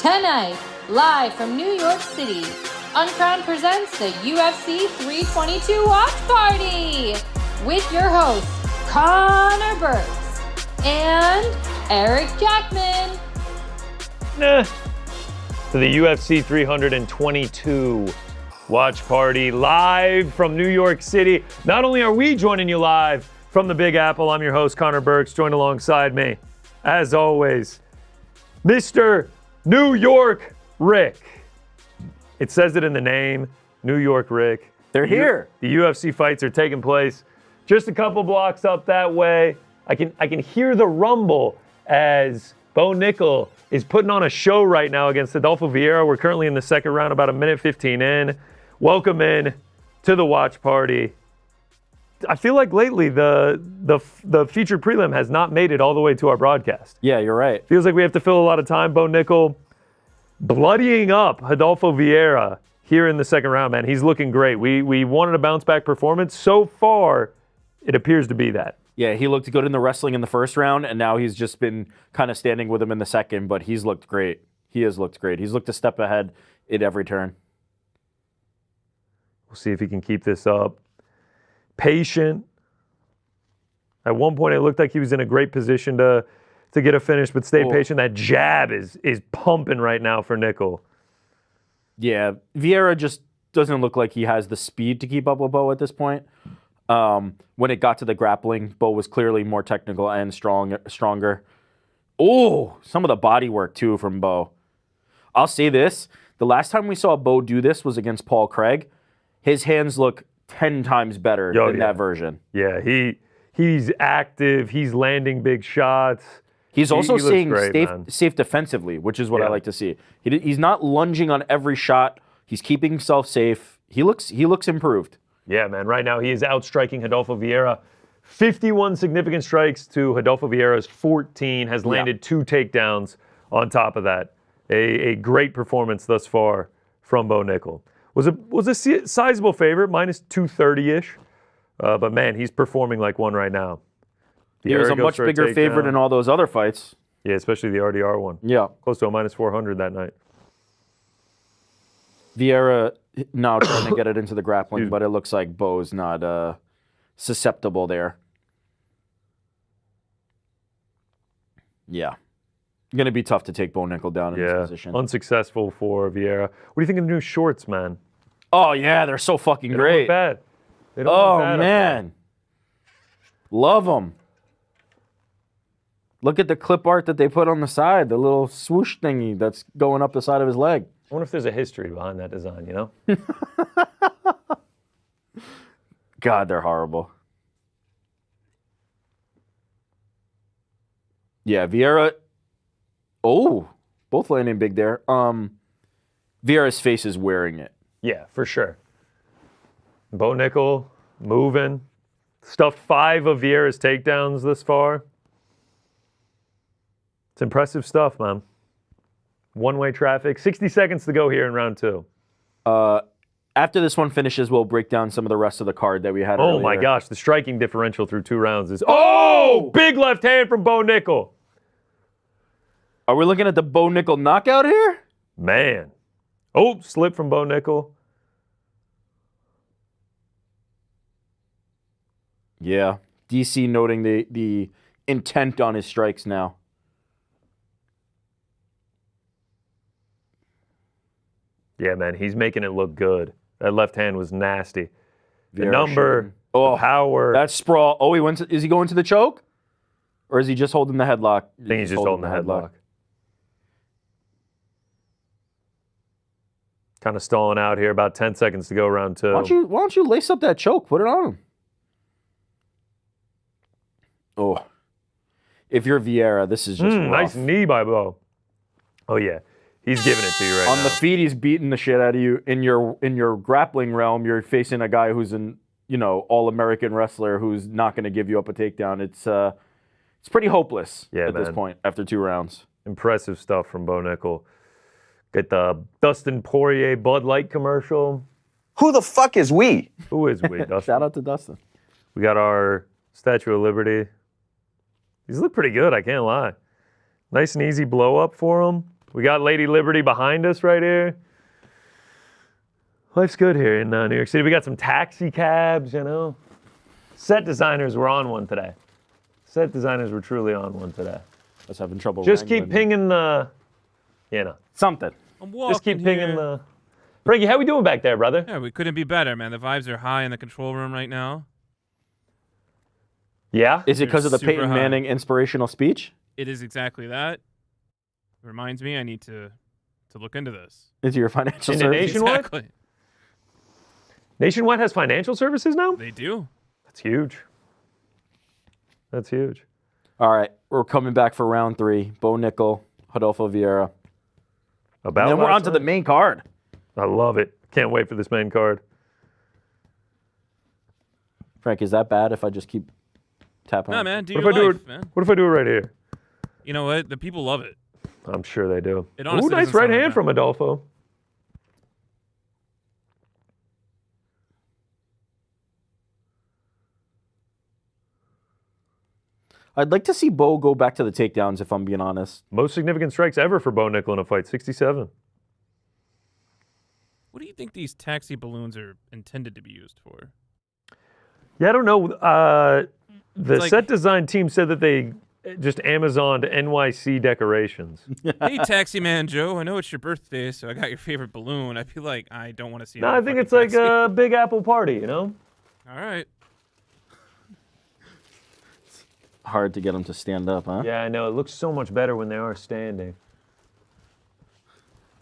Tonight, live from New York City, Uncrowned presents the UFC 322 Watch Party with your hosts, Connor Burks and Eric Jackman. To the UFC 322 Watch Party live from New York City. Not only are we joining you live from the Big Apple, I'm your host, Connor Burks, joined alongside me, as always, Mr. New York Rick. It says it in the name, New York Rick. They're here. The UFC fights are taking place just a couple blocks up that way. I can hear the rumble as Bo Nickel is putting on a show right now against Adolfo Vieira. We're currently in the second round, about a minute 15 in. Welcome in to the Watch Party. I feel like lately the featured prelim has not made it all the way to our broadcast. Yeah, you're right. Feels like we have to fill a lot of time. Bo Nickel bloodying up Adolfo Vieira here in the second round, man. He's looking great. We wanted a bounce back performance. So far, it appears to be that. Yeah, he looked good in the wrestling in the first round, and now he's just been kind of standing with him in the second, but he's looked great. He has looked great. He's looked a step ahead at every turn. We'll see if he can keep this up. Patient. At one point, it looked like he was in a great position to get a finish, but stay patient. That jab is pumping right now for Nickel. Yeah, Vieira just doesn't look like he has the speed to keep up with Bo at this point. When it got to the grappling, Bo was clearly more technical and stronger. Oh, some of the body work, too, from Bo. I'll say this. The last time we saw Bo do this was against Paul Craig. His hands look 10 times better than that version. Yeah, he's active. He's landing big shots. He's also staying safe defensively, which is what I like to see. He's not lunging on every shot. He's keeping himself safe. He looks improved. Yeah, man. Right now, he is outstriking Adolfo Vieira. 51 significant strikes to Adolfo Vieira's 14. Has landed 2 takedowns on top of that. A great performance thus far from Bo Nickel. Was a sizable favorite, minus 230-ish. But, man, he's performing like one right now. He was a much bigger favorite in all those other fights. Yeah, especially the RDR one. Yeah. Close to a minus 400 that night. Vieira now trying to get it into the grappling, but it looks like Bo's not susceptible there. Yeah. Going to be tough to take Bo Nickel down in this position. Unsuccessful for Vieira. What do you think of the new shorts, man? Oh, yeah, they're so fucking great. They don't look bad. They don't look bad. Man. Love them. Look at the clip art that they put on the side, the little swoosh thingy that's going up the side of his leg. I wonder if there's a history behind that design, you know? God, they're horrible. Yeah, Vieira. Oh, both landing big there. Vieira's face is wearing it. Yeah, for sure. Bo Nickel moving. Stuffed 5 of Vieira's takedowns this far. It's impressive stuff, man. One-way traffic. 60 seconds to go here in round 2. After this one finishes, we'll break down some of the rest of the card that we had earlier. Oh, my gosh. The striking differential through 2 rounds is... Oh! Big left hand from Bo Nickel. Are we looking at the Bo Nickel knockout here? Man. Oh, slip from Bo Nickel. Yeah. DC noting the intent on his strikes now. Yeah, man, he's making it look good. That left hand was nasty. The number, the power. That sprawl. Oh, is he going to the choke? Or is he just holding the headlock? I think he's just holding the headlock. Kind of stalling out here. About 10 seconds to go, round 2. Why don't you lace up that choke? Put it on him. Oh. If you're Vieira, this is just rough. Nice knee by Bo. Oh, yeah. He's giving it to you right now. On the feet, he's beating the shit out of you. In your grappling realm, you're facing a guy who's an all-American wrestler who's not going to give you up a takedown. It's pretty hopeless at this point after 2 rounds. Impressive stuff from Bo Nickel. Get the Dustin Poirier Bud Light commercial. Who the fuck is we? Who is we, Dustin? Shout out to Dustin. We got our Statue of Liberty. These look pretty good, I can't lie. Nice and easy blow up for him. We got Lady Liberty behind us right here. Life's good here in New York City. We got some taxi cabs, you know. Set designers were on one today. Set designers were truly on one today. I was having trouble. Just keep pinging the, you know. Something. I'm walking Just keep pinging here. the. Frankie, how we doing back there, brother? Yeah, we couldn't be better, man. The vibes are high in the control room right now. Yeah? Is it because of the Super Peyton high. Manning inspirational speech? It is exactly that. Reminds me I need to look into this. Into your financial Into services? Nationwide? Exactly. Nationwide has financial services now? They do. That's huge. That's huge. All right, we're coming back for round 3. Bo Nickel, Rodolfo Vieira. About And then we're last on to the night? main card. I love it. Can't wait for this main card. Frank, is that bad if I just keep tapping? Nah, on? man. Do What your if I do life, it? man. What if I do it right here? You know what? The people love it. I'm sure they do. It Ooh, honestly nice doesn't right sound like hand that. from Adolfo. I'd like to see Bo go back to the takedowns, if I'm being honest. Most significant strikes ever for Bo Nickel in a fight, 67. What do you think these taxi balloons are intended to be used for? Yeah, I don't know. The like- set design team said that they just Amazoned NYC decorations. Hey, taxi man Joe, I know it's your birthday, so I got your favorite balloon. I feel like I don't want to see it. No, on I the think fucking it's like taxi. a Big Apple party, you know? All right. Hard to get him to stand up, huh? Yeah, I know. It looks so much better when they are standing.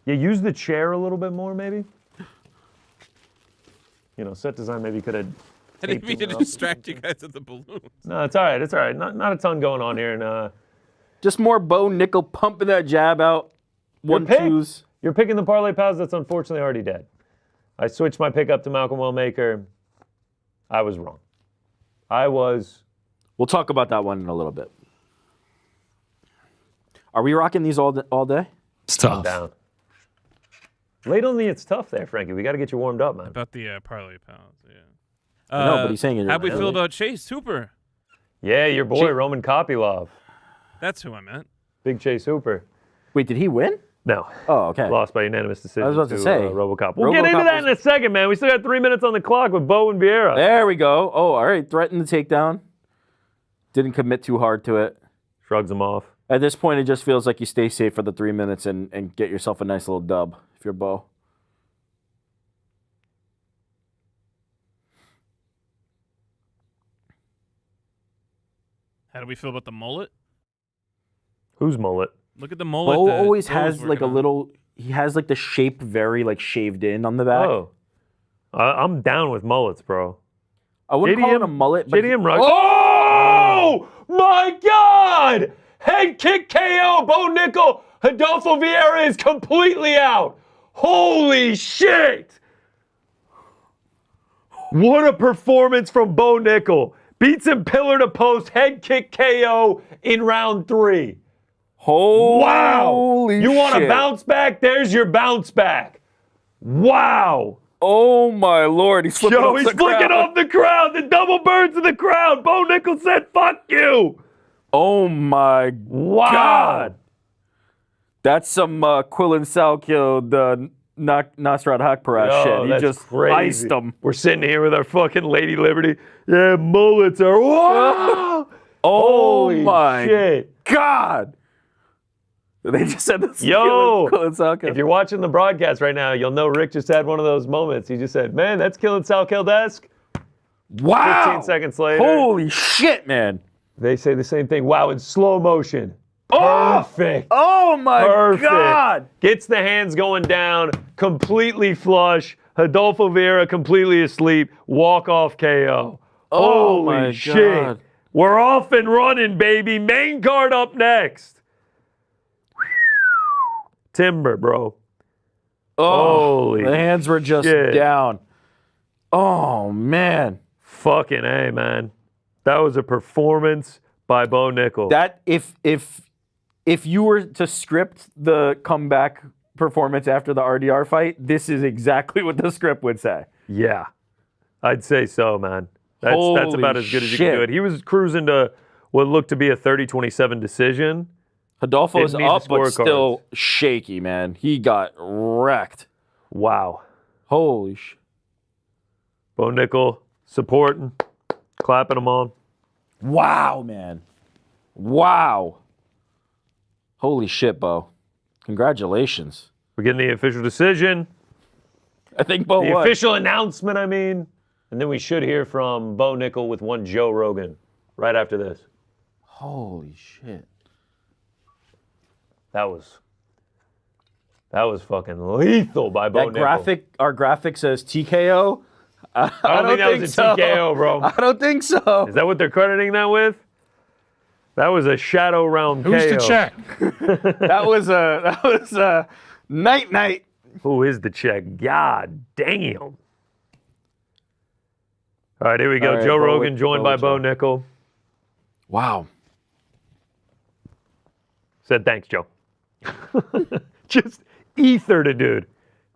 Yeah, use the chair a little bit more, maybe. You know, set design maybe could have. I didn't mean to distract you guys with the balloons. No, it's all right. It's all right. Not a ton going on here. And Just more Bo Nickel pumping that jab out. Your 1-2s. you're picking the parlay pals. That's unfortunately already dead. I switched my pick up to Malcolm Wellmaker. I was wrong. We'll talk about that one in a little bit. Are we rocking these all day? It's tough. down. Late on the it's tough there, Frankie. We got to get you warmed up, man. About the parlay pals, yeah. No, but he's saying it. How'd we feel about Chase Hooper? Yeah, your boy Roman Kopylov. That's who I meant. Big Chase Hooper. Wait, did he win? No. Oh, okay. Lost by unanimous decision. I was about to say, RoboCop. We'll get into RoboCop that in a second, man. We still got 3 minutes on the clock with Bo and Vieira. There we go. Oh, all right. Threatened the takedown. Didn't commit too hard to it. Shrugs him off. At this point, it just feels like you stay safe for the 3 minutes and get yourself a nice little dub if you're Bo. How do we feel about the mullet? Who's mullet? Look at the mullet. Bo that always Bo's has like a working on. little. He has like the shape very like shaved in on the back. Oh. I'm down with mullets, bro. I wouldn't call it a JDM mullet, but JDM Rush. Oh my God! Head kick KO. Bo Nickel. Adolfo Vieira is completely out. Holy shit! What a performance from Bo Nickel. Beats him pillar to post. Head kick KO in round 3. holy Wow! You want a shit. bounce back? There's your bounce back. Wow! Oh my lord, he's flipping Yo, off he's the flicking crowd. off the crowd. The double birds of the crowd. Bo Nickel said, "Fuck you." Oh my Wow. god. That's some Quillen Salkio, the Nasrat Hakparas Yo, shit. He that's just crazy. iced him. We're sitting here with our fucking Lady Liberty. Yeah, mullets are. Wow! Oh Holy my shit. god. They just said this. Yo, Quillen Salkio. if you're watching the broadcast right now, you'll know Rick just had one of those moments. He just said, "Man, that's killing Sal Kildesk." Wow. 15 seconds later. Holy shit, man. They say the same thing. Wow, in slow motion. Perfect. Oh my Perfect. god. Gets the hands going down, completely flush. Adolfo Vieira completely asleep. Walk off KO. Oh Holy my shit. God. We're off and running, baby. Main card up next. Timber, bro. Oh, Holy the hands were just shit. down. Oh man. Fucking A, man. That was a performance by Bo Nickel. That if you were to script the comeback performance after the RDR fight, this is exactly what the script would say. Yeah, I'd say so, man. That's Holy about as good as you can shit. do it. He was cruising to what looked to be a 30-27 decision, Adolfo's Didn't need the up, but scorecards. still shaky, man. He got wrecked. Wow. Holy sh! Bo Nickel supporting, clapping them on. Wow, man. Wow. Holy shit, Bo. Congratulations. We're getting the official decision, I think Bo the won. official announcement, I mean. And then we should hear from Bo Nickel with one Joe Rogan right after this. Holy shit. That was fucking lethal by Bo That Nickel. graphic, our graphic says TKO. I don't think that was a TKO, bro. I don't think so. Is that what they're crediting that with? That was a shadow round Who's KO. the check? That was a night. Who is the check? God damn. All right, here we go. All right, Joe Bo Rogan with- joined Bo by with Bo Joe. Nickel. Wow. Said, thanks, Joe. Just ethered a dude.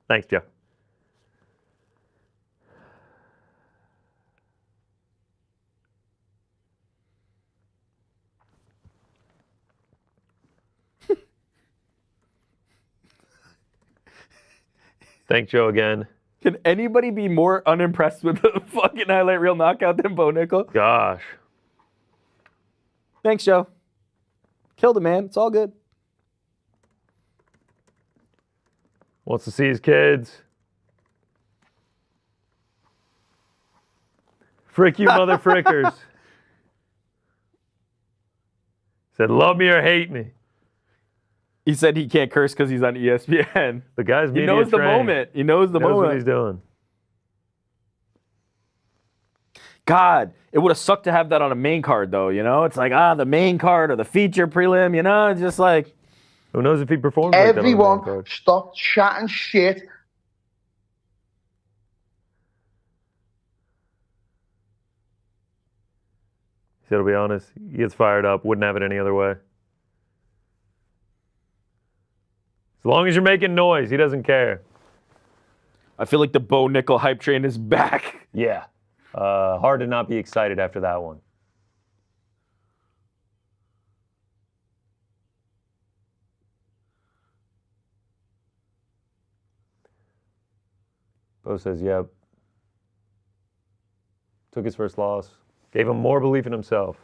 Thanks, Joe. Thanks, Joe, again. Can anybody be more unimpressed with the fucking highlight reel knockout than Bo Nickel? Gosh. Thanks, Joe. Killed him, man. It's all good. Wants to see his kids. Frick you, mother frickers. Said, love me or hate me. He said he can't curse because he's on ESPN. The guy's He media knows the trained. moment. He knows the Knows what moment. he's doing. God, it would have sucked to have that on a main card, though, you know? It's like, the main card or the feature prelim, you know? It's just like... Who knows if he performs like that on the main Everyone card. stop chatting shit. He said, to be honest, he gets fired up. Wouldn't have it any other way. As long as you're making noise, he doesn't care. I feel like the Bo Nickel hype train is back. Yeah. Hard to not be excited after that one. Bo says, yep. Took his first loss. Gave him more belief in himself.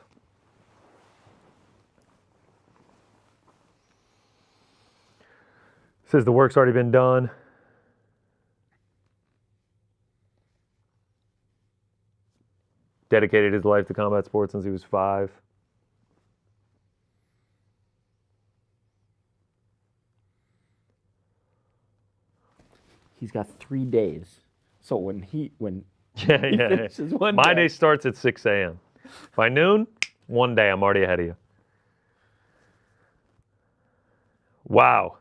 Says the work's already been done. Dedicated his life to combat sports since he was 5. He's got 3 days. So when he Yeah. finishes one My day. day starts at 6 a.m. By noon, one day, I'm already ahead of you. Wow.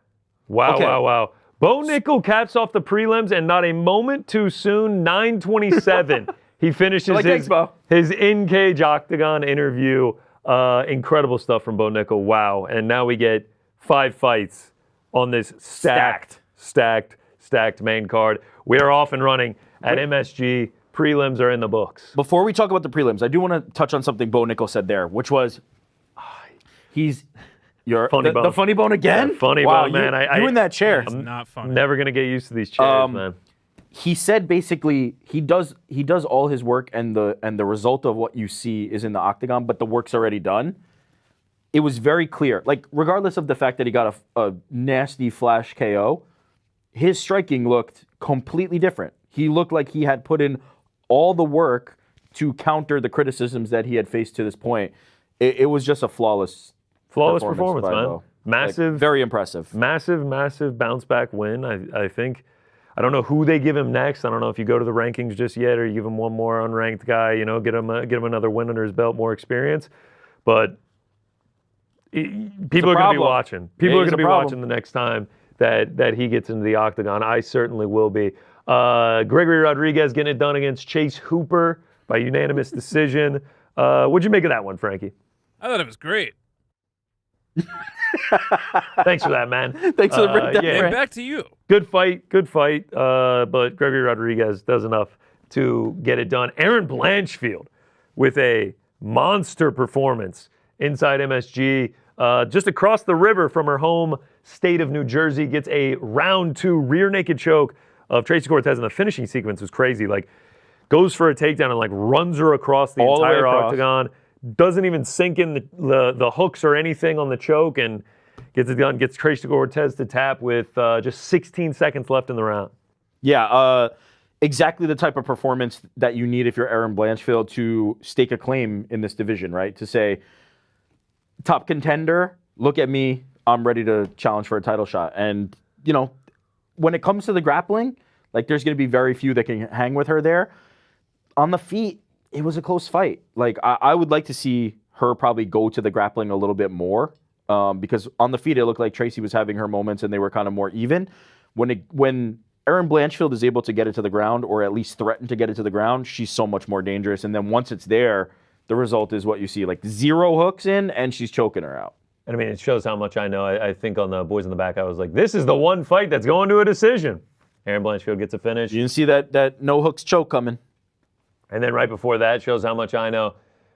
Okay. Wow. Bo Nickel caps off the prelims and not a moment too soon, 9:27. He finishes Thanks, Bo. his in-cage octagon interview. Incredible stuff from Bo Nickel. Wow. And now we get 5 fights on this stacked main card. We are off and running at MSG. Prelims are in the books. Before we talk about the prelims, I do want to touch on something Bo Nickel said there, which was you're Funny bone. the funny bone again? Yeah, funny wow, bone, man. You in that chair. It's not funny. Never going to get used to these chairs, man. He said basically he does all his work and the result of what you see is in the octagon, but the work's already done. It was very clear. Like, regardless of the fact that he got a nasty flash KO, his striking looked completely different. He looked like he had put in all the work to counter the criticisms that he had faced to this point. It was just a flawless Performance, by man. Bo. Massive, Like, very impressive. massive bounce back win. I think. I don't know who they give him next. I don't know if you go to the rankings just yet, or you give him one more unranked guy. You know, get him another win under his belt, more experience. But people are going to be watching. People are going to be watching the next time that he gets into the octagon. I certainly will be. Gregory Rodriguez getting it done against Chase Hooper by unanimous decision. What'd you make of that one, Frankie? I thought it was great. Thanks for that, man. Thanks for the breakdown, yeah. And back to you. Good fight. But Gregory Rodriguez does enough to get it done. Aaron Blanchfield with a monster performance inside MSG. just across the river from her home state of New Jersey, gets a round 2 rear naked choke of Tracy Cortez, and the finishing sequence was crazy. Like, goes for a takedown and like runs her across the All the way entire across. octagon. Doesn't even sink in the hooks or anything on the choke, and gets it done. Gets Tracy Cortez to tap with just 16 seconds left in the round. Yeah, exactly the type of performance that you need if you're Erin Blanchfield to stake a claim in this division, right? To say, top contender, look at me, I'm ready to challenge for a title shot. And, you know, when it comes to the grappling, like, there's going to be very few that can hang with her there. On the feet, it was a close fight. Like, I would like to see her probably go to the grappling a little bit more, because on the feet, it looked like Tracy was having her moments and they were kind of more even. When Erin Blanchfield is able to get it to the ground, or at least threaten to get it to the ground, she's so much more dangerous. And then once it's there, the result is what you see, like 0 hooks in, and she's choking her out. And I mean, it shows how much I know. I think on the Boys in the Back, I was like, this is the one fight that's going to a decision. Erin Blanchfield gets a finish. You didn't see that no hooks choke coming. And then right before that, shows how much I know.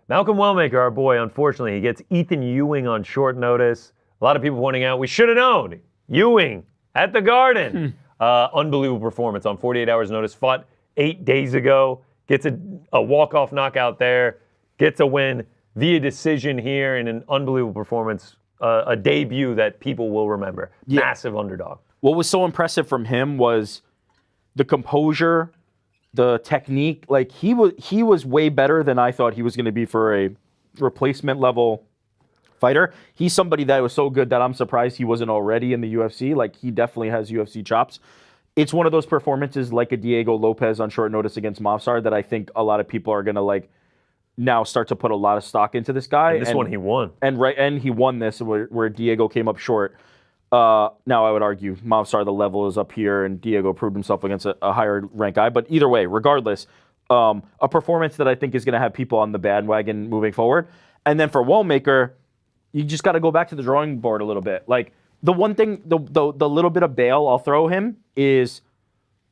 Malcolm Wellmaker, our boy, unfortunately, he gets Ethan Ewing on short notice. A lot of people pointing out, we should have known. Ewing at the Garden. Unbelievable performance on 48 hours notice. Fought 8 days ago. Gets a walk-off knockout there. Gets a win via decision here in an unbelievable performance. A debut that people will remember. Yeah. Massive underdog. What was so impressive from him was the composure, the technique. Like, he was way better than I thought he was going to be for a replacement level fighter. He's somebody that was so good that I'm surprised he wasn't already in the UFC. Like, he definitely has UFC chops. It's one of those performances like a Diego Lopez on short notice against Movsar that I think a lot of people are going to like now start to put a lot of stock into this guy. And this one he won. And he won this where Diego came up short. Now I would argue Movsar, the level is up here, and Diego proved himself against a higher ranked guy. But either way, regardless, a performance that I think is going to have people on the bandwagon moving forward. And then for Wellmaker, you just got to go back to the drawing board a little bit. Like, the one thing, the little bit of bail I'll throw him is,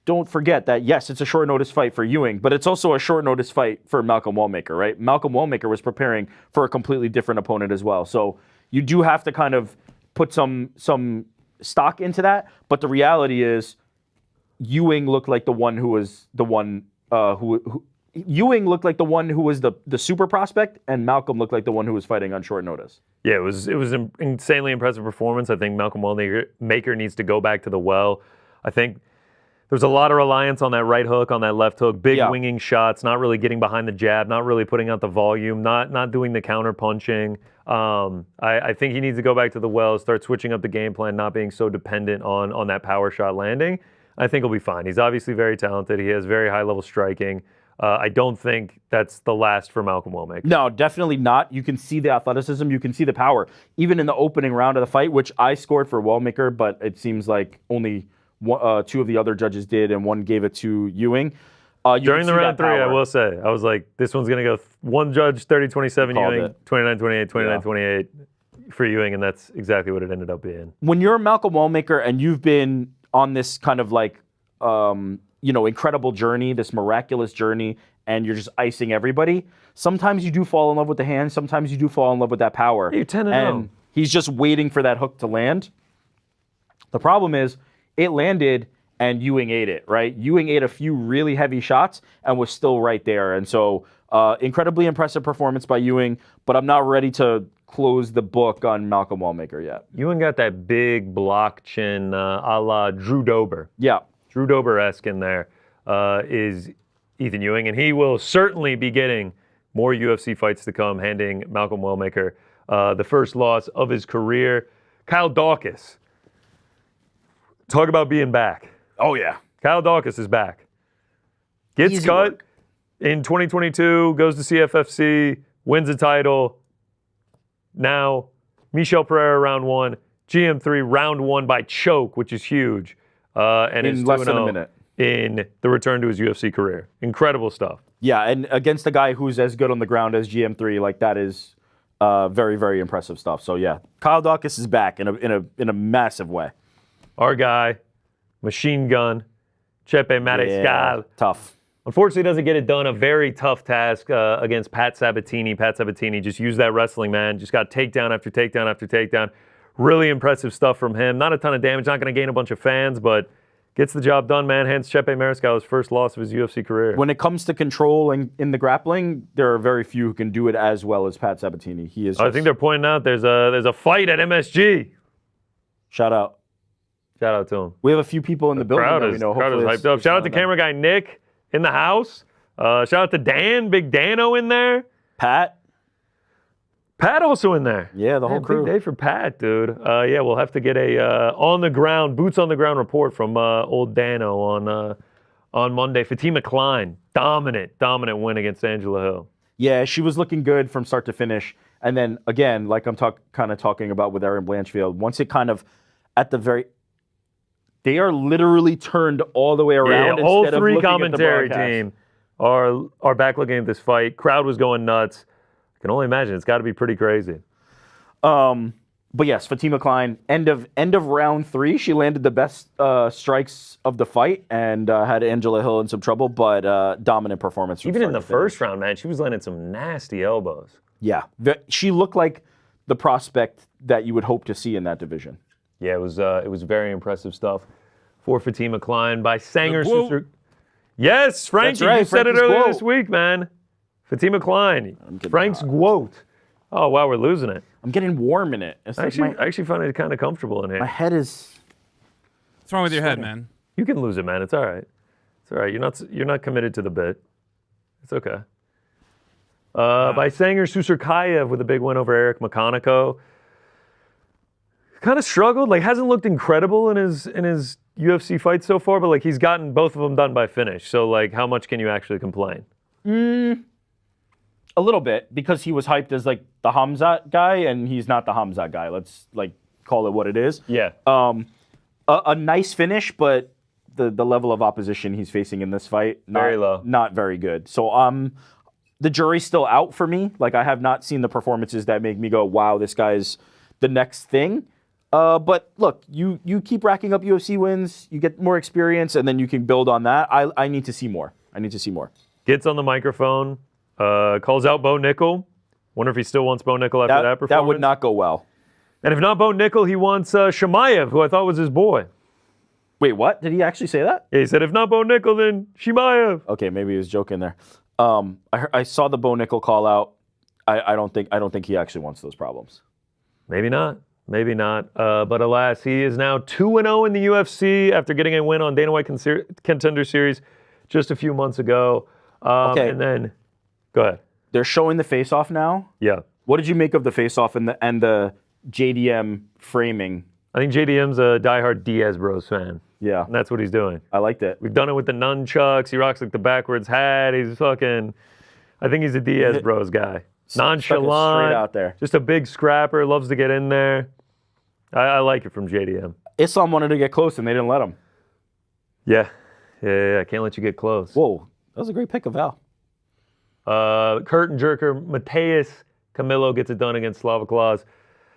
don't forget that, yes, it's a short notice fight for Ewing, but it's also a short notice fight for Malcolm Wellmaker, right? Malcolm Wellmaker was preparing for a completely different opponent as well. So you do have to kind of put some stock into that. But the reality is, Ewing looked like the one who was the one Ewing looked like the one who was the super prospect, and Malcolm looked like the one who was fighting on short notice. Yeah, it was an insanely impressive performance. I think Malcolm Wellmaker needs to go back to the well. I think there's a lot of reliance on that right hook, on that left hook, big winging shots, not really getting behind the jab, not really putting out the volume, not doing the counter punching. I think he needs to go back to the well, start switching up the game plan, not being so dependent on that power shot landing. I think he'll be fine. He's obviously very talented. He has very high level striking. I don't think that's the last for Malcolm Wellmaker. No, definitely not. You can see the athleticism. You can see the power. Even in the opening round of the fight, which I scored for Wellmaker, but it seems like only 2 of the other judges did, and 1 gave it to Ewing. During the round 3, I will say, I was like, this one's going to go one judge, 30-27 Ewing, 29-28, 29-28 for Ewing, and that's exactly what it ended up being. When you're Malcolm Wellmaker and you've been on this kind of like, incredible journey, this miraculous journey, and you're just icing everybody, sometimes you do fall in love with the hand, sometimes you do fall in love with that power. You're 10-0. And he's just waiting for that hook to land. The problem is, it landed and Ewing ate it, right? Ewing ate a few really heavy shots and was still right there. And so, incredibly impressive performance by Ewing, but I'm not ready to close the book on Malcolm Wellmaker yet. Ewing got that big block chin a la Drew Dober. Yeah. Drew Dober-esque in there is Ethan Ewing, and he will certainly be getting more UFC fights to come, handing Malcolm Wellmaker the first loss of his career. Kyle Dawkins. Talk about being back. Oh, yeah. Kyle Dawkins is back. Gets Easy cut work. in 2022, goes to CFFC, wins a title. Now, Michel Pereira round 1, GM3 round 1 by choke, which is huge. And In less than a minute. In the return to his UFC career. Incredible stuff. Yeah, and against a guy who's as good on the ground as GM3, like, that is very, very impressive stuff. So, yeah, Kyle Dawkins is back in a massive way. Our guy, Machine Gun, Chepe Mariscal. Yeah, tough. Unfortunately, doesn't get it done. A very tough task against Pat Sabatini. Pat Sabatini just used that wrestling, man. Just got takedown after takedown after takedown. Really impressive stuff from him. Not a ton of damage. Not going to gain a bunch of fans, but gets the job done, man. Hence Chepe Mariscal's first loss of his UFC career. When it comes to control and in the grappling, there are very few who can do it as well as Pat Sabatini. He is. I think they're pointing out there's a fight at MSG. Shout out. Shout out to him. We have a few people in the building that we know. Crowd is Hopefully hyped up. Shout out to camera guy Nick in the house. Shout out to Dan, Big Dano in there. Pat also in there. Yeah, the whole crew. Big day for Pat, dude. Yeah, we'll have to get a boots on the ground report from old Dano on Monday. Fatima Klein, dominant win against Angela Hill. Yeah, she was looking good from start to finish. And then again, like I'm kind of talking about with Erin Blanchfield, once it kind of at the very, they are literally turned all the way around. Yeah, all instead of three looking at the commentary broadcast. team are back looking at this fight. Crowd was going nuts. I can only imagine. It's got to be pretty crazy. But yes, Fatima Klein, end of round 3, she landed the best strikes of the fight and had Angela Hill in some trouble, but dominant performance. Even in the first round, man, she was landing some nasty elbows. Yeah, she looked like the prospect that you would hope to see in that division. Yeah, it was very impressive stuff for Fatima Klein by Sanger. Yes, Frankie, right, you said it Frankie's earlier quote. this week, man. Fatima Klein, Frank's quote. Oh, wow, we're losing it. I'm getting warm in it. It's I actually find it kind of comfortable in here. my head is. What's wrong with your head, man? You can lose it, man. It's all right. It's all right. You're not committed to the bit. It's okay. By Sanger Susurkayev with a big win over Eric Makhachev. Kind of struggled. Like hasn't looked incredible in his UFC fights so far, but like he's gotten both of them done by finish. So like, how much can you actually complain? A little bit, because he was hyped as like the Hamzat guy, and he's not the Hamzat guy. Let's like call it what it is. Yeah. A nice finish, but the level of opposition he's facing in this fight, Very low. Not very good. So the jury's still out for me. Like I have not seen the performances that make me go, wow, this guy's the next thing. But look, you keep racking up UFC wins, you get more experience, and then you can build on that. I need to see more. Gets on the microphone, calls out Bo Nickel. Wonder if he still wants Bo Nickel after that performance. That would not go well. And if not Bo Nickel, he wants Shimaev, who I thought was his boy. Wait, what? Did he actually say that? Yeah, he said, if not Bo Nickel, then Shimaev. Okay, maybe he was joking there. I saw the Bo Nickel call out. I don't think he actually wants those problems. Maybe not. But alas, he is now 2-0 in the UFC after getting a win on Dana White Contender Series just a few months ago. Okay. And then, go ahead. They're showing the face-off now. Yeah. What did you make of the face-off and the JDM framing? I think JDM's a diehard Diaz Bros fan. Yeah. And that's what he's doing. I liked it. We've done it with the nunchucks. He rocks like the backwards hat. I think he's a Diaz Bros guy. Nonchalant. Straight out there. Just a big scrapper. Loves to get in there. I like it from JDM. Islam wanted to get close and they didn't let him. Yeah. I can't let you get close. Whoa. That was a great pick of Val. Curtain jerker Mateus Camilo gets it done against Slava Claus.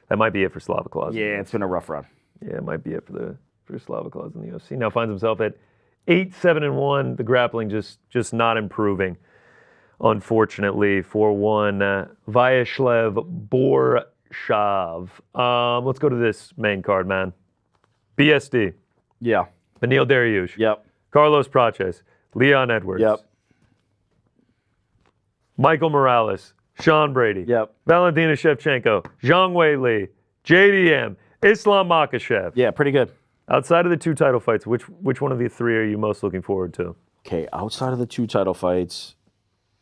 That might be it for Slava Claus. Yeah, it's been a rough run. Yeah, it might be it for Slava Claus in the UFC. Now finds himself at 8-7-1. The grappling just not improving, unfortunately, for one Vyacheslav Borshav. Let's go to this main card, man. BSD. Yeah. Beneil Dariush. Yep. Carlos Praches. Leon Edwards. Yep. Michael Morales. Sean Brady. Yep. Valentina Shevchenko. Zhang Weili. JDM. Islam Makhachev. Yeah, pretty good. Outside of the 2 title fights, which one of the 3 are you most looking forward to? Okay, outside of the 2 title fights,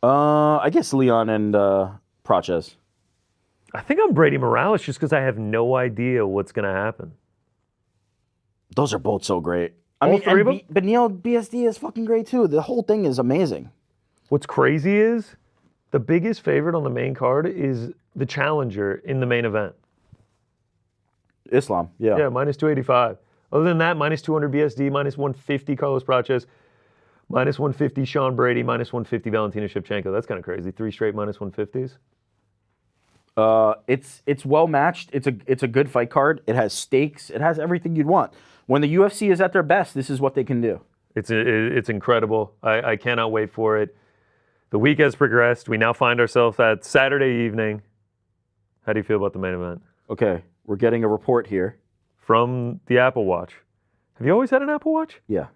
I guess Leon and Praches. I think I'm Brady Morales just because I have no idea what's going to happen. Those are both so great. All 3 of them? Beneil BSD is fucking great too. The whole thing is amazing. What's crazy is the biggest favorite on the main card is the challenger in the main event. Islam, yeah. Yeah, minus 285. Other than that, minus 200 BSD, minus 150 Carlos Praches, minus 150 Sean Brady, minus 150 Valentina Shevchenko. That's kind of crazy. 3 straight minus 150s. It's well matched. It's a good fight card. It has stakes. It has everything you'd want. When the UFC is at their best, this is what they can do. It's incredible. I cannot wait for it. The week has progressed. We now find ourselves at Saturday evening. How do you feel about the main event? Okay, we're getting a report here. From the Apple Watch. Have you always had an Apple Watch? Yeah.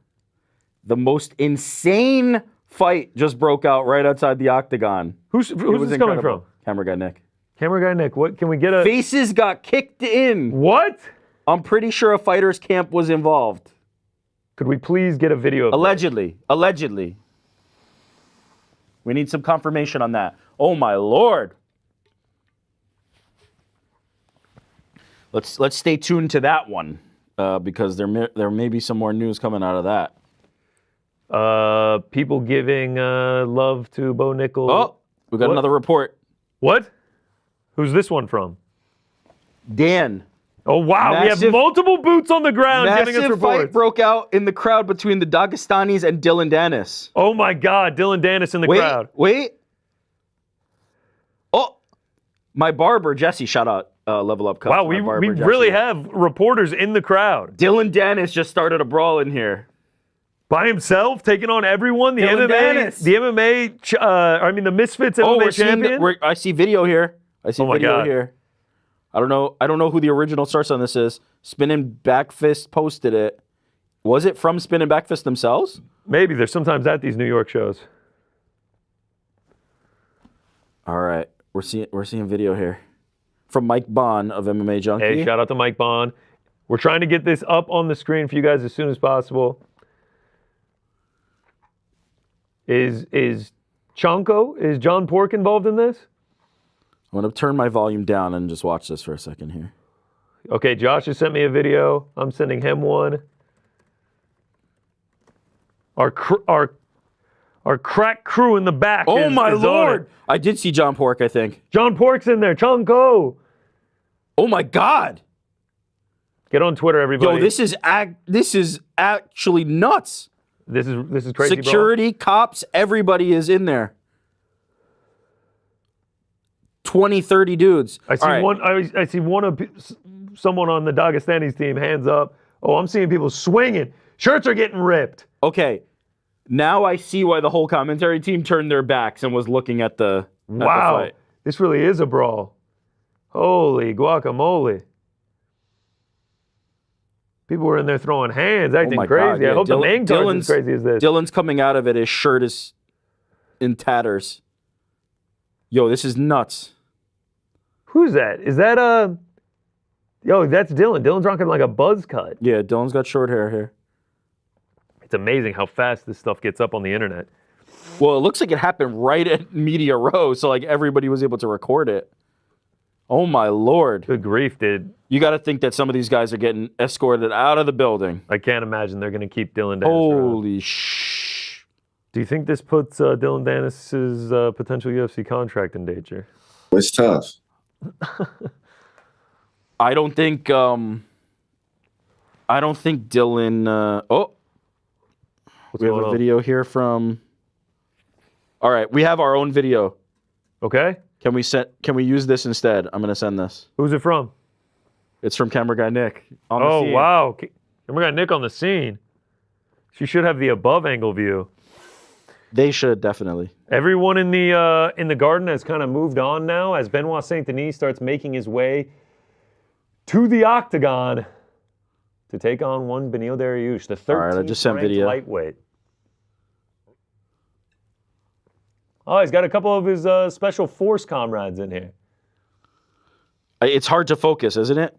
The most insane fight just broke out right outside the octagon. Who's this coming from? Camera guy Nick. Camera guy Nick. What can we get a Faces got kicked in. What? I'm pretty sure a fighter's camp was involved. Could we please get a video of Allegedly. Allegedly. We need some confirmation on that. Oh my Lord. Let's stay tuned to that one because there may be some more news coming out of that. People giving love to Bo Nickel. Oh, we got another report. What? Who's this one from? Dan. Oh, wow. We have multiple boots on the ground giving us Massive reports. fight broke out in the crowd between the Dagestanis and Dylan Dennis. Oh, my God. Dylan Dennis in the crowd. Wait. Oh, my barber, Jesse, shout out Level Up Cup. Wow, we really have reporters in the crowd. Dylan Dennis just started a brawl in here. By himself, taking on everyone. The Dylan Dennis. the Misfits MMA champion. I see video here. I don't know who the original source on this is. Spinning Backfist posted it. Was it from Spinning Backfist themselves? Maybe. They're sometimes at these New York shows. All right. We're seeing video here. From Mike Bond of MMA Junkie. Hey, shout out to Mike Bond. We're trying to get this up on the screen for you guys as soon as possible. Is John Pork involved in this? I'm going to turn my volume down and just watch this for a second here. Okay, Josh has sent me a video. I'm sending him one. Our crack crew in the back. Oh, my Lord. I did see John Pork, I think. John Pork's in there. Chonko. Oh, my God. Get on Twitter, everybody. Yo, this is actually nuts. This is crazy, Security, cops, everybody is in there. 20, 30 dudes. I see someone on the Dagestani's team, hands up. Oh, I'm seeing people swinging. Shirts are getting ripped. Okay. Now I see why the whole commentary team turned their backs and was looking at the fight. This really is a brawl. Holy guacamole. People were in there throwing hands, acting crazy. God, yeah. I hope the main card's as crazy as this. Dylan's coming out of it. His shirt is in tatters. Yo, this is nuts. Who's that? Is that Yo, that's Dylan. Dylan's rocking like a buzz cut. Yeah, Dylan's got short hair here. It's amazing how fast this stuff gets up on the internet. Well, it looks like it happened right at Media Row, so like everybody was able to record it. Oh my Lord. Good grief, dude. You got to think that some of these guys are getting escorted out of the building. I can't imagine they're going to keep Dylan Dennis Holy around. shh. Do you think this puts Dylan Dennis's potential UFC contract in danger? It's tough. I don't think Dylan we have a video here from. All right, we have our own video. Okay. Can we use this instead? I'm gonna send this. Who's it from? It's from camera guy Nick. Oh wow, camera guy Nick on the scene. She should have the above angle view. They should definitely. Everyone in the garden has kind of moved on now as Benoit Saint Denis starts making his way to the octagon to take on one Beneil Dariush, the 13th ranked lightweight. Oh, he's got a couple of his special force comrades in here. It's hard to focus, isn't it?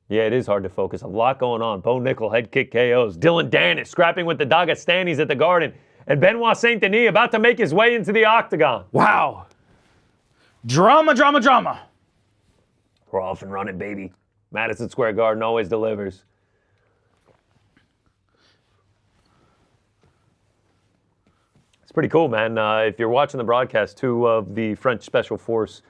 Yeah, it is hard to focus. A lot going on. Bo Nickel, head kick KOs. Dylan Dennis scrapping with the Dagestanis at the Garden. And Benoit Saint Denis about to make his way into the octagon. Wow. Drama, drama, drama. We're off and running, baby. Madison Square Garden always delivers. It's pretty cool, man. If you're watching the broadcast, two of the French Special Force.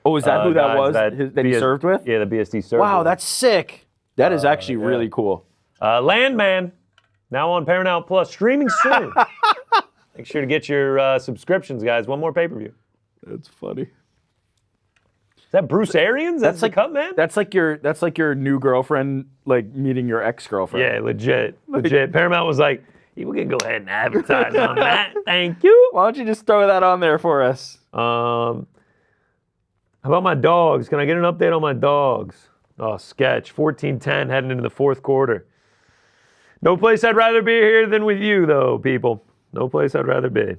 Oh, is that who that was that he served with? Yeah, the BSD served Wow, with. That's sick. That is actually really cool. Landman, now on Paramount Plus, streaming soon. Make sure to get your subscriptions, guys. One more pay-per-view. That's funny. Is that Bruce Arians? That's the cut man? That's like your new girlfriend, like meeting your ex-girlfriend. Yeah, legit. Paramount was like, we can go ahead and advertise on that. Thank you. Why don't you just throw that on there for us? How about my dogs? Can I get an update on my dogs? Oh, sketch. 14-10 heading into the fourth quarter. No place I'd rather be here than with you, though, people. No place I'd rather be.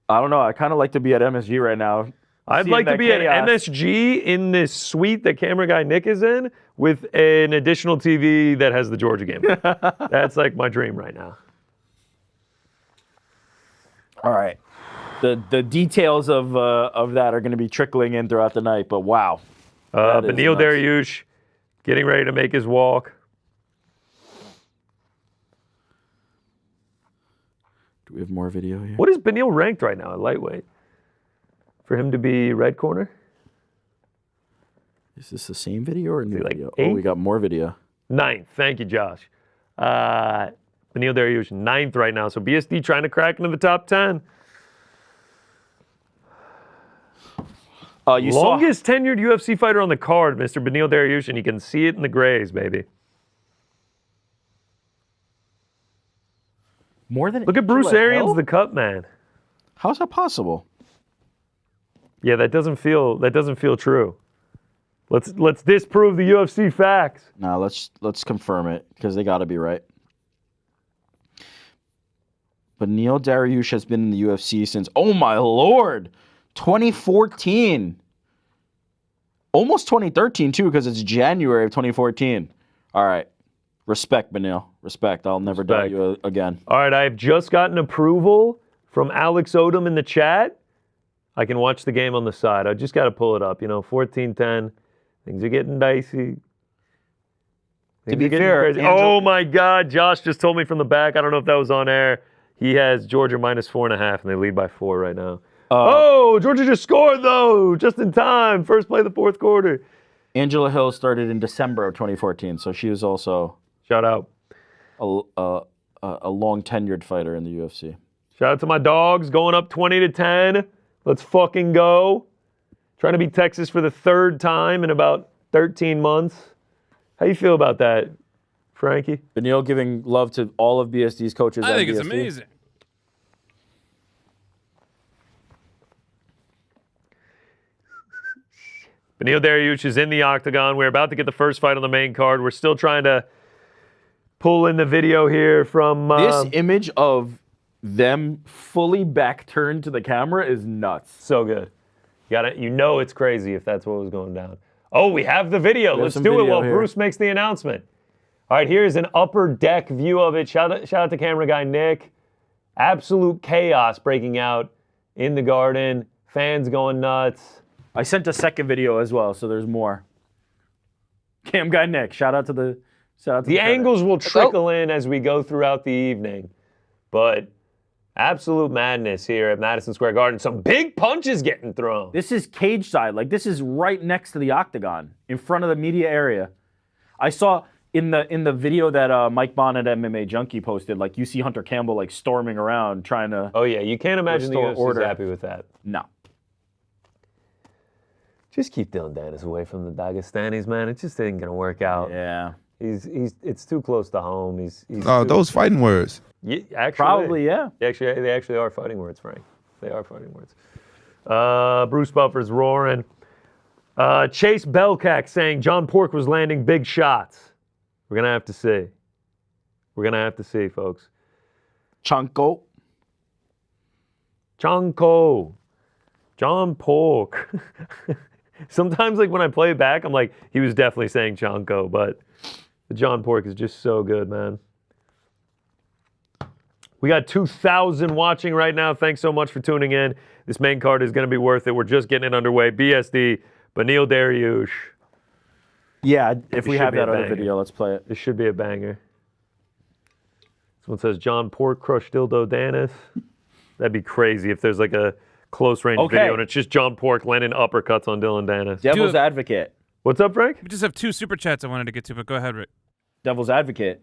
I don't know. I kind of like to be at MSG right now. I'd like to be at MSG in this suite that camera guy Nick is in with an additional TV that has the Georgia game. That's like my dream right now. All right. The details of that are going to be trickling in throughout the night, but wow. Beneil Dariush getting ready to make his walk. Do we have more video here? What is Beneil ranked right now at lightweight? For him to be red corner? Is this the same video or a new like video? 8th? Oh, we got more video. 9th. Thank you, Josh. Beneil Dariush, 9th right now. So BSD trying to crack into the top 10. Longest tenured UFC fighter on the card, Mr. Beneil Dariush, and you can see it in the grays, baby. More than Look at Bruce Arians, the cut man. How's that possible? Yeah, that doesn't feel true. Let's disprove the UFC facts. No, let's confirm it because they got to be right. Beneil Dariush has been in the UFC since, oh my lord, 2014. Almost 2013 too, because it's January of 2014. All right. Respect, Beneil. Respect. I'll never doubt you again. All right, I've just gotten approval from Alex Odom in the chat. I can watch the game on the side. I just got to pull it up. 14-10. Things are getting dicey. To be fair, oh my God, Josh just told me from the back. I don't know if that was on air. He has Georgia minus 4.5, and they lead by 4 right now. Georgia just scored though, just in time. First play of the fourth quarter. Angela Hill started in December of 2014, so she was also shout out a long tenured fighter in the UFC. Shout out to my dogs going up 20-10. Let's fucking go. Trying to beat Texas for the 3rd time in about 13 months. How you feel about that, Frankie? Beneil giving love to all of BSD's coaches. I think it's amazing. Beneil Dariush is in the octagon. We're about to get the first fight on the main card. We're still trying to pull in the video here from... this image of them fully back turned to the camera is nuts. So good. You know it's crazy if that's what was going down. Oh, we have the video. Let's do it while Bruce makes the announcement. All right, here's an upper deck view of it. Shout out to camera guy Nick. Absolute chaos breaking out in the Garden. Fans going nuts. I sent a second video as well, so there's more. Cam guy Nick, shout out to the angles will trickle in as we go throughout the evening, but absolute madness here at Madison Square Garden. Some big punches getting thrown. This is cage side, like this is right next to the octagon, in front of the media area. I saw in the video that Mike Bond at MMA Junkie posted, like you see Hunter Campbell like storming around trying to. Oh yeah, you can't imagine the UFC's happy with that. No. Just keep Dylan Dennis away from the Dagestanis, man. It just ain't gonna work out. Yeah. It's too close to home. He's those fighting words. Yeah, actually, probably, yeah. They actually are fighting words, Frank. They are fighting words. Bruce Buffer's roaring. Chase Belcack saying John Pork was landing big shots. We're gonna have to see. We're gonna have to see, folks. Chanko. John Pork. Sometimes, like when I play it back, I'm like, he was definitely saying Chanko, but the John Pork is just so good, man. We got 2,000 watching right now. Thanks so much for tuning in. This main card is going to be worth it. We're just getting it underway. BSD, Beneil Dariush. Yeah, if we have that other video, let's play it. This should be a banger. Someone says John Pork crushed Dildo Dennis. That'd be crazy if there's like a close range video and it's just John Pork landing uppercuts on Dylan Dennis. Devil's advocate. What's up, Frank? We just have 2 super chats I wanted to get to, but go ahead, Rick. Devil's advocate.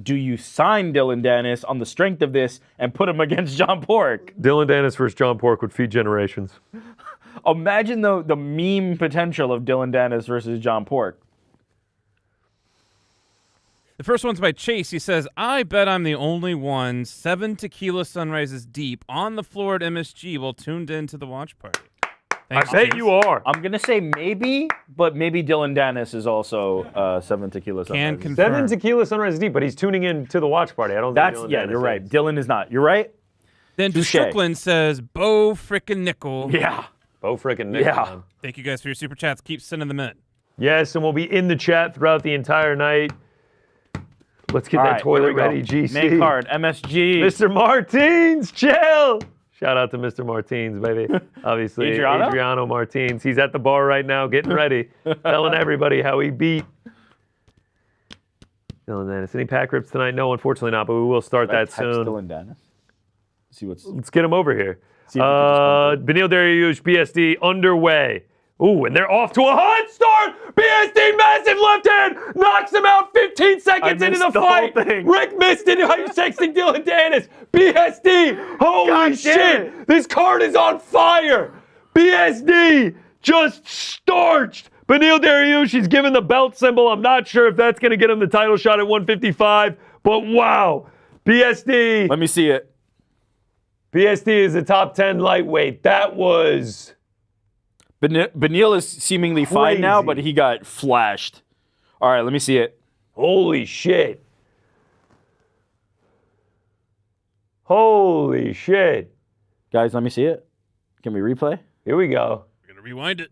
Do you sign Dylan Dennis on the strength of this and put him against John Pork? Dylan Dennis versus John Pork would feed generations. Imagine the meme potential of Dylan Dennis versus John Pork. The first one's by Chase. He says, I bet I'm the only one 7 tequila sunrises deep on the floor at MSG while tuned in to the watch party. Thanks, I bet Chase. you are. I'm going to say maybe, but maybe Dylan Dennis is also 7 tequila Can sunrises. confirm. 7 tequila sunrise deep, but he's tuning in to the watch party. I don't think Dylan Dennis you're right. is. Dylan is not. You're right. Then Touche. Strickland says, Bo frickin' nickel. Yeah. Bo frickin' Nick. Yeah. Thank you guys for your super chats. Keep sending them in. Yes, and we'll be in the chat throughout the entire night. Let's get All that right, toilet here we go. ready, GC. Main card, MSG. Mr. Martins, chill. Shout out to Mr. Martins, baby. Obviously, Adriano Martins. He's at the bar right now, getting ready, telling everybody how he beat Dylan Dennis. Any pack rips tonight? No, unfortunately not, but we will start that soon. Dylan Dennis. See what's. Let's get him over here. See if we can just Benil Dariush, BSD underway. Ooh, and they're off to a hot start. BSD, massive left hand, knocks him out 15 seconds into missed the the whole fight. thing. Rick missed it. How you texting Dylan Dennis? BSD, holy God damn shit. it. This card is on fire. BSD just starched. Benil Dariush, he's given the belt symbol. I'm not sure if that's going to get him the title shot at 155, but wow. BSD. Let me see it. BSD is a top 10 lightweight. That was Benil is seemingly fine now, Crazy. but he got flashed. All right, let me see it. holy shit. Holy shit. Guys, let me see it. Can we replay? Here we go. We're going to rewind it.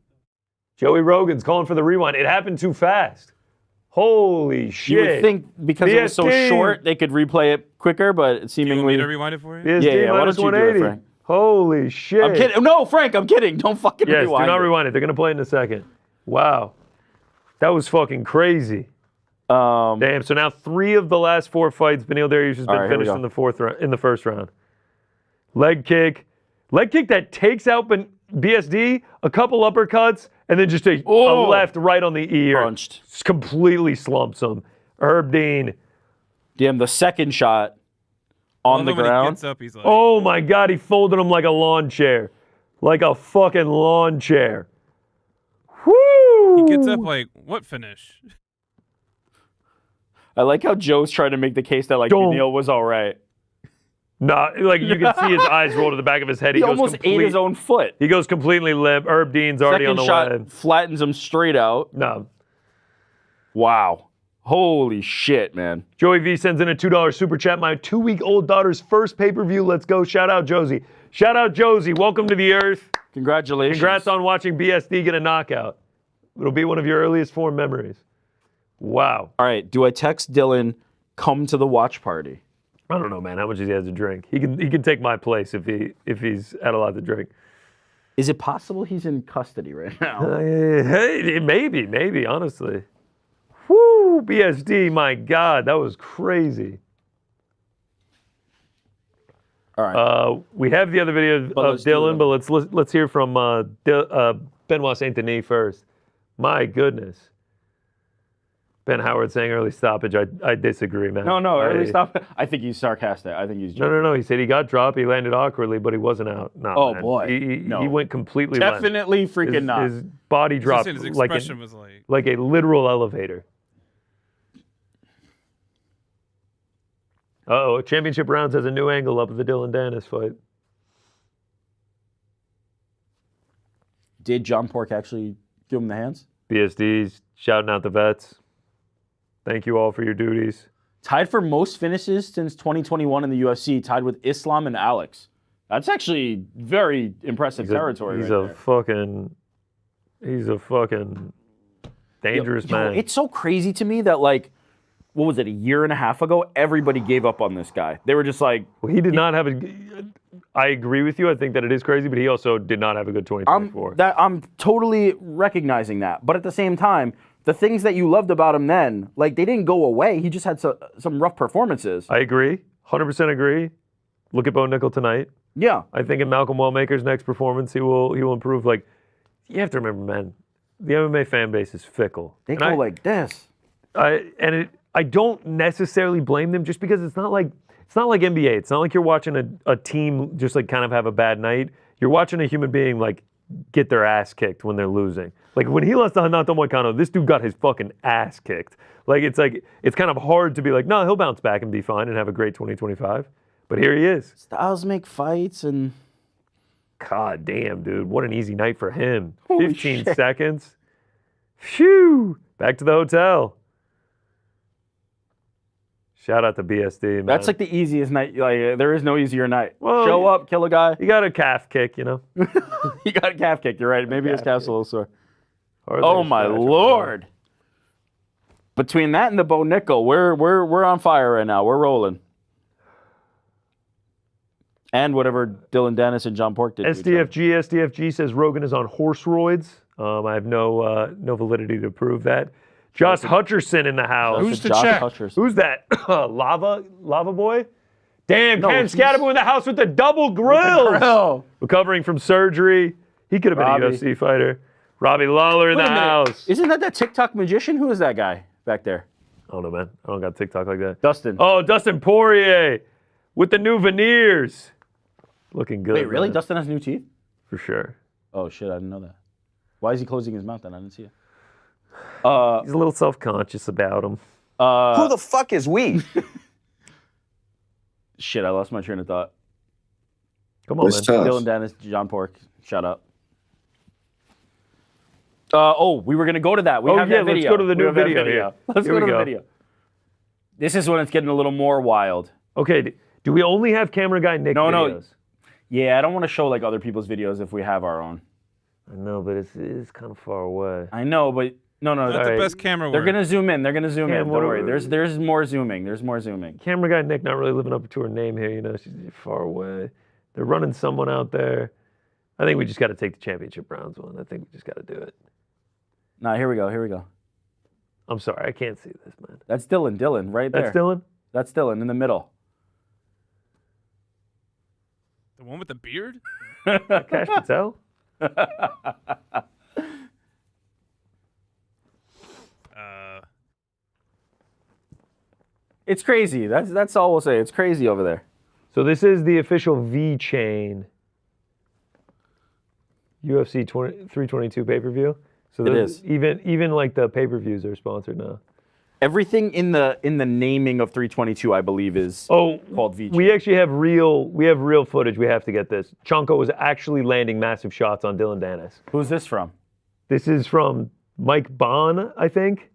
Joey Rogan's calling for the rewind. It happened too fast. Holy shit. You would think because it was so BSD. short, they could replay it quicker, but it Do you want me seemingly. to rewind it for you? BSD Yeah, why minus don't you do it, 180. Frank? Holy shit. I'm kidding. No, Frank, I'm kidding. Don't fucking Yes, rewind. do not it. rewind it. They're going to play it in a second. Wow. That was fucking crazy. Damn. So now 3 of the last 4 fights, Benil Dariush has been right, here we finished go. in the first round. Leg kick that takes out BSD, a couple uppercuts, and then just a left right on the ear. Punched. Just completely slumps him. Herb Dean. Damn, the second shot on the Although when he ground. gets up, he's like, Oh my God, he folded him like a lawn chair. Like a fucking lawn chair. Woo! he gets up like, what finish? I like how Joe's trying to make the case that like Don't- Benil was all right. Nah, like you can see his eyes roll to the back of his head. He goes almost ate his own foot. He goes completely limp. Herb Dean's already Second on the shot way. flattens him straight out. No. Wow. Holy shit, man. Joey V sends in a $2 super chat. My 2-week-old daughter's first pay-per-view. Let's go. Shout out Josie. Shout out Josie. Welcome to the earth. Congratulations. Congrats on watching BSD get a knockout. It'll be one of your earliest formed memories. Wow. All right, do I text Dylan, come to the watch party? I don't know, man. How much does he have to drink? He can take my place if he's had a lot to drink. Is it possible he's in custody right now? Hey, maybe, honestly. Woo, BSD, my God, that was crazy. All right. We have the other video of let's do Dylan, it. but let's hear from Benoit Saint Denis first. My goodness. Ben Howard saying early stoppage. I disagree, man. no, early stop. I think he's sarcastic. I think he's joking. No. He said he got dropped. He landed awkwardly, but he wasn't out. No, Oh, man. boy. He went completely limp. Definitely freaking not. His body dropped His like expression was like, a literal elevator. Uh-oh, Championship Rounds has a new angle up of the Dylan Dennis fight. Did John Pork actually give him the hands? BSD's shouting out the vets. Thank you all for your duties. Tied for most finishes since 2021 in the UFC, tied with Islam and Alex. That's actually very impressive territory. He's right a there. fucking dangerous man. It's so crazy to me that like, what was it, a year and a half ago? Everybody gave up on this guy. They were just like, Well, he did not have a. I agree with you. I think that it is crazy, but he also did not have a good 2024. I'm totally recognizing that. But at the same time, the things that you loved about him then, like they didn't go away. He just had some rough performances. I agree. 100% agree. Look at Bo Nickel tonight. Yeah. I think in Malcolm Wellmaker's next performance, he will improve. Like, you have to remember, man, the MMA fan base is fickle. They And go like this. I don't necessarily blame them just because it's not like NBA. It's not like you're watching a team just like kind of have a bad night. You're watching a human being like get their ass kicked when they're losing. Like when he lost to Renato Moicano, this dude got his fucking ass kicked. Like it's kind of hard to be like, no, he'll bounce back and be fine and have a great 2025. But here he is. Styles make fights and. God damn, dude. What an easy night for him. Holy 15 shit. seconds. Phew. Back to the hotel. Shout out to BSD, man. That's like the easiest night. Like there is no easier night. Well, Show up, kill a guy. You got a calf kick, you know? You got a calf kick. You're right. Maybe his calf's a little sore. Or Oh there's my scratch. lord! Between that and the Bo Nickel, we're on fire right now. We're rolling. And whatever Dylan Dennis and John Pork did. to each other. SDFG says Rogan is on horse roids. I have no validity to prove that. Josh Hutcherson in the house. Who's the Josh check? Hutcherson. Who's that? Lava Boy? Damn, No, Cam he's- Scatterbo in the house with the double grills. Grill. Recovering from surgery. He could have been Robbie. a UFC fighter. Robbie Lawler in Wait the a minute. house. Isn't that TikTok magician? Who is that guy back there? I don't know, man. I don't got TikTok like that. Dustin. Oh, Dustin Poirier with the new veneers. Looking good. Wait, really? man. Dustin has new teeth? For sure. Oh shit, I didn't know that. Why is he closing his mouth then? I didn't see it. He's a little self-conscious about him. Who the fuck is we? Shit, I lost my train of thought. Come on, It's man. tough. Dylan Dennis, John Pork, shut up. We were gonna go to that. We Oh, have yeah, that let's video. go to the We new have that video here. Let's Here go we to go. the video. This is when it's getting a little more wild. Okay, do we only have camera guy Nick No. videos? Yeah, I don't want to show like other people's videos if we have our own. I know, but it's kind of far away. I know, but no. Not All the right. best camera They're work. gonna zoom in. They're gonna zoom Yeah, in. Don't what- worry. There's more zooming. There's more zooming. Camera guy Nick not really living up to her name here, you know. She's far away. They're running someone out there. I think we just got to take the championship rounds one. I think we just got to do it. Nah, here we go. Here we go. I'm sorry, I can't see this, man. That's Dylan. Dylan, right there. That's Dylan? That's Dylan in the middle. The one with the beard? Cash Patel? It's crazy. That's all we'll say. It's crazy over there. So this is the official V chain UFC 322 pay-per-view. So It those- is. even like the pay-per-views are sponsored now. Everything in the naming of 322, I believe, is Oh, called V. we actually have real footage. We have to get this. Chonko was actually landing massive shots on Dylan Dennis. Who's this from? This is from Mike Bond, I think.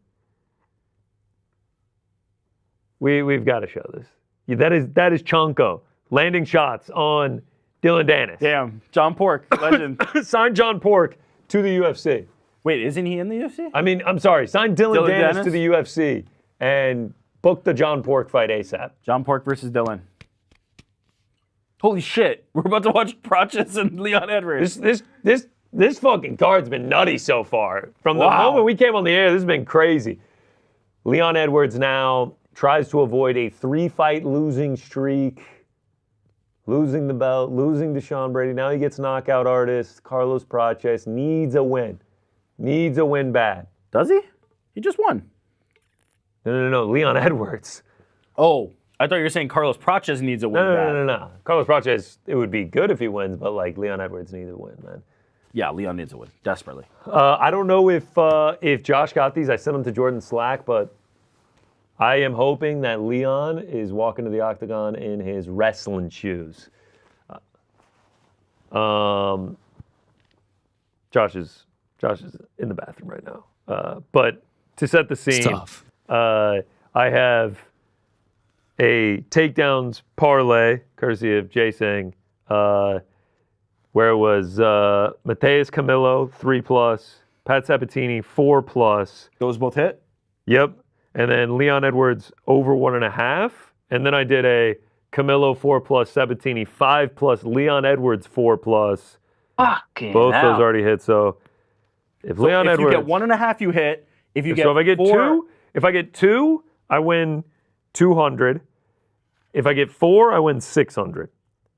We've got to show this. Yeah, that is Chonko landing shots on Dylan Dennis. Damn, John Pork, legend. Signed John Pork to the UFC. Wait, isn't he in the UFC? I mean, I'm sorry, signed Dylan Dylan Dennis Dennis? to the UFC and booked the John Pork fight ASAP. John Pork versus Dylan. Holy shit, we're about to watch Prochas and Leon Edwards. This fucking card's been nutty so far. From the Wow. moment we came on the air, this has been crazy. Leon Edwards now tries to avoid a 3-fight losing streak, losing the belt, losing to Sean Brady. Now he gets knockout artist. Carlos Praches needs a win. Needs a win bad. Does he? He just won. No. Leon Edwards. Oh, I thought you were saying Carlos Prochas needs a win bad. No. Carlos Praches, it would be good if he wins, but like Leon Edwards needs a win, man. Yeah, Leon needs a win, desperately. I don't know if Josh got these. I sent them to Jordan Slack, but I am hoping that Leon is walking to the octagon in his wrestling shoes. Josh is in the bathroom right now. But to set the scene, tough. I have a takedowns parlay, courtesy of Jay Singh, where it was Mateus Camillo 3+, Pat Sabatini 4+. Those both hit? Yep. And then Leon Edwards over 1.5. And then I did a Camillo 4+, Sabatini 5+, Leon Edwards 4+. Fucking Both those already hit. So if Leon if Edwards, you get 1.5, you hit. If you get so if I get 4, if I get 2, I win 200. If I get 4, I win 600.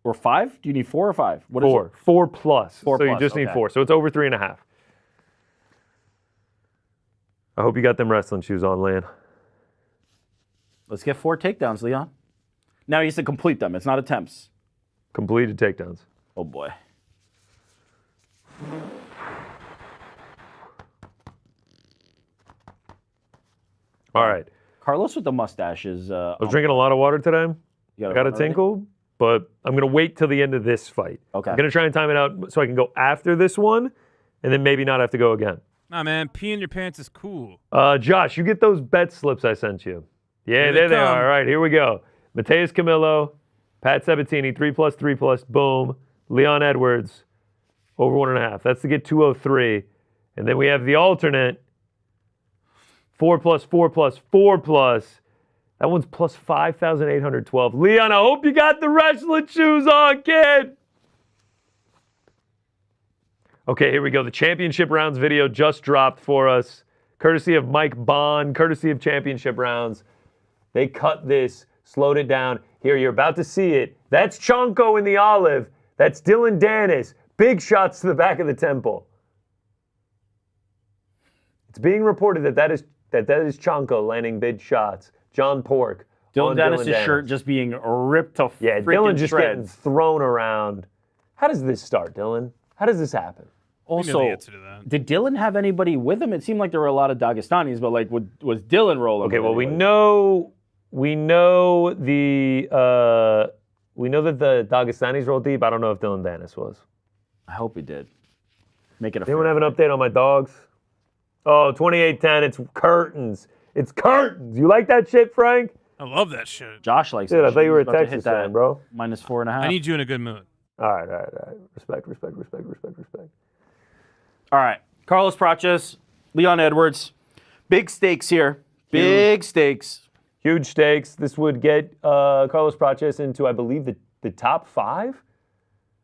or 5, do you need 4 or 5? What is 4. it? 4+. Four so you plus, just need okay. 4. So it's over 3.5. I hope you got them wrestling shoes on, Lan. Let's get 4 takedowns, Leon. Now he has to complete them. It's not attempts. Completed takedowns. Oh boy. All right. Carlos with the mustache is. I was drinking a lot of water today. I got a tinkle, but I'm going to wait till the end of this fight. Okay. I'm going to try and time it out so I can go after this one and then maybe not have to go again. Nah, man, peeing your pants is cool. Josh, you get those bet slips I sent you. Yeah, there they are. All right, here we go. Mateus Camillo, Pat Sabatini, 3+, 3+, boom. Leon Edwards, over 1.5. That's to get 203. And then we have the alternate, 4+, 4+, 4+. That one's plus 5,812. Leon, I hope you got the wrestling shoes on, kid. Okay, here we go. The championship rounds video just dropped for us, courtesy of Mike Bond, courtesy of championship rounds. They cut this, slowed it down. Here, you're about to see it. That's Chonko in the olive. That's Dylan Dennis. Big shots to the back of the temple. It's being reported that is Chonko landing big shots. John Pork. Dylan Dennis' shirt just being ripped to Dylan just shreds. getting thrown around. How does this start, Dylan? How does this happen? Also, the answer to that. Did Dylan have anybody with him? It seemed like there were a lot of Dagestanis, but like, was Dylan rolling? Okay, with well, anybody? we know that the Dagestanis rolled deep. I don't know if Dylan Dennis was. I hope he did. Make it a. Anyone have an update on my dogs? Oh, 2810. It's curtains. It's curtains. You like that shit, Frank? I love that shit. Josh likes. Dude, that I shit. thought you were a He's about to Texas hit that fan, bro. -4.5. I need you in a good mood. All right. Respect. All right, Carlos Praches, Leon Edwards, big stakes here. Big stakes. Huge stakes. This would get Carlos Praches into, I believe, the top 5.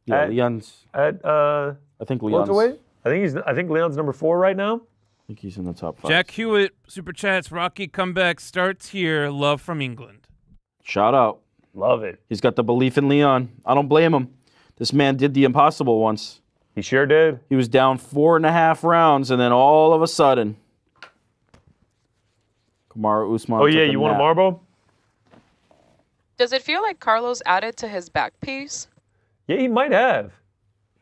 Yeah, At- Leon's. At I think Leon's. welterweight. I think Leon's number 4 right now. I think he's in the top 5. Jack Hewitt, Super Chats, Rocky comeback starts here. Love from England. Shout out. Love it. He's got the belief in Leon. I don't blame him. This man did the impossible once. He sure did. He was down 4.5 rounds, and then all of a sudden, Kamaru Usman. Oh yeah, took you want a nap. marble? Does it feel like Carlos added to his back piece? Yeah, he might have.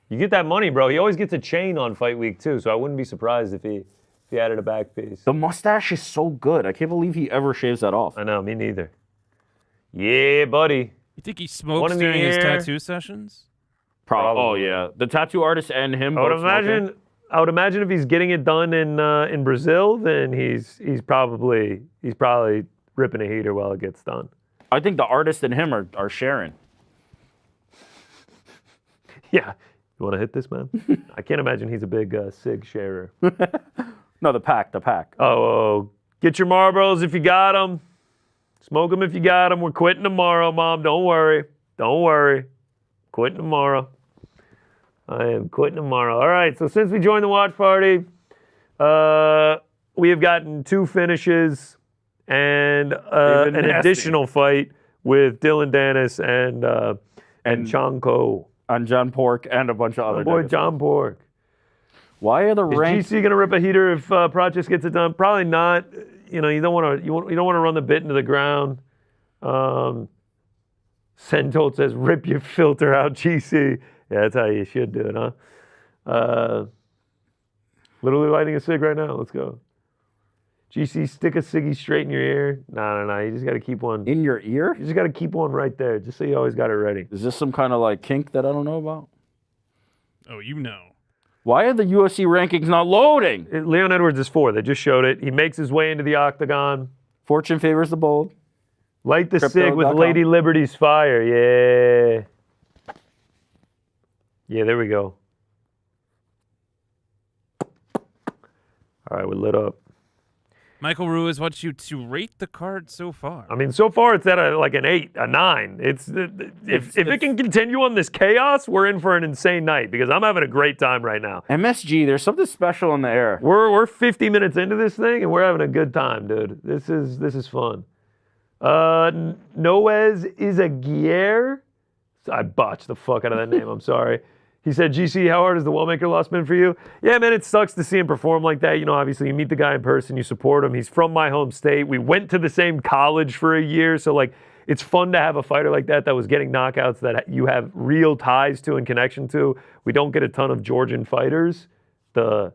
You get that money, bro. He always gets a chain on fight week too, so I wouldn't be surprised if he added a back piece. The mustache is so good. I can't believe he ever shaves that off. I know, me neither. Yeah, buddy. You think he One smokes in the during his ear. tattoo sessions? Probably. Oh Probably. yeah, the tattoo artist and him. I would both smoking. imagine. I would imagine if he's getting it done in Brazil, then he's probably ripping a heater while it gets done. I think the artist and him are sharing. Yeah. You want to hit this, man? I can't imagine he's a big cig sharer. No, the pack. Oh, get your Marlboros if you got them. Smoke them if you got them. We're quitting tomorrow, Mom. Don't worry. Quitting tomorrow. I am quitting tomorrow. All right, so since we joined the watch party, we have gotten 2 finishes and an nasty. additional fight with Dylan Dennis and Chonko. On John Pork and a bunch of other. My boy niggas. John Pork. Why are the Is ranks? GC gonna rip a heater if Praches gets it done? Probably not. You know, you don't want to run the bit into the ground. Sentold says, "Rip your filter out, GC." Yeah, that's how you should do it, huh? Literally lighting a cig right now. Let's go. GC, stick a ciggy straight in your ear. No. You just got to keep one. In your ear? You just got to keep one right there, just so you always got it ready. Is this some kind of like kink that I don't know about? Oh, you know. Why are the UFC rankings not loading? Leon Edwards is 4. They just showed it. He makes his way into the octagon. Fortune favors the bold. Light the cig with Crypto.com. Lady Liberty's fire. Yeah. Yeah, there we go. All right, we're lit up. Michael Ruiz wants you to rate the card so far. I mean, so far it's at like an 8, a 9. If it can continue on this chaos, we're in for an insane night because I'm having a great time right now. MSG, there's something special in the air. We're 50 minutes into this thing and we're having a good time, dude. This is fun. Noez Izaguirre. I botched the fuck out of that name. I'm sorry. He said, GC, how hard has the Wellmaker loss been for you? Yeah, man, it sucks to see him perform like that. You know, obviously, you meet the guy in person, you support him. He's from my home state. We went to the same college for a year. So, like, it's fun to have a fighter like that was getting knockouts that you have real ties to and connection to. We don't get a ton of Georgian fighters, the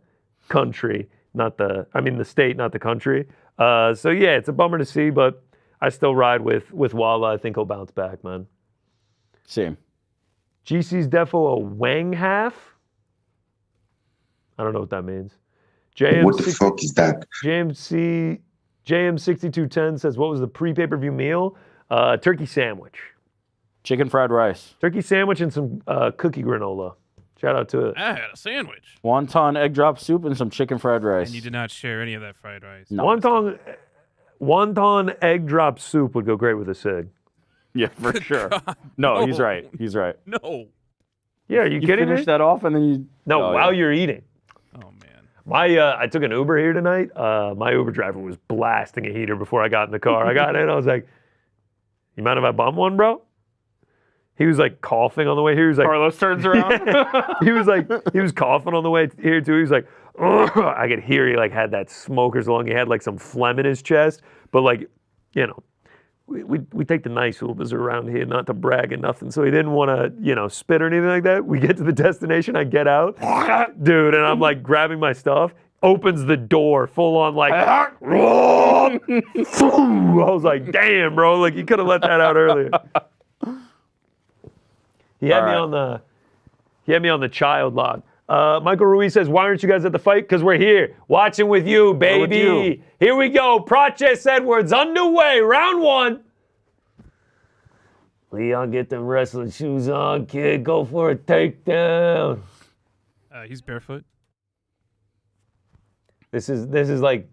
country, the state, not the country. So yeah, it's a bummer to see, but I still ride with Walla. I think he'll bounce back, man. Same. GC's defo a Wang half. I don't know what that means. What the fuck is that? JM6210 says, what was the pre-pay-per-view meal? Turkey sandwich. Chicken fried rice. Turkey sandwich and some cookie granola. Shout out to it. I had a sandwich. Wonton egg drop soup and some chicken fried rice. And you did not share any of that fried rice. No. Wonton egg drop soup would go great with a cig. Yeah, for sure. God, No, he's right. He's right. No. Yeah, are you kidding me? Finish that off and then you... No, while you're eating. Oh, man. I took an Uber here tonight. My Uber driver was blasting a heater before I got in the car. I got in, I was like, you mind if I bump one, bro? He was like coughing on the way here. He was like, Carlos turns around. he was coughing on the way here too. He was like, ugh. I could hear he like had that smoker's lung. He had like some phlegm in his chest. But like, you know, we take the nice Ubers around here, not to brag and nothing. So he didn't want to, spit or anything like that. We get to the destination. I get out, dude, and I'm like grabbing my stuff. Opens the door, full on like, I was like, damn, bro, like you could have let that out earlier. He had me on the child log. Michael Ruiz says, why aren't you guys at the fight? Because we're here, watching with you, baby. With you. Here we go. Prochess Edwards underway, round one. Leon, get them wrestling shoes on, kid. Go for a takedown. He's barefoot. This is like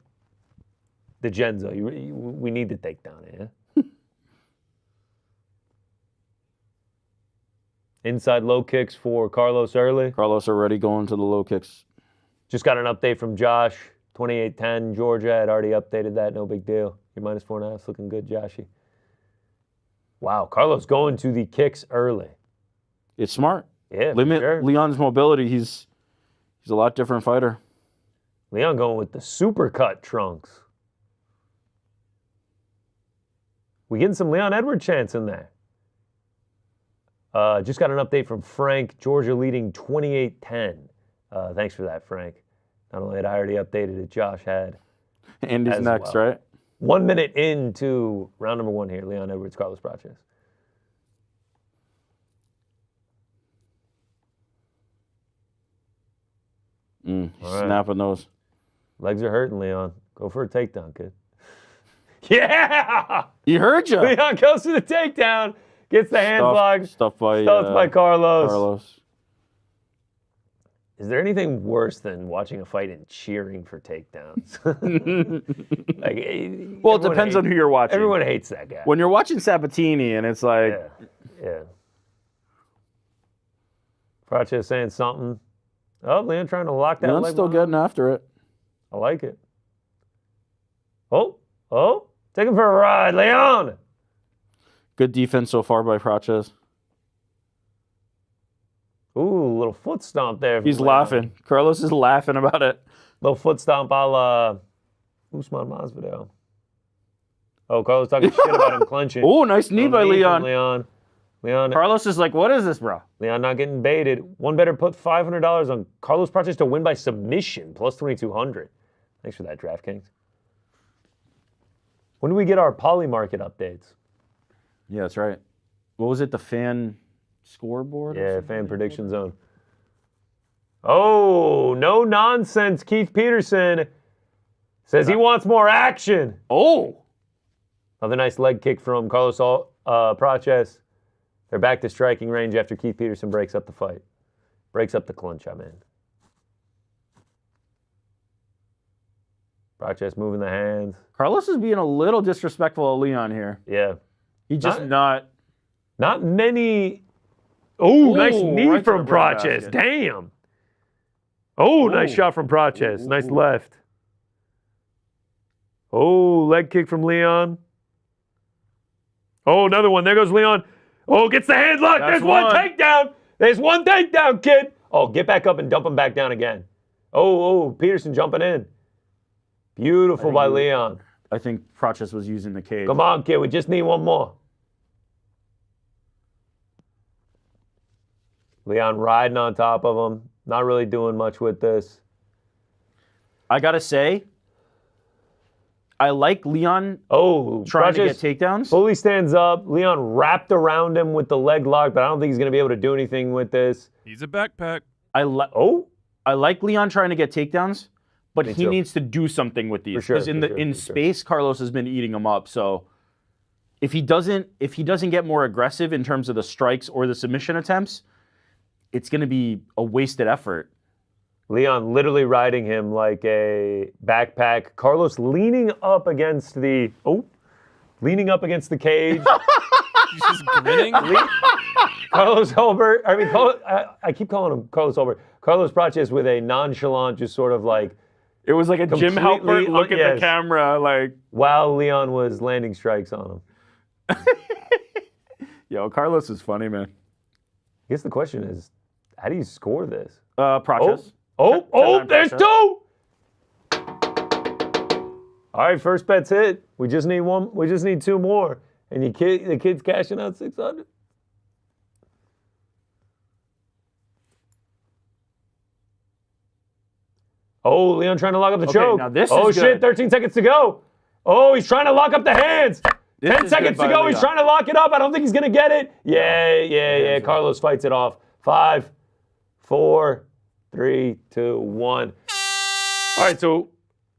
the Genzo. We need the takedown, yeah? Inside low kicks for Carlos early. Carlos already going to the low kicks. Just got an update from Josh. 28-10, Georgia. I'd already updated that. No big deal. You're -4.5. Looking good, Joshy. Wow, Carlos going to the kicks early. It's smart. Yeah, Limit sure. Leon's mobility. He's a lot different fighter. Leon going with the supercut trunks. We getting some Leon Edwards chance in there. Just got an update from Frank. Georgia leading 28-10. Thanks for that, Frank. Not only had I already updated it, Josh had. Andy's next, well. right? 1 minute into round number one here. Leon Edwards, Carlos Prochess. He's snapping those. Legs are hurting, Leon. Go for a takedown, kid. Yeah! He heard you. Leon goes to the takedown. Gets the hands locked. Stuffed by Carlos. Carlos. Is there anything worse than watching a fight and cheering for takedowns? Well, it depends on who you're watching. Everyone hates that guy. When you're watching Sabatini and it's like... Yeah. Prochess saying something. Oh, Leon trying to lock that Leon's leg. still getting after it. I like it. Oh, take him for a ride, Leon. Good defense so far by Prochess. Ooh, little foot stomp there. He's laughing. Carlos is laughing about it. Little foot stomp a la Usman Masvidal. Oh, Carlos talking shit about him clenching. Oh, nice knee by Leon. Leon. Carlos is like, what is this, bro? Leon not getting baited. One better put $500 on Carlos Prochess to win by submission, plus 2,200. Thanks for that, DraftKings. When do we get our poly market updates? Yeah, that's right. What was it, the fan scoreboard? Yeah, fan prediction zone. Oh, no nonsense. Keith Peterson says he wants more action. Oh! Another nice leg kick from Carlos Prochess. They're back to striking range after Keith Peterson breaks up the fight. Breaks up the clinch, I mean. Prochess moving the hands. Carlos is being a little disrespectful of Leon here. Yeah. He just not... Not many... Oh, nice knee right from Prochess. Damn. Oh, nice shot from Prochess. Nice left. Oh, leg kick from Leon. Oh, another one. There goes Leon. Oh, gets the hand lock. There's one takedown. There's one takedown, kid. Oh, get back up and dump him back down again. Oh, Peterson jumping in. Beautiful by Leon. I think Prochess was using the cage. Come on, kid. We just need one more. Leon riding on top of him. Not really doing much with this. I got to say, I like Leon trying to get takedowns. Fully stands up. Leon wrapped around him with the leg lock, but I don't think he's going to be able to do anything with this. He's a backpack. I like Leon trying to get takedowns, but he needs to do something with these. Because in space, Carlos has been eating him up. So if he doesn't get more aggressive in terms of the strikes or the submission attempts, it's going to be a wasted effort. Leon literally riding him like a backpack. Carlos leaning up against the cage. He's just grinning. Carlos Holbert. I mean, I keep calling him Carlos Holbert. Carlos Praches with a nonchalant, just sort of like. It was like a Jim Halpert look at the camera, like. While Leon was landing strikes on him. Yo, Carlos is funny, man. I guess the question is, how do you score this? Praches. There's two! All right, first bet's hit. We just need one. We just need two more. And the kid's cashing out 600. Oh, Leon trying to lock up the choke. Now this is good. 13 seconds to go. Oh, he's trying to lock up the hands. 10 seconds to go. He's trying to lock it up. I don't think he's going to get it. Yeah. Carlos fights it off. 5, 4, 3, 2, 1. All right, so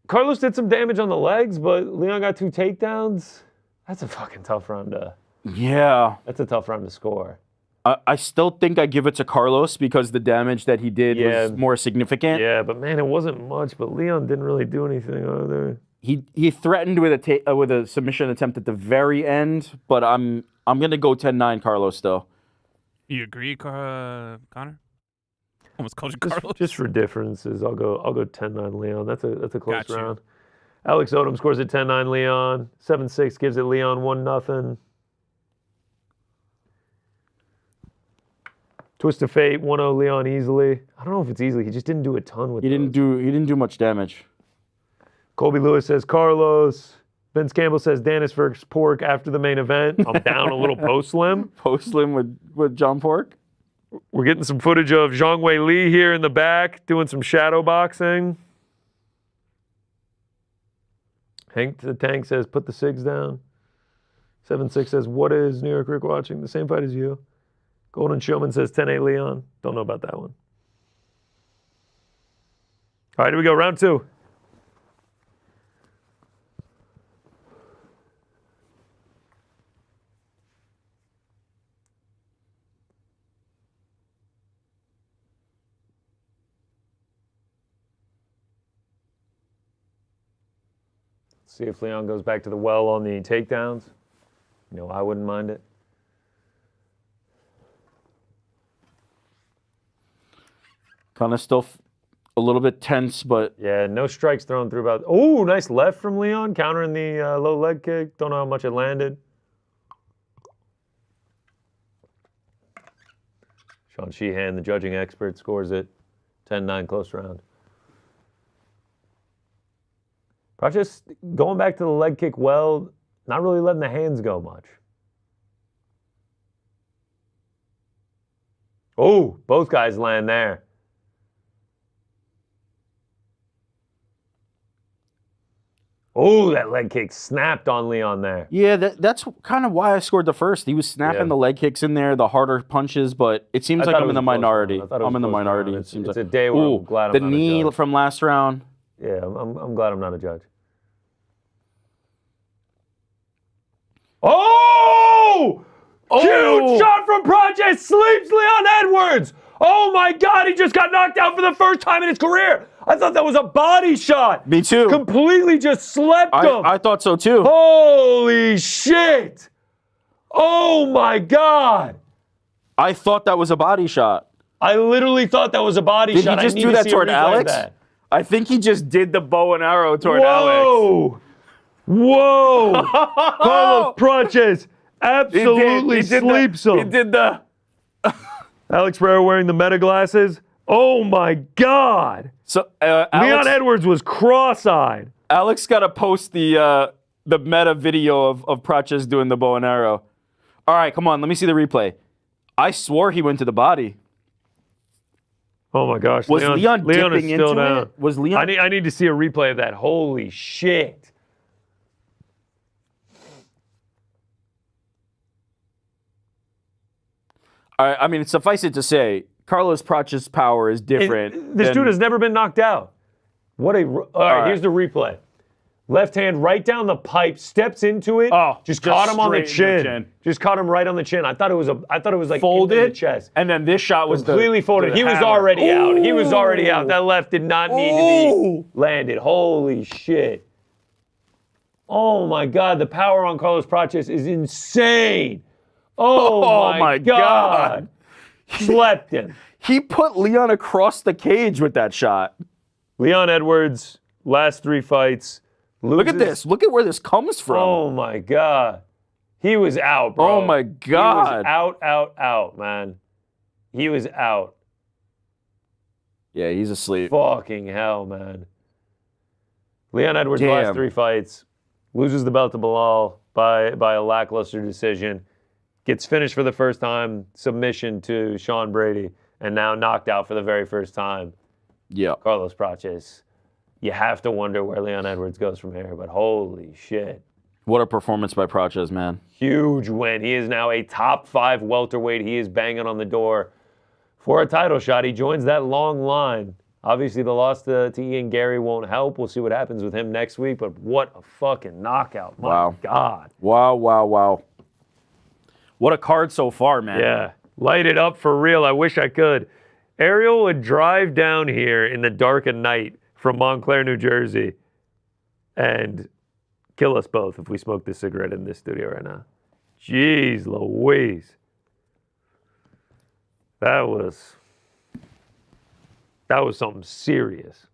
Carlos did some damage on the legs, but Leon got 2 takedowns. That's a fucking tough round to... Yeah. That's a tough round to score. I still think I give it to Carlos because the damage that he did was more significant. Yeah, but man, it wasn't much, but Leon didn't really do anything either. He threatened with a submission attempt at the very end, but I'm going to go 10-9 Carlos still. You agree, Connor? Almost called you Carlos. Just for differences, I'll go 10-9 Leon. That's a close round. Alex Odom scores at 10-9 Leon. 7-6 gives it Leon 1-0. Twist of Fate 1-0 Leon easily. I don't know if it's easily. He just didn't do a ton with it. He didn't do much damage. Colby Lewis says Carlos. Vince Campbell says Dennis versus Pork after the main event. I'm down a little post-slim. Post-slim with John Pork. We're getting some footage of Zhang Weili here in the back doing some shadow boxing. Hank the Tank says, put the SIGs down. 7-6 says, what is New York Rick watching? The same fight as you. Golden Showman says 10-8 Leon. Don't know about that one. All right, here we go. Round 2. See if Leon goes back to the well on the takedowns. You know, I wouldn't mind it. Kind of still a little bit tense, but... Yeah, no strikes thrown through about... Oh, nice left from Leon, countering the low leg kick. Don't know how much it landed. Sean Sheehan, the judging expert, scores it. 10-9 close round. Just going back to the leg kick well, not really letting the hands go much. Oh, both guys land there. Oh, that leg kick snapped on Leon there. Yeah, that's kind of why I scored the first. He was snapping the leg kicks in there, the harder punches, but it seems like I'm in the minority. I'm in the minority. It seems it's like a day where I'm glad I'm not a judge. The knee from last round. Yeah, I'm glad I'm not a judge. Oh! Huge shot from Project, sleeps Leon Edwards. Oh my God, he just got knocked out for the first time in his career. I thought that was a body shot. Me too. Completely just slept him. I thought so too. Holy shit. Oh my God. I thought that was a body shot. I literally thought that was a body shot. Did he just do that toward Alex? I think he just did the bow and arrow toward Alex. Whoa! Carlos Praches absolutely sleeps him. He did the... Alex Pereira wearing the meta glasses. Oh my God! So Leon Edwards was cross-eyed. Alex got to post the meta video of Praches doing the bow and arrow. All right, come on, let me see the replay. I swore he went to the body. Oh my gosh. Was Leon is dipping still into down. it? Was Leon? I need to see a replay of that. Holy shit. I mean, suffice it to say, Carlos Pracha's power is different. This dude has never been knocked out. All right, here's the replay. Left hand right down the pipe, steps into it. Just caught him on the chin. Just caught him right on the chin. I thought it was like folded in the chest. And then this shot was completely folded. He was already out. He was already out. That left did not need to be landed. Holy shit. Oh my God, the power on Carlos Pracha is insane. Oh my God. Slept him. He put Leon across the cage with that shot. Leon Edwards, last 3 fights. Loses. Look at this. Look at where this comes from. Oh my God. He was out, bro. Oh my God. He was out, man. He was out. Yeah, he's asleep. Fucking hell, man. Leon Edwards, last 3 fights. Loses the belt to Bilal by a lackluster decision. Gets finished for the first time, submission to Sean Brady, and now knocked out for the very first time. Yeah. Carlos Pracha. You have to wonder where Leon Edwards goes from here, but holy shit. What a performance by Pracha, man. Huge win. He is now a top 5 welterweight. He is banging on the door for a title shot. He joins that long line. Obviously, the loss to Ian Gary won't help. We'll see what happens with him next week, but what a fucking knockout. My God. Wow. What a card so far, man. Yeah. Light it up for real. I wish I could. Ariel would drive down here in the dark of night from Montclair, New Jersey, and kill us both if we smoked this cigarette in this studio right now. Jeez Louise. That was something serious.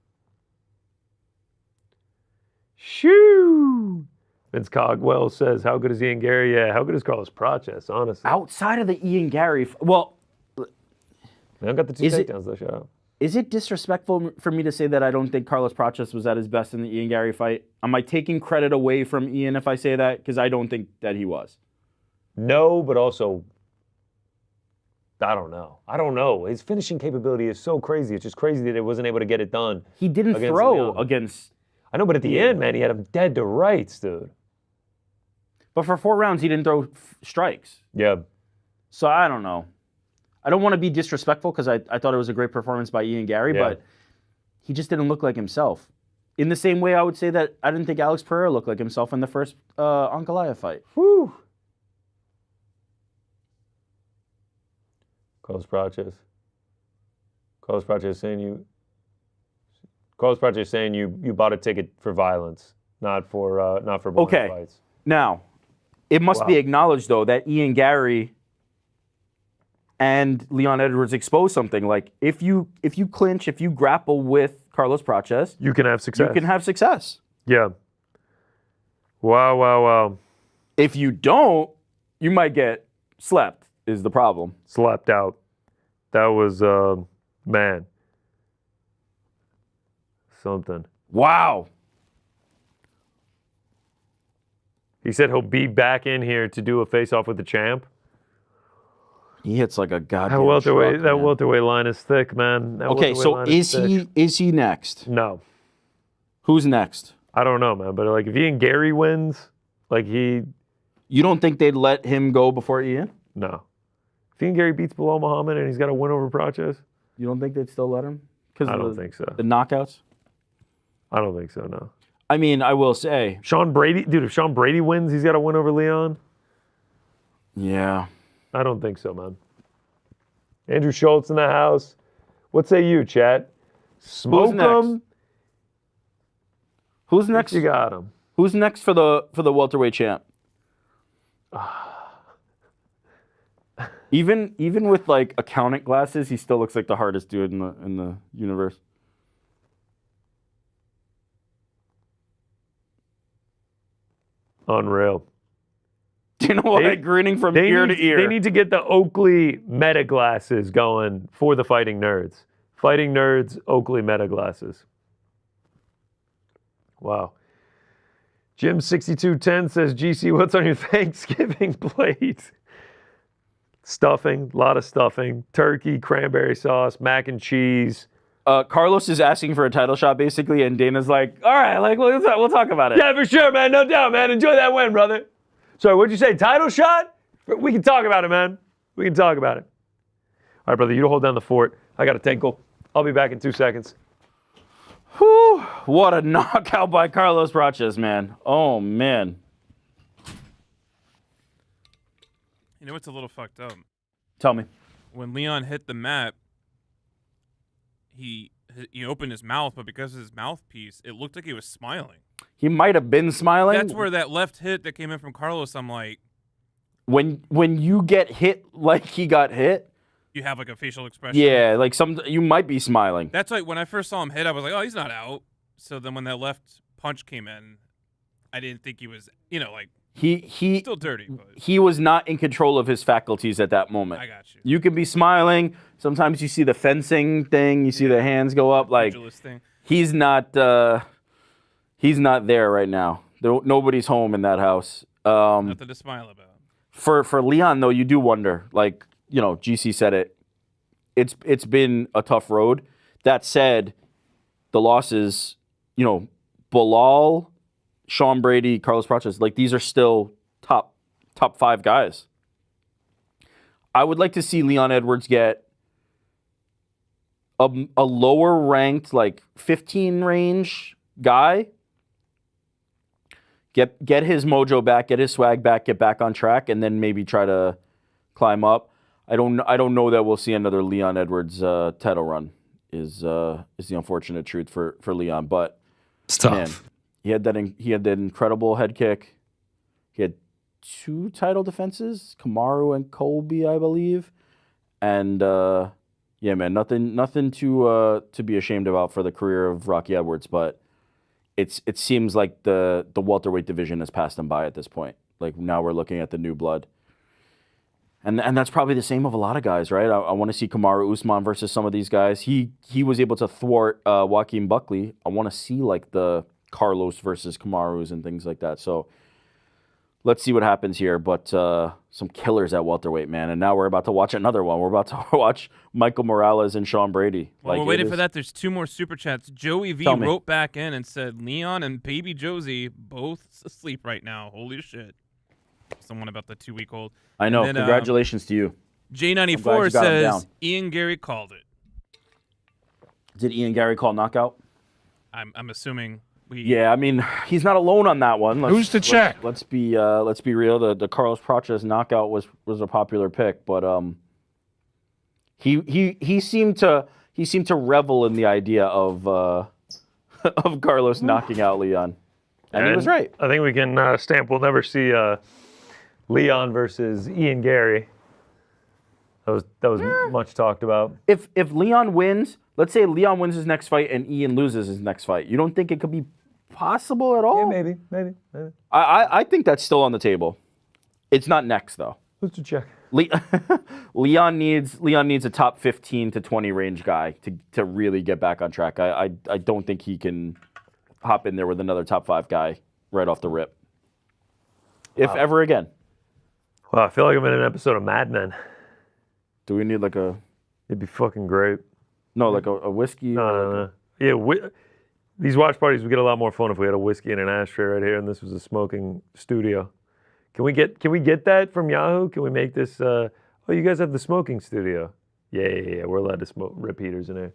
Shoo! Vince Cogwell says, how good is Ian Gary? Yeah, how good is Carlos Pracha, honestly? Outside of the Ian Gary, well, I got the 2 takedowns, though, shout out. Is it disrespectful for me to say that I don't think Carlos Pracha was at his best in the Ian Gary fight? Am I taking credit away from Ian if I say that? Because I don't think that he was. No, but also, I don't know. His finishing capability is so crazy. It's just crazy that he wasn't able to get it done. He didn't throw against... I know, but at the end, man, he had him dead to rights, dude. But for 4 rounds, he didn't throw strikes. Yeah. So I don't know. I don't want to be disrespectful because I thought it was a great performance by Ian Gary, but he just didn't look like himself. In the same way, I would say that I didn't think Alex Pereira looked like himself in the first Ankalaev fight. Whew. Carlos Pracha is saying you bought a ticket for violence, not for boring fights. Now, it must be acknowledged though that Ian Gary and Leon Edwards exposed something. Like if you clinch, if you grapple with Carlos Pracha, you can have success. You can have success. Yeah. Wow. If you don't, you might get slept. Is the problem? Slapped out. That was man. Something. Wow. He said he'll be back in here to do a face-off with the champ. He hits like a goddamn that welterweight line is thick, man. Okay, so is he next? No. Who's next? I don't know, man. But like, if Ian Gary wins, you don't think they'd let him go before Ian? No. If Ian Gary beats Bilal Muhammad and he's got a win over Pracha, you don't think they'd still let him? I don't think so. The knockouts? I don't think so. No. I mean, I will say, Sean Brady, dude. If Sean Brady wins, he's got a win over Leon. Yeah. I don't think so, man. Andrew Schultz in the house. What say you, chat? Smoke him. Who's next? You got him. Who's next for the welterweight champ? Even with like accountant glasses, he still looks like the hardest dude in the universe. Unreal. Do you know what? Grinning from ear to ear. They need to get the Oakley meta glasses going for the Fighting Nerds. Fighting Nerds, Oakley meta glasses. Wow. Jim6210 says, GC, what's on your Thanksgiving plate? Stuffing, a lot of stuffing. Turkey, cranberry sauce, mac and cheese. Carlos is asking for a title shot, basically, and Dana's like, all right, like, we'll talk about it. Yeah, for sure, man. No doubt, man. Enjoy that win, brother. Sorry, what'd you say? Title shot? We can talk about it, man. We can talk about it. All right, brother, you hold down the fort. I got a tinkle. I'll be back in 2 seconds. Whew, what a knockout by Carlos Prates, man. Oh, man. You know what's a little fucked up? Tell me. When Leon hit the mat, he opened his mouth, but because of his mouthpiece, it looked like he was smiling. He might have been smiling. That's where that left hit that came in from Carlos, I'm like... When you get hit like he got hit... You have like a facial expression. Yeah, like you might be smiling. That's like when I first saw him hit, I was like, oh, he's not out. So then when that left punch came in, I didn't think he was, like... He still dirty, but he was not in control of his faculties at that moment. I got you. You can be smiling. Sometimes you see the fencing thing. You see the hands go up. Like thing. He's not there right now. Nobody's home in that house. Nothing to smile about. For Leon though, you do wonder. Like GC said it. It's been a tough road. That said, the losses, Bilal, Sean Brady, Carlos Prates, like these are still top 5 guys. I would like to see Leon Edwards get a lower ranked, like 15 range guy. Get his mojo back, get his swag back, get back on track, and then maybe try to climb up. I don't know that we'll see another Leon Edwards title run. Is the unfortunate truth for Leon, but it's tough. Man, he had that incredible head kick. He had 2 title defenses, Kamaru and Colby, I believe. And yeah, man, nothing to be ashamed about for the career of Rocky Edwards, but it seems like the welterweight division has passed him by at this point. Like now we're looking at the new blood. And that's probably the same of a lot of guys, right? I want to see Kamaru Usman versus some of these guys. He was able to thwart Joaquin Buckley. I want to see like the Carlos versus Kamaru's and things like that. So let's see what happens here. But some killers at welterweight, man. And now we're about to watch another one. We're about to watch Michael Morales and Sean Brady. Well, we're waiting for that. There's 2 more super chats. Joey V wrote back in and said, Leon and baby Josie both asleep right now. Holy shit. Someone about the 2-week-old. I know. Then, congratulations to you. J94 says Ian Gary called it. Did Ian Gary call knockout? I'm assuming. Yeah, I mean, he's not alone on that one. Who's to check? Let's be real. The Carlos Prates knockout was a popular pick, but he seemed to revel in the idea of of Carlos knocking out Leon, and he was right. I think we can stamp we'll never see Leon versus Ian Gary. That was much talked about. If Leon wins, let's say Leon wins his next fight and Ian loses his next fight, you don't think it could be possible at all? Yeah, maybe. I think that's still on the table. It's not next though. Who's to check? Leon needs a top 15 to 20 range guy to really get back on track. I don't think he can hop in there with another top 5 guy right off the rip. If ever again. Well, I feel like I'm in an episode of Mad Men. Do we need like a... It'd be fucking great. No, like a whiskey? No. Yeah, these watch parties would get a lot more fun if we had a whiskey and an ashtray right here and this was a smoking studio. Can we get that from Yahoo? Can we make this... oh, you guys have the smoking studio. Yeah. We're allowed to smoke rip heaters in there.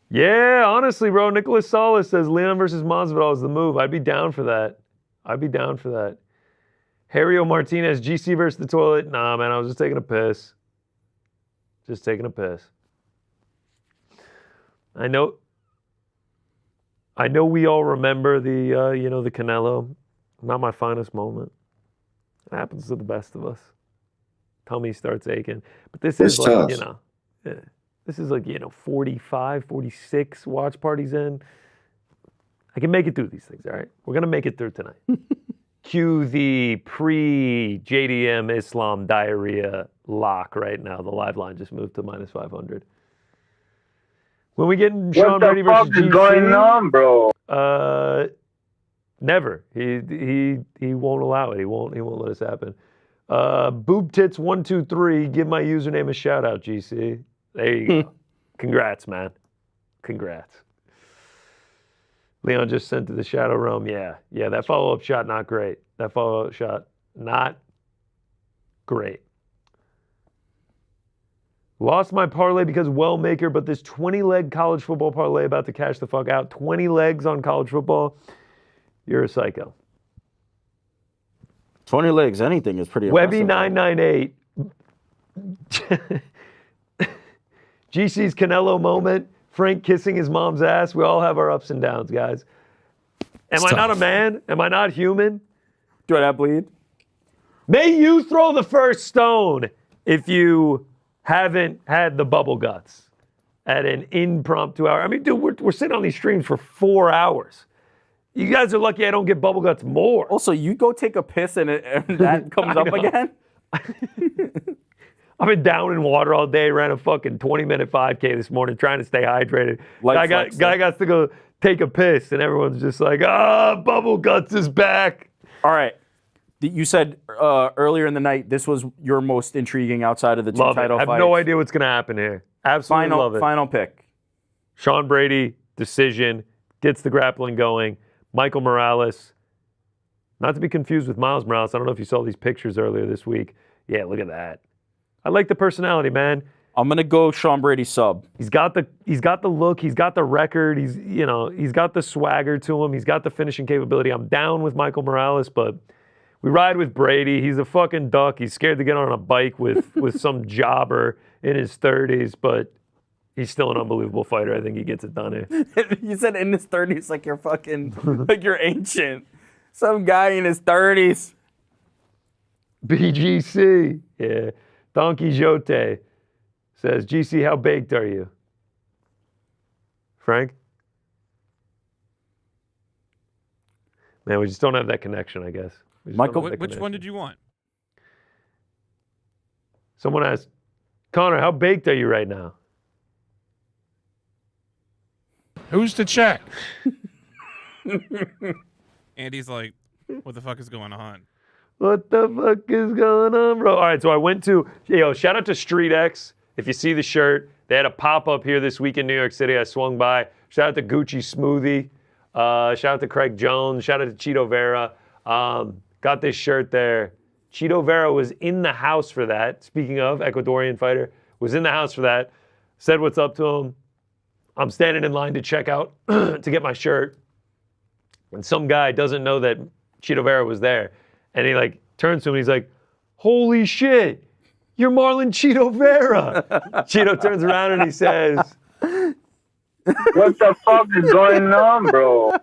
Yeah, honestly, bro. Nicholas Salas says Leon versus Masvidal is the move. I'd be down for that. Hario Martinez, GC versus the toilet. Nah, man, I was just taking a piss. I know we all remember the the Canelo. Not my finest moment. It happens to the best of us. Tummy starts aching. But this is like, this is like, 45, 46 watch parties in. I can make it through these things, all right? We're going to make it through tonight. Cue the pre-JDM Islam diarrhea lock right now. The live line just moved to -500. When we get Sean Brady versus GC, going on, bro? Never. He won't allow it. He won't let us happen. Boob tits 123. Give my username a shout out, GC. There you go. Congrats, man. Congrats. Leon just sent to the Shadow Realm. Yeah, that follow-up shot, not great. That follow-up shot, not great. Lost my parlay because well-maker, but this 20-leg college football parlay about to cash the fuck out. 20 legs on college football. You're a psycho. 20 legs, anything is pretty Webby impressive. 998. GC's Canelo moment. Frank kissing his mom's ass. We all have our ups and downs, guys. Am I not a man? Am I not human? Do I not bleed? May you throw the first stone if you haven't had the bubble guts at an impromptu hour. I mean, dude, we're sitting on these streams for 4 hours. You guys are lucky I don't get bubble guts more. Also, you go take a piss and that comes up again? I've been down in water all day, ran a fucking 20-minute 5K this morning trying to stay hydrated. Guy got to go take a piss, and everyone's just like, bubble guts is back. All right. You said earlier in the night this was your most intriguing outside of the two title fights. I have no idea what's going to happen here. Absolutely love it. Final pick. Sean Brady, decision, gets the grappling going. Michael Morales, not to be confused with Miles Morales. I don't know if you saw these pictures earlier this week. Yeah, look at that. I like the personality, man. I'm gonna go Sean Brady sub. He's got the look, he's got the record, he's got the swagger to him, he's got the finishing capability. I'm down with Michael Morales, but we ride with Brady. He's a fucking duck. He's scared to get on a bike with some jobber in his 30s, but he's still an unbelievable fighter. I think he gets it done here. You said in his 30s like you're fucking like you're ancient. Some guy in his 30s. BGC. Yeah. Don Quixote says, GC, how baked are you? Frank? Man, we just don't have that connection, I guess. Michael, which one did you want? Someone asked, Connor, how baked are you right now? Who's to check? Andy's like, what the fuck is going on? What the fuck is going on, bro? All right, so I went to, shout out to StreetX. If you see the shirt, they had a pop-up here this week in New York City. I swung by. Shout out to Gucci Smoothie. Shout out to Craig Jones. Shout out to Cheeto Vera. Got this shirt there. Cheeto Vera was in the house for that. Speaking of, Ecuadorian fighter, was in the house for that. Said what's up to him. I'm standing in line to check out to get my shirt. And some guy doesn't know that Cheeto Vera was there. And he turns to him and he's like, holy shit, you're Marlon Cheeto Vera. Cheeto turns around and he says, what the fuck is going on, bro?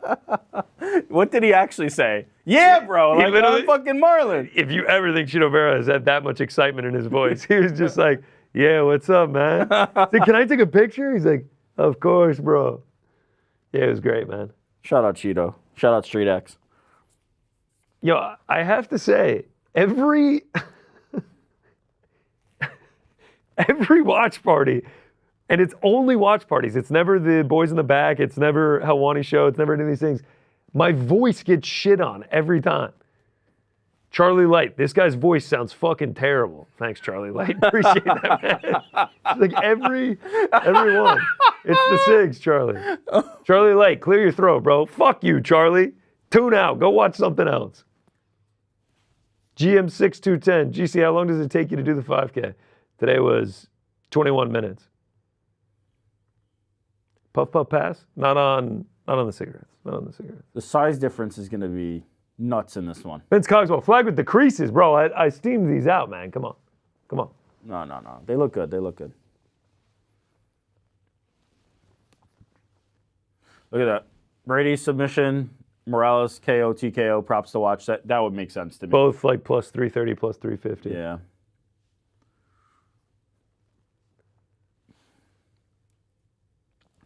What did he actually say? Yeah, bro, like I'm fucking Marlon. If you ever think Cheeto Vera has had that much excitement in his voice, he was just like, yeah, what's up, man? Said, can I take a picture? He's like, of course, bro. Yeah, it was great, man. Shout out Cheeto. Shout out StreetX. Yo, I have to say, every watch party, and it's only watch parties. It's never the boys in the back. It's never Helwani show. It's never any of these things. My voice gets shit on every time. Charlie Light, this guy's voice sounds fucking terrible. Thanks, Charlie Light. Appreciate that, man. It's like everyone. It's the SIGs, Charlie. Charlie Light, clear your throat, bro. Fuck you, Charlie. Tune out. Go watch something else. GM6210. GC, how long does it take you to do the 5K? Today was 21 minutes. Puff, puff, pass? Not on the cigarettes. Not on the cigarettes. The size difference is going to be nuts in this one. Vince Cogswell, flag with the creases. Bro, I steamed these out, man. Come on. Come on. No. They look good. They look good. Look at that. Brady submission, Morales KO, TKO, props to watch. That would make sense to me. Both like plus 330, plus 350. Yeah.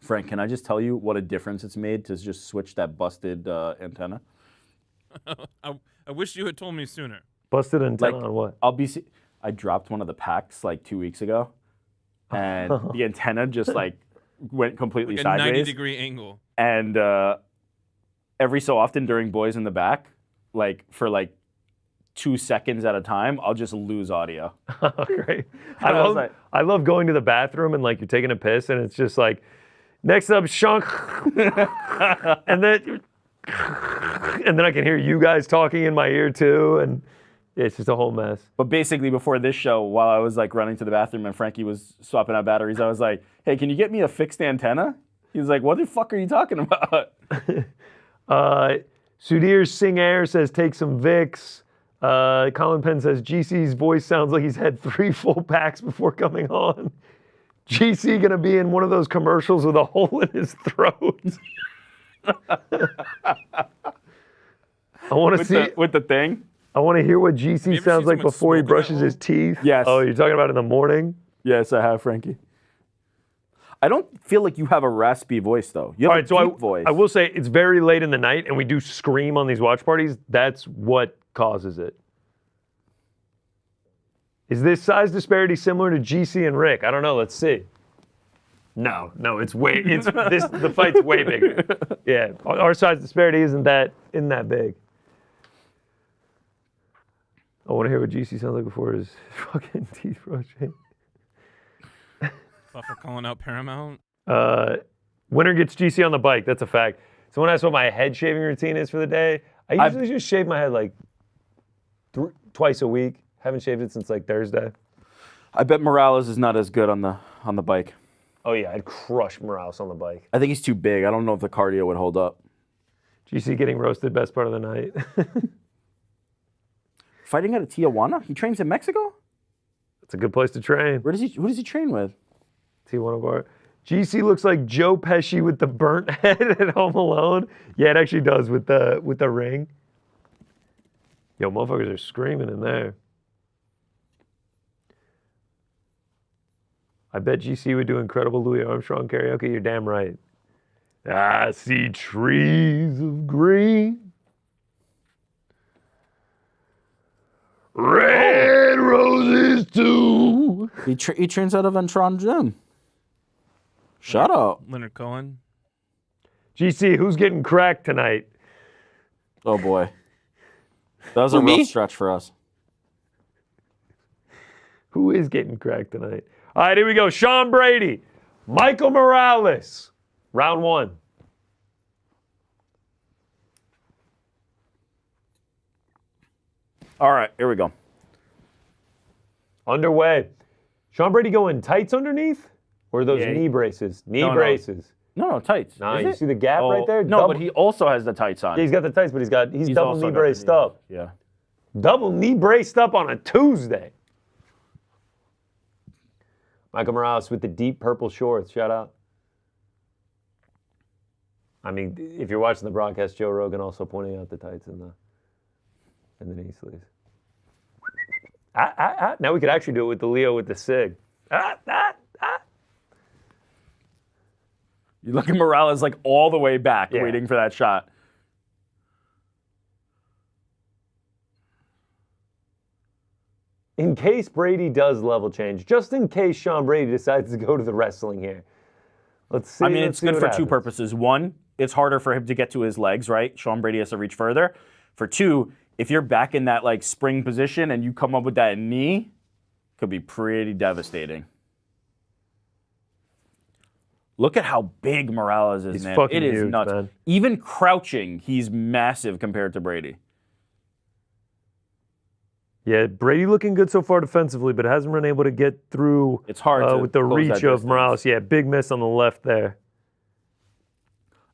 Frank, can I just tell you what a difference it's made to just switch that busted antenna? I wish you had told me sooner. Busted antenna on what? I dropped one of the packs like 2 weeks ago, and the antenna just went completely like a sideways. 90-degree angle. And every so often during Boys in the Back, for 2 seconds at a time, I'll just lose audio. Great. I I love going to the bathroom and like you're taking a piss and it's just like, next up, Sean, and then I can hear you guys talking in my ear too, and it's just a whole mess. But basically, before this show, while I was like running to the bathroom and Frankie was swapping out batteries, I was like, "Hey, can you get me a fixed antenna?" He was like, "What the fuck are you talking about?" Sudhir Singh Air says, "Take some Vicks." Colin Penn says, "GC's voice sounds like he's had 3 full packs before coming on." GC gonna be in one of those commercials with a hole in his throat. I want to see with the thing. I want to hear what GC ever sounds seen like someone before he smoking brushes that his teeth. Yes. Oh, you're talking about in the morning? Yes, I have, Frankie. I don't feel like you have a raspy voice though. You have a deep voice. I will say it's very late in the night, and we do scream on these watch parties. That's what causes it. Is this size disparity similar to GC and Rick? I don't know. Let's see. No, it's the fight's way bigger. Yeah, our size disparity isn't that big. I want to hear what GC sounds like before his fucking teeth brushing. Buffer calling out Paramount. Winner gets GC on the bike. That's a fact. Someone asked what my head shaving routine is for the day. I usually just shave my head like twice a week. Haven't shaved it since like Thursday. I bet Morales is not as good on the bike. Oh yeah, I'd crush Morales on the bike. I think he's too big. I don't know if the cardio would hold up. GC getting roasted, best part of the night. Fighting out of Tijuana? He trains in Mexico? It's a good place to train. Who does he train with? Tijuana bar. GC looks like Joe Pesci with the burnt head at Home Alone. Yeah, it actually does with the ring. Yo, motherfuckers are screaming in there. I bet GC would do incredible Louis Armstrong karaoke. You're damn right. I see trees of green, red roses too. He trains out of Uncrowned gym. Shut up. Leonard Cohen. GC, who's getting cracked tonight? Oh boy. That was a rough stretch for us. Who is getting cracked tonight? All right, here we go. Sean Brady, Michael Morales, round 1. All right, here we go. Underway. Sean Brady going tights underneath? Or those knee braces? Knee braces. No, tights. Nah, you see the gap right there? No, but he also has the tights on. Yeah, he's got the tights, but he's double also knee got braced up. Yeah. Double knee braced up on a Tuesday. Michael Morales with the deep purple shorts. Shout out. I mean, if you're watching the broadcast, Joe Rogan also pointing out the tights and the knee sleeves. Now we could actually do it with the Leo with the SIG. You look at Morales like all the way back, waiting for that shot. In case Brady does level change, just in case Sean Brady decides to go to the wrestling here. Let's see. I mean, it's good for two purposes. One, it's harder for him to get to his legs, right? Sean Brady has to reach further. For two, if you're back in that like spring position and you come up with that knee, could be pretty devastating. Look at how big Morales is, man. Fucking it is huge, nuts. Man. Even crouching, he's massive compared to Brady. Yeah, Brady looking good so far defensively, but hasn't been able to get through. It's hard to with the close reach that of distance. Morales. Yeah, big miss on the left there.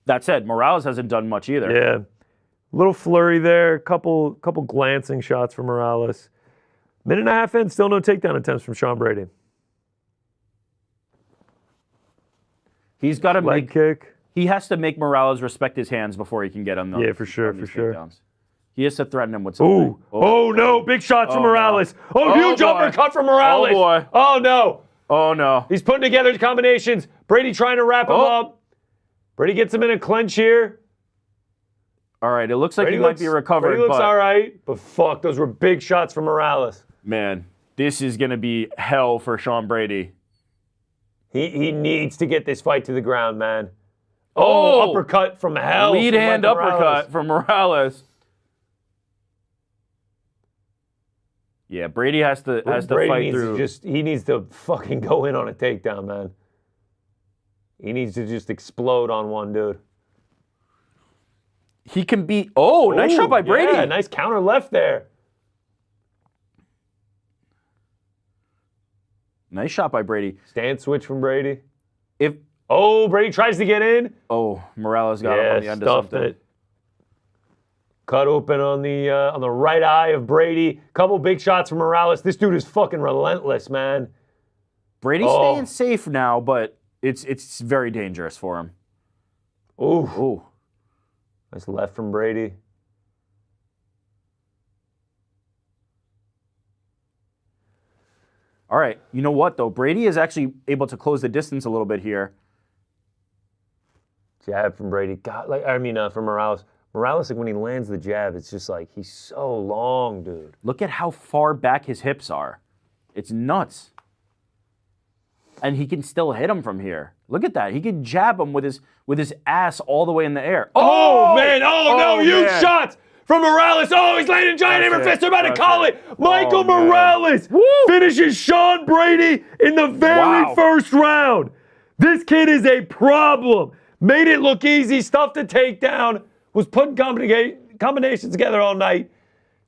That said, Morales hasn't done much either. Yeah, little flurry there. Couple glancing shots from Morales. Minute and a half in, still no takedown attempts from Sean Brady. He's got to Leg kick. He has to make Morales respect his hands before he can get him. Yeah, for sure, for sure. Takedowns. He has to threaten him with something. Ooh. Oh no, big shots from Morales. No. Oh, huge uppercut from Morales. Oh boy. Oh no. Oh no. He's putting together combinations. Brady trying to wrap him up. Brady gets him in a clinch here. All right, it looks like he might be recovered. Brady looks but all right, but fuck, those were big shots from Morales. Man, this is going to be hell for Sean Brady. He needs to get this fight to the ground, man. Oh, uppercut from hell. Lead hand uppercut from Morales. Yeah, Brady has to Brady fight needs through. he needs to fucking go in on a takedown, man. He needs to just explode on one dude. He can beat. Oh, nice shot by Brady. Yeah, nice counter left there. Nice shot by Brady. Stand switch from Brady. If Brady tries to get in. Morales got him on the end of stuffed something. it. Cut open on the right eye of Brady. Couple big shots from Morales. This dude is fucking relentless, man. Brady's staying safe now, but it's very dangerous for him. Ooh. Nice left from Brady. All right. You know what, though? Brady is actually able to close the distance a little bit here. Jab from Brady. From Morales. Morales, like, when he lands the jab, it's just like he's so long, dude. Look at how far back his hips are. It's nuts. And he can still hit him from here. Look at that. He can jab him with his ass all the way in the air. Oh man! Oh no! Huge man. shots from Morales. Oh, he's landing giant hammer fist. They're about to call it. Michael Morales finishes Sean Brady in the very first round. This kid is a problem. Made it look easy. Stuffed the takedown. Was putting combinations together all night.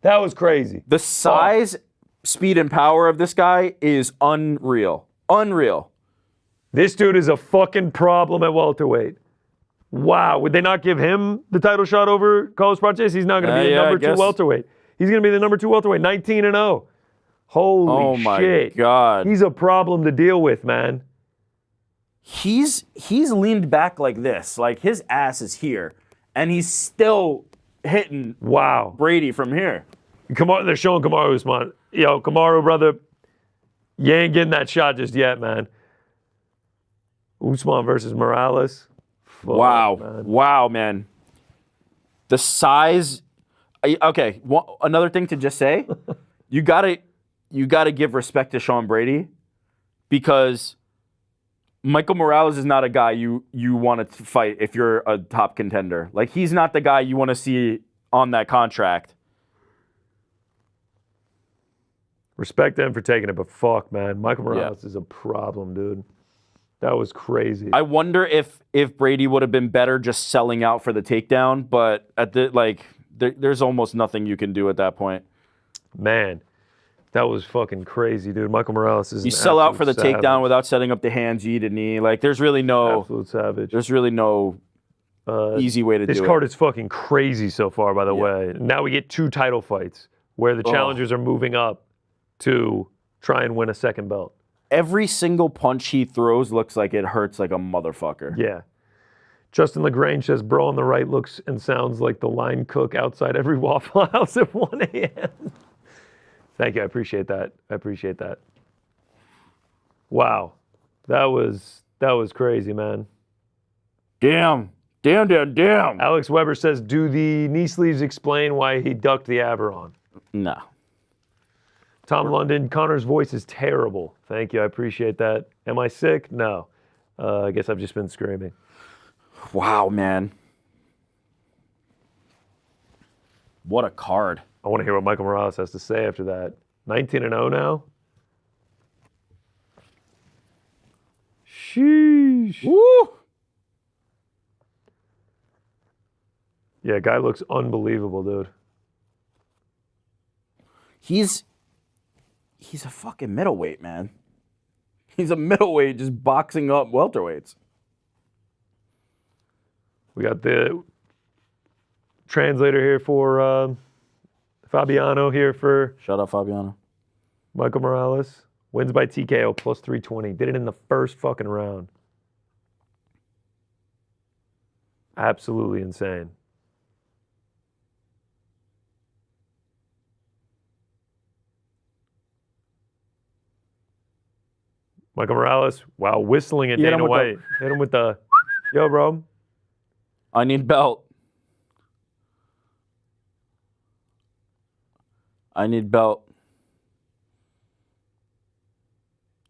That was crazy. The size, speed, and power of this guy is unreal. Unreal. This dude is a fucking problem at welterweight. Wow. Would they not give him the title shot over Carlos Prates? He's not going to be the number 2 welterweight. He's going to be the number 2 welterweight, 19-0. Holy shit. My God. He's a problem to deal with, man. He's leaned back like this. Like, his ass is here. And he's still hitting Brady from here. They're showing Kamaru Usman. Yo, Kamaru, brother, you ain't getting that shot just yet, man. Usman versus Morales. Wow. Man. Wow, man. The size. Okay, another thing to just say. you gotta give respect to Sean Brady, because Michael Morales is not a guy you want to fight if you're a top contender. Like, he's not the guy you want to see on that contract. Respect them for taking it, but fuck, man. Michael Morales is a problem, dude. That was crazy. I wonder if Brady would have been better just selling out for the takedown, but there's almost nothing you can do at that point. Man, that was fucking crazy, dude. Michael Morales is you sell out for the takedown without setting up the hands, you eat a knee. Like, there's really no absolute savage. There's really no easy way to do it. This card is fucking crazy so far, by the way. Now we get 2 title fights where the challengers are moving up to try and win a second belt. Every single punch he throws looks like it hurts like a motherfucker. Yeah. Justin LaGrange says, bro on the right looks and sounds like the line cook outside every Waffle House at 1 a.m. Thank you. I appreciate that. Wow. That was crazy, man. Damn. Alex Weber says, do the knee sleeves explain why he ducked the Aberon? No. Tom London, Connor's voice is terrible. Thank you. I appreciate that. Am I sick? No. I guess I've just been screaming. Wow, man. What a card. I want to hear what Michael Morales has to say after that. 19-0 now. Sheesh. Woo! Yeah, guy looks unbelievable, dude. He's a fucking middleweight, man. He's a middleweight just boxing up welterweights. We got the translator here for Fabiano here for... Shut up, Fabiano. Michael Morales. Wins by TKO plus 320. Did it in the first fucking round. Absolutely insane. Michael Morales, wow, whistling at Dana White. Hit him with the, yo, bro. I need belt.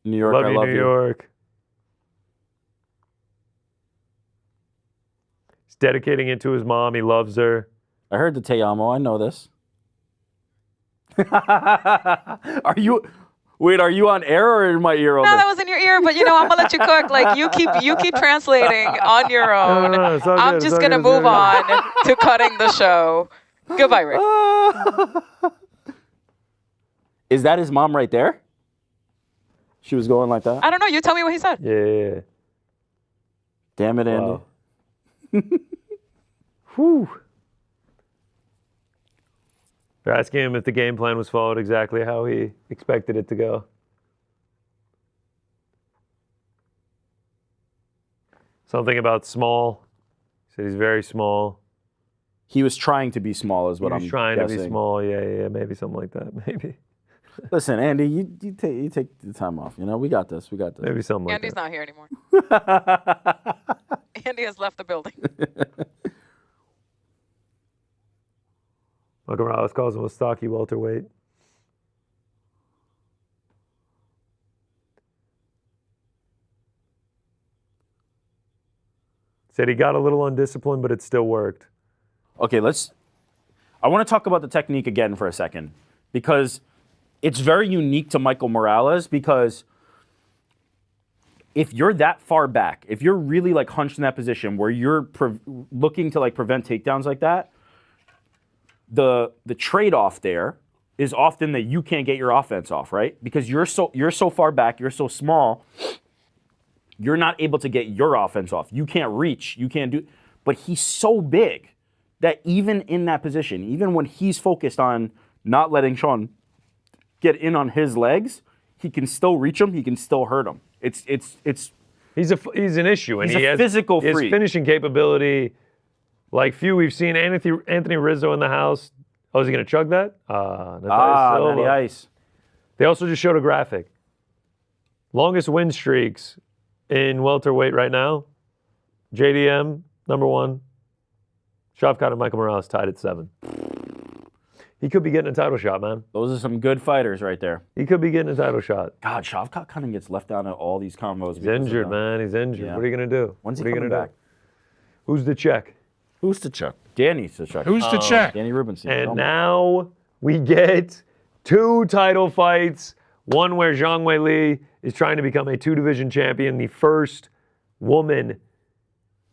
New York, love I you, love New you. York. He's dedicating it to his mom. He loves her. I heard the Te Amo. I know this. Are you on air or in my ear? No, that was in your ear, but I'm gonna let you cook. Like you keep translating on your own. No, it's all I'm good, just it's all gonna good, it's move all on to cutting the show. Goodbye, Rick. Is that his mom right there? She was going like that? I don't know. You tell me what he said. Yeah. Damn it, Andy. Wow. Whew. They're asking him if the game plan was followed exactly how he expected it to go. Something about small. He said he's very small. He was trying to be small, is what I'm He's trying guessing. to be small. Yeah. Maybe something like that. Maybe. Listen, Andy, you take the time off. We got this. Maybe something like Andy's that. not here anymore. Andy has left the building. Michael Morales calls him a stocky welterweight. Said he got a little undisciplined, but it still worked. Okay, I want to talk about the technique again for a second, because it's very unique to Michael Morales, because if you're that far back, if you're really like hunched in that position where you're looking to like prevent takedowns like that, the trade-off there is often that you can't get your offense off, right? Because you're so far back, you're so small, you're not able to get your offense off. You can't reach, you can't do. But he's so big that even in that position, even when he's focused on not letting Sean get in on his legs, he can still reach him. He can still hurt him. He's an issue, and he's a physical freak. His finishing capability, like few we've seen. Anthony Rizzo in the house. Oh, is he going to chug that? Natty Ice. They also just showed a graphic. Longest win streaks in welterweight right now. JDM number 1. Shavkat and Michael Morales tied at 7. He could be getting a title shot, man. Those are some good fighters right there. He could be getting a title shot. God, Shavkat kind of gets left out of all these combos. He's injured, man. He's injured. Yeah. What are you going to do? When's he what are you coming gonna back? do? Who's the check? Who's to check? Danny's to check. Who's to check? Danny Rubenstein. And now we get 2 title fights. One where Zhang Weili is trying to become a 2-division champion, the first woman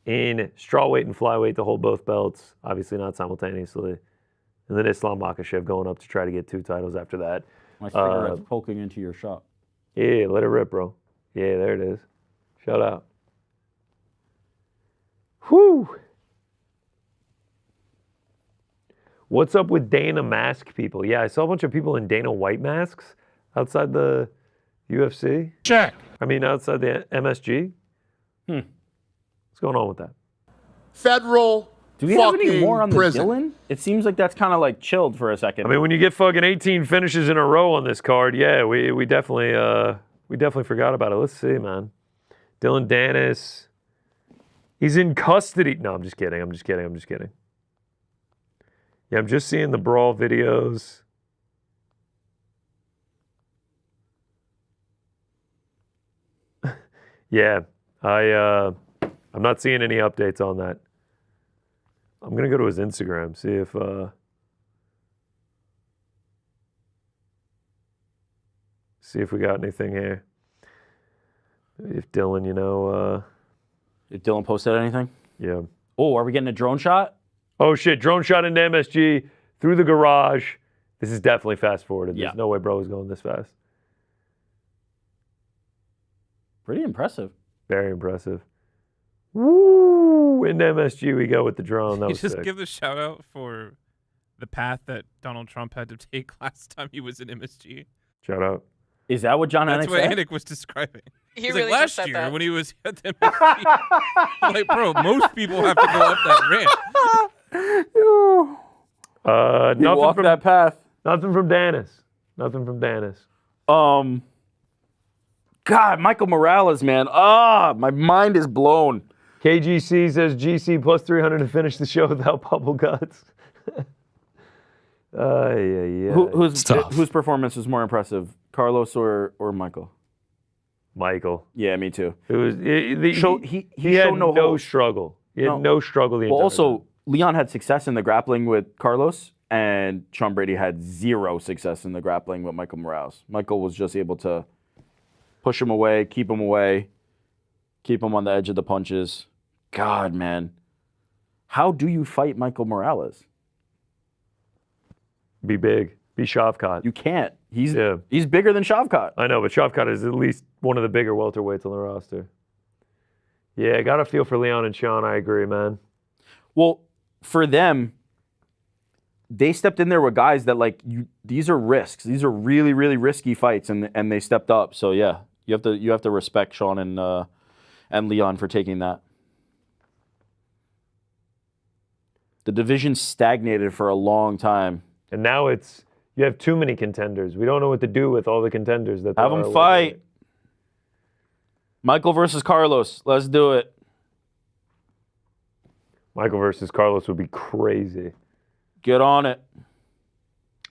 in strawweight and flyweight to hold both belts, obviously not simultaneously. And then Islam Makhachev going up to try to get 2 titles after that. My cigarette's poking into your shop. Yeah, let it rip, bro. Yeah, there it is. Shout out. Whew. What's up with Dana mask people? Yeah, I saw a bunch of people in Dana White masks outside the UFC. Check. I mean, outside the MSG. What's going on with that? Federal Do we have any fucking more on the prison. Dylan? It seems like that's kind of like chilled for a second. I mean, when you get fucking 18 finishes in a row on this card, yeah, we definitely forgot about it. Let's see, man. Dylan Dennis. He's in custody. No, I'm just kidding. Yeah, I'm just seeing the brawl videos. Yeah, I'm not seeing any updates on that. I'm gonna go to his Instagram, see if we got anything here. If Dylan, Did Dylan posted anything? yeah. Oh, are we getting a drone shot? Oh shit, drone shot into MSG through the garage. This is definitely fast forwarded. Yeah. There's no way bro is going this fast. Pretty impressive. Very impressive. Woo! Into MSG we go with the drone. That You was just sick. give the shout out for the path that Donald Trump had to take last time he was in MSG. Shout out. Is that what John That's Anik what said? Anik was describing. He He's really like, just last said year that. when he was at the MSG. I'm like, bro, most people have to go up that ramp. He Nothing walked from that path. Nothing from Dennis. Nothing from Dennis. God, Michael Morales, man. My mind is blown. KGC says GC plus 300 to finish the show without bubble guts. Yeah. Whose performance was more impressive, Carlos or Michael? Michael. Yeah, me too. It was He he had showed no hope. struggle. He had No. no struggle the Well, entire also time. Leon had success in the grappling with Carlos, and Sean Brady had zero success in the grappling with Michael Morales. Michael was just able to push him away, keep him on the edge of the punches. God, man. How do you fight Michael Morales? Be big. Be Shavkat. You can't. He's bigger than Shavkat. I know, but Shavkat is at least one of the bigger welterweights on the roster. Yeah, I got a feel for Leon and Sean. I agree, man. Well, for them, they stepped in there with guys that these are risks. These are really, really risky fights, and they stepped up. So yeah, you have to respect Sean and Leon for taking that. The division stagnated for a long time, and now you have too many contenders. We don't know what to do with all the contenders that have them fight. Michael versus Carlos. Let's do it. Michael versus Carlos would be crazy. Get on it.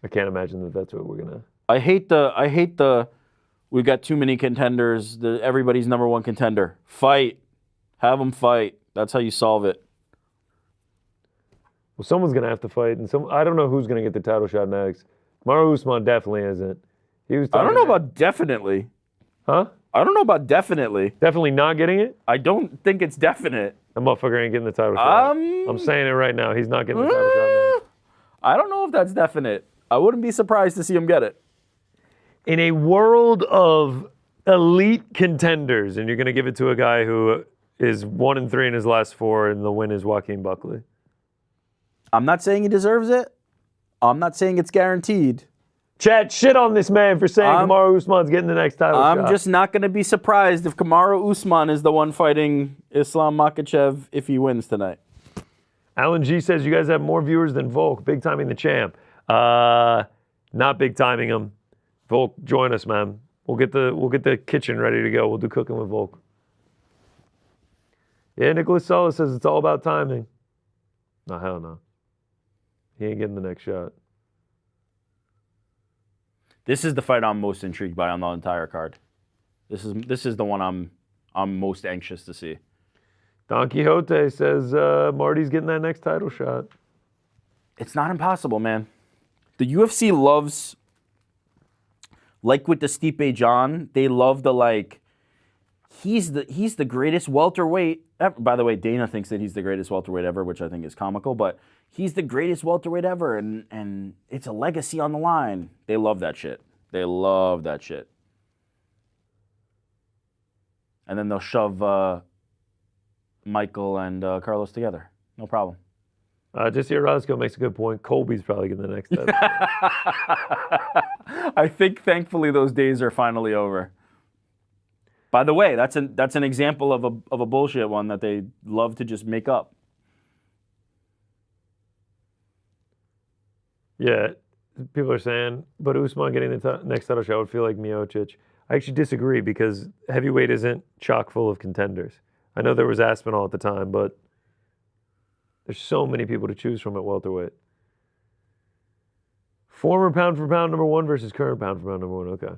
I can't imagine that that's what we're gonna. I hate the. We've got too many contenders. Everybody's number one contender. Fight. Have them fight. That's how you solve it. Well, someone's gonna have to fight, and I don't know who's gonna get the title shot next. Kamaru Usman definitely isn't. I don't know about definitely. Huh? I don't know about definitely. Definitely not getting it? I don't think it's definite. That motherfucker ain't getting the title shot. I'm saying it right now. He's not getting the title shot next. I don't know if that's definite. I wouldn't be surprised to see him get it. In a world of elite contenders, and you're going to give it to a guy who is 1-3 in his last 4, and the win is Joaquin Buckley. I'm not saying he deserves it. I'm not saying it's guaranteed. Chat, shit on this man for saying Kamaru Usman's getting the next title shot. I'm just not going to be surprised if Kamaru Usman is the one fighting Islam Makhachev if he wins tonight. Alan G says you guys have more viewers than Volk. Big timing the champ. Not big timing him. Volk, join us, man. We'll get the kitchen ready to go. We'll do cooking with Volk. Yeah, Nicholas Solis says it's all about timing. No, hell no. He ain't getting the next shot. This is the fight I'm most intrigued by on the entire card. This is the one I'm most anxious to see. Don Quixote says Marty's getting that next title shot. It's not impossible, man. The UFC loves, like with the Stipe John, they love the he's the greatest welterweight ever. By the way, Dana thinks that he's the greatest welterweight ever, which I think is comical, but he's the greatest welterweight ever, and it's a legacy on the line. They love that shit. They love that shit. And then they'll shove Michael and Carlos together. No problem. Just here, Roscoe makes a good point. Colby's probably getting the next title. I think, thankfully, those days are finally over. By the way, that's an example of a bullshit one that they love to just make up. Yeah, people are saying, but Usman getting the next title shot would feel like Miocic. I actually disagree because heavyweight isn't chock full of contenders. I know there was Aspinall at the time, but there's so many people to choose from at welterweight. Former pound for pound number 1 versus current pound for pound number 1. Okay.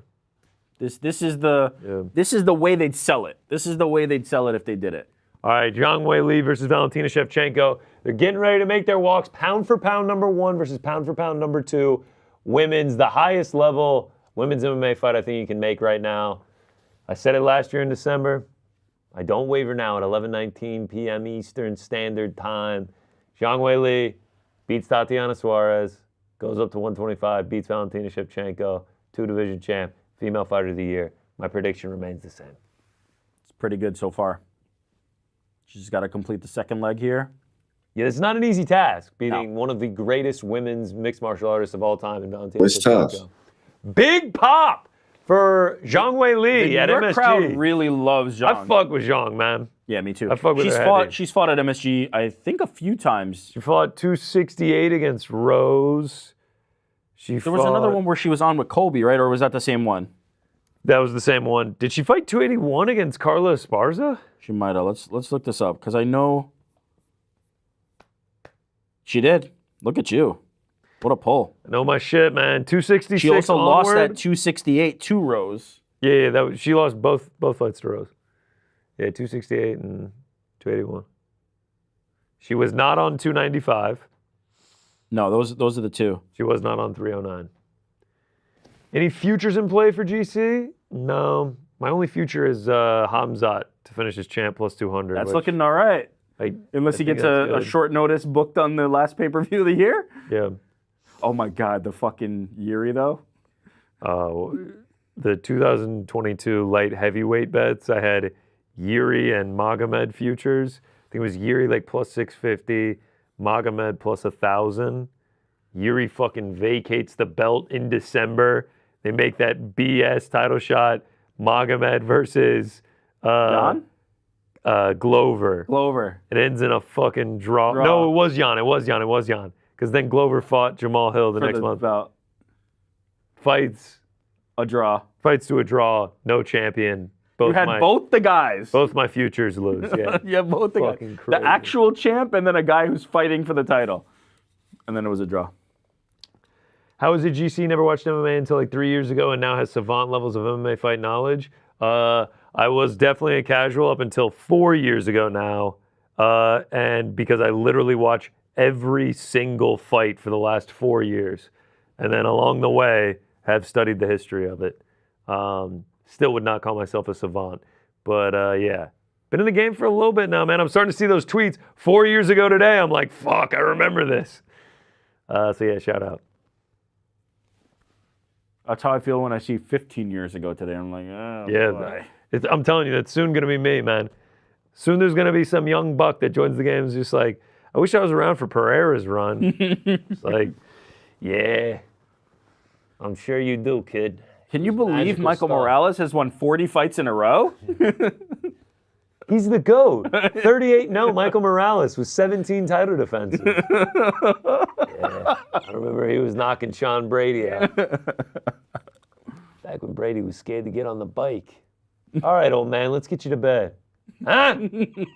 This is the way they'd sell it. This is the way they'd sell it if they did it. All right, Zhang Weili versus Valentina Shevchenko. They're getting ready to make their walks. Pound for pound number 1 versus pound for pound number 2. Women's, the highest level women's MMA fight I think you can make right now. I said it last year in December. I don't waver now at 11:19 p.m. Eastern Standard Time. Zhang Weili beats Tatiana Suarez, goes up to 125, beats Valentina Shevchenko, 2-division champ, female fighter of the year. My prediction remains the same. It's pretty good so far. She's got to complete the second leg here. Yeah, it's not an easy task, beating one of the greatest women's mixed martial artists of all time in Valentina It's tough. Shevchenko. Big pop for Zhang Weili at MSG. The crowd really loves Zhang. I fuck with Zhang, man. Yeah, me too. I fuck with her heavy. She's fought at MSG, I think, a few times. She fought 268 against Rose. There was another one where she was on with Colby, right? Or was that the same one? That was the same one. Did she fight 281 against Carla Esparza? She might have. Let's look this up, because I know she did. Look at you. What a pull. I know my shit, man. 266 She also onward. lost that 268 to Rose. Yeah, she lost both fights to Rose. Yeah, 268 and 281. She was not on 295. No, those are the two. She was not on 309. Any futures in play for GC? No. My only future is Hamzat to finish his champ plus 200. That's looking all right. Unless he gets a short notice booked on the last pay-per-view of the year? Yeah. Oh my God, the fucking Yuri though? The 2022 light heavyweight bets, I had Yuri and Magomed futures. I think it was Yuri like plus 650, Magomed plus 1,000. Yuri fucking vacates the belt in December. They make that BS title shot. Magomed versus Jan? Glover. Glover. It ends in a fucking draw. No, it was Jan. Because then Glover fought Jamal Hill the next month. Belt. Fights. A draw. Fights to a draw. No champion. You had both the guys. Both my futures lose. Yeah. Yeah, both the guys. Fucking crazy. The actual champ and then a guy who's fighting for the title. And then it was a draw. How is it GC never watched MMA until like 3 years ago and now has savant levels of MMA fight knowledge? I was definitely a casual up until 4 years ago now. And because I literally watch every single fight for the last 4 years. And then along the way, have studied the history of it. Still would not call myself a savant. But yeah, been in the game for a little bit now, man. I'm starting to see those tweets 4 years ago today. I'm like, fuck, I remember this. So yeah, shout out. That's how I feel when I see 15 years ago today. I'm like, oh, yeah, boy. I'm telling you, that's soon going to be me, man. Soon there's going to be some young buck that joins the game. It's just like, I wish I was around for Pereira's run. It's like, yeah, I'm sure you do, kid. Can you believe Michael Morales has won 40 fights in a row? He's the GOAT. 38-0 Michael Morales with 17 title defenses. Yeah, I remember he was knocking Sean Brady out. Back when Brady was scared to get on the bike. All right, old man, let's get you to bed. Huh? The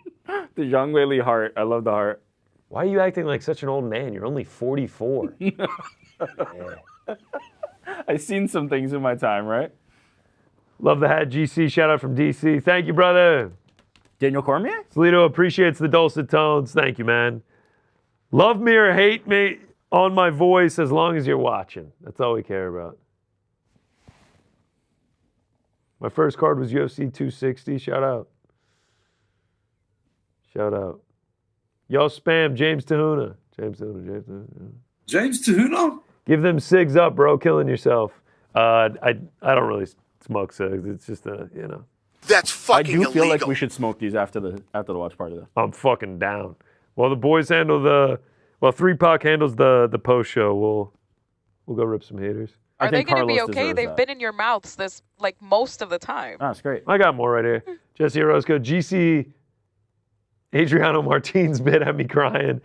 Zhang Weili heart. I love the heart. Why are you acting like such an old man? You're only 44. Yeah. I've seen some things in my time, right? Love the hat, GC. Shout out from DC. Thank you, brother. Daniel Cormier? Salito appreciates the dulcet tones. Thank you, man. Love me or hate me on my voice as long as you're watching. That's all we care about. My first card was UFC 260. Shout out. Shout out. Y'all spam James Tahuna. James Tahuna? Give them cigs up, bro. Killing yourself. I don't really smoke cigs. It's just That's fucking illegal. I do feel like we should smoke these after the watch party, though. I'm fucking down. Well, the boys handle 3 Pac handles the post show. We'll go rip some haters. Are they going to be okay? They've been in your mouths this most of the time. Oh, that's great. I got more right here. Jesse Orozco, GC, Adriano Martins bit at me crying.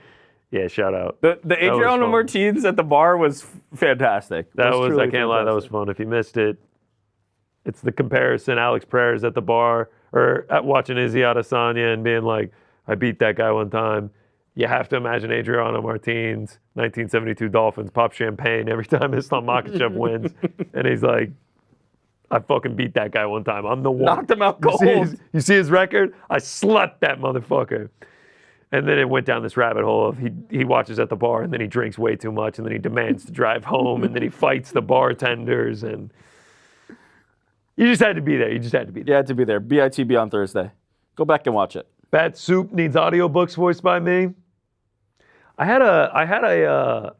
Yeah, shout out. The Adriano Martins at the bar was fantastic. That was I can't lie, that was fun. If you missed it, it's the comparison. Alex Prayer's at the bar or at watching Izzy Adesanya and being like, I beat that guy one time. You have to imagine Adriano Martins, 1972 Dolphins, pop champagne every time Islam Makhachev wins. And he's like, I fucking beat that guy one time. I'm the one. Knocked him out cold. You see his record? I slept that motherfucker. And then it went down this rabbit hole of he watches at the bar and then he drinks way too much and then he demands to drive home and then he fights the bartenders and you just had to be there. You just had to be there. You had to be there. BITB on Thursday. Go back and watch it. Bat Soup needs audiobooks voiced by me. I had a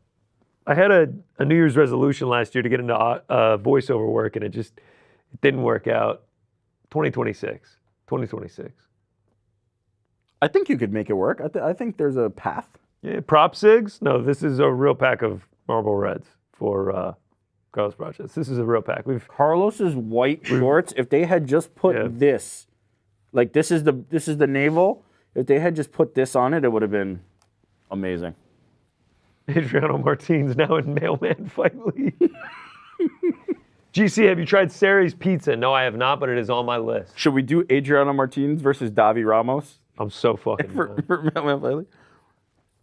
New Year's resolution last year to get into voiceover work and it didn't work out. 2026. I think you could make it work. I think there's a path. Yeah, prop cigs? No, this is a real pack of Marlboro Reds for Carlos Bratches. This is a real pack. Carlos's white shorts, if they had just put this, like this is the navel, if they had just put this on it, it would have been amazing. Adriano Martins now in Mailman Fight League. GC, have you tried Sari's Pizza? No, I have not, but it is on my list. Should we do Adriano Martins versus Davi Ramos? I'm so fucking for Mailman Fight League?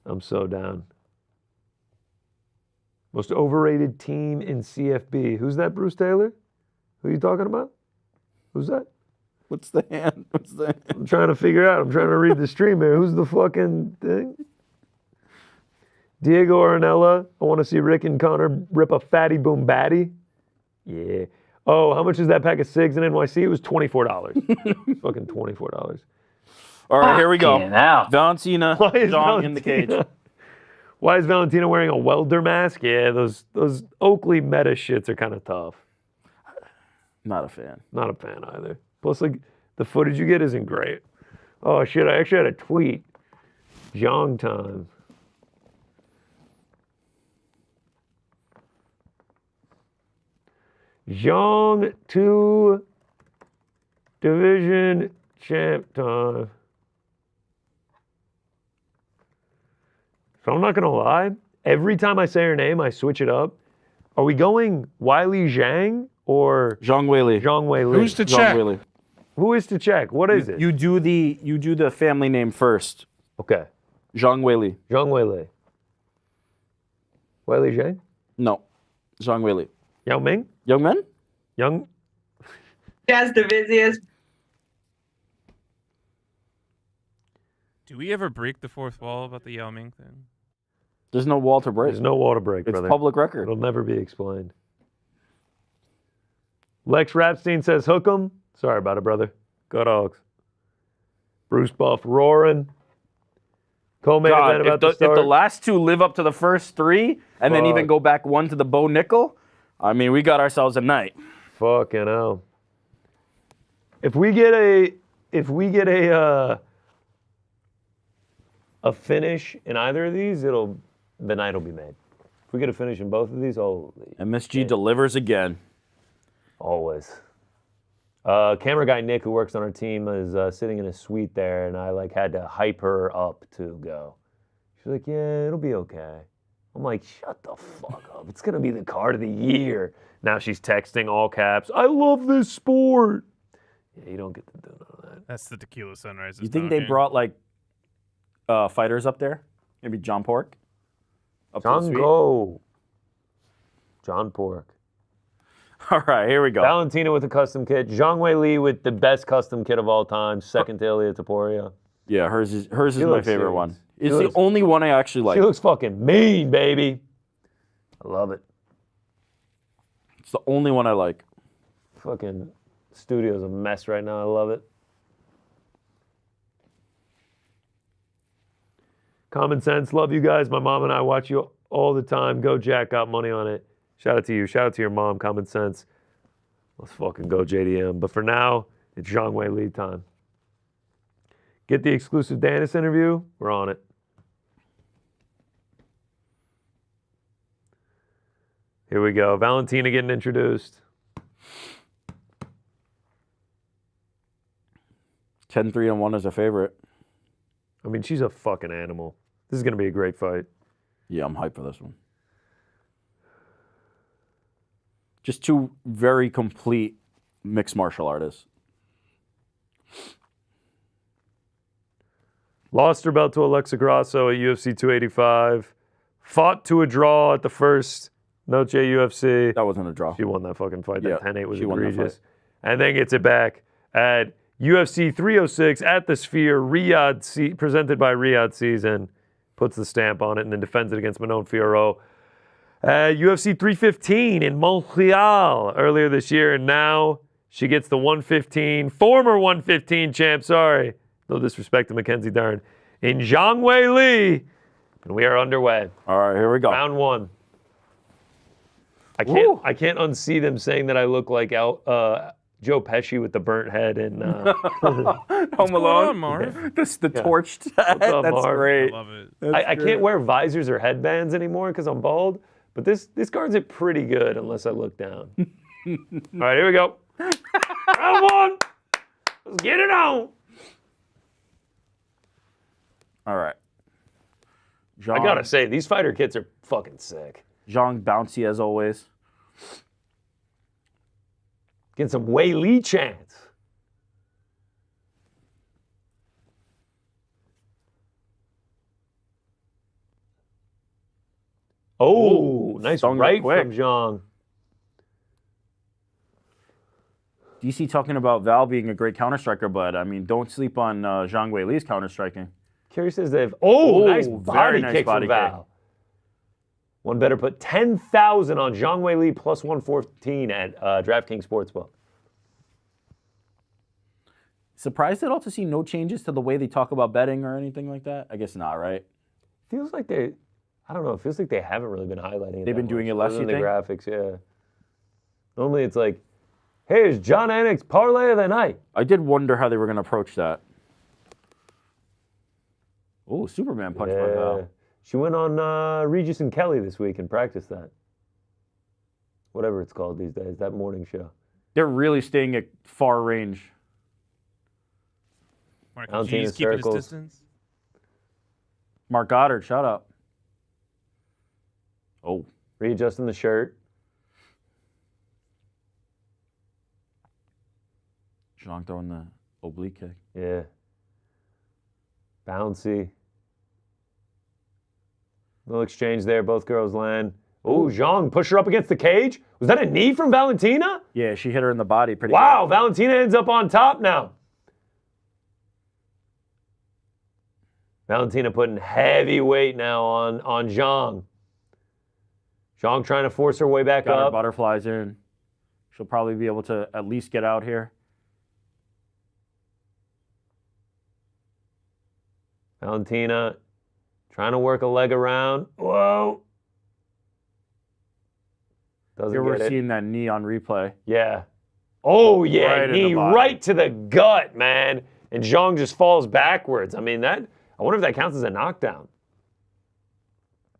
I'm so down. Most overrated team in CFB. Who's that, Bruce Taylor? Who are you talking about? Who's that? What's the hand? I'm trying to figure out. I'm trying to read the stream here. Who's the fucking thing? Diego Ornella. I want to see Rick and Connor rip a fatty boom batty. Yeah. Oh, how much is that pack of cigs in NYC? It was $24. Fucking $24. All right, here we go. Now. Valentina, Zhang in the cage. Why is Valentina wearing a welder mask? Yeah, those Oakley meta shits are kind of tough. Not a fan. Not a fan either. Plus, like, the footage you get isn't great. Oh, shit, I actually had a tweet. Zhang time. Zhang 2 division champ time. So I'm not going to lie. Every time I say her name, I switch it up. Are we going Weili Zhang or Zhang Weili? Zhang Weili. Who's to check? Weili. Who is to check? What is it? You do the family name first. Okay. Zhang Weili. Zhang Weili. Weili Zhang? No. Zhang Weili. Yao Ming? Young men? Young? Jazz Divizius. Do we ever break the fourth wall about the Yao Ming thing? There's no wall to break. There's no wall to break, It's brother. public record. It'll never be explained. Lex Rapstein says, hook 'em. Sorry about it, brother. Go Dogs. Bruce Buff roaring. Co-main event about to start. If the last two live up to the first three, and then even go back one to the Bo Nickel, I mean, we got ourselves a night. Fucking hell. If we get a finish in either of these, the night will be made. If we get a finish in both of these, holy. MSG delivers again. Always. Camera guy Nick, who works on our team, is sitting in a suite there, and I had to hype her up to go. She's like, yeah, it'll be okay. I'm like, shut the fuck up. It's going to be the card of the year. Now she's texting all caps, I love this sport. Yeah, you don't get to do none of that. That's the Tequila Sunrise. You think they brought, fighters up there? Maybe John Pork? John Go. John Pork. All right, here we go. Valentina with a custom kit. Zhang Weili with the best custom kit of all time. Second to Ilia Topuria. Yeah, hers is my favorite serious. one. It's the only one I actually like. She looks fucking mean, baby. I love it. It's the only one I like. Fucking studio's a mess right now. I love it. Common Sense, love you guys. My mom and I watch you all the time. Go Jack, got money on it. Shout out to you. Shout out to your mom, Common Sense. Let's fucking go JDM. But for now, it's Zhang Weili time. Get the exclusive Danis interview. We're on it. Here we go. Valentina getting introduced. 10-3-1 is a favorite. I mean, she's a fucking animal. This is going to be a great fight. Yeah, I'm hyped for this one. Just two very complete mixed martial artists. Lost her belt to Alexa Grasso at UFC 285. Fought to a draw at the first Noche UFC. That wasn't a draw. She won that fucking fight. That 10-8 was she won that egregious. fight. And then gets it back at UFC 306 at the Sphere, presented by Riyadh Season. Puts the stamp on it and then defends it against Manon Fiorot. UFC 315 in Montreal earlier this year, and now she gets the 115, former 115 champ, sorry. No disrespect to Mackenzie Dern. In Zhang Weili, and we are underway. All right, here we go. Round one. I can't unsee them saying that I look like Joe Pesci with the burnt head and Home Alone. Marv? The torched head. Up, That's Marv? great. I love it. I can't wear visors or headbands anymore because I'm bald, but this guards it pretty good unless I look down. All right, here we go. Round one. Let's get it on. All right. I gotta say, these fighter kits are fucking sick. Zhang bouncy as always. Get some Weili chance. Oh, nice right from Zhang. DC talking about Val being a great counter-striker, but, I mean, don't sleep on Zhang Weili's counter-striking. Kerry says they've... nice body kick from Val. One better put 10,000 on Zhang Weili plus 114 at DraftKings Sportsbook. Surprised at all to see no changes to the way they talk about betting or anything like that? I guess not, right? Feels like I don't know, it feels like they haven't really been highlighting it. They've been doing it less, you think? The graphics, yeah. Normally it's like, here's John Anik's parlay of the night. I did wonder how they were going to approach that. Oh, Superman punch by Val. She went on Regis and Kelly this week and practiced that. Whatever it's called these days, that morning show. They're really staying at far range. Michael G's keeping his distance. Mark Goddard, shout out. Oh. Readjusting the shirt. Zhang throwing the oblique kick. Yeah. Bouncy. Little exchange there. Both girls land. Oh, Zhang push her up against the cage. Was that a knee from Valentina? Yeah, she hit her in the body pretty Wow, good. Valentina ends up on top now. Valentina putting heavy weight now on Zhang. Zhang trying to force her way back Got up. her butterflies in. She'll probably be able to at least get out here. Valentina trying to work a leg around. Whoa. Doesn't Here get we're it. seeing that knee on replay. Yeah. Oh, yeah. Right in the knee body. right to the gut, man. And Zhang just falls backwards. I mean, I wonder if that counts as a knockdown.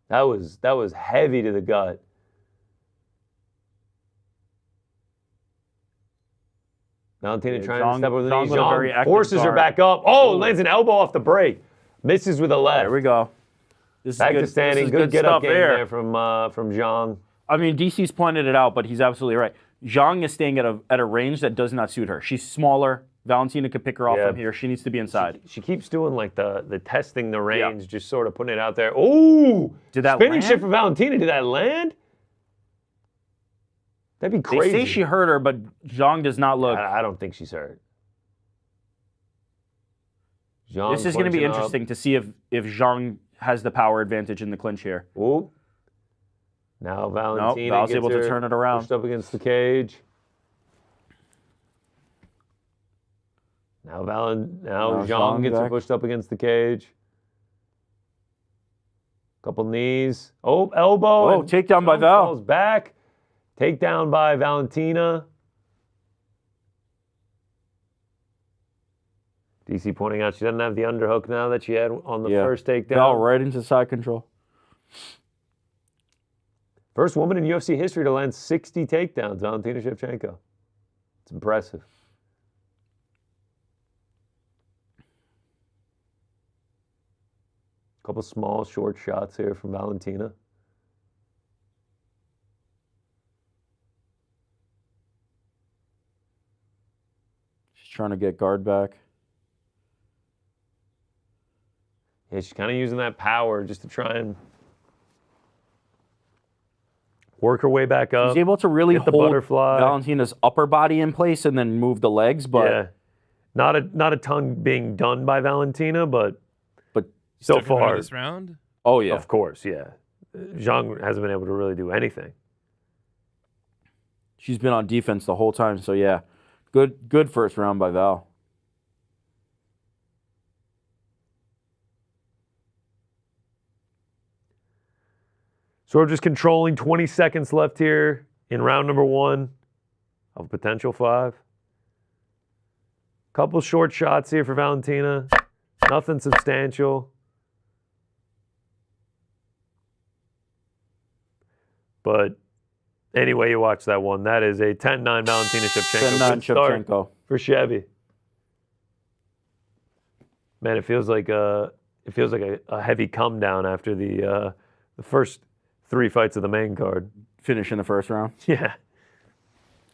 That was heavy to the gut. Valentina trying to step over the knee. with a very Zhang active forces her guard. back up. Oh, lands an elbow off the break. Misses with a left. There we go. This Back is good, to standing. This is Good get up stuff game there from Zhang. I mean, DC's pointed it out, but he's absolutely right. Zhang is staying at a range that does not suit her. She's smaller. Valentina could pick her off from here. She needs to be inside. She keeps doing like the testing the range, just sort of putting it out there. Oh, did that spinning land? shift for Valentina? Did that land? That'd be crazy. They say she hurt her, but Zhang does not look. I don't think she's hurt. Zhang This is going to be clinching interesting to see if Zhang has the power advantage in the clinch here. Ooh. Now Valentina Val's able to turn it around. Pushed up against the cage. Now Zhang gets her pushed up against the cage. Couple knees. Oh, elbow. Oh, takedown by Val. Falls back. Takedown by Valentina. DC pointing out she doesn't have the underhook now that she had on the first takedown. Val right into side control. First woman in UFC history to land 60 takedowns, Valentina Shevchenko. It's impressive. Couple small, short shots here from Valentina. She's trying to get guard back. Yeah, she's kind of using that power just to try and work her way back up. She's able to really get the hold butterfly. Valentina's upper body in place and then move the legs, but yeah, not a ton being done by Valentina, but so far this round. Oh yeah, of course, yeah. Zhang hasn't been able to really do anything. She's been on defense the whole time, so yeah, good first round by Val. So we're just controlling 20 seconds left here in round number 1 of potential 5. Couple short shots here for Valentina. Nothing substantial. But anyway, you watch that one. That is a 10-9 Valentina Shevchenko. 10-9 Good start Shevchenko for Chevy. Man, it feels like a heavy come down after the first 3 fights of the main card. Finish in the first round. Yeah.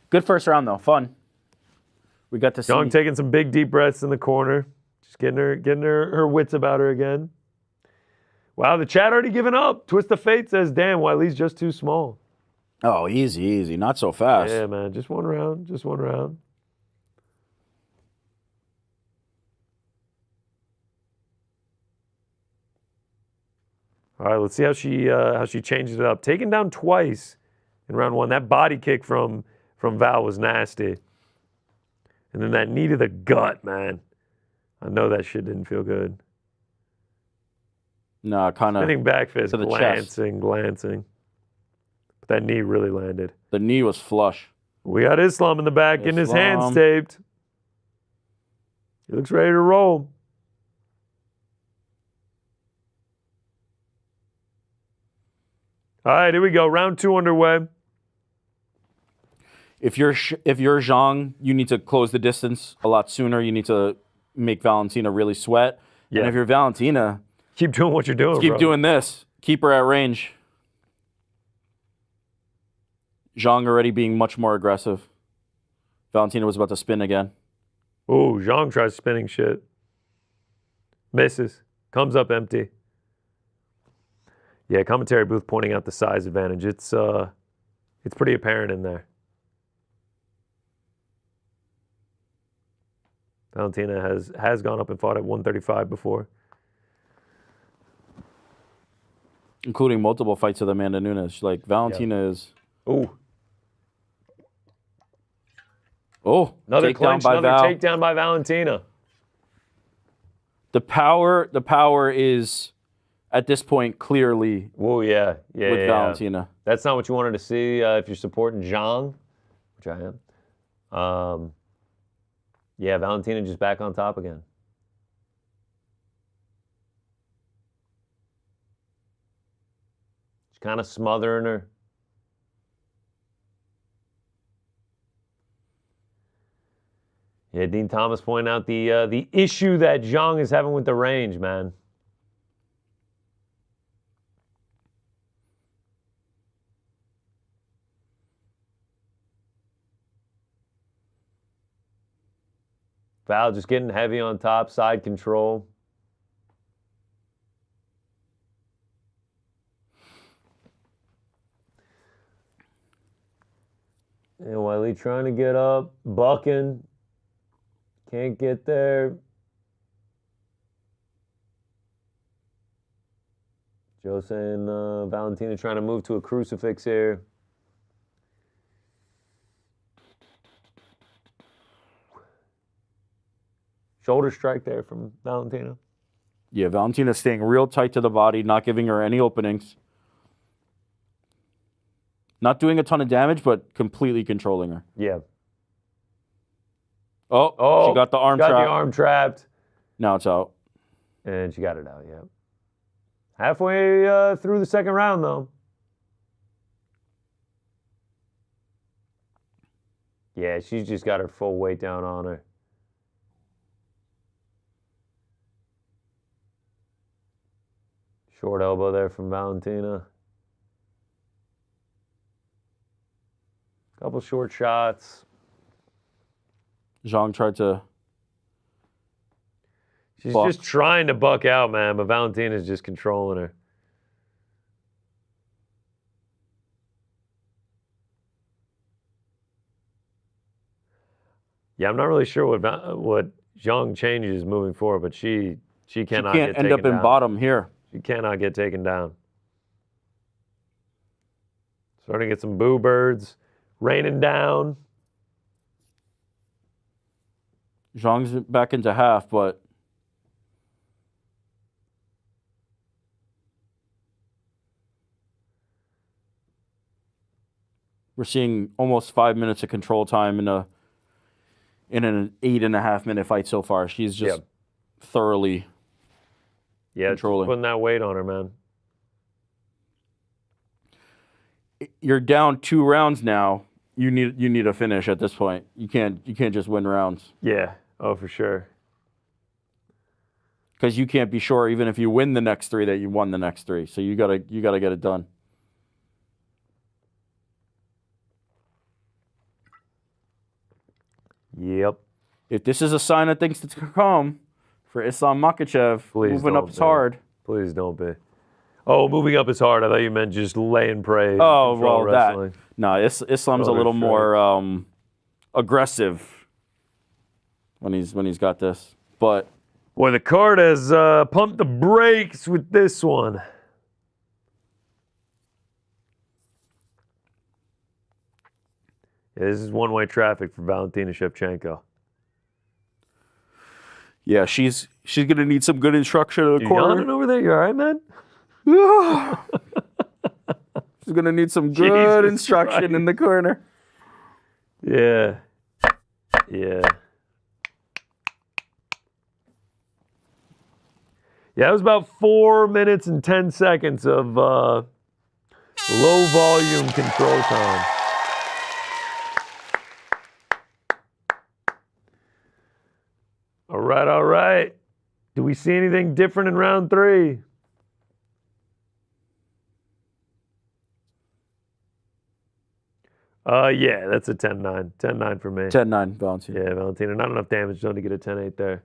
Good first round though. Fun. We got to see. Zhang taking some big deep breaths in the corner. Just getting her wits about her again. Wow, the chat already given up. Twist of Fate says, damn, Weili's just too small. Oh, easy. Not so fast. Yeah, man. Just one round. All right, let's see how she changes it up. Taken down twice in round 1. That body kick from Val was nasty. And then that knee to the gut, man. I know that shit didn't feel good. No, kind of. Spinning back fist, to the chest. glancing. But that knee really landed. The knee was flush. We got Islam in the back, getting his hands taped. He looks ready to roll. All right, here we go. Round 2 underway. If you're Zhang, you need to close the distance a lot sooner. You need to make Valentina really sweat. Yeah. And if you're Valentina, keep doing what you're doing. Keep doing this. Keep her at range. Zhang already being much more aggressive. Valentina was about to spin again. Ooh, Zhang tries spinning shit. Misses. Comes up empty. Yeah, commentary booth pointing out the size advantage. It's pretty apparent in there. Valentina has gone up and fought at 135 before. Including multiple fights with Amanda Nunes. Like, Valentina is... Ooh. Oh, another clinch, another takedown by Valentina. The power is, at this point, clearly with Valentina. That's not what you wanted to see if you're supporting Zhang, which I am. Yeah, Valentina just back on top again. She's kind of smothering her. Yeah, Dean Thomas pointing out the issue that Zhang is having with the range, man. Val just getting heavy on top, side control. And Weili trying to get up, bucking. Can't get there. Joe saying Valentina trying to move to a crucifix here. Shoulder strike there from Valentina. Yeah, Valentina's staying real tight to the body, not giving her any openings. Not doing a ton of damage, but completely controlling her. Yeah. Oh, she got the arm trapped. Got the arm trapped. Now it's out. And she got it out, yeah. Halfway through the second round, though. Yeah, she's just got her full weight down on her. Short elbow there from Valentina. Couple short shots. Zhang tried to... She's just trying to buck out, man, but Valentina's just controlling her. Yeah, I'm not really sure what Zhang changes moving forward, but she cannot get taken down. She can't end up in bottom here. She cannot get taken down. Starting to get some boo birds raining down. Zhang's back into half, but we're seeing almost 5 minutes of control time in an 8.5 minute fight so far. She's just thoroughly controlling. Putting that weight on her, man. You're down 2 rounds now. You need a finish at this point. You can't just win rounds. Yeah. Oh, for sure. Because you can't be sure, even if you win the next 3, that you won the next 3. So you gotta get it done. Yep. If this is a sign of things to come for Islam Makhachev, moving up is hard. Please don't be. Oh, moving up is hard. I thought you meant just laying prey. Oh, well, wrestling. No, Islam's a little more aggressive when he's got this. But boy, the card has pumped the brakes with this one. Yeah, this is one-way traffic for Valentina Shevchenko. Yeah, she's gonna need some good instruction in the corner. Yawning over there, you all right, man? She's gonna need some good Jesus instruction Christ. in the corner. Yeah. Yeah. Yeah, it was about 4 minutes and 10 seconds of low volume control time. All right, all right. Do we see anything different in round 3? Yeah, that's a 10-9. 10-9 for me. 10-9, Valentina. Yeah, Valentina. Not enough damage done to get a 10-8 there.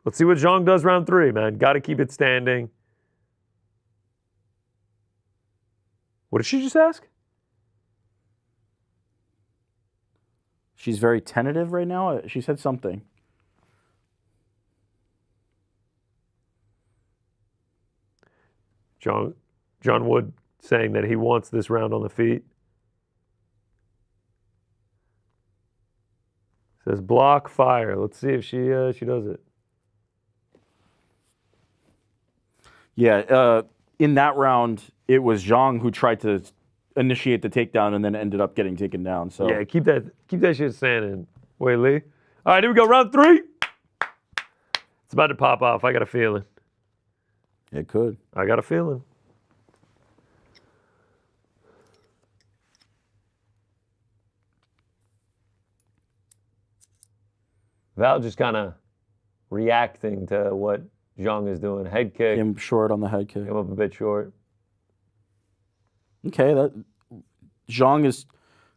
Let's see what Zhang does round 3, man. Got to keep it standing. What did she just ask? She's very tentative right now. She said something. John Wood saying that he wants this round on the feet. Says block fire. Let's see if she does it. Yeah, in that round, it was Zhang who tried to initiate the takedown and then ended up getting taken down. So yeah, keep that shit standing, Weili. All right, here we go. Round 3. It's about to pop off. I got a feeling. It could. I got a feeling. Val just kind of reacting to what Zhang is doing. Head kick. Came short on the head kick. Came up a bit short. Okay, that Zhang is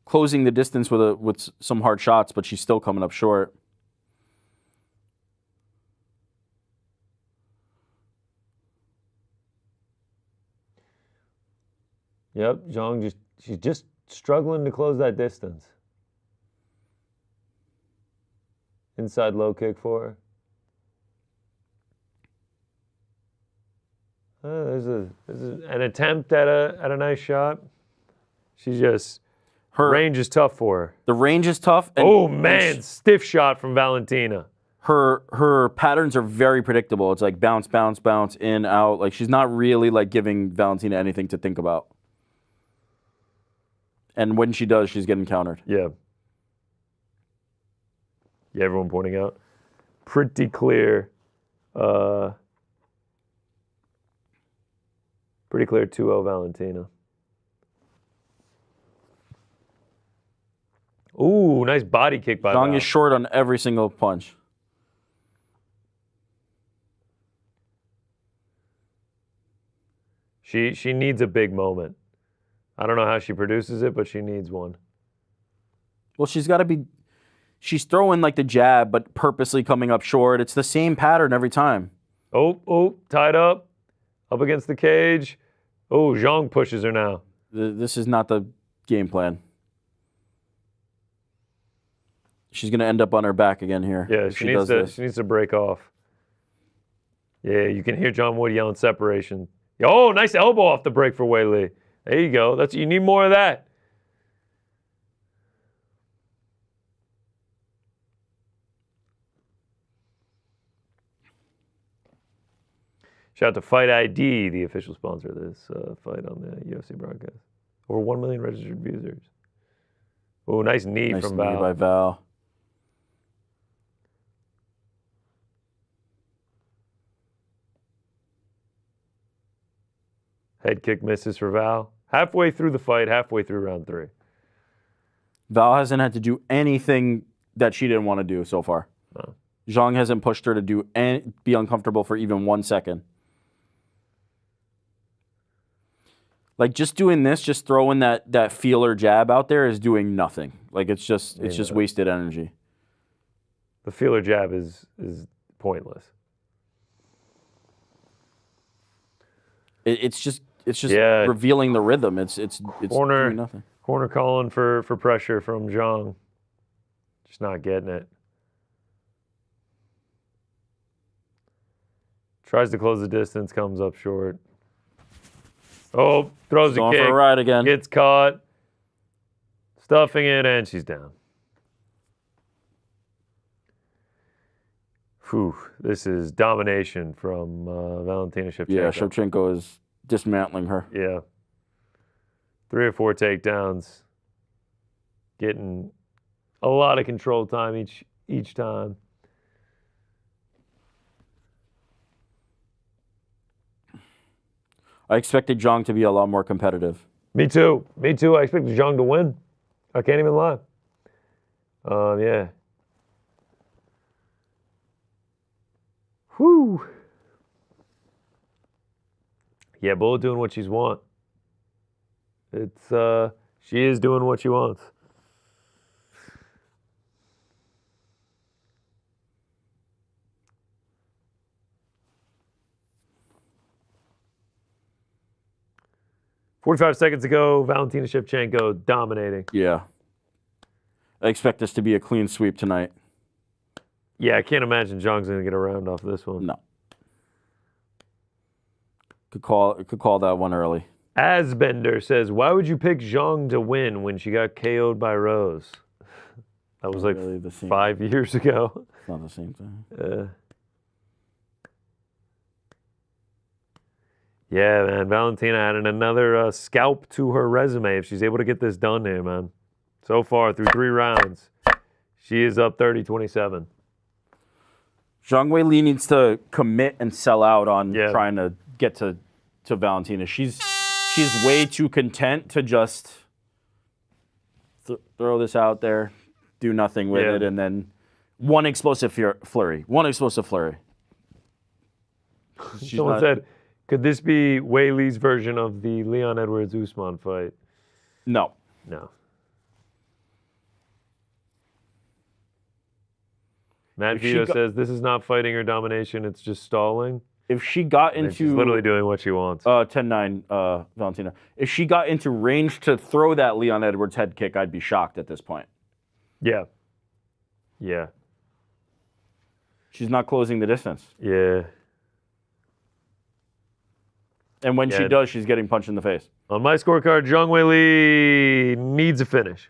closing the distance with some hard shots, but she's still coming up short. Yep, Zhang she's just struggling to close that distance. Inside low kick for her. There's an attempt at a nice shot. She's just her range is tough for her. The range is tough. Oh man, stiff shot from Valentina. Her patterns are very predictable. It's like bounce, bounce, bounce, in, out. Like she's not really like giving Valentina anything to think about. And when she does, she's getting countered. Yeah. Yeah, everyone pointing out. Pretty clear. Pretty clear 2-0 Valentina. Ooh, nice body kick by Zhang Val. is short on every single punch. She needs a big moment. I don't know how she produces it, but she needs one. Well, she's got to be... She's throwing like the jab, but purposely coming up short. It's the same pattern every time. Oh, tied up. Up against the cage. Oh, Zhang pushes her now. This is not the game plan. She's going to end up on her back again here. Yeah, she needs to break off. Yeah, you can hear John Wood yelling separation. Oh, nice elbow off the break for Weili. There you go. You need more of that. Shout out to Fight ID, the official sponsor of this fight on the UFC broadcast. Over 1 million registered users. Oh, nice knee from Val. Nice knee by Val. Head kick misses for Val. Halfway through the fight, halfway through round 3. Val hasn't had to do anything that she didn't want to do so far. No. Zhang hasn't pushed her to be uncomfortable for even 1 second. Like just doing this, just throwing that feeler jab out there is doing nothing. Like it's just wasted energy. The feeler jab is pointless. It's just revealing the rhythm. It's doing nothing. Corner calling for pressure from Zhang. Just not getting it. Tries to close the distance, comes up short. It's Oh, throws a Going kick. for a ride again. Gets caught. Stuffing it, and she's down. Whew, this is domination from Valentina Shevchenko. Yeah, Shevchenko is dismantling her. Yeah. 3 or 4 takedowns. Getting a lot of control time each time. I expected Zhang to be a lot more competitive. Me too. I expected Zhang to win. I can't even lie. Yeah. Whew. Yeah, Bull doing what she's want. She is doing what she wants. "45 seconds ago, Valentina Shevchenko dominating." Yeah. I expect this to be a clean sweep tonight. Yeah, I can't imagine Zhang's going to get a round off this one. No. Could call that one early. Asbender says, "Why would you pick Zhang to win when she got KO'd by Rose?" That was like really the same. 5 years ago. It's not the same thing. Yeah, man. Valentina adding another scalp to her resume if she's able to get this done here, man. So far, through 3 rounds, she is up 30-27. Zhang Weili needs to commit and sell out on trying to get to Valentina. She's way too content to just throw this out there, do nothing with it, and then one explosive flurry. Someone said, could this be Weili's version of the Leon Edwards-Usman fight? No. Matt Vito says, this is not fighting or domination, it's just stalling. If she got into... She's literally doing what she wants. 10-9, Valentina. If she got into range to throw that Leon Edwards head kick, I'd be shocked at this point. Yeah. She's not closing the distance. Yeah. And when she does, she's getting punched in the face. On my scorecard, Zhang Weili needs a finish.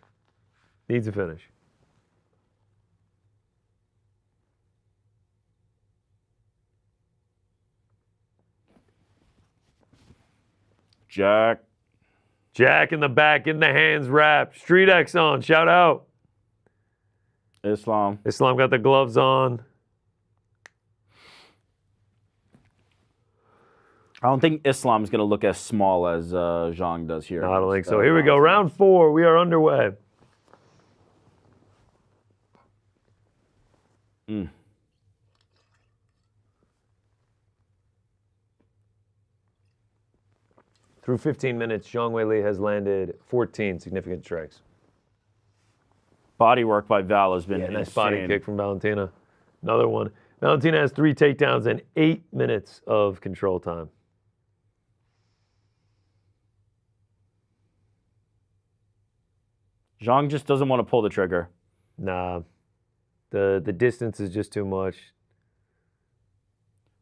Jack in the back, getting the hands wrapped. Street X on, shout out. Islam got the gloves on. I don't think Islam's going to look as small as Zhang does here. No, I don't think so. Here we go. Round 4. We are underway. Through 15 minutes, Zhang Weili has landed 14 significant strikes. Body work by Val has been insane. Nice body kick from Valentina. Another one. Valentina has 3 takedowns and 8 minutes of control time. Zhang just doesn't want to pull the trigger. Nah. The distance is just too much.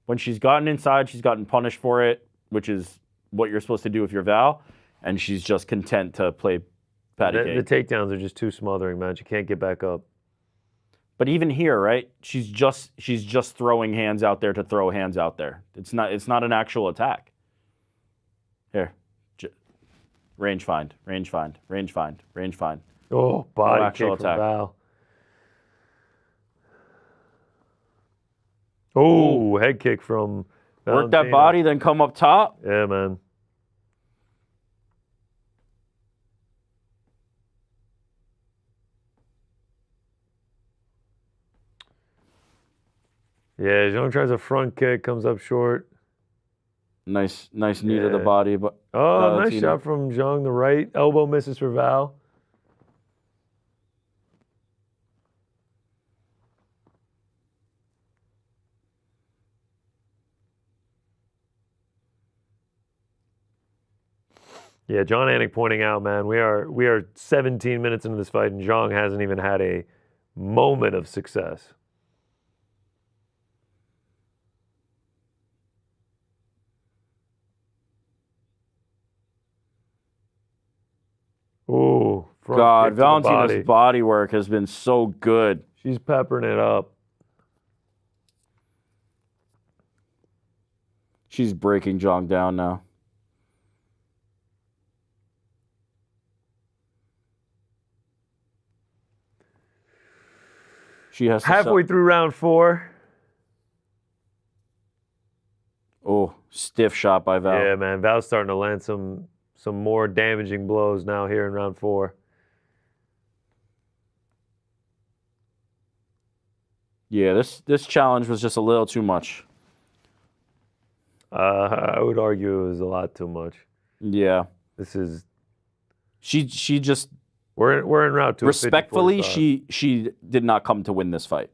When she's gotten inside, she's gotten punished for it, which is what you're supposed to do if you're Val, and she's just content to play patty cake. The takedowns are just too smothering, man. She can't get back up. But even here, right? She's just throwing hands out there to throw hands out there. It's not an actual attack. Here. Range find. Oh, body no actual kick from attack. Val. Oh, head kick from Valentina. Work that body, then come up top. Yeah, man. Yeah, Zhang tries a front kick, comes up short. Nice knee to the body, but nice shot from Zhang. The right elbow misses for Val. Yeah, John Anik pointing out, man, we are 17 minutes into this fight, and Zhang hasn't even had a moment of success. Front God, kick to the Valentina's body work has been so good. She's peppering it up. She's breaking Zhang down now. She has to halfway through round 4. Oh, stiff shot by Val. Yeah, man. Val's starting to land some more damaging blows now here in round 4. Yeah, this challenge was just a little too much. I would argue it was a lot too much. Yeah. This is... She just... We're in round 2. Respectfully, she did not come to win this fight.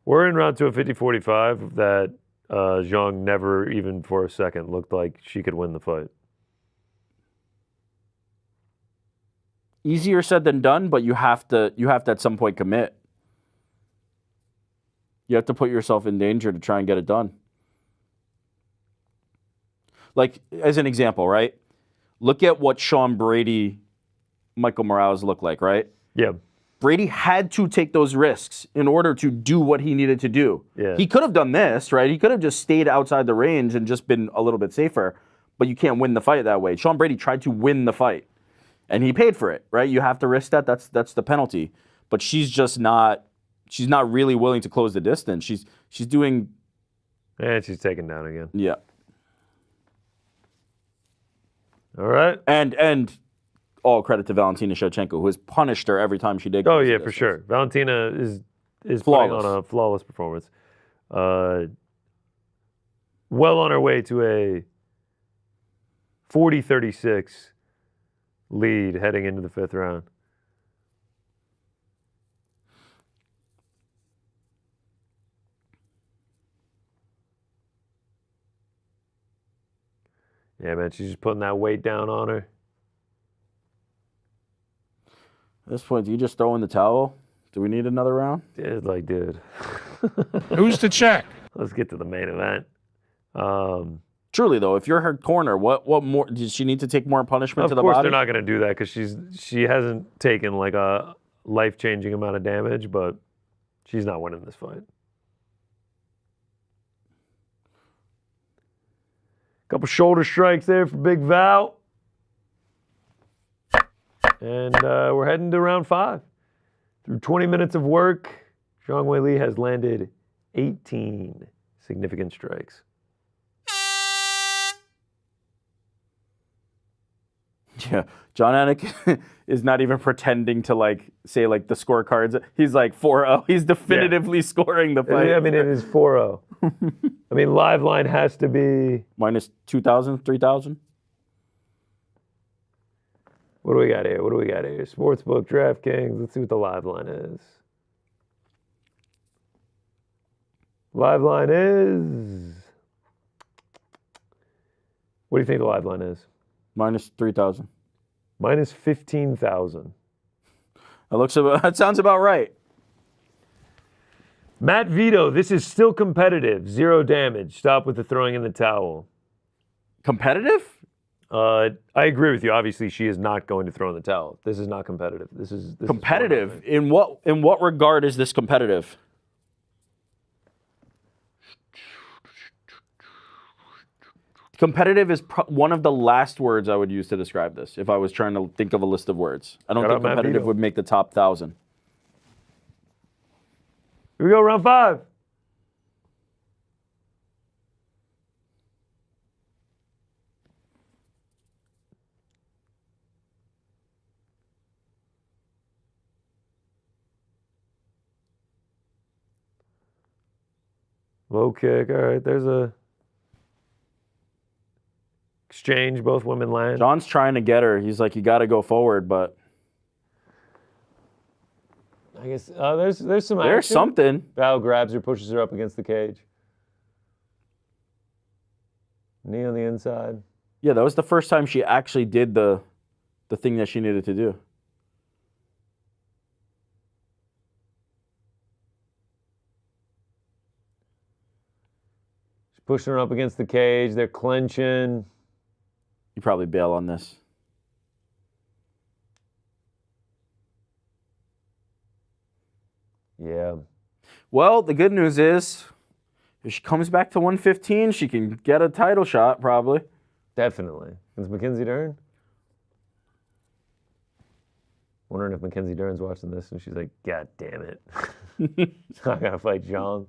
We're in round 2 of 50-45 that Zhang never even for a second looked like she could win the fight. Easier said than done, but you have to at some point commit. You have to put yourself in danger to try and get it done. Like, as an example, right? Look at what Sean Brady, Michael Morales looked like, right? Yeah. Brady had to take those risks in order to do what he needed to do. Yeah. He could have done this, right? He could have just stayed outside the range and just been a little bit safer, but you can't win the fight that way. Sean Brady tried to win the fight, and he paid for it, right? You have to risk that. That's the penalty. But she's just not. She's not really willing to close the distance. She's doing. And she's taken down again. Yeah. All right. And all credit to Valentina Shevchenko, who has punished her every time she did. Oh yeah, for sure. Valentina is putting on a flawless performance. Well on her way to a 40-36 lead heading into the 5th round. Yeah, man, she's just putting that weight down on her. At this point, do you just throw in the towel? Do we need another round? Dude. Who's to check? Let's get to the main event. Truly, though, if you're her corner, what more does she need to take more punishment to the body? Of course, they're not going to do that because she hasn't taken like a life-changing amount of damage, but she's not winning this fight. Couple shoulder strikes there for Big Val. And we're heading to round 5. Through 20 minutes of work, Zhang Weili has landed 18 significant strikes. Yeah, John Anik is not even pretending to say the scorecards. He's like 4-0. He's definitively scoring the fight. I mean, it is 4-0. I mean, live line has to be minus 2,000, 3,000. What do we got here? Sportsbook, DraftKings. Let's see what the live line is. Live line is... What do you think the live line is? Minus 3,000. Minus 15,000. That sounds about right. Matt Vito, this is still competitive. 0 damage. Stop with the throwing in the towel. Competitive? I agree with you. Obviously, she is not going to throw in the towel. This is not competitive. This is competitive. In what regard is this competitive? Competitive is one of the last words I would use to describe this if I was trying to think of a list of words. I don't think competitive would make the top 1,000. Here we go, round 5. Low kick. All right, there's a exchange. Both women land. John's trying to get her. He's like, you got to go forward, but I guess there's some action. There's something. Val grabs her, pushes her up against the cage. Knee on the inside. Yeah, that was the first time she actually did the thing that she needed to do. She's pushing her up against the cage. They're clenching. You probably bail on this. Yeah. Well, the good news is, if she comes back to 115, she can get a title shot, probably. Definitely. Is Mackenzie Dern? Wondering if Mackenzie Dern's watching this and she's like, God damn it. I gotta fight Zhang.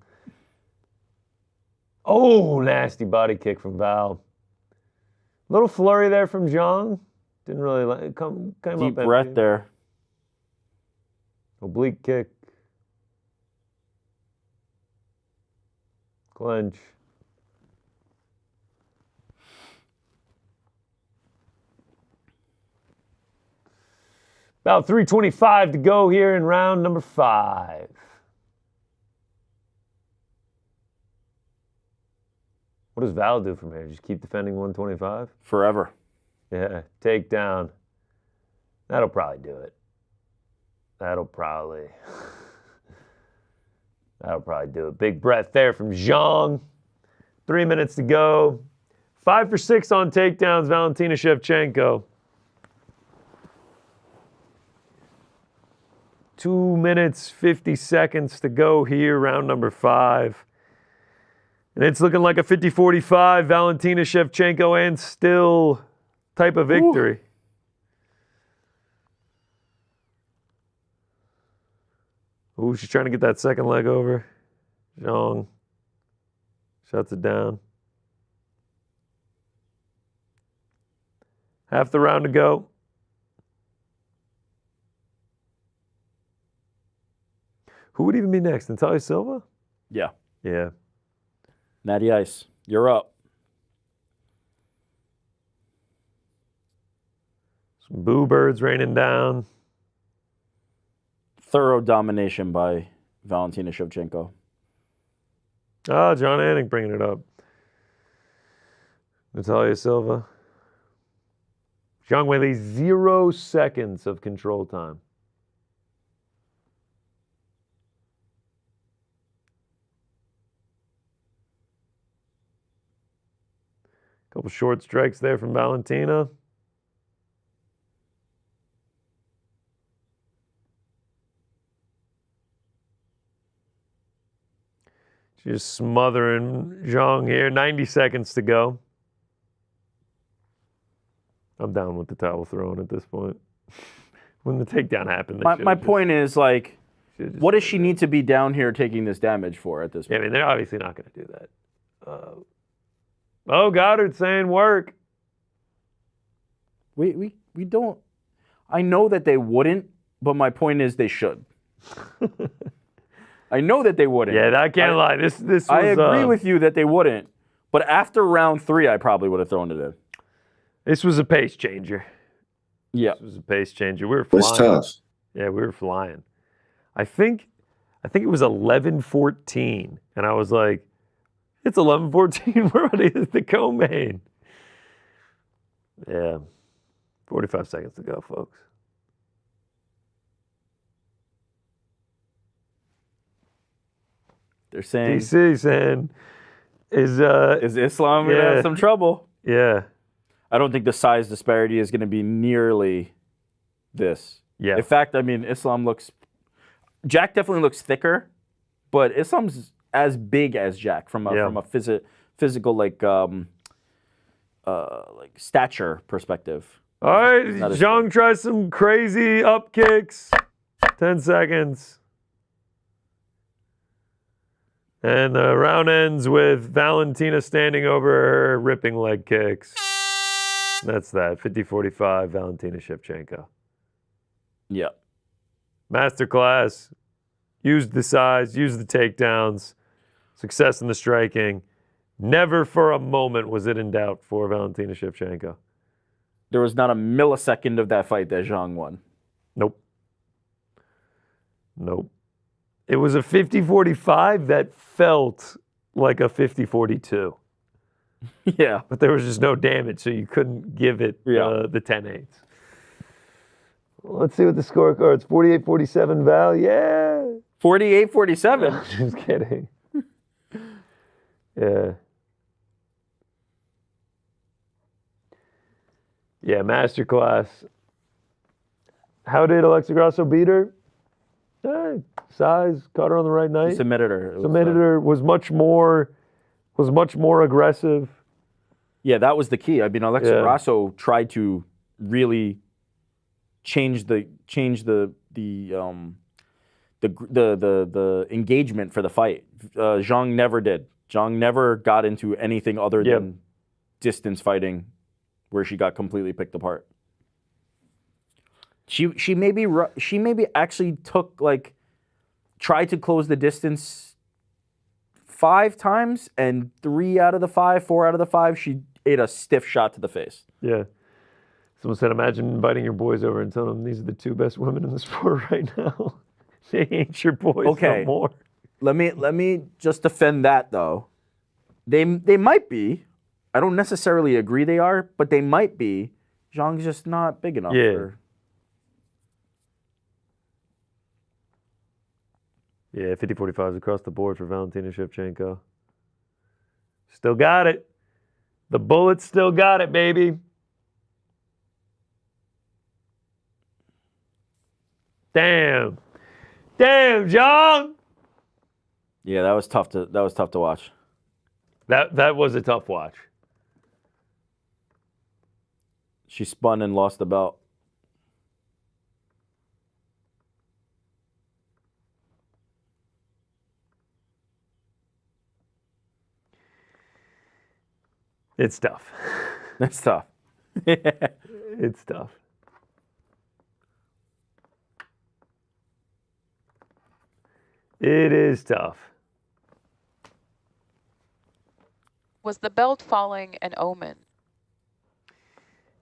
Oh, nasty body kick from Val. Little flurry there from Zhang. Didn't really like came Deep up breath empty. there. Oblique kick. Clench. About 3:25 to go here in round number 5. What does Val do from here? Just keep defending 125? Forever. Yeah, takedown. That'll probably do it. That'll probably do it. Big breath there from Zhang. 3 minutes to go. 5 for 6 on takedowns, Valentina Shevchenko. 2 minutes, 50 seconds to go here, round number 5. And it's looking like a 50-45 Valentina Shevchenko and still type of victory. Ooh, she's trying to get that second leg over. Zhang shuts it down. Half the round to go. Who would even be next? Natalia Silva? Yeah. Yeah. Natty Ice, you're up. Some boo birds raining down. Thorough domination by Valentina Shevchenko. Ah, John Anik bringing it up. Natalia Silva. Zhang Weili, 0 seconds of control time. Couple short strikes there from Valentina. She's just smothering Zhang here. 90 seconds to go. I'm down with the towel throwing at this point. When the takedown happened. My point is, like, what does she need to be down here taking this damage for at this point? Yeah, I mean, they're obviously not going to do that. Oh, Goddard saying work. We don't. I know that they wouldn't, but my point is they should. I know that they wouldn't. Yeah, I can't lie. This was, I agree with you that they wouldn't, but after round 3, I probably would have thrown it in. This was a pace changer. Yeah, this was a pace changer. We were It was flying. tough. Yeah, we were flying. I think it was 11-14, and I was like, it's 11-14. We're ready to the co-main. Yeah. 45 seconds to go, folks. they're saying DC saying is Islam going to have some trouble? Yeah. I don't think the size disparity is going to be nearly this. Yeah. In fact, I mean, Jack definitely looks thicker, but Islam's as big as Jack from a physical like stature perspective. All right, Zhang tries some crazy up kicks. 10 seconds. And the round ends with Valentina standing over her, ripping leg kicks. That's that. 50-45, Valentina Shevchenko. Yeah. Masterclass. Used the size, used the takedowns. Success in the striking. Never for a moment was it in doubt for Valentina Shevchenko. There was not a millisecond of that fight that Zhang won. Nope. It was a 50-45 that felt like a 50-42. Yeah. But there was just no damage, so you couldn't give it the 10-8. Let's see what the scorecard's 48-47 Val. Yeah. 48-47? Just kidding. Yeah. Yeah, masterclass. How did Alexa Grasso beat her? Size, caught her on the right night. He submitted her. Submitted her, was much more aggressive. Yeah, that was the key. I mean, Alexa Grasso tried to really change the engagement for the fight. Zhang never did. Zhang never got into anything other than distance fighting, where she got completely picked apart. She maybe actually took tried to close the distance 5 times, and 4 out of the 5, she ate a stiff shot to the face. Yeah. Someone said, imagine inviting your boys over and telling them these are the 2 best women in the sport right now. They ain't your boys no more. Let me just defend that though. They might be. I don't necessarily agree they are, but they might be. Zhang's just not big enough. Yeah. Yeah, 50-45s across the board for Valentina Shevchenko. Still got it. The Bullets still got it, baby. Damn, John. Yeah, that was tough to watch. That was a tough watch. She spun and lost the belt. It's tough. It's tough. It's tough. It is tough. Was the belt falling an omen?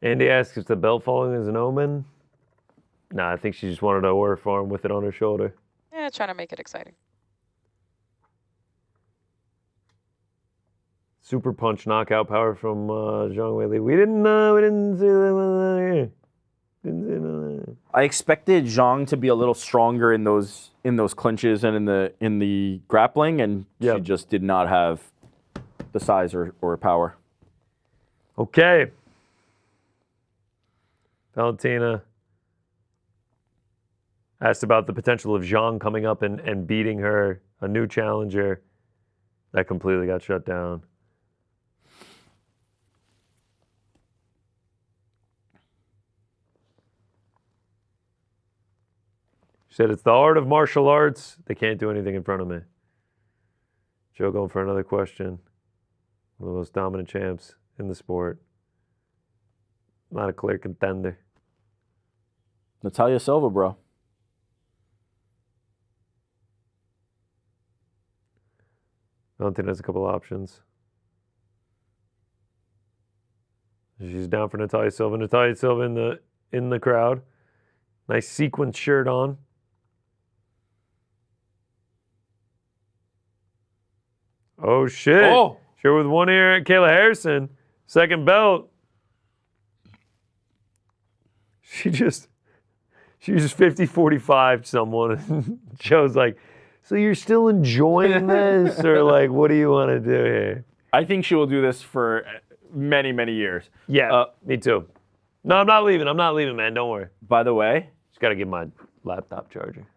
Andy asks if the belt falling is an omen. Nah, I think she just wanted to order for him with it on her shoulder. Yeah, trying to make it exciting. Super punch knockout power from Zhang Weili. We didn't see that. Didn't see that. I expected Zhang to be a little stronger in those clinches and in the grappling, and she just did not have the size or power. Okay. Valentina asked about the potential of Zhang coming up and beating her, a new challenger. That completely got shut down. She said, it's the art of martial arts. They can't do anything in front of me. Joe going for another question. One of the most dominant champs in the sport. Not a clear contender. Natalia Silva, bro. Valentina has a couple options. She's down for Natalia Silva. Natalia Silva in the crowd. Nice sequin shirt on. Oh, shit. Oh. Sure with one ear at Kayla Harrison. Second belt. She just 50-45 someone. Joe's like, so you're still enjoying this? Or like, what do you want to do here? I think she will do this for many, many years. Yeah, me too. No, I'm not leaving. I'm not leaving, man. Don't worry. By the way, just got to get my laptop charger.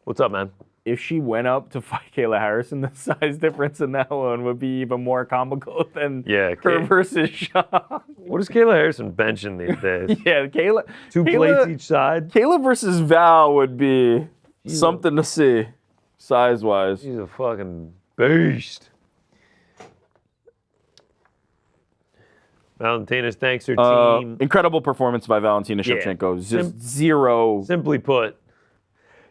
What's up, man? If she went up to fight Kayla Harrison, the size difference in that one would be even more comical than her versus Zhang. What is Kayla Harrison benching these days? Yeah, Kayla. Two plates each side. Kayla versus Val would be something to see, size-wise. She's a fucking beast. Valentina's thanks her team. Incredible performance by Valentina Shevchenko. Just zero. Simply put,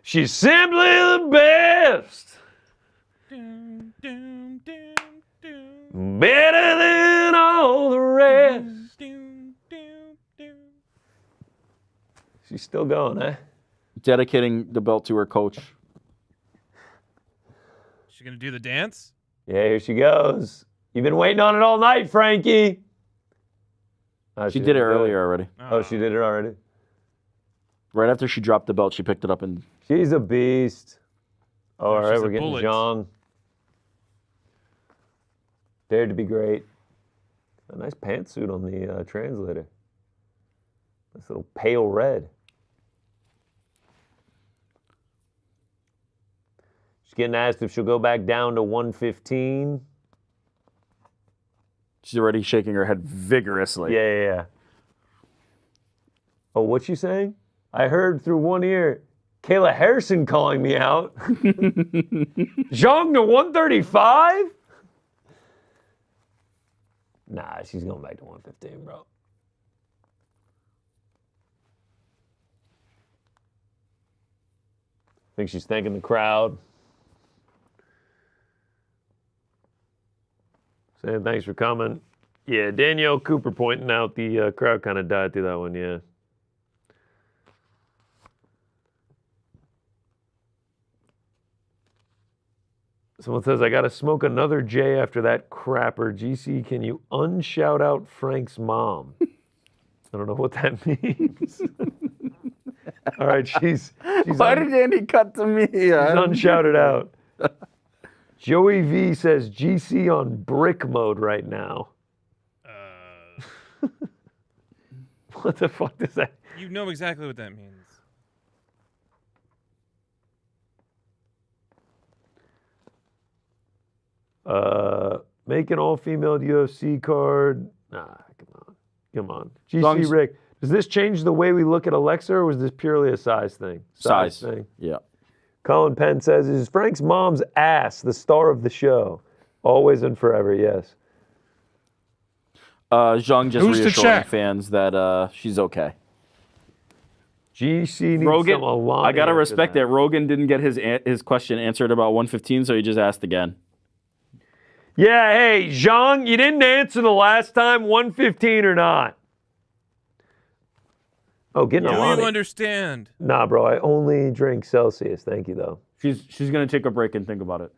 she's simply the best. Better than all the rest. She's still going, eh? Dedicating the belt to her coach. She gonna do the dance? Yeah, here she goes. You've been waiting on it all night, Frankie. She did it earlier already. Oh, she did it already? Right after she dropped the belt, she picked it up and... She's a beast. Oh, all right, we're getting Zhang. Dared to be great. A nice pantsuit on the translator. This little pale red. She's getting asked if she'll go back down to 115. She's already shaking her head vigorously. Yeah. Oh, what's she saying? I heard through one ear, Kayla Harrison calling me out. Zhang to 135? Nah, she's going back to 115, bro. I think she's thanking the crowd. Saying thanks for coming. Yeah, Danielle Cooper pointing out the crowd kind of died through that one, yeah. Someone says, I got to smoke another J after that crapper. GC, can you unshout out Frank's mom? I don't know what that means. All right, she's Why did Andy cut to me? She's unshouted out. Joey V says, GC on brick mode right now. What the fuck does that? You know exactly what that means. Make an all-female UFC card. Nah, come on. GC Rick, does this change the way we look at Alexa, or was this purely a size thing? Size thing. Yeah. Colin Penn says, is Frank's mom's ass the star of the show? Always and forever, yes. Zhang just Who's to reassuring check? fans that she's okay. GC needs Rogan, some Alani I gotta after respect that. Rogan didn't get his question answered about 115, so he just asked again. Yeah, hey, Zhang, you didn't answer the last time, 115 or not? Oh, getting Do Alani. you understand? Nah, bro, I only drink Celsius. Thank you, though. She's gonna take a break and think about it.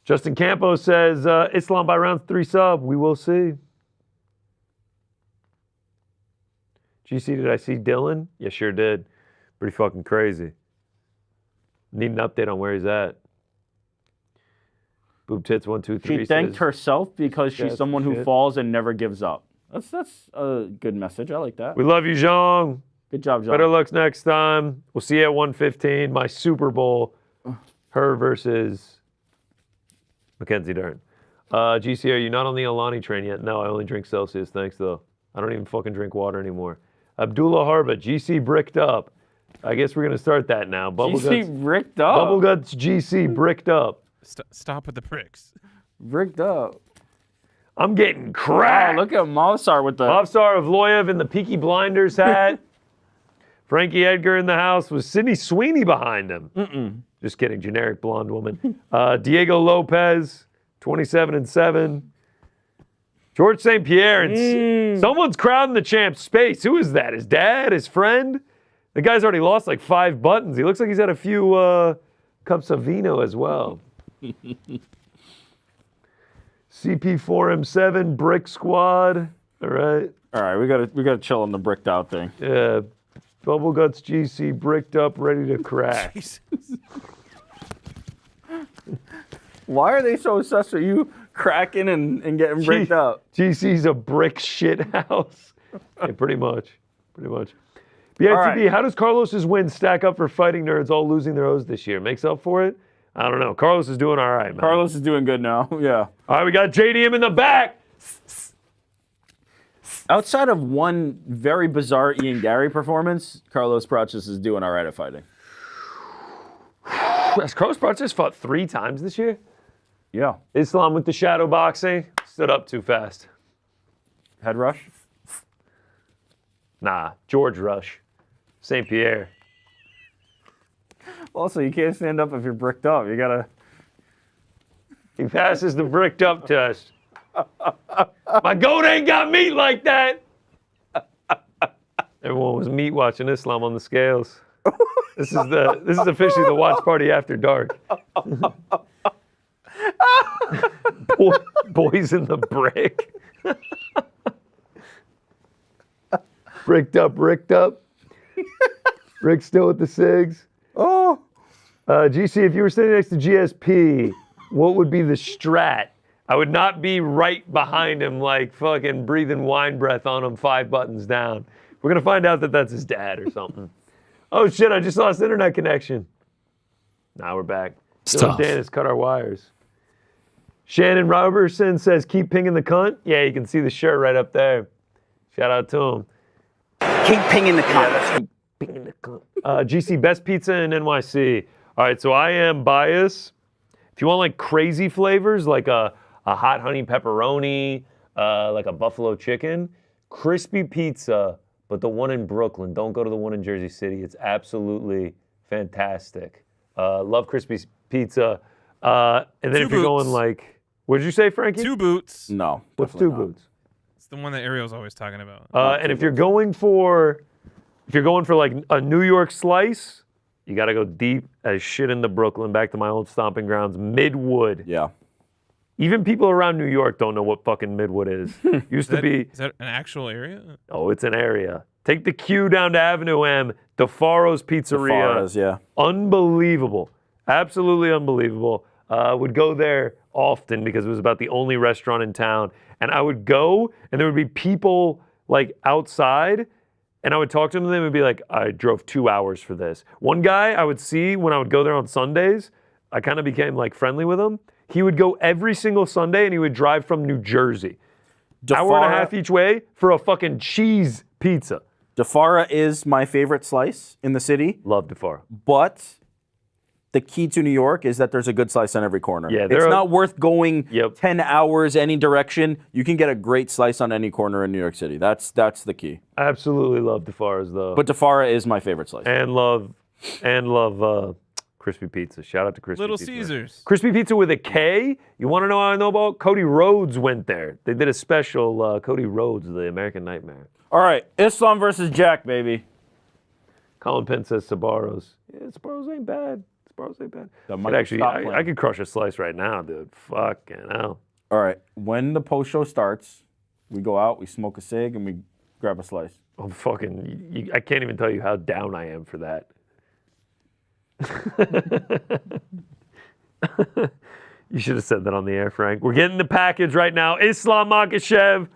Justin Campos says, Islam by round 3 sub. We will see. GC, did I see Dylan? Yeah, sure did. Pretty fucking crazy. Need an update on where he's at. Boob tits 1, 2, 3. She thanked herself because she's Yes, someone who shit. falls and never gives up. That's a good message. I like that. We love you, Zhang. Good job, Zhang. Better looks next time. We'll see you at 115. My Super Bowl. Her versus Mackenzie Dern. GC, are you not on the Alani train yet? No, I only drink Celsius. Thanks, though. I don't even fucking drink water anymore. Abdullah Harba, GC bricked up. I guess we're going to start that now. GC bricked up. Bubble Guts GC bricked up. Stop with the bricks. Bricked up. I'm getting cracked. Wow, look at Mavsar with the... Mavsar of Loyev in the Peaky Blinders hat. Frankie Edgar in the house with Sydney Sweeney behind him. Just kidding, generic blonde woman. Diego Lopez, 27-7. George St. Pierre, and someone's crowding the champ's space. Who is that? His dad? His friend? The guy's already lost like 5 buttons. He looks like he's had a few cups of vino as well. CP4M7, Brick Squad. All right. All right, we gotta chill on the bricked out thing. Yeah. Bubble Guts GC bricked up, ready to crack. Why are they so obsessed with you cracking and getting bricked up? GC's a brick shit house. Yeah, pretty much. BITB, right. How does Carlos's win stack up for fighting nerds all losing their O's this year? Makes up for it? I don't know. Carlos is doing all right, man. Carlos is doing good now, yeah. All right, we got JDM in the back. Outside of one very bizarre Ian Gary performance, Carlos Praches is doing all right at fighting. Has Carlos Praches fought 3 times this year? Yeah. Islam with the shadow boxing. Stood up too fast. Head rush? Nah, George Rush. St. Pierre. Also, you can't stand up if you're bricked up. You gotta... He passes the bricked up test. My goat ain't got meat like that. Everyone was meat watching Islam on the scales. This is officially the watch party after dark. Boys in the brick. Bricked up. Rick still with the cigs. Oh. GC, if you were sitting next to GSP, what would be the strat? I would not be right behind him like fucking breathing wine breath on him 5 buttons down. We're going to find out that that's his dad or something. Oh shit! I just lost internet connection. Now we're back. Stuff. Dan has cut our wires. Shannon Robertson says, "Keep pinging the cunt." Yeah, you can see the shirt right up there. Shout out to him. Keep pinging the cunt. GC, best pizza in NYC. All right, so I am biased. If you want like crazy flavors, like a hot honey pepperoni, like a buffalo chicken, crispy pizza, but the one in Brooklyn. Don't go to the one in Jersey City. It's absolutely fantastic. Love crispy pizza. And then Two if you're going boots. like, what did you say, Frankie? 2 boots. No. What's definitely two not. boots? It's the one that Ariel's always talking about. And if you're going for like a New York slice, you got to go deep as shit into Brooklyn, back to my old stomping grounds, Midwood. Yeah. Even people around New York don't know what fucking Midwood is. Used to be. Is that an actual area? Oh, it's an area. Take the Q down to Avenue M, DeFaro's Pizzeria. DeFaro's, yeah. Unbelievable. Absolutely unbelievable. Would go there often because it was about the only restaurant in town. And I would go, and there would be people like outside, and I would talk to them, and they would be like, I drove 2 hours for this. One guy I would see when I would go there on Sundays, I kind of became like friendly with him. He would go every single Sunday, and he would drive from New Jersey. Hour and a half each way for a fucking cheese pizza. DeFara is my favorite slice in the city, Love DeFaro. but the key to New York is that there's a good slice on every corner. Yeah, it's not worth going Yep. 10 hours any direction. You can get a great slice on any corner in New York City. That's the key. Absolutely love DeFaro's though. But DeFara is my favorite slice. and love crispy pizza. Shout out to crispy Little pizza. Caesars. Crispy pizza with a K. You want to know how I know about? Cody Rhodes went there. They did a special. Cody Rhodes, the American Nightmare. All right, Islam versus Jack, baby. Colin Penn says Sabaros. Yeah, Sabaros ain't bad. Sabaros ain't bad. That But might actually, stop I playing. could crush a slice right now, dude. Fucking hell. All right, when the post show starts, we go out, we smoke a cig, and we grab a slice. I'm fucking. I can't even tell you how down I am for that. You should have said that on the air, Frank. We're getting the package right now. Islam Makhachev,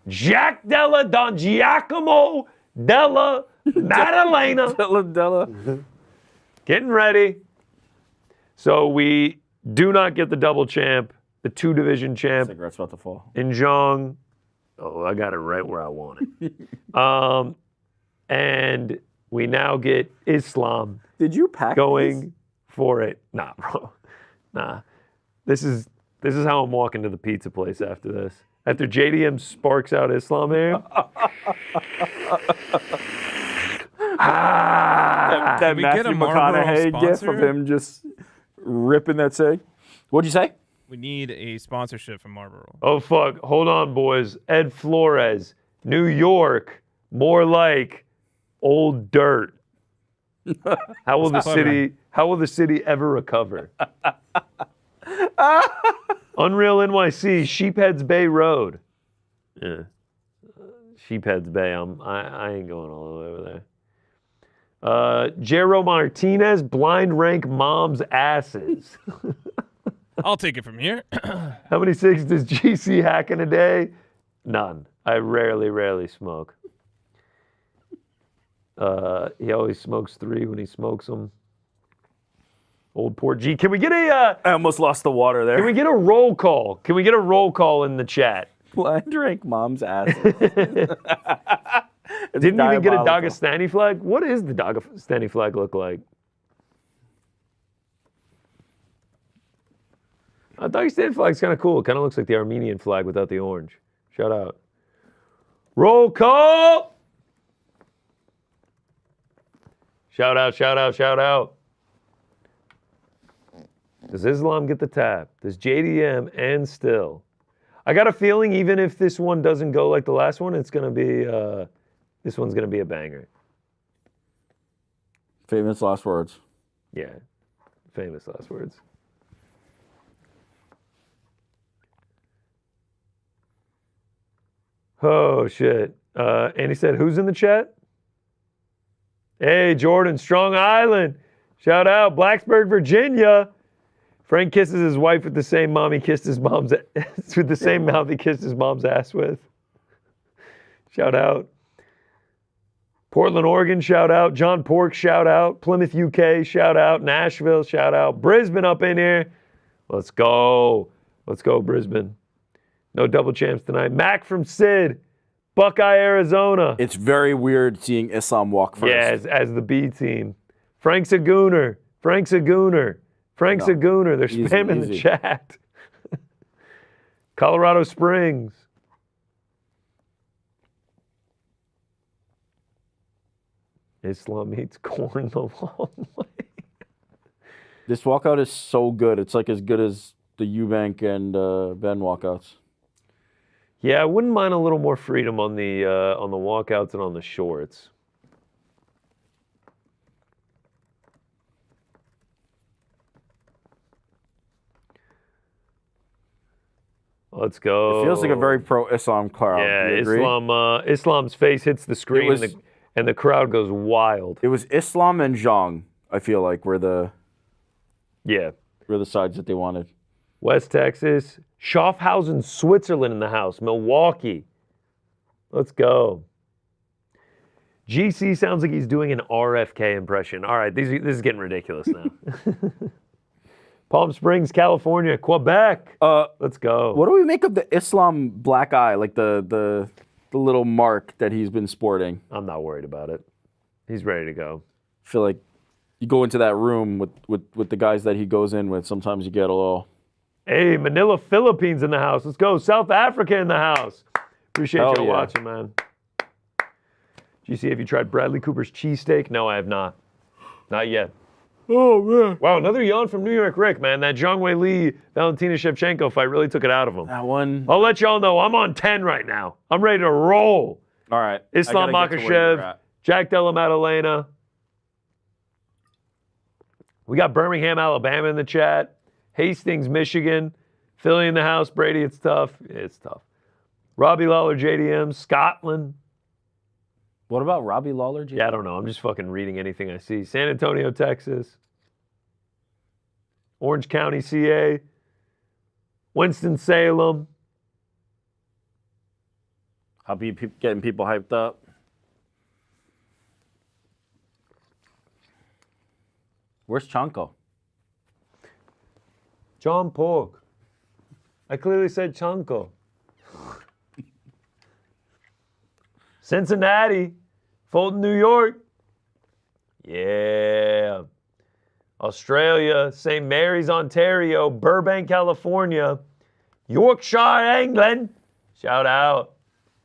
Jack Don Giacomo Della Maddalena. Della. Getting ready. So we do not get the double champ, the 2-division champ Cigarette's about to fall. in Zhang. Oh, I got it right where I want it. And we now get Islam Did you pack going these? for it. Nah, bro. Nah. This is how I'm walking to the pizza place after this. After JDM sparks out Islam here. That Can we get Matthew a Marlboro McConaughey gif of sponsor? him just ripping that cig. What'd you say? We need a sponsorship from Marlboro. Oh, fuck. Hold on, boys. Ed Flores. New York. More like old dirt. How will the city ever recover? Unreal NYC, Sheepheads Bay Road. Yeah. Sheepheads Bay. I ain't going all the way over there. Jero Martinez, blind rank mom's asses. I'll take it from here. How many cigs does GC hack in a day? None. I rarely smoke. He always smokes 3 when he smokes them. Old poor G. Can we get a? I almost lost the water there. Can we get a roll call? Can we get a roll call in the chat? Blind drink mom's ass. Didn't even get a Dagestani flag. What does the Dagestani flag look like? Dagestani flag's kind of cool. It kind of looks like the Armenian flag without the orange. Shout out. Roll call. Shout out, shout out, shout out. Does Islam get the tap? Does JDM and still? I got a feeling even if this one doesn't go like the last one, it's going to be, this one's going to be a banger. Famous last words. Yeah, famous last words. Oh, shit. And he said, who's in the chat? Hey, Jordan, Strong Island. Shout out, Blacksburg, Virginia. Frank kisses his wife with the same mom he kissed his mom's with the same mouth he kissed his mom's ass with. Shout out. Portland, Oregon, shout out. John Pork, shout out. Plymouth, UK, shout out. Nashville, shout out. Brisbane up in here. Let's go. Let's go, Brisbane. No double champs tonight. Mac from Sid, Buckeye, Arizona. It's very weird seeing Islam walk first. Yeah, as the B team. Frank's a gooner. Frank's a gooner. Frank's a gooner. They're spamming the chat. Colorado Springs. Islam eats corn the long way. This walkout is so good. It's like as good as the Eubank and Ben walkouts. Yeah, I wouldn't mind a little more freedom on the walkouts and on the shorts. Let's go. It feels like a very pro-Islam crowd. Yeah, Islam's face hits the screen and the crowd goes wild. It was Islam and Zhang, I feel like, were the sides that they wanted. West Texas. Schaffhausen, Switzerland in the house. Milwaukee. Let's go. GC sounds like he's doing an RFK impression. All right, this is getting ridiculous now. Palm Springs, California, Quebec. Let's go. What do we make of the Islam black eye, like the little mark that he's been sporting? I'm not worried about it. He's ready to go. I feel like you go into that room with the guys that he goes in with, sometimes you get a little... Hey, Manila, Philippines in the house. Let's go. South Africa in the house. Appreciate y'all watching, man. GC, have you tried Bradley Cooper's cheesesteak? No, I have not. Not yet. Oh, man. Wow, another yawn from New York Rick, man. That Zhang Weili, Valentina Shevchenko fight really took it out of him. That one. I'll let y'all know. I'm on 10 right now. I'm ready to roll. All right. Islam Makhachev, Jack Della Maddalena. We got Birmingham, Alabama in the chat. Hastings, Michigan. Philly in the house. Brady, it's tough. It's tough. Robbie Lawler, JDM. Scotland. What about Robbie Lawler? Yeah, I don't know. I'm just fucking reading anything I see. San Antonio, Texas. Orange County, CA. Winston-Salem. I'll be getting people hyped up. Where's Chanko? John Pork. I clearly said Chanko. Cincinnati, Fulton, New York. Yeah. Australia, St. Mary's, Ontario, Burbank, California, Yorkshire, England. Shout out.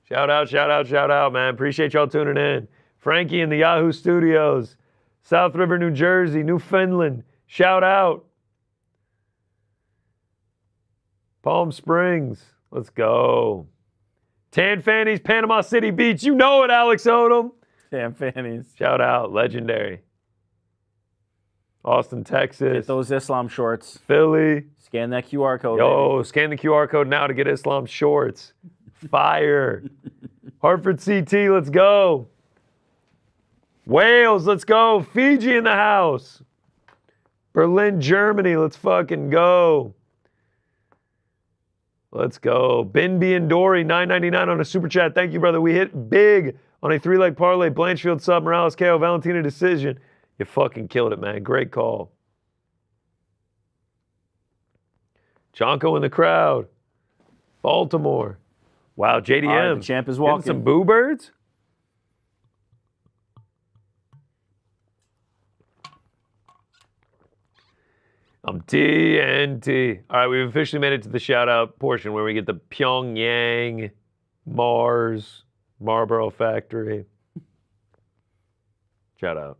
Shout out, shout out, shout out, man. Appreciate y'all tuning in. Frankie in the Yahoo Studios, South River, New Jersey, Newfoundland. Shout out. Palm Springs. Let's go. Tan Fannies, Panama City Beach. You know it, Alex Odom. Tan Fannies. Shout out. Legendary. Austin, Texas. Get those Islam shorts. Philly. Scan that QR code. Yo, baby. scan the QR code now to get Islam shorts. Fire. Hartford CT, let's go. Wales, let's go. Fiji in the house. Berlin, Germany, let's fucking go. Let's go. Binby and Dory, $9.99 on a super chat. Thank you, brother. We hit big on a 3-leg parlay. Blanchfield sub, Morales KO, Valentina decision. You fucking killed it, man. Great call. Jonko in the crowd. Baltimore. Wow, JDM. All right, the champ is walking. Getting some boo birds? I'm TNT. All right, we've officially made it to the shout-out portion where we get the Pyongyang, Mars, Marlboro Factory. Shout-out.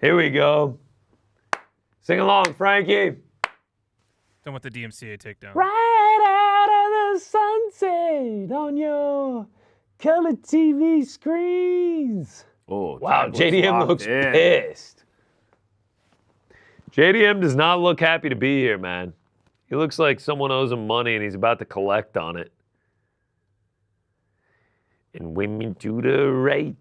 Here we go. Sing along, Frankie. Don't want the DMCA takedown. Right out of the sunset on your color TV screens. Oh, wow, JDM looks pissed. JDM does not look happy to be here, man. He looks like someone owes him money and he's about to collect on it. And women to the right.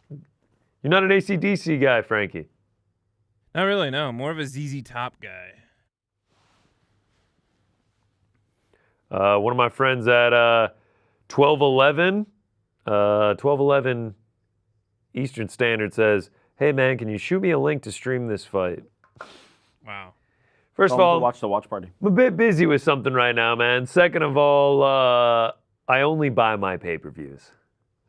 You're not an AC/DC guy, Frankie. Not really, no. More of a ZZ Top guy. One of my friends at 1211 12:11 Eastern Standard says, "Hey man, can you shoot me a link to stream this fight?" Wow. First of all, watch the watch party. I'm a bit busy with something right now, man. Second of all, I only buy my pay-per-views.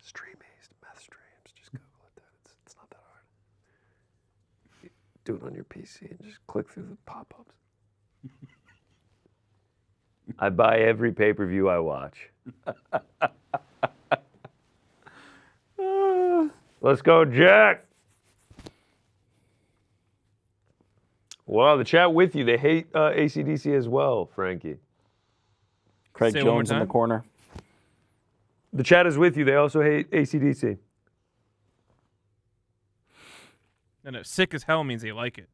Stream East, meth streams. Just Google it. It's not that hard. Do it on your PC and just click through the pop-ups. I buy every pay-per-view I watch. Let's go, Jack. Wow, the chat with you. They hate AC/DC as well, Frankie. Craig Say it one more Jones in the time. corner. The chat is with you. They also hate AC/DC. No, sick as hell means they like it.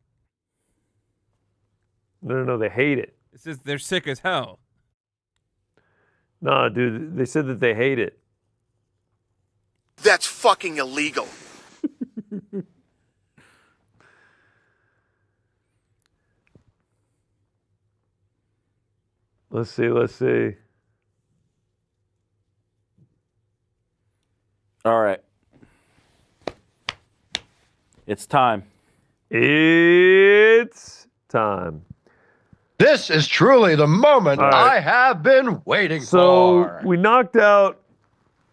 No, they hate it. It says they're sick as hell. No, dude, they said that they hate it. That's fucking illegal. Let's see. All right. It's time. It's time. This is truly the moment All right. I have been waiting So for. we knocked out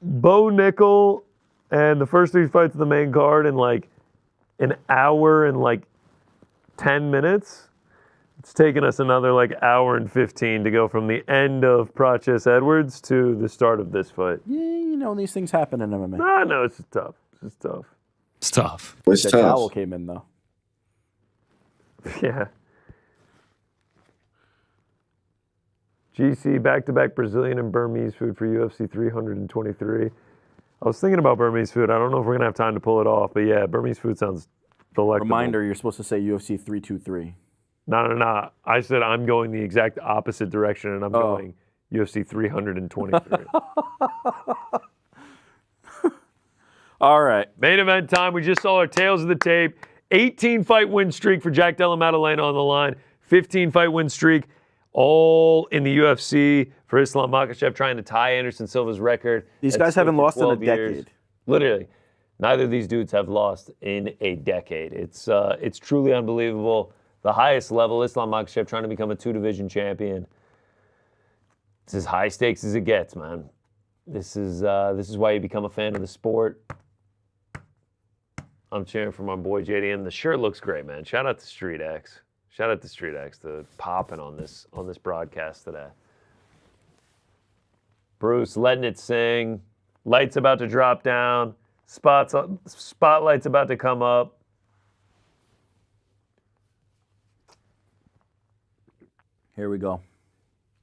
Bo Nickel and the first three fights of the main card in like an hour and like 10 minutes. It's taken us another like hour and 15 to go from the end of Prochas Edwards to the start of this fight. Yeah, you know these things happen in MMA. No, it's just tough. It's just tough. It's tough. The It's towel tough. came in though. Yeah. GC, back-to-back Brazilian and Burmese food for UFC 323. I was thinking about Burmese food. I don't know if we're going to have time to pull it off, but yeah, Burmese food sounds delectable. Reminder, you're supposed to say UFC 323. No. I said I'm going the exact opposite direction, and I'm going UFC 323. All right. Main event time. We just saw our tails of the tape. 18-fight win streak for Jack Della Maddalena on the line. 15-fight win streak. All in the UFC for Islam Makhachev, trying to tie Anderson Silva's record. These guys haven't lost in a 12 years. decade. Literally, neither of these dudes have lost in a decade. It's truly unbelievable. The highest level, Islam Makhachev trying to become a two-division champion. It's as high stakes as it gets, man. This is why you become a fan of the sport. I'm cheering for my boy JDM. The shirt looks great, man. Shout out to Street X. Shout out to Street X to popping on this broadcast today. Bruce letting it sing. Lights about to drop down. Spotlight's about to come up. Here we go.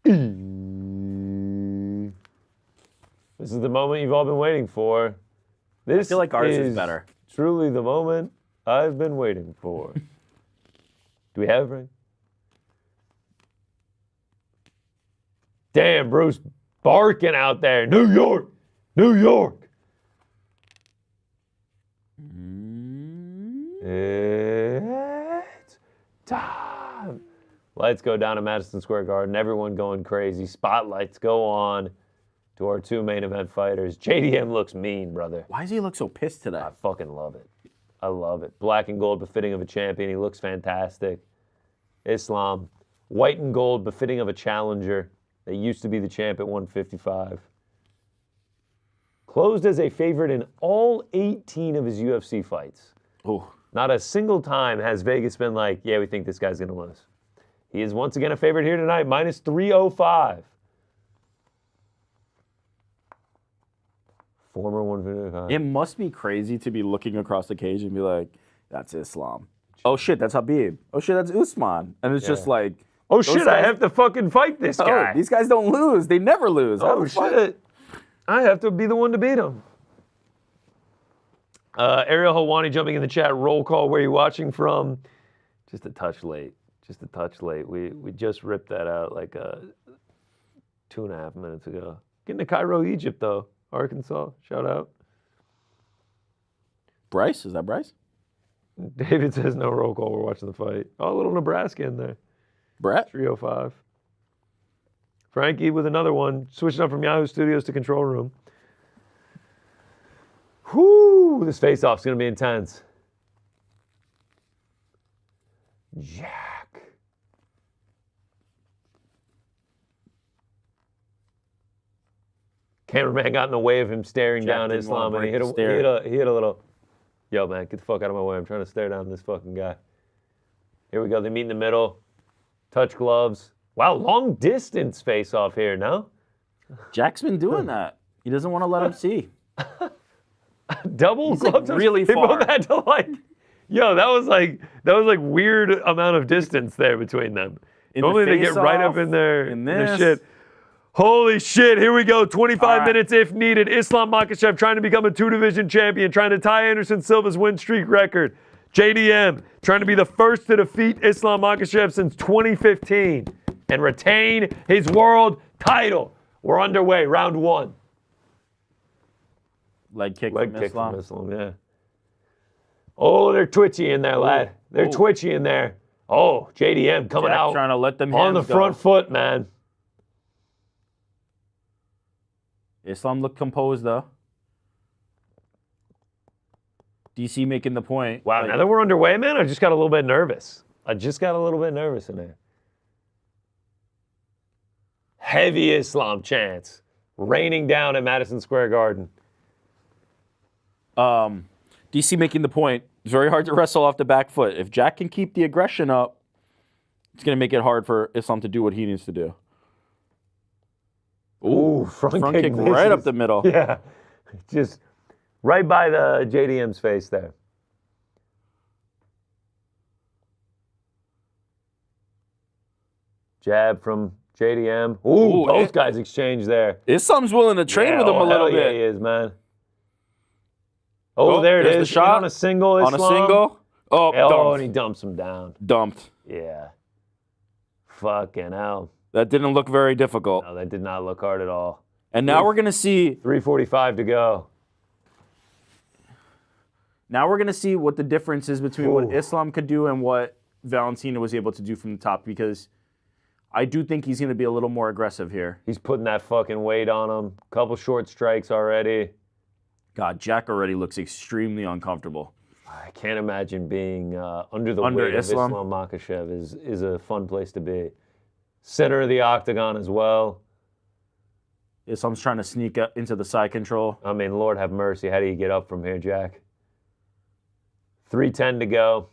This is the moment you've all been waiting for. This I feel like ours is better. Truly the moment I've been waiting for. Do we have it, right? Damn, Bruce barking out there. New York! New York! It's time. Lights go down at Madison Square Garden. Everyone going crazy. Spotlights go on to our two main event fighters. JDM looks mean, brother. Why does he look so pissed today? I fucking love it. I love it. Black and gold befitting of a champion. He looks fantastic. Islam, white and gold befitting of a challenger that used to be the champ at 155. Closed as a favorite in all 18 of his UFC fights. Oh, Not a single time has Vegas been like, yeah, we think this guy's going to lose. He is once again a favorite here tonight, minus 305. Former 155. it must be crazy to be looking across the cage and be like, "That's Islam." Oh shit, that's Habib. Oh shit, that's Usman. And it's just like, Oh those shit, I guys- have to fucking fight this guy. these guys don't lose. They never lose. How Oh the fuck- shit. I have to be the one to beat him. Ariel Helwani jumping in the chat. Roll call. Where are you watching from? Just a touch late. We just ripped that out like 2.5 minutes ago. Getting to Cairo, Egypt though. Arkansas. Shout out. Bryce? Is that Bryce? David says no roll call. We're watching the fight. Oh, a little Nebraska in there. Brett? 305. Frankie with another one. Switching up from Yahoo Studios to Control Room. Whoo! This face-off's going to be intense. Jack. Cameraman got in the way of him staring down Islam, and he hit a little. Yo, man, get the fuck out of my way. I'm trying to stare down this fucking guy. Here we go. They meet in the middle. Touch gloves. Wow, long distance face-off here, no? Jack's been doing that. He doesn't want to let him see. Double gloves? Like really they far. both had to yo, that was like weird amount of distance there between them. Normally they get right up in their shit. Holy shit, here we go. 25 minutes if needed. Islam Makhachev trying to become a 2-division champion, trying to tie Anderson Silva's win streak record. JDM trying to be the first to defeat Islam Makhachev since 2015 and retain his world title. We're underway, round 1. Leg kick from Islam, yeah. Oh, they're twitchy in there, lad. They're twitchy in there. Oh, JDM coming out. Trying to let them on the front foot, man. Islam looked composed, though. DC making the point. Wow, now that we're underway, man, I just got a little bit nervous. in there. Heavy Islam chants raining down at Madison Square Garden. DC making the point. It's very hard to wrestle off the back foot. If Jack can keep the aggression up, it's going to make it hard for Islam to do what he needs to do. Ooh, front kick right up the middle. Yeah, just right by the JDM's face there. Jab from JDM. Ooh, both guys exchange there. Islam's willing to train with him a little bit. Yeah, he is, man. Oh, there it is. The shot. On a single, Islam. On a single. Oh, and he dumps him down. Dumped. Yeah. Fucking hell. That didn't look very difficult. No, that did not look hard at all. And now we're going to see... 3:45 to go. Now we're going to see what the difference is between what Islam could do and what Valentina was able to do from the top, because I do think he's going to be a little more aggressive here. He's putting that fucking weight on him. Couple short strikes already. God, Jack already looks extremely uncomfortable. I can't imagine being under the weight of Islam Makhachev is a fun place to be. Center of the octagon as well. Islam's trying to sneak up into the side control. I mean, Lord have mercy. How do you get up from here, Jack? 3:10 to go.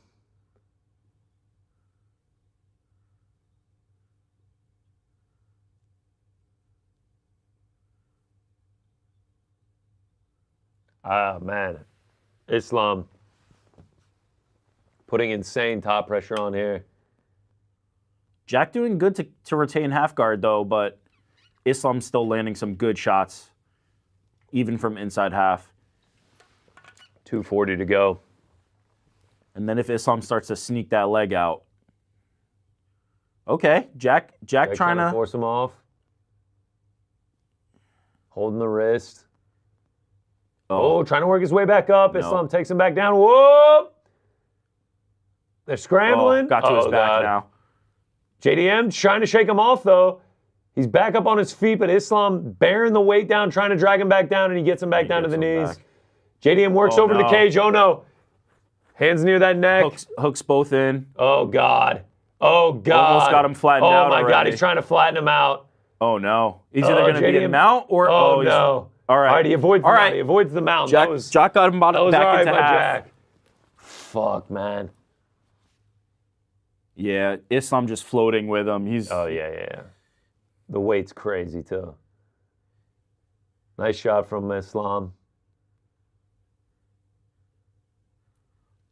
Ah, man. Islam putting insane top pressure on here. Jack doing good to retain half guard, though, but Islam's still landing some good shots, even from inside half. 2:40 to go. And then if Islam starts to sneak that leg out. Okay, Jack trying to force him off. Holding the wrist. Oh, trying to work his way back up. Islam takes him back down. Whoop! They're scrambling. Got to his back now. JDM trying to shake him off, though. He's back up on his feet, but Islam bearing the weight down, trying to drag him back down, and he gets him back down to the knees. JDM works over the cage. Oh, no. Hands near that neck. Hooks both in. Oh, God. Oh, God. Almost got him flattened out. Oh, my God. He's trying to flatten him out. Oh, no. He's either going to be a mount or... Oh, no. All right. He avoids He avoids the mount. Jack got him back into half. Jack. Fuck, man. Yeah, Islam just floating with him. Oh, yeah. The weight's crazy, too. Nice shot from Islam.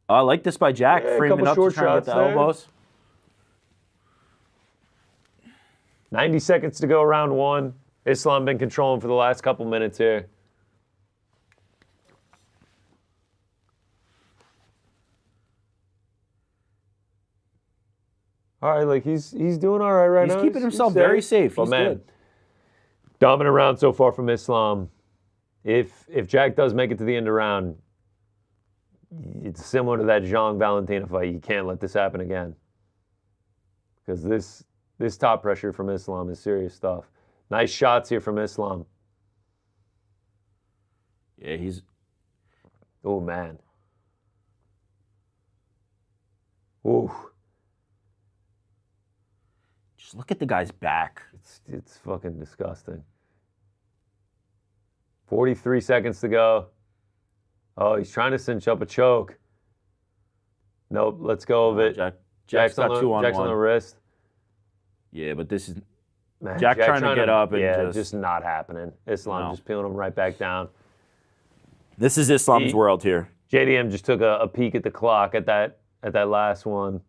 I like this by Jack, framing up to try and get the elbows. 90 seconds to go, round 1. Islam been controlling for the last couple minutes here. All right, like he's doing all right now. He's keeping himself very safe. He's good. Dominant round so far from Islam. If Jack does make it to the end of round, it's similar to that Zhang Valentina fight. You can't let this happen again. Because this top pressure from Islam is serious stuff. Nice shots here from Islam. Yeah, Oh, man. Ooh. Just look at the guy's back. It's fucking disgusting. 43 seconds to go. Oh, he's trying to cinch up a choke. Nope, let's go of it. Jack's got 2-on-1. Jack's on the wrist. Yeah, but this is Man, Jack trying to get up and just not happening. Islam just peeling him right back down. This is Islam's world here. JDM just took a peek at the clock at that last one.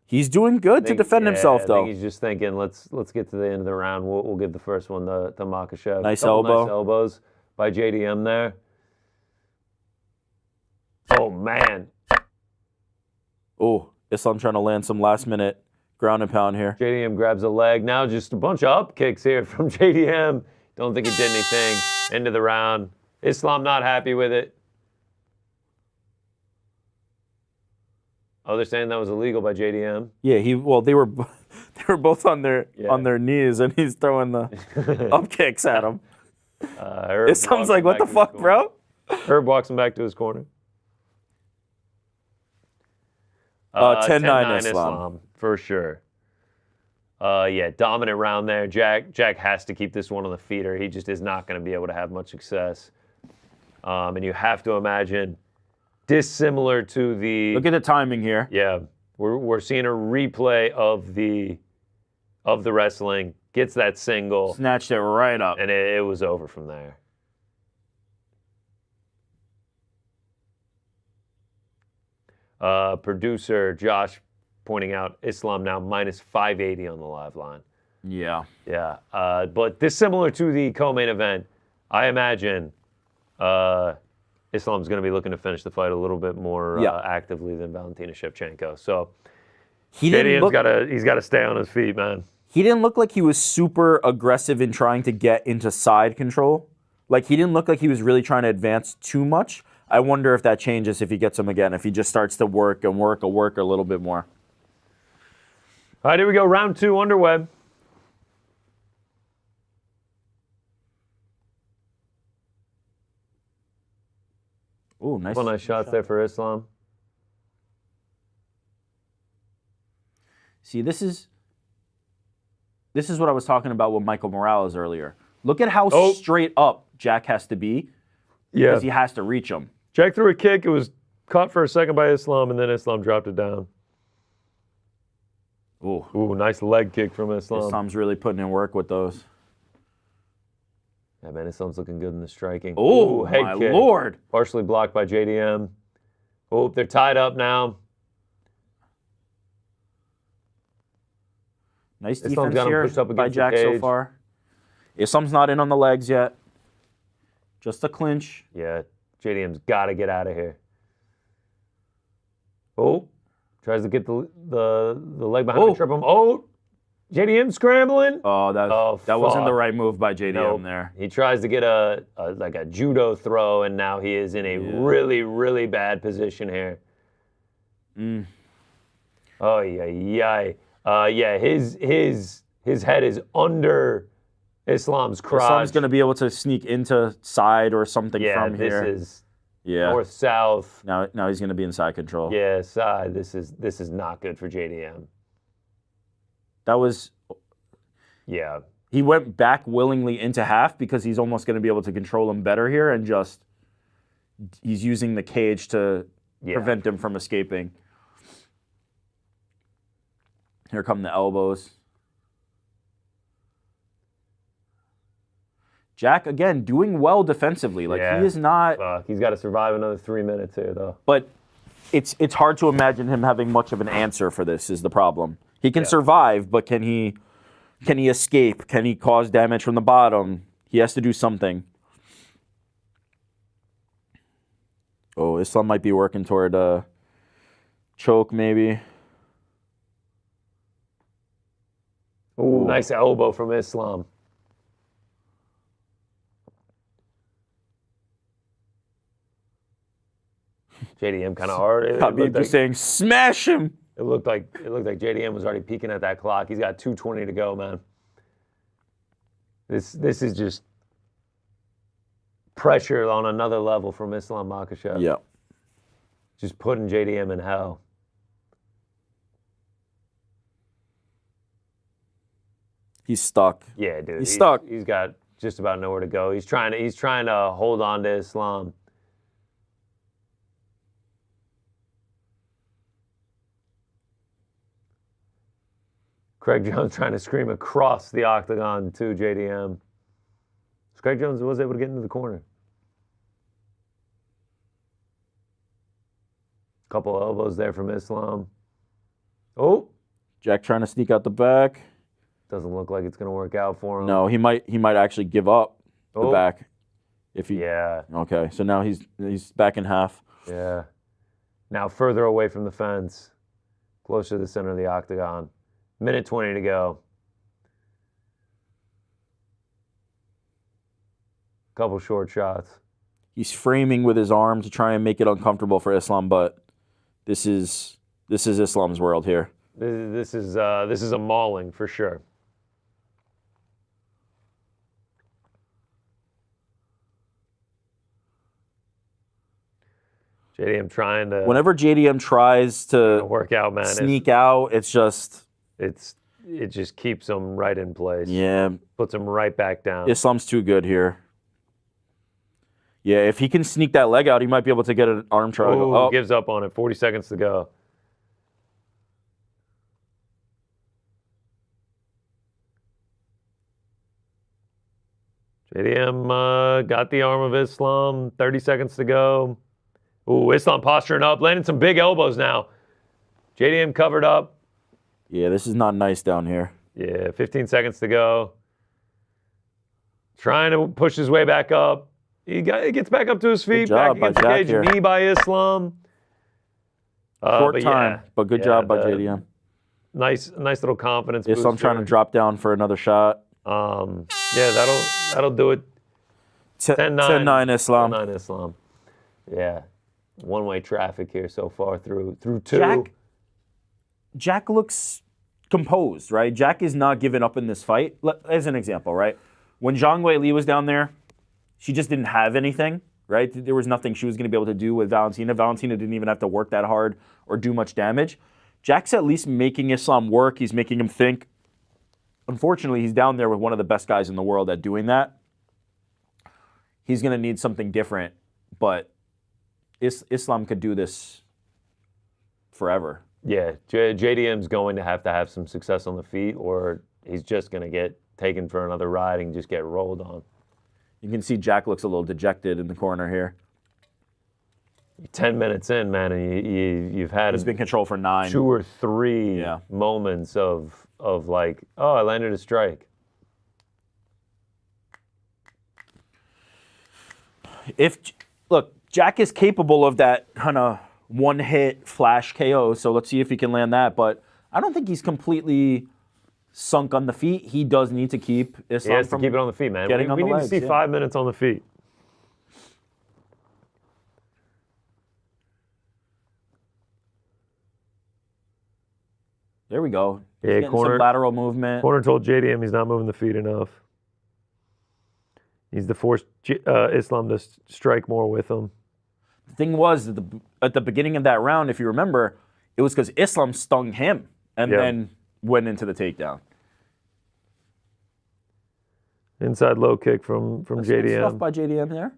He's doing good to defend himself, though. I think he's just thinking, let's get to the end of the round. We'll give the first one to Makhachev. Nice elbow. Nice elbows by JDM there. Oh, man. Oh, Islam trying to land some last-minute ground and pound here. JDM grabs a leg. Now just a bunch of up kicks here from JDM. Don't think he did anything. End of the round. Islam not happy with it. Oh, they're saying that was illegal by JDM. Yeah, they were both on their knees, and he's throwing the up kicks at him. Islam's like, what the fuck, bro? Herb walks him back to his corner. 10-9 Islam. For sure. Yeah, dominant round there. Jack has to keep this one on the feeder. He just is not going to be able to have much success. And you have to imagine, dissimilar to the... Look at the timing here. Yeah, we're seeing a replay of the wrestling. Gets that single. Snatched it right up. And it was over from there. Producer Josh pointing out Islam now minus 580 on the live line. Yeah. Yeah. But dissimilar to the co-main event, I imagine Islam's going to be looking to finish the fight a little bit more actively than Valentina Shevchenko. So he's got to stay on his feet, man. He didn't look like he was super aggressive in trying to get into side control. Like, he didn't look like he was really trying to advance too much. I wonder if that changes if he gets him again, if he just starts to work a little bit more. All right, here we go. Round 2 underway. Ooh, nice. Nice shots there for Islam. See, this is what I was talking about with Michael Morales earlier. Look at how straight up Jack has to be because he has to reach him. Jack threw a kick. It was caught for a second by Islam, and then Islam dropped it down. Ooh, nice leg kick from Islam. Islam's really putting in work with those. Yeah, man, Islam's looking good in the striking. Oh, my Lord. Partially blocked by JDM. Oh, they're tied up now. Nice defense here by Jack so far. Islam's not in on the legs yet. Just a clinch. Yeah, JDM's got to get out of here. Oh, tries to get the leg behind the trip him. Oh, JDM scrambling. Oh, that wasn't the right move by JDM there. He tries to get a judo throw, and now he is in a really, really bad position here. Oh, yeah, his head is under Islam's crotch. Islam's going to be able to sneak into side or something from here. This is north-south. Now he's going to be in side control. Yeah, side. This is not good for JDM. That was... Yeah. He went back willingly into half because he's almost going to be able to control him better here and just... He's using the cage to prevent him from escaping. Here come the elbows. Jack, again, doing well defensively. Like, he is not... he's got to survive another 3 minutes here, though. But it's hard to imagine him having much of an answer for this is the problem. He can survive, but can he escape? Can he cause damage from the bottom? He has to do something. Oh, Islam might be working toward a choke, maybe. Ooh, nice elbow from Islam. JDM kind of hard. Just saying, smash him. It looked like JDM was already peeking at that clock. He's got 2:20 to go, man. This is just pressure on another level from Islam Makhachev. Yeah. Just putting JDM in hell. He's stuck. Yeah, dude. He's stuck. He's got just about nowhere to go. He's trying to hold on to Islam. Craig Jones trying to scream across the octagon to JDM. Craig Jones was able to get into the corner. Couple elbows there from Islam. Oh, Jack trying to sneak out the back. Doesn't look like it's going to work out for him. No, he might actually give up the back. If he Yeah. Okay, so now he's back in half. Yeah. Now further away from the fence. Closer to the center of the octagon. Minute 20 to go. Couple short shots. He's framing with his arm to try and make it uncomfortable for Islam, but this is Islam's world here. This is a mauling for sure. JDM trying to. Whenever JDM tries to work out, man, sneak out, it just keeps him right in place. Yeah, puts him right back down. Islam's too good here. Yeah, if he can sneak that leg out, he might be able to get an arm triangle. Oh, gives up on it. 40 seconds to go. JDM got the arm of Islam. 30 seconds to go. Ooh, Islam posturing up, landing some big elbows now. JDM covered up. Yeah, this is not nice down here. Yeah, 15 seconds to go. Trying to push his way back up. He gets back up to his feet. Good job back against by the Jack cage. here. Knee by Islam. Short time, but good job by JDM. Nice little confidence Islam booster. trying to drop down for another shot. Yeah, that'll do it. 10-9. 10-9 Islam. 10-9 Islam. Yeah. One-way traffic here so far through two. Jack looks composed, right? Jack is not giving up in this fight. As an example, right? When Zhang Weili was down there, she just didn't have anything, right? There was nothing she was going to be able to do with Valentina. Valentina didn't even have to work that hard or do much damage. Jack's at least making Islam work. He's making him think. Unfortunately, he's down there with one of the best guys in the world at doing that. He's going to need something different, but Islam could do this forever. Yeah, JDM's going to have some success on the feet, or he's just going to get taken for another ride and just get rolled on. You can see Jack looks a little dejected in the corner here. 10 minutes in, man, and you've had... He's been controlled for 9. 2 or 3 moments of like, oh, I landed a strike. Look, Jack is capable of that kind of one-hit flash KO, so let's see if he can land that. But I don't think he's completely sunk on the feet. He does need to keep Islam He has from to keep it on the feet, man. getting on we the need legs, to see 5 minutes on the feet. There we go. He's Yeah, getting some lateral movement. Corner told JDM he's not moving the feet enough. Needs to force Islam to strike more with him. The thing was, at the beginning of that round, if you remember, it was because Islam stung him and then went into the takedown. Inside low kick from That's good JDM. stuff by JDM there.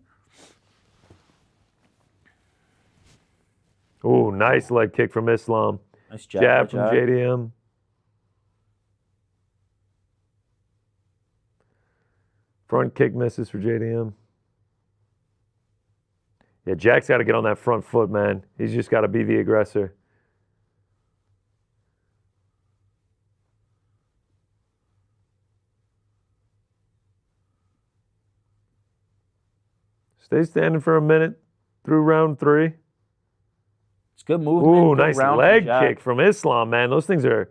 Ooh, nice leg kick from Islam. Nice jab from JDM. Front kick misses for JDM. Yeah, Jack's got to get on that front foot, man. He's just got to be the aggressor. Stay standing for a minute through round 3. It's good movement. Ooh, good nice round leg from Jack. kick from Islam, man. Those things are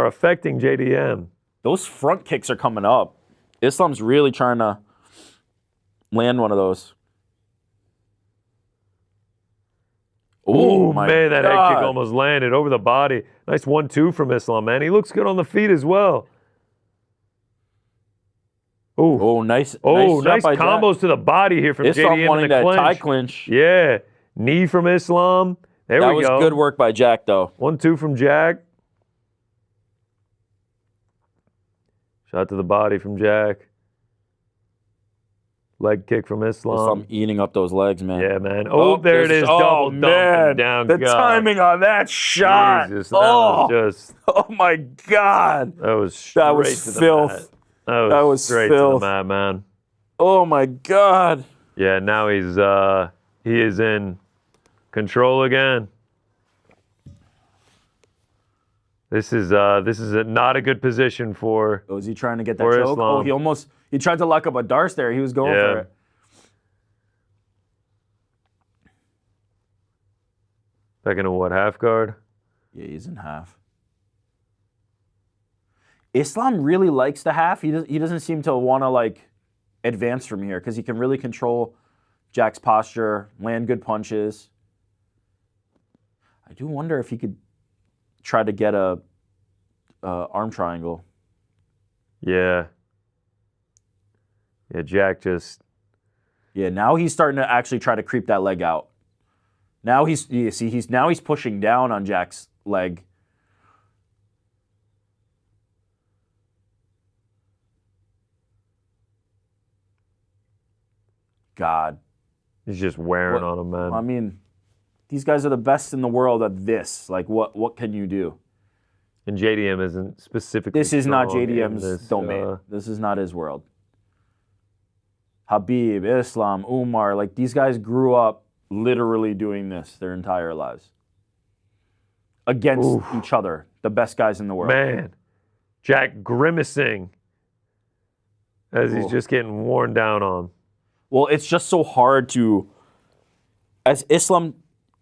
affecting JDM. Those front kicks are coming up. Islam's really trying to land one of those. Ooh, my man, that head God. kick almost landed over the body. Nice 1-2 from Islam, man. He looks good on the feet as well. Oh, nice. Oh, nice by combos Jack. to the body here from Islam JDM wanting in the that clinch. tie clinch. Yeah, Knee from Islam. There we go. That was good work by Jack, though. 1-2 from Jack. Shot to the body from Jack. Leg kick from Islam. I'm eating up those legs, man. Yeah, man. Oh, there it is. Double dumping down. The timing on that shot. Jesus, that was just. Oh my God. That was straight to filth. the mat. That was straight filth. to the mat, man. Oh my God. Yeah, now he is in control again. This is not a good position for. Oh, is he trying to get that choke? Islam. Oh, he tried to lock up a Darce there. He was going for it. Back into what, half guard? Yeah, he's in half. Islam really likes the half. He doesn't seem to want to like advance from here because he can really control Jack's posture, land good punches. I do wonder if he could try to get a arm triangle. Yeah. Yeah, Jack just. Yeah, now he's starting to actually try to creep that leg out. Now he's pushing down on Jack's leg. God. He's just wearing on him, man. I mean, these guys are the best in the world at this. Like, what can you do? And JDM isn't specifically. This is not strong JDM's in this, domain. This is not his world. Habib, Islam, Umar, like these guys grew up literally doing this their entire lives. Against each other. The best guys in the world. Man. Jack grimacing as he's just getting worn down on. Well, it's just so hard to, as Islam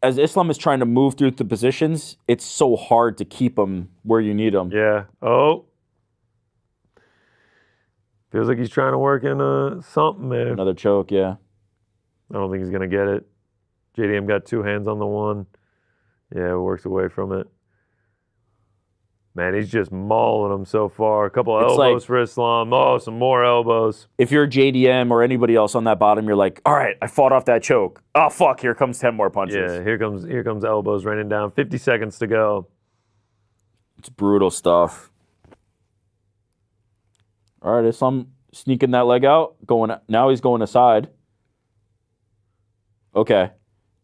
is trying to move through the positions, it's so hard to keep him where you need him. Yeah. Oh. Feels like he's trying to work in something, man. Another choke, yeah. I don't think he's going to get it. JDM got two hands on the one. Yeah, works away from it. Man, he's just mauling him so far. A couple of elbows for Islam. Oh, some more elbows. If you're JDM or anybody else on that bottom, you're like, all right, I fought off that choke. Oh, fuck, here comes 10 more punches. Yeah, here comes elbows raining down. 50 seconds to go. It's brutal stuff. All right, Islam sneaking that leg out. Now he's going aside. Okay.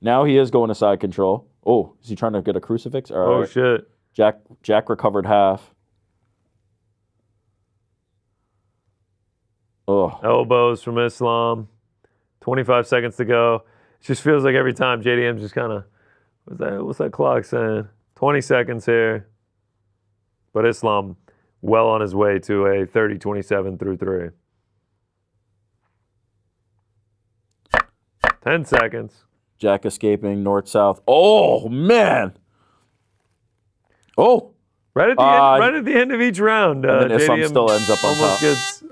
Now he is going aside control. Oh, is he trying to get a crucifix? All right. Shit. Jack recovered half. Oh. Elbows from Islam. 25 seconds to go. It just feels like every time JDM's just kind of, what's that clock saying? 20 seconds here. But Islam well on his way to a 30-27 through 3. 10 seconds. Jack escaping north-south. Oh, man. Oh. Right at the end of each round. And then Islam still ends up on top.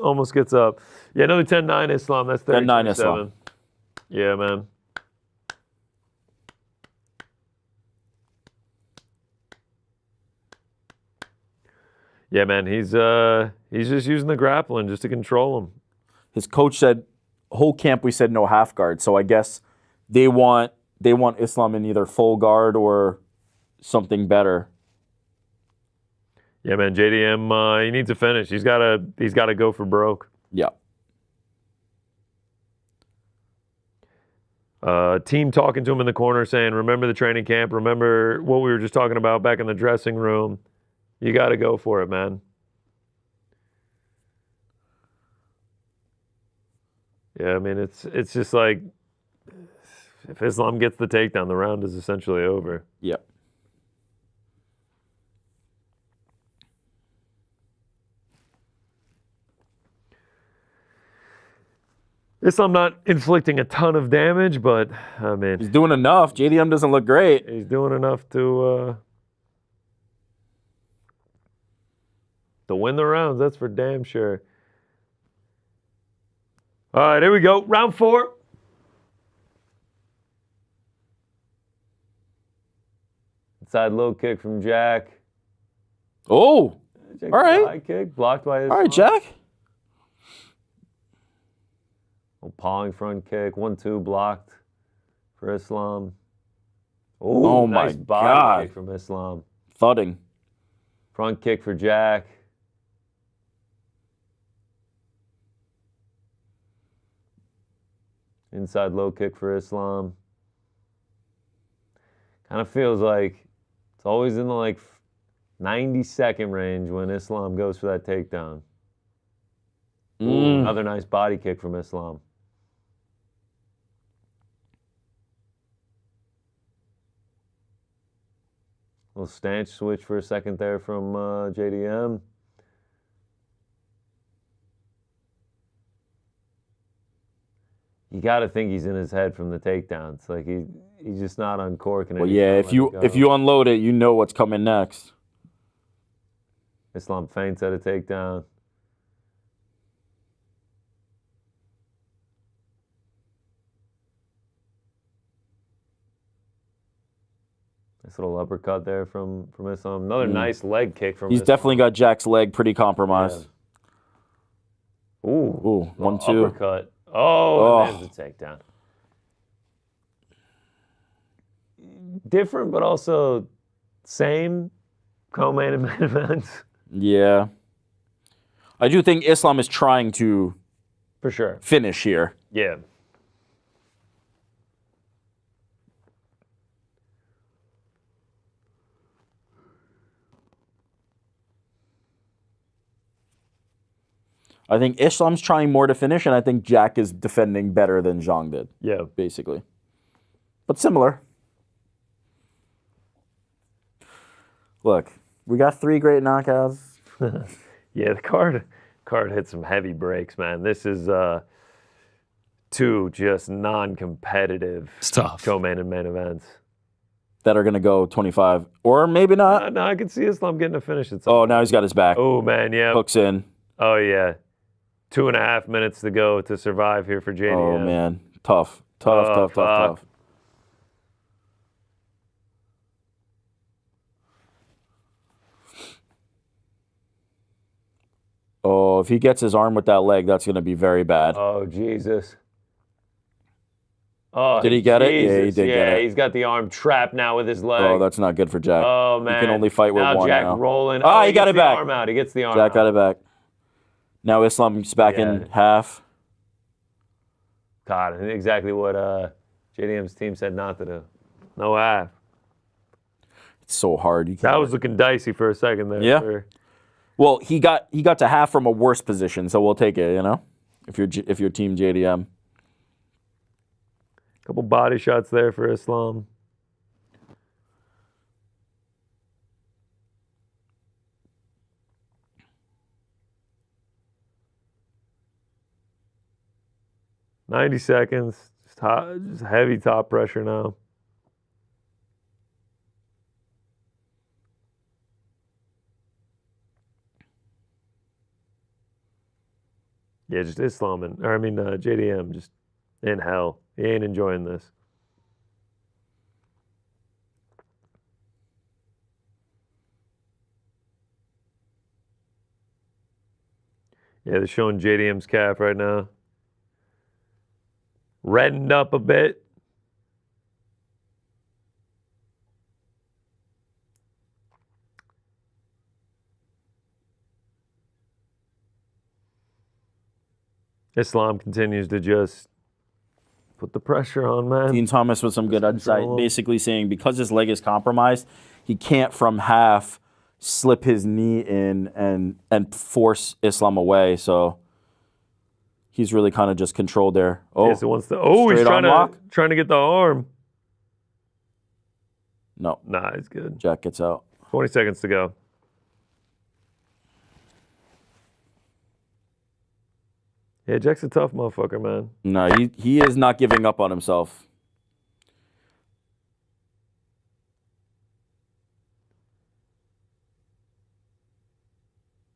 Almost gets up. Yeah, another 10-9 Islam. That's 30-27. Islam. Yeah, man. Yeah, man. He's just using the grappling just to control him. His coach said, whole camp we said no half guard. So I guess they want Islam in either full guard or something better. Yeah, man. JDM, he needs to finish. He's got to go for broke. Yeah. Team talking to him in the corner saying, remember the training camp. Remember what we were just talking about back in the dressing room. You got to go for it, man. Yeah, I mean, it's just like if Islam gets the takedown, the round is essentially over. Yep. Islam not inflicting a ton of damage, but I mean, he's doing enough. JDM doesn't look great. He's doing enough to win the rounds. That's for damn sure. All right, here we go. Round 4. Inside low kick from Jack. Oh, Jack, all right. High kick blocked by his. All right, Jack. Pawing front kick. 1-2 blocked for Islam. Ooh, Oh nice my body God. kick from Islam. Thudding. Front kick for Jack. Inside low kick for Islam. Kind of feels like it's always in the like 90-second range when Islam goes for that takedown. Ooh, another nice body kick from Islam. Little stance switch for a second there from JDM. You got to think he's in his head from the takedowns. Like he's just not uncorking it. Well, yeah, if you unload it, you know what's coming next. Islam feints at a takedown. Nice little uppercut there from Islam. Another nice leg kick from He's Islam. definitely got Jack's leg pretty compromised. Yeah. Ooh, 1-2. Uppercut. Oh, and there's the takedown. Different, but also same co-main and main events. Yeah. I do think Islam is trying to For sure. finish here. Yeah. I think Islam's trying more to finish, and I think Jack is defending better than Zhang did. Yeah. Basically. But similar. Look, we got 3 great knockouts. Yeah, the card hit some heavy breaks, man. This is 2 just non-competitive co-main and main events that are going to go 25. Or maybe not. No, I could see Islam getting a finish at some Oh, point. now he's got his back. Oh, man, yeah. Hooks in. Oh, yeah. 2.5 minutes to go to survive here for JDM. Oh, man. Tough. Tough. Oh, if he gets his arm with that leg, that's going to be very bad. Oh, Jesus. Oh, Did he get it? Jesus. Yeah, he did get it. He's got the arm trapped now with his leg. Oh, that's not good for Jack. Oh, man. He can only fight with one Jack now. rolling. Oh, he got it back. Arm out. He gets the arm Jack out. got it back. Now Islam's back in half. God, exactly what JDM's team said not to do. No half. It's so hard. That was looking dicey for a second there. Yeah. Sure. Well, he got to half from a worse position, so we'll take it. You know, if you're team JDM. Couple body shots there for Islam. $90 seconds. Just heavy top pressure now. Yeah, just JDM just in hell. He ain't enjoying this. Yeah, they're showing JDM's calf right now. Reddened up a bit. Islam continues to just put the pressure on, man. Dean Thomas with some good insight, basically saying because his leg is compromised, he can't from half slip his knee in and force Islam away. So he's really kind of just controlled there. Oh, yes, he's trying to get the arm. No. Nah, he's good. Jack gets out. 20 seconds to go. Yeah, Jack's a tough motherfucker, man. No, he is not giving up on himself.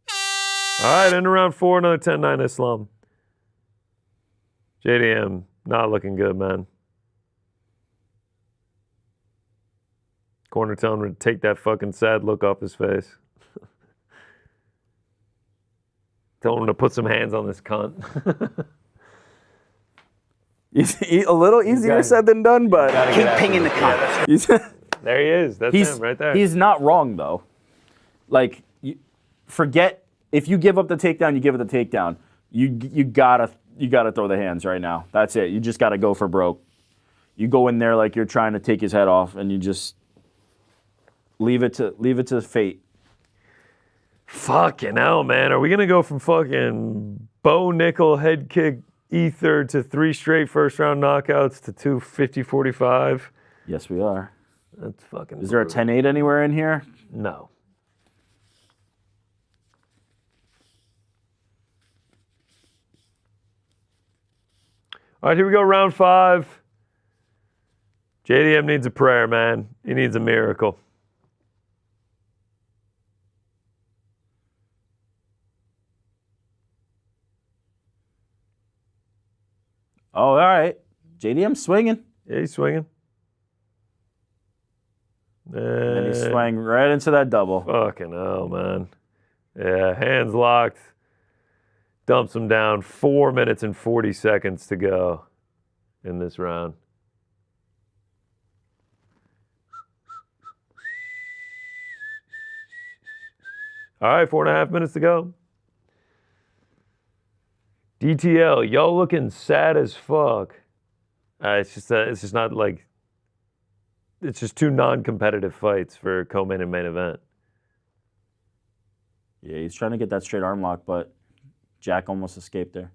All right, in round 4, another 10-9 Islam. JDM, not looking good, man. Corner telling him to take that fucking sad look off his face. Telling him to put some hands on this cunt. A little easier said than done, but Keep pinging the cunt. There he is. That's him right there. He's not wrong, though. Like, forget, if you give up the takedown, you give it the takedown. You gotta throw the hands right now. That's it. You just gotta go for broke. You go in there like you're trying to take his head off, and you just leave it to fate. Fucking hell, man. Are we gonna go from fucking Bo Nickel head kick ether to 3 straight first round knockouts to 2 50-45? Yes, we are. That's fucking. Is there a 10-8 anywhere in here? No. All right, here we go, round 5. JDM needs a prayer, man. He needs a miracle. Oh, all right. JDM swinging. Yeah, he's swinging. And he swung right into that double. Fucking hell, man. Yeah, hands locked. Dumps him down. 4 minutes and 40 seconds to go in this round. All right, 4.5 minutes to go. DTL, y'all looking sad as fuck. It's just not like. It's just 2 non-competitive fights for co-main and main event. Yeah, he's trying to get that straight arm lock, but Jack almost escaped there.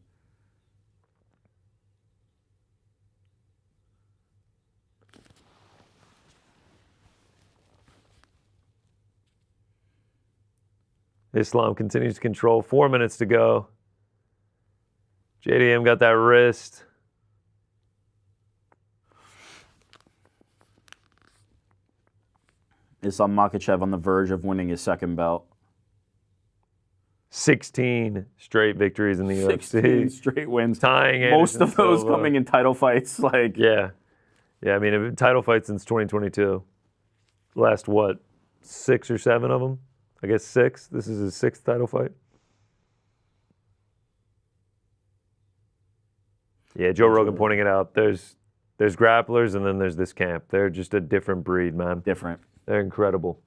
Islam continues to control. 4 minutes to go. JDM got that wrist. Islam Makhachev on the verge of winning his second belt. 16 straight victories in the 16 UFC. straight wins. Tying most Anderson of those Silva. coming in title fights. Like Yeah. I mean, title fights since 2022. Last, 6 or 7 of them? I guess 6. This is his 6th title fight. Yeah, Joe Rogan pointing it out. There's grapplers and then there's this camp. They're just a different breed, man. Different. They're incredible.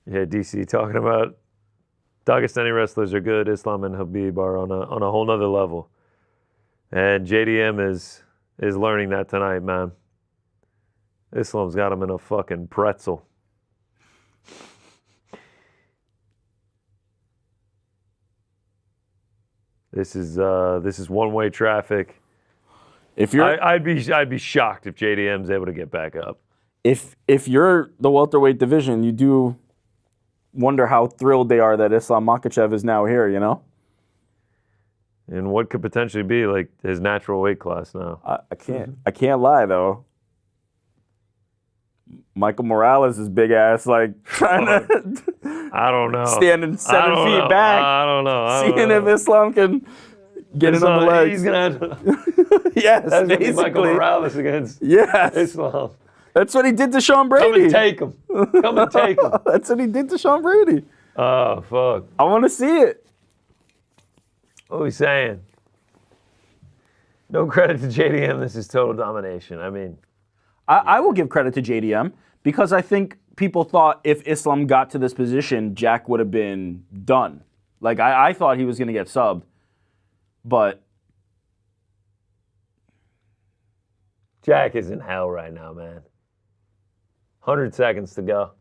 Yeah, DC talking about Dagestani wrestlers are good. Islam and Habib are on a whole nother level. And JDM is learning that tonight, man. Islam's got him in a fucking pretzel. This is one-way traffic. If you're, I'd be shocked if JDM's able to get back up. If you're the welterweight division, you do wonder how thrilled they are that Islam Makhachev is now here, you know? And what could potentially be like his natural weight class now. I can't lie though. Michael Morales is big ass, like trying to I don't know. Standing 7 feet back. I don't know. Seeing if Islam can get it on the legs. He's gonna have to, yes, that's basically. gonna be Michael Morales against Islam. That's what he did to Sean Brady. Come and take him. Come and take him. That's what he did to Sean Brady. Oh, fuck. I want to see it. What are we saying? No credit to JDM. This is total domination. I mean, I will give credit to JDM because I think people thought if Islam got to this position, Jack would have been done. Like, I thought he was going to get subbed. But Jack is in hell right now, man. 100 seconds to go.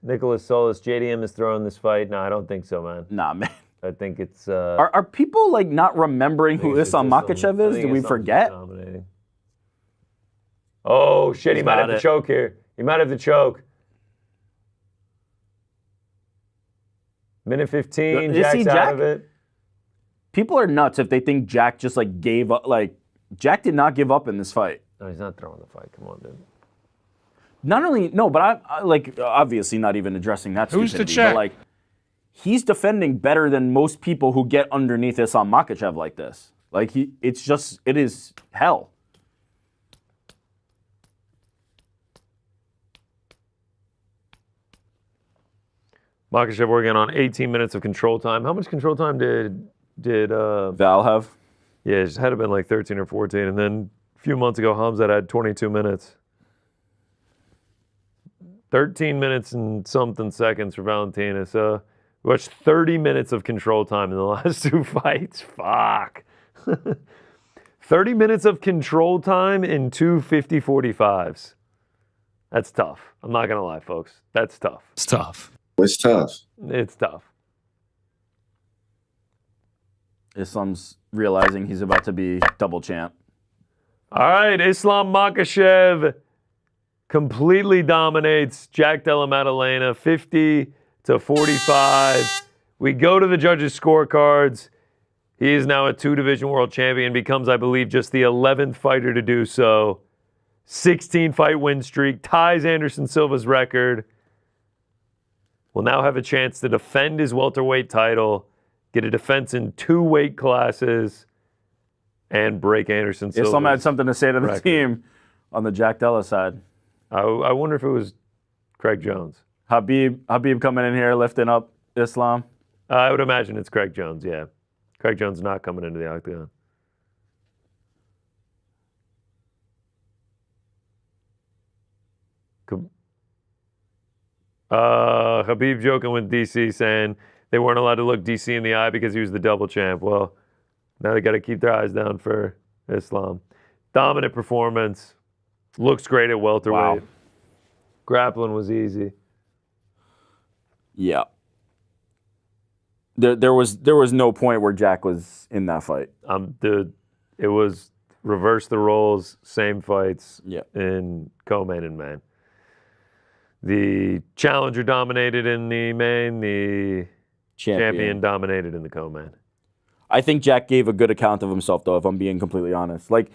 Nicholas Solis, JDM is throwing this fight. No, I don't think so, man. Nah, man. I think it's... Are people, like, not remembering who Islam Makhachev is? Did we forget? Dominating. Oh, shit. He might have the choke here. He might have the choke. Minute 15. Jack's out of it. People are nuts if they think Jack just, like, gave up. Like, Jack did not give up in this fight. No, he's not throwing the fight. Come on, dude. Not only, no, but I like, obviously not even addressing that Who's stupidity, to check? but, like, he's defending better than most people who get underneath Islam Makhachev like this. Like, it is hell. Makhachev working on 18 minutes of control time. How much control time did Val have? Yeah, it had to been like 13 or 14. And then a few months ago, Hamzat had 22 minutes. 13 minutes and something seconds for Valentina. So we watched 30 minutes of control time in the last 2 fights. Fuck. 30 minutes of control time in 2 50-45s. That's tough. I'm not going to lie, folks. That's tough. It's tough. It's tough. It's tough. Islam's realizing he's about to be double champ. All right, Islam Makhachev completely dominates Jack Della Maddalena, 50-45. We go to the judges' scorecards. He is now a 2-division world champion, becomes, I believe, just the 11th fighter to do so. 16-fight win streak, ties Anderson Silva's record. Will now have a chance to defend his welterweight title, get a defense in 2 weight classes, and break Anderson Silva's Islam had something to say to the record. team on the Jack Della side. I wonder if it was Craig Jones. Habib coming in here lifting up Islam. I would imagine it's Craig Jones, yeah. Craig Jones not coming into the octagon. Habib joking with DC, saying they weren't allowed to look DC in the eye because he was the double champ. Well, now they got to keep their eyes down for Islam. Dominant performance. Looks great at welterweight. Wow. Grappling was easy. Yeah. There was no point where Jack was in that fight. It was reverse the roles, same fights Yeah. in co-main and main. The challenger dominated in the main, the champion dominated in the co-main. I think Jack gave a good account of himself, though, if I'm being completely honest. Like,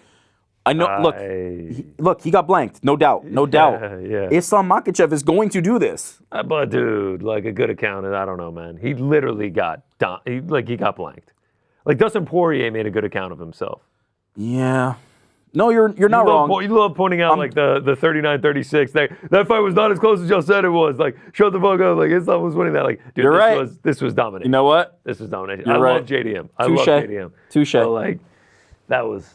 I know, look, he got blanked, no doubt. Yeah. Islam Makhachev is going to do this. But dude, like a good account, I don't know, man. He literally got he got blanked. Like Dustin Poirier made a good account of himself. Yeah. No, you're not wrong. You love pointing out like the 39-36. That fight was not as close as y'all said it was. Like, shut the fuck up. Like, Islam was winning that. Like, dude, You're right. This was dominant. You know what? This was domination. You're I right. love JDM. I Touche. love JDM. Touche. So, like, that was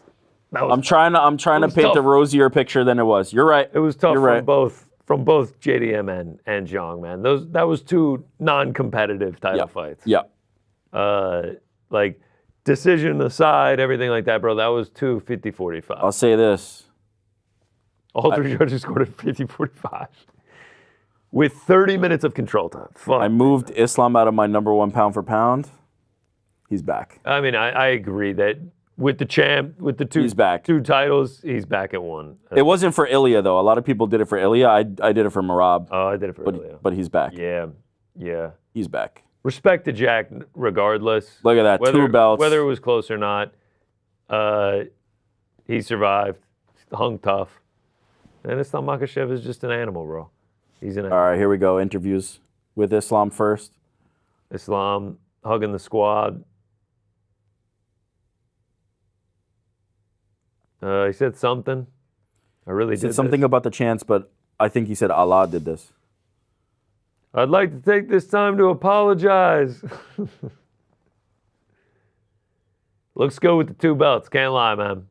I'm trying to paint tough. a rosier picture than it was. You're right. It was tough You're from both JDM and Zhang, man. That was 2 non-competitive title fights. Yeah. Like, decision aside, everything like that, bro, that was 2 50-45. I'll say this. All 3 judges scored at 50-45 with 30 minutes of control time. Fuck. I moved Islam out of my number 1 pound for pound. He's back. I mean, I agree that with the champ, with the 2 He's back. 2 titles, he's back at 1. It wasn't for Ilya, though. A lot of people did it for Ilya. I did it for Marab. Oh, I did it for Ilya. But he's back. Yeah. He's back. Respect to Jack regardless. Look at that, 2 belts. Whether it was close or not, he survived, hung tough. And Islam Makhachev is just an animal, bro. He's an animal. All right, here we go. Interviews with Islam first. Islam hugging the squad. He said something. I really did Something about the chance, but I think he said Allah did this. I'd like to take this time to apologize. Looks good with the 2 belts. Can't lie, man.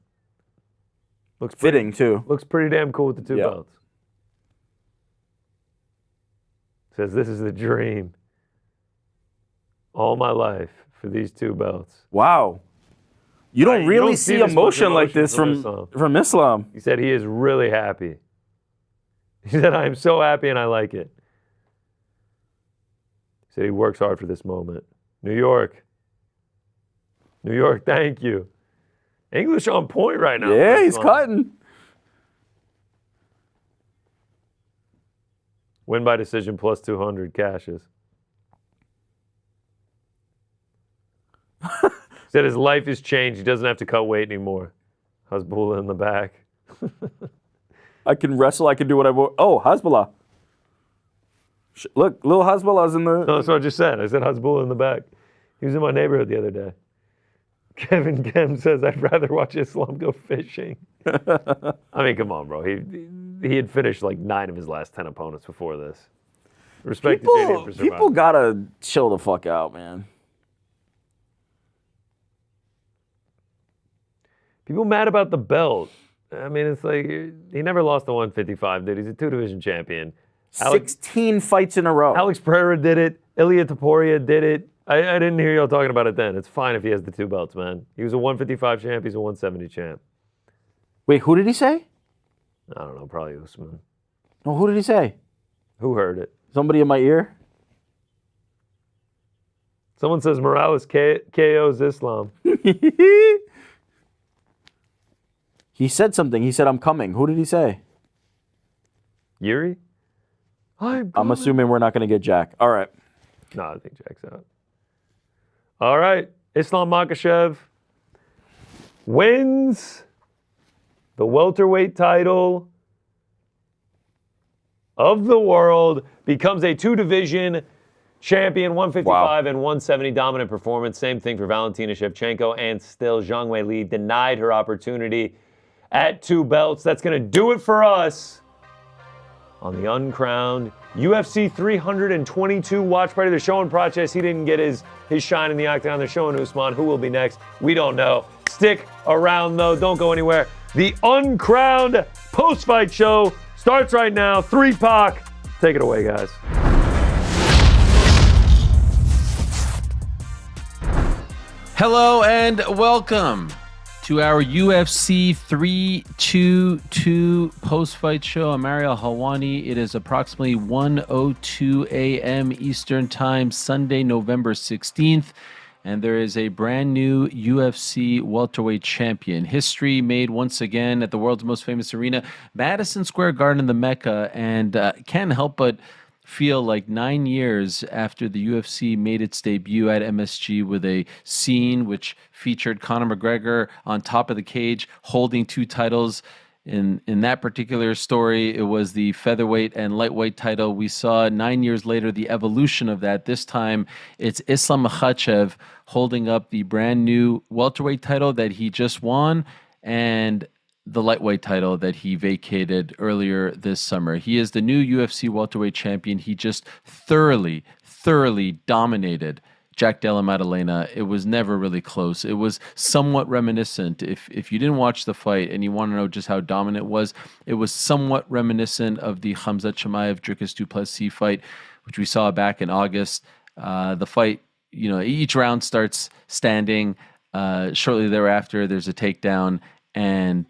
Looks fitting, too. Looks pretty damn cool with the 2 belts. Says this is the dream. All my life for these 2 belts. Wow. You don't really see this much emotion like this from Islam. He said he is really happy. He said, I am so happy and I like it. He said he works hard for this moment. New York, thank you. English on point right now. Yeah, he's cutting. Win by decision plus 200 cashes. Said his life has changed. He doesn't have to cut weight anymore. Hasbullah in the back. I can wrestle. I can do what I want. Oh, Hezbollah. Look, little Hezbollah's in the... No, that's what I just said. I said Hasbullah in the back. He was in my neighborhood the other day. Kevin Kem says, I'd rather watch Islam go fishing. I mean, come on, bro. He had finished like 9 of his last 10 opponents before this. Respect to JD for surviving. People gotta chill the fuck out, man. People mad about the belt. I mean, it's like he never lost the 155, dude. He's a 2-division champion. 16 fights in a row. Alex Pereira did it. Ilya Taporia did it. I didn't hear y'all talking about it then. It's fine if he has the 2 belts, man. He was a 155 champ. He's a 170 champ. Wait, who did he say? I don't know. Probably Usman. Oh, who did he say? Who heard it? Somebody in my ear? Someone says Morales KO's Islam. He said something. He said, I'm coming. Who did he say? Yuri? I'm assuming we're not going to get Jack. All right. No, I think Jack's out. All right. Islam Makhachev wins the welterweight title of the world, becomes a 2-division champion, 155 and 170 dominant performance. Same thing for Valentina Shevchenko, and still Zhang Weili denied her opportunity at 2 belts. That's going to do it for us on the Uncrowned UFC 322 watch party. They're showing Praches. He didn't get his shine in the octagon. They're showing Usman. Who will be next? We don't know. Stick around, though. Don't go anywhere. The Uncrowned post-fight show starts right now. 3-Pac. Take it away, guys. Hello and welcome to our UFC 322 post-fight show. I'm Ariel Helwani. It is approximately 1:02 a.m. Eastern Time, Sunday, November 16th. And there is a brand new UFC welterweight champion. History made once again at the world's most famous arena, Madison Square Garden, the Mecca. And can't help but feel like 9 years after the UFC made its debut at MSG with a scene which featured Conor McGregor on top of the cage holding 2 titles. In that particular story, it was the featherweight and lightweight title. We saw 9 years later the evolution of that. This time, it's Islam Makhachev holding up the brand new welterweight title that he just won and the lightweight title that he vacated earlier this summer. He is the new UFC welterweight champion. He just thoroughly dominated Jack Della Maddalena. It was never really close. It was somewhat reminiscent. If you didn't watch the fight and you want to know just how dominant it was somewhat reminiscent of the Khamzat Chimaev Dricus du Plessis fight, which we saw back in August. The fight, each round starts standing. Shortly thereafter, there's a takedown, and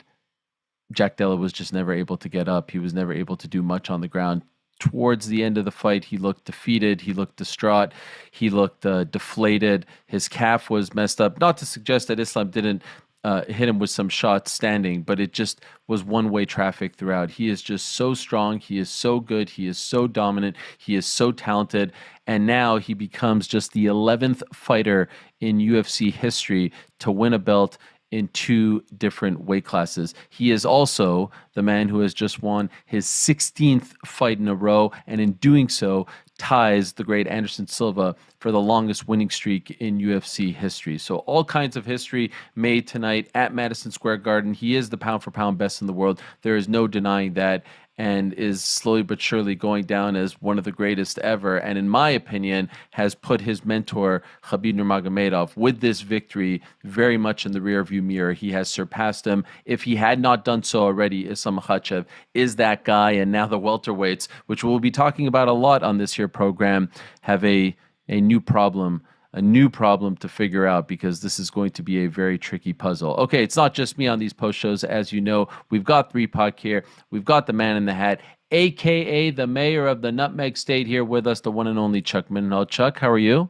Jack Della was just never able to get up. He was never able to do much on the ground. Towards the end of the fight, he looked defeated. He looked distraught. He looked deflated. His calf was messed up. Not to suggest that Islam didn't hit him with some shots standing, but it just was one-way traffic throughout. He is just so strong. He is so good. He is so dominant. He is so talented. And now he becomes just the 11th fighter in UFC history to win a belt in 2 different weight classes. He is also the man who has just won his 16th fight in a row, and in doing so, ties the great Anderson Silva for the longest winning streak in UFC history. So all kinds of history made tonight at Madison Square Garden. He is the pound-for-pound best in the world. There is no denying that, and is slowly but surely going down as one of the greatest ever. And in my opinion, has put his mentor, Khabib Nurmagomedov, with this victory very much in the rearview mirror. He has surpassed him. If he had not done so already, Islam Makhachev is that guy. And now the welterweights, which we'll be talking about a lot on this here program, have a new problem. A new problem to figure out, because this is going to be a very tricky puzzle. Okay, it's not just me on these post shows. As you know, we've got 3-Pac here. We've got the man in the hat, a.k.a. the mayor of the Nutmeg State, here with us, the one and only Chuck Mindenhall. Chuck, how are you?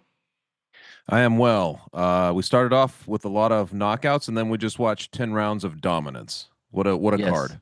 I am well. We started off with a lot of knockouts, and then we just watched 10 rounds of dominance. What a Yes. card.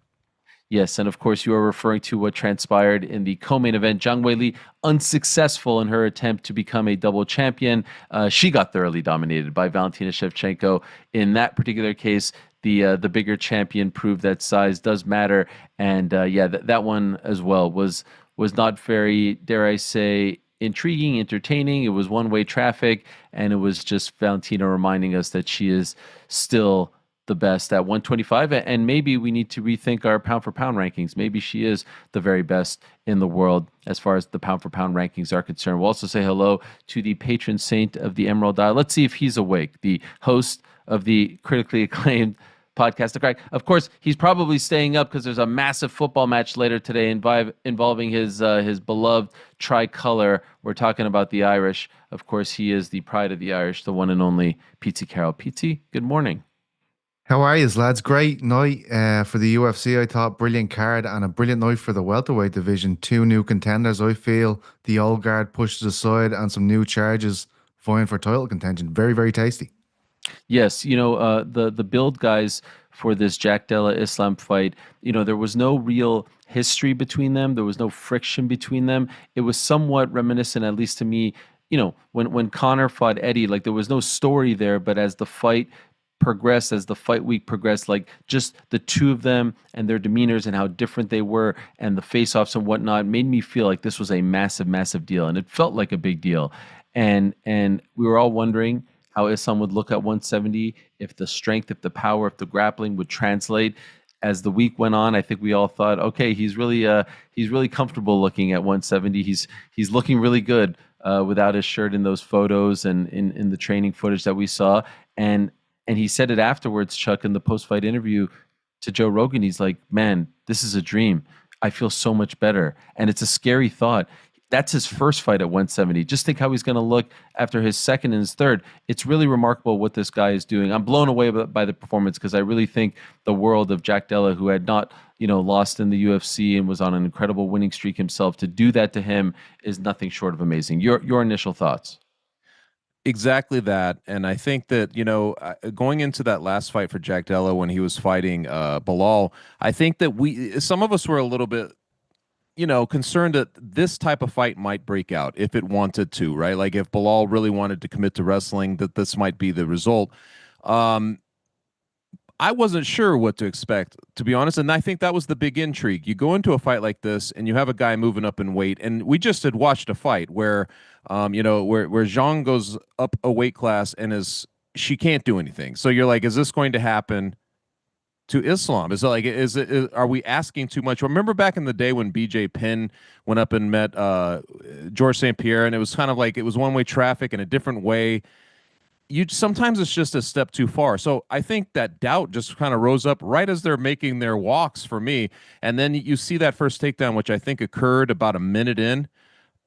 Yes, and of course you are referring to what transpired in the co-main event. Zhang Weili unsuccessful in her attempt to become a double champion. She got thoroughly dominated by Valentina Shevchenko. In that particular case, the bigger champion proved that size does matter. And that one as well was not very, dare I say, intriguing, entertaining. It was one-way traffic, and it was just Valentina reminding us that she is still the best at 125, and maybe we need to rethink our pound for pound rankings. Maybe she is the very best in the world as far as the pound for pound rankings are concerned. We'll also say hello to the patron saint of the Emerald Isle. Let's see if he's awake. The host of the critically acclaimed podcast, The Crack. Of course, he's probably staying up because there's a massive football match later today involving his beloved tricolor. We're talking about the Irish. Of course, he is the pride of the Irish, the one and only Pete Carroll. Pete, good morning. How are you, lads? Great night for the UFC. I thought brilliant card and a brilliant night for the welterweight division. 2 new contenders. I feel the old guard pushed aside and some new charges vying for title contention. Very, very tasty. Yes, the build guys for this Jack Della Islam fight, there was no real history between them. There was no friction between them. It was somewhat reminiscent, at least to me, when Conor fought Eddie, like there was no story there, but as the fight progressed, as the fight week progressed, like just the two of them and their demeanors and how different they were and the face-offs and whatnot made me feel like this was a massive, massive deal. And it felt like a big deal. And we were all wondering how Islam would look at 170, if the strength, if the power, if the grappling would translate. As the week went on, I think we all thought, okay, he's really comfortable looking at 170. He's looking really good without his shirt in those photos and in the training footage that we saw. And he said it afterwards, Chuck, in the post-fight interview to Joe Rogan. He's like, man, this is a dream. I feel so much better. And it's a scary thought. That's his first fight at 170. Just think how he's going to look after his second and his third. It's really remarkable what this guy is doing. I'm blown away by the performance because I really think the world of Jack Della, who had not, lost in the UFC and was on an incredible winning streak himself, to do that to him is nothing short of amazing. Your initial thoughts? Exactly that. And I think that, going into that last fight for Jack Della when he was fighting Bilal, I think that some of us were a little bit, concerned that this type of fight might break out if it wanted to, right? Like if Bilal really wanted to commit to wrestling, that this might be the result. I wasn't sure what to expect, to be honest. And I think that was the big intrigue. You go into a fight like this and you have a guy moving up in weight. And we just had watched a fight where, where Zhang goes up a weight class and she can't do anything. So you're like, is this going to happen to Islam? Are we asking too much? Remember back in the day when BJ Penn went up and met George St. Pierre, and it was kind of like it was one-way traffic in a different way. Sometimes it's just a step too far. So I think that doubt just kind of rose up right as they're making their walks for me. And then you see that first takedown, which I think occurred about a minute in,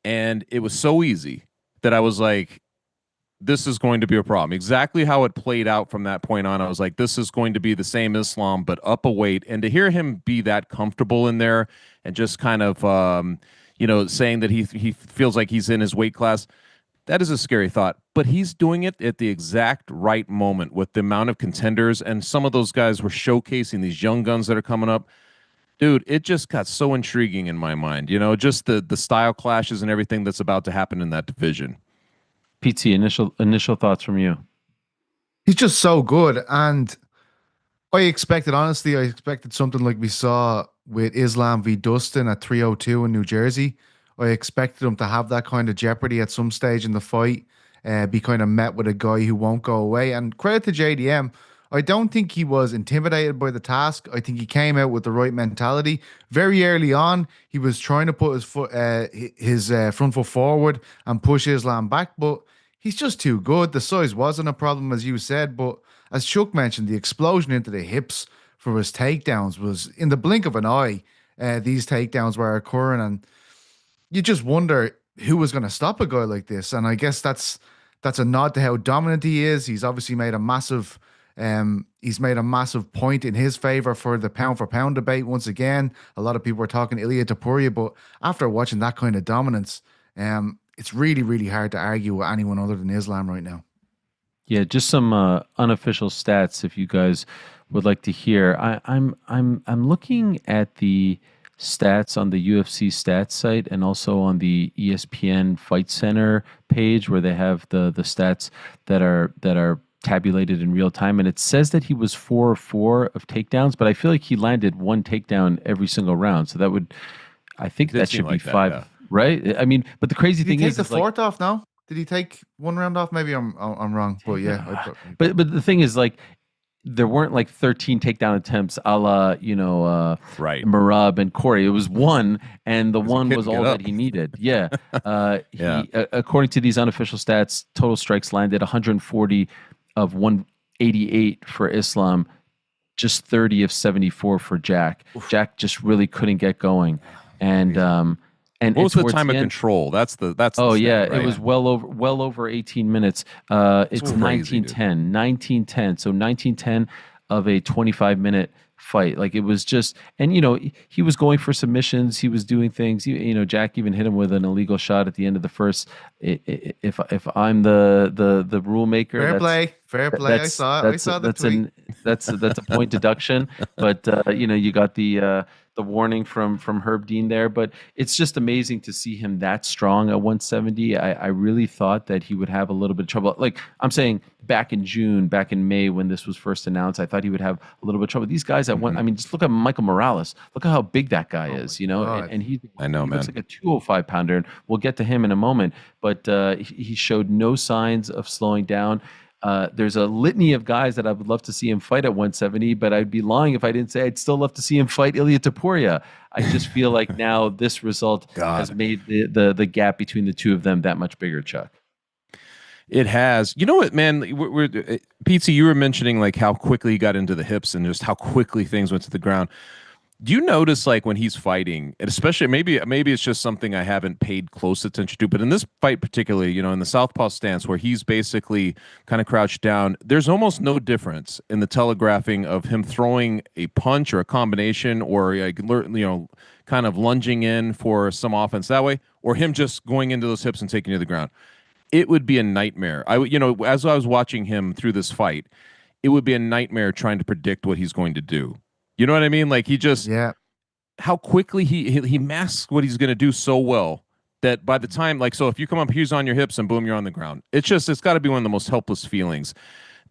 and it was so easy that I was like, this is going to be a problem. Exactly how it played out from that point on, I was like, this is going to be the same Islam, but up a weight. And to hear him be that comfortable in there and just kind of, saying that he feels like he's in his weight class, that is a scary thought. But he's doing it at the exact right moment with the amount of contenders. And some of those guys were showcasing these young guns that are coming up. Dude, it just got so intriguing in my mind, just the style clashes and everything that's about to happen in that division. PT, initial thoughts from you. He's just so good. And I expected something like we saw with Islam v. Dustin at 302 in New Jersey. I expected him to have that kind of jeopardy at some stage in the fight, be kind of met with a guy who won't go away. And credit to JDM, I don't think he was intimidated by the task. I think he came out with the right mentality. Very early on, he was trying to put his front foot forward and push Islam back, but he's just too good. The size wasn't a problem, as you said, but as Chuck mentioned, the explosion into the hips for his takedowns was in the blink of an eye. These takedowns were occurring, and you just wonder who was going to stop a guy like this. And I guess that's a nod to how dominant he is. He's obviously made a massive point in his favor for the pound for pound debate. Once again, a lot of people were talking Ilia Topuria, but after watching that kind of dominance, it's really, really hard to argue with anyone other than Islam right now. Yeah, just some unofficial stats if you guys would like to hear. I'm looking at the stats on the UFC stats site and also on the ESPN Fight Center page where they have the stats that are tabulated in real time, and it says that he was 4-4 of takedowns, but I feel like he landed one takedown every single round. So I think that should be 5, yeah. Right? I mean, but the crazy thing is, did he take the fourth off now? Did he take one round off? Maybe I'm wrong, but yeah. But the thing is, like, there weren't like 13 takedown attempts a la, right, Merab and Corey. It was one, and the one was all that he needed. Yeah. He, according to these unofficial stats, total strikes landed 140 of 188 for Islam, just 30 of 74 for Jack. Jack just really couldn't get going. And what was the time of control? That's oh the yeah, right? It was well over 18 minutes. It's 1910. 1910. So 1910 of a 25-minute fight. Like, it was just, and he was going for submissions. He was doing things. Jack even hit him with an illegal shot at the end of the first. If I'm the rule maker, fair play. I saw the tweet. That's a point deduction. But you got the warning from Herb Dean there. But it's just amazing to see him that strong at 170. I really thought that he would have a little bit of trouble. Like I'm saying, back in May when this was first announced, I thought he would have a little bit of trouble. These guys at one, I mean, just look at Michael Morales. Look at how big that guy is, and he looks like a 205 pounder. And we'll get to him in a moment, but he showed no signs of slowing down. There's a litany of guys that I would love to see him fight at 170, but I'd be lying if I didn't say I'd still love to see him fight Ilia Topuria. I just feel like now this result has made the gap between the two of them that much bigger, Chuck. It has. You know what, man? Pizza, you were mentioning like how quickly he got into the hips and just how quickly things went to the ground. Do you notice, like, when he's fighting, and especially maybe it's just something I haven't paid close attention to, but in this fight particularly, in the southpaw stance where he's basically kind of crouched down, there's almost no difference in the telegraphing of him throwing a punch or a combination or kind of lunging in for some offense that way, or him just going into those hips and taking you to the ground. It would be a nightmare. As I was watching him through this fight, it would be a nightmare trying to predict what he's going to do. You know what I mean? Like, he just, how quickly he masks what he's going to do so well that by the time, like, so if you come up, he's on your hips and boom, you're on the ground. It's got to be one of the most helpless feelings.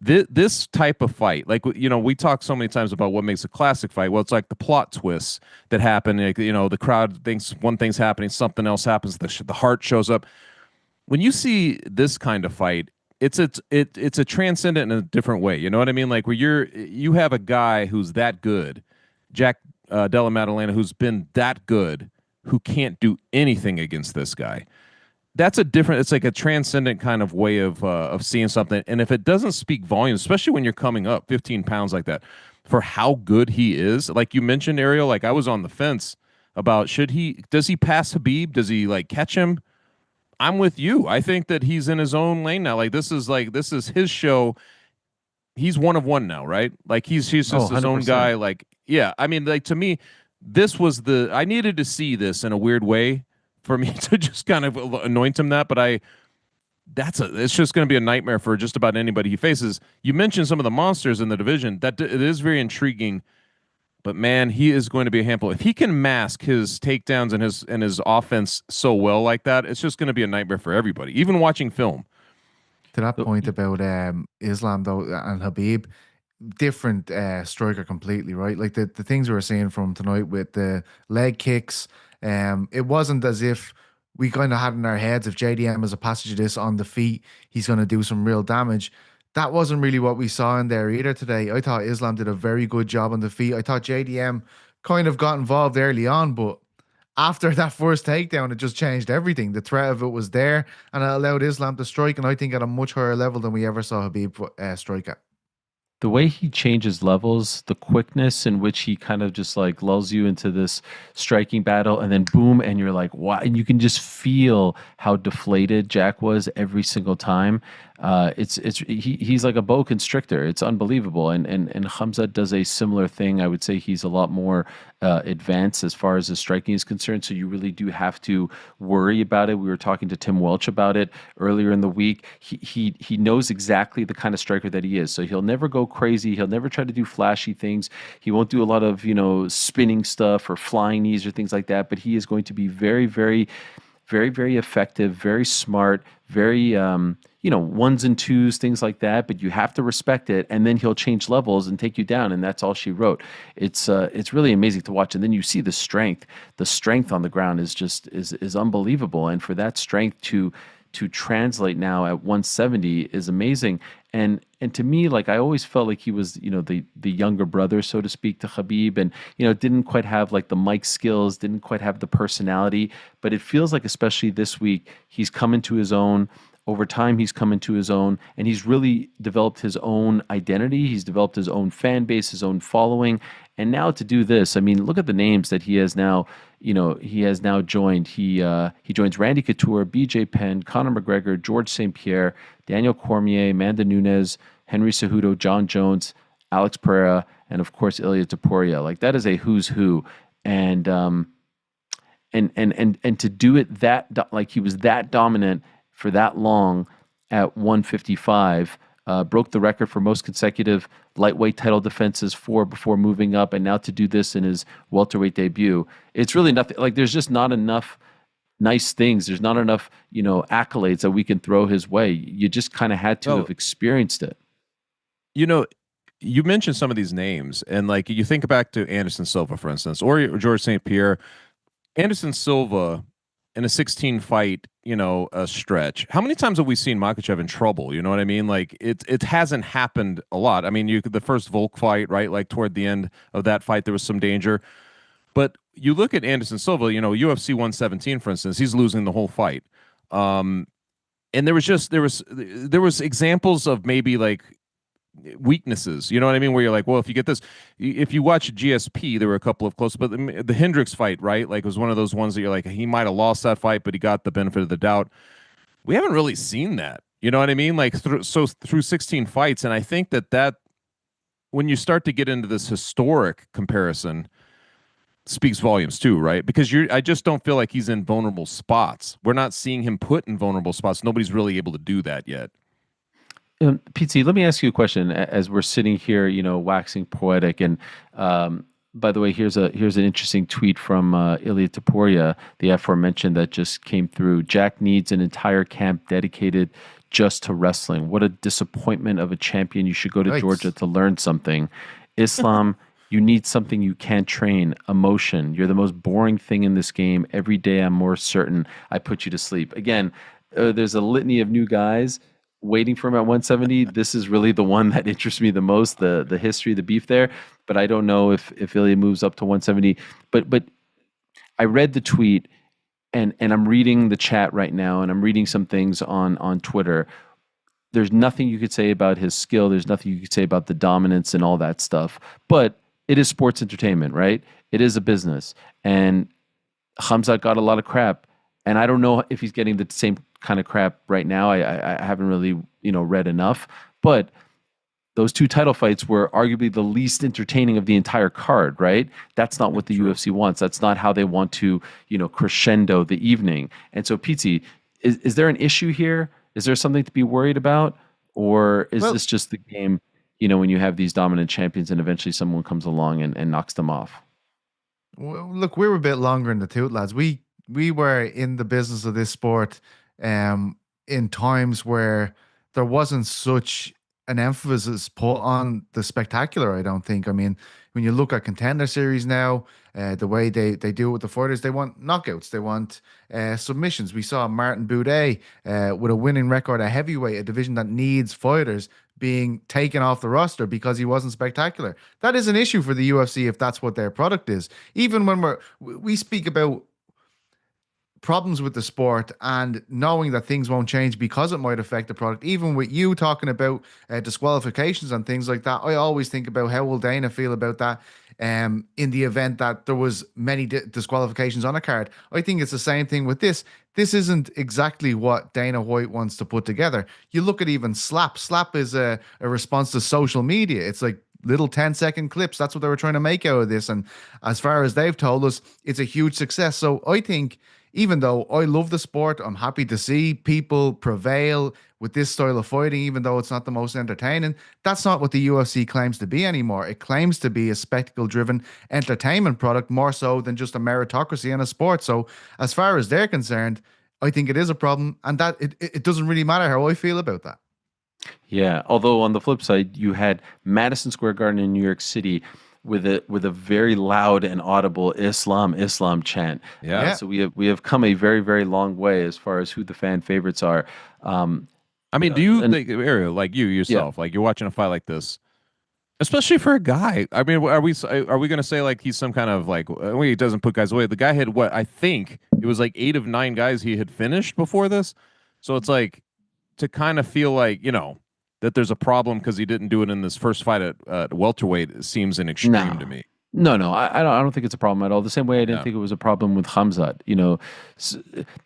This type of fight, like, we talk so many times about what makes a classic fight. Well, it's like the plot twists that happen. Like, the crowd thinks one thing's happening, something else happens, the heart shows up. When you see this kind of fight, it's a transcendent in a different way. You know what I mean? Like, where you have a guy who's that good, Jack Della Maddalena, who's been that good, who can't do anything against this guy. That's it's like a transcendent kind of way of seeing something. And if it doesn't speak volumes, especially when you're coming up 15 pounds like that, for how good he is, like you mentioned, Ariel, like I was on the fence about does he pass Habib? Does he like catch him? I'm with you. I think that he's in his own lane now. Like, this is his show. He's one of one now, right? Like, he's just his own guy. Like, yeah. I mean, like, to me, I needed to see this in a weird way for me to just kind of anoint him that. But it's just going to be a nightmare for just about anybody he faces. You mentioned some of the monsters in the division. It is very intriguing. But man, he is going to be a handful. If he can mask his takedowns and his offense so well like that, it's just going to be a nightmare for everybody, even watching film. To that point about Islam though and Habib, different striker completely, right? Like the things we were seeing from tonight with the leg kicks, it wasn't as if we kind of had in our heads if JDM has a passage of this on the feet, he's going to do some real damage. That wasn't really what we saw in there either today. I thought Islam did a very good job on the feet. I thought JDM kind of got involved early on, but after that first takedown, it just changed everything. The threat of it was there, and it allowed Islam to strike, and I think at a much higher level than we ever saw Habib strike at. The way he changes levels, the quickness in which he kind of just like lulls you into this striking battle, and then boom, and you're like, wow. And you can just feel how deflated Jack was every single time. He's like a boa constrictor. It's unbelievable. And Khamzat does a similar thing. I would say he's a lot more advanced as far as the striking is concerned. So you really do have to worry about it. We were talking to Tim Welch about it earlier in the week. He knows exactly the kind of striker that he is. So he'll never go crazy. He'll never try to do flashy things. He won't do a lot of, spinning stuff or flying knees or things like that. But he is going to be very, very, very, very effective, very smart, very, ones and twos, things like that. But you have to respect it, and then he'll change levels and take you down, and that's all she wrote. It's really amazing to watch, and then you see the strength. The strength on the ground is just is unbelievable, and for that strength to to translate now at 170 is amazing. And to me, like, I always felt like he was, you know, the younger brother, so to speak, to Khabib, and, you know, didn't quite have like the mic skills, didn't quite have the personality. But it feels like, especially this week, he's come into his own. Over time, he's come into his own, and he's really developed his own identity. He's developed his own fan base, his own following. And now to do this, I mean, look at the names that he has now, you know, he has now joined. He joins Randy Couture, BJ Penn, Conor McGregor, George St. Pierre, Daniel Cormier, Amanda Nunes, Henry Cejudo, John Jones, Alex Pereira, and of course Ilia Topuria. Like, that is a who's who. And to do it that, like, he was that dominant for that long at 155, broke the record for most consecutive lightweight title defenses before moving up, and now to do this in his welterweight debut, it's really nothing. Like, there's just not enough nice things. There's not enough, you know, accolades that we can throw his way. You just kind of had to have experienced it. You know, you mentioned some of these names, and like you think back to Anderson Silva, for instance, or George St. Pierre. Anderson Silva in a 16 fight, you know, a stretch. How many times have we seen Makhachev in trouble? You know what I mean? Like, it hasn't happened a lot. I mean, the first Volk fight, right? Like, toward the end of that fight, there was some danger. But you look at Anderson Silva, you know, UFC 117, for instance, he's losing the whole fight. And there was examples of maybe like weaknesses, you know what I mean, where you're like, well, if you get this, if you watch GSP, there were a couple of close, but the Hendricks fight, right, like, was one of those ones that you're like, he might have lost that fight, but he got the benefit of the doubt. We haven't really seen that, you know what I mean, like, through 16 fights. And I think that when you start to get into this historic comparison, speaks volumes too, right? Because I just don't feel like he's in vulnerable spots. We're not seeing him put in vulnerable spots. Nobody's really able to do that yet. PT, let me ask you a question as we're sitting here, you know, waxing poetic. And by the way, here's an interesting tweet from Ilia Topuria, the aforementioned, that just came through. Jack needs an entire camp dedicated just to wrestling. What a disappointment of a champion. You should go to Georgia to learn something. Islam, you need something you can't train. Emotion. You're the most boring thing in this game. Every day I'm more certain I put you to sleep. Again, there's a litany of new guys waiting for him at 170. This is really the one that interests me the most, the history, the beef there. But I don't know if Ilia moves up to 170. But I read the tweet, and I'm reading the chat right now, and I'm reading some things on Twitter. There's nothing you could say about his skill. There's nothing you could say about the dominance and all that stuff. But it is sports entertainment, right? It is a business. And Khamzat got a lot of crap. And I don't know if he's getting the same kind of crap right now. I haven't really, you know, read enough. But those two title fights were arguably the least entertaining of the entire card, right? That's not what the UFC wants. That's not how they want to, you know, crescendo the evening. And so, Pizzi, is there an issue here? Is there something to be worried about? Or is this just the game, you know, when you have these dominant champions and eventually someone comes along and knocks them off? Well, look, we were a bit longer in the tooth, lads. We were in the business of this sport in times where there wasn't such an emphasis put on the spectacular, I don't think. I mean, when you look at Contender Series now, the way they do it with the fighters, they want knockouts, they want submissions. We saw Martin Boudet with a winning record at heavyweight, a division that needs fighters, being taken off the roster because he wasn't spectacular. That is an issue for the UFC if that's what their product is. Even when we speak about problems with the sport and knowing that things won't change because it might affect the product, even with you talking about disqualifications and things like that, I always think about how will Dana feel about that in the event that there was many disqualifications on a card. I think it's the same thing with this. This isn't exactly what Dana White wants to put together. You look at even Slap. Slap is a response to social media. It's like little 10-second clips. That's what they were trying to make out of this. And as far as they've told us, it's a huge success. So I think, even though I love the sport, I'm happy to see people prevail with this style of fighting, even though it's not the most entertaining. That's not what the UFC claims to be anymore. It claims to be a spectacle-driven entertainment product more so than just a meritocracy in a sport. So as far as they're concerned, I think it is a problem, and that it doesn't really matter how I feel about that. Yeah, although on the flip side, you had Madison Square Garden in New York City with a very loud and audible Islam chant. Yeah. So we have come a very, very long way as far as who the fan favorites are. I mean, do you think, Ariel, like you yourself, like you're watching a fight like this, especially for a guy? I mean, are we going to say like he's some kind of like, well, he doesn't put guys away? The guy had what? I think it was like 8 of 9 guys he had finished before this. So it's like to kind of feel like, that there's a problem because he didn't do it in this first fight at welterweight seems an extreme to me. No, I don't think it's a problem at all. The same way I didn't think it was a problem with Khamzat.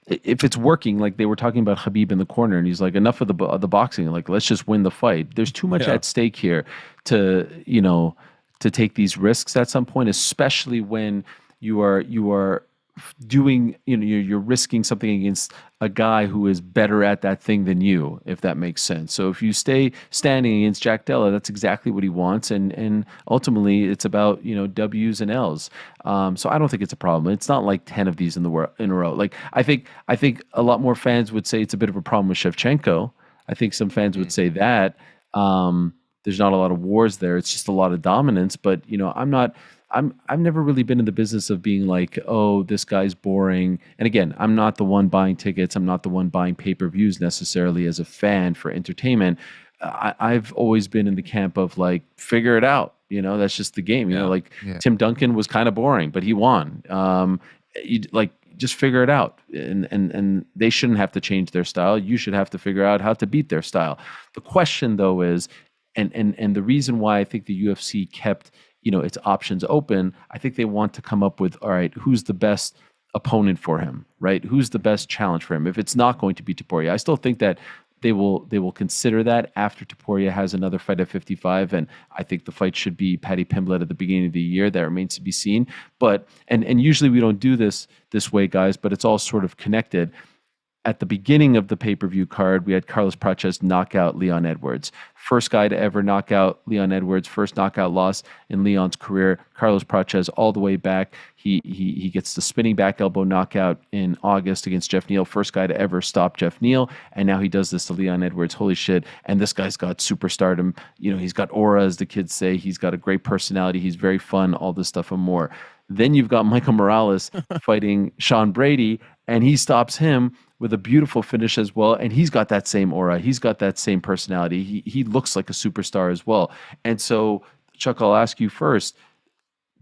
If it's working, like they were talking about Khabib in the corner, and he's like, enough of the boxing. Like, let's just win the fight. There's too much at stake here to take these risks at some point, especially when you are doing, you're risking something against a guy who is better at that thing than you, if that makes sense. So if you stay standing against Jack Della, that's exactly what he wants, and ultimately it's about W's and L's. So I don't think it's a problem. It's not like 10 of these in a row. Like I think a lot more fans would say it's a bit of a problem with Shevchenko. I think some fans would say that there's not a lot of wars there. It's just a lot of dominance. But I've never really been in the business of being like, oh, this guy's boring. And again, I'm not the one buying tickets. I'm not the one buying pay-per-views necessarily as a fan for entertainment. I've always been in the camp of like, figure it out. That's just the game. Tim Duncan was kind of boring, but he won. Just figure it out. And they shouldn't have to change their style. You should have to figure out how to beat their style. The question though is, and the reason why I think the UFC kept its options open, I think they want to come up with, all right, who's the best opponent for him, right? Who's the best challenge for him? If it's not going to be Topuria, I still think that they will consider that after Topuria has another fight at 55, and I think the fight should be Paddy Pimblett at the beginning of the year. That remains to be seen. But and usually we don't do this way, guys, but it's all sort of connected. At the beginning of the pay-per-view card, we had Carlos Prates knock out Leon Edwards. First guy to ever knock out Leon Edwards, first knockout loss in Leon's career. Carlos Prates all the way back. He gets the spinning back elbow knockout in August against Jeff Neal. First guy to ever stop Jeff Neal. And now he does this to Leon Edwards. Holy shit. And this guy's got superstardom. He's got aura, as the kids say. He's got a great personality. He's very fun, all this stuff and more. Then you've got Michael Morales fighting Sean Brady, and he stops him with a beautiful finish as well. And he's got that same aura. He's got that same personality. He looks like a superstar as well. And so, Chuck, I'll ask you first,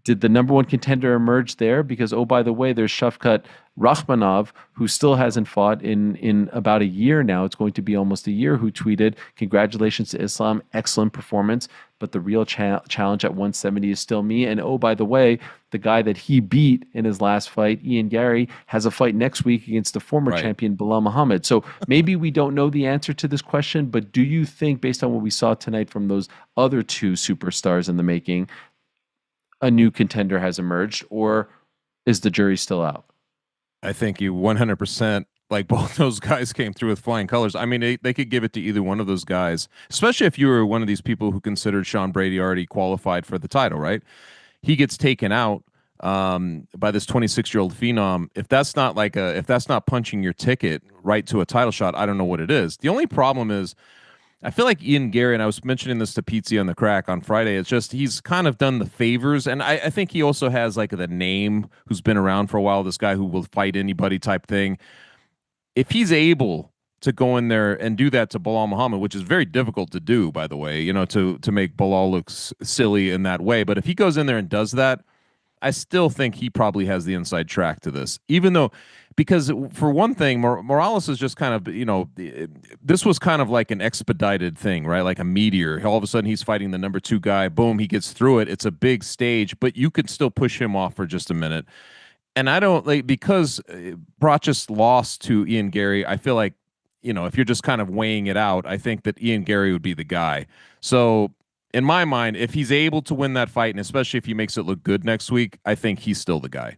did the number one contender emerge there? Because, oh, by the way, there's Shavkat Rakhmonov, who still hasn't fought in about a year now. It's going to be almost a year, who tweeted, congratulations to Islam, excellent performance, but the real challenge at 170 is still me. And, oh, by the way, the guy that he beat in his last fight, Ian Gary, has a fight next week against the former champion, Bilal Muhammad. So maybe we don't know the answer to this question, but do you think, based on what we saw tonight from those other two superstars in the making, a new contender has emerged, or is the jury still out? I think you 100%, like both those guys came through with flying colors. I mean, they could give it to either one of those guys, especially if you were one of these people who considered Sean Brady already qualified for the title, right? He gets taken out by this 26-year-old phenom. If that's not punching your ticket right to a title shot, I don't know what it is. The only problem is, I feel like Ian Gary, and I was mentioning this to Pizzi on the Crack on Friday, it's just he's kind of done the favors, and I think he also has like the name who's been around for a while, this guy who will fight anybody type thing. If he's able to go in there and do that to Bilal Muhammad, which is very difficult to do, by the way, to make Bilal look silly in that way, but if he goes in there and does that, I still think he probably has the inside track to this, even though, because for one thing, Morales is just kind of, this was kind of like an expedited thing, right? Like a meteor. All of a sudden he's fighting the number 2 guy. Boom, he gets through it. It's a big stage, but you could still push him off for just a minute. And I don't like, because Prates lost to Ian Gary, I feel like, if you're just kind of weighing it out, I think that Ian Gary would be the guy. So in my mind, if he's able to win that fight, and especially if he makes it look good next week, I think he's still the guy.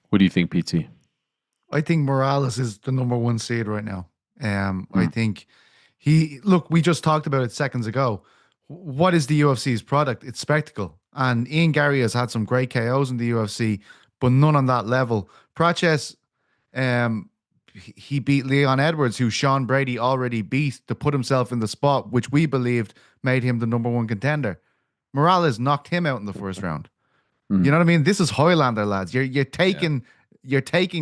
What do you think, PT? I think Morales is the number 1 seed right now. I think we just talked about it seconds ago. What is the UFC's product? It's spectacle. And Ian Gary has had some great KOs in the UFC, but none on that level. Prates, he beat Leon Edwards, who Sean Brady already beat, to put himself in the spot, which we believed made him the number 1 contender. Morales knocked him out in the first round. You know what I mean? This is Highlander, lads. You're taking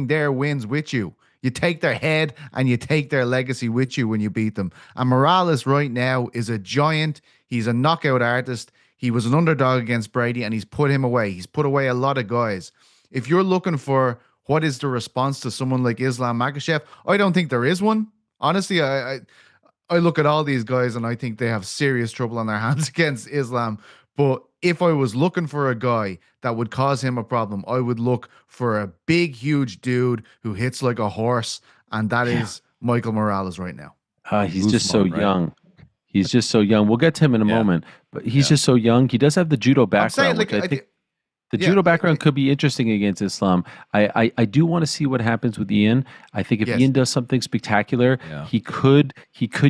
their wins with you. You take their head and you take their legacy with you when you beat them. And Morales right now is a giant. He's a knockout artist. He was an underdog against Brady, and he's put him away. He's put away a lot of guys. If you're looking for what is the response to someone like Islam Makhachev, I don't think there is one. Honestly, I look at all these guys and I think they have serious trouble on their hands against Islam. But if I was looking for a guy that would cause him a problem, I would look for a big, huge dude who hits like a horse, and that is Michael Morales right now. He's just so young. He's just so young. We'll get to him in a moment, but he's just so young. He does have the judo background, which I think the judo background could be interesting against Islam. I do want to see what happens with Ian. I think if Ian does something spectacular, he could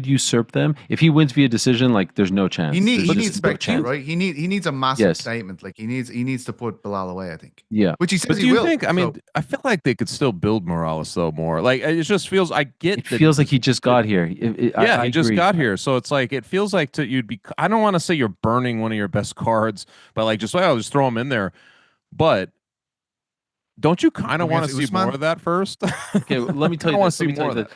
usurp them. If he wins via decision, like there's no chance. He needs spectacular, right? He needs a massive statement. Like he needs to put Bilal away, I think. Yeah. Which he says but do he you will. think, I mean, I feel like they could still build Morales though more. Like it just feels it feels like he just got here. He just got here. So it's like it feels like I don't want to say you're burning one of your best cards, but like just just throw him in there. But don't you kind of want to see more of that first? Okay, let me tell you this.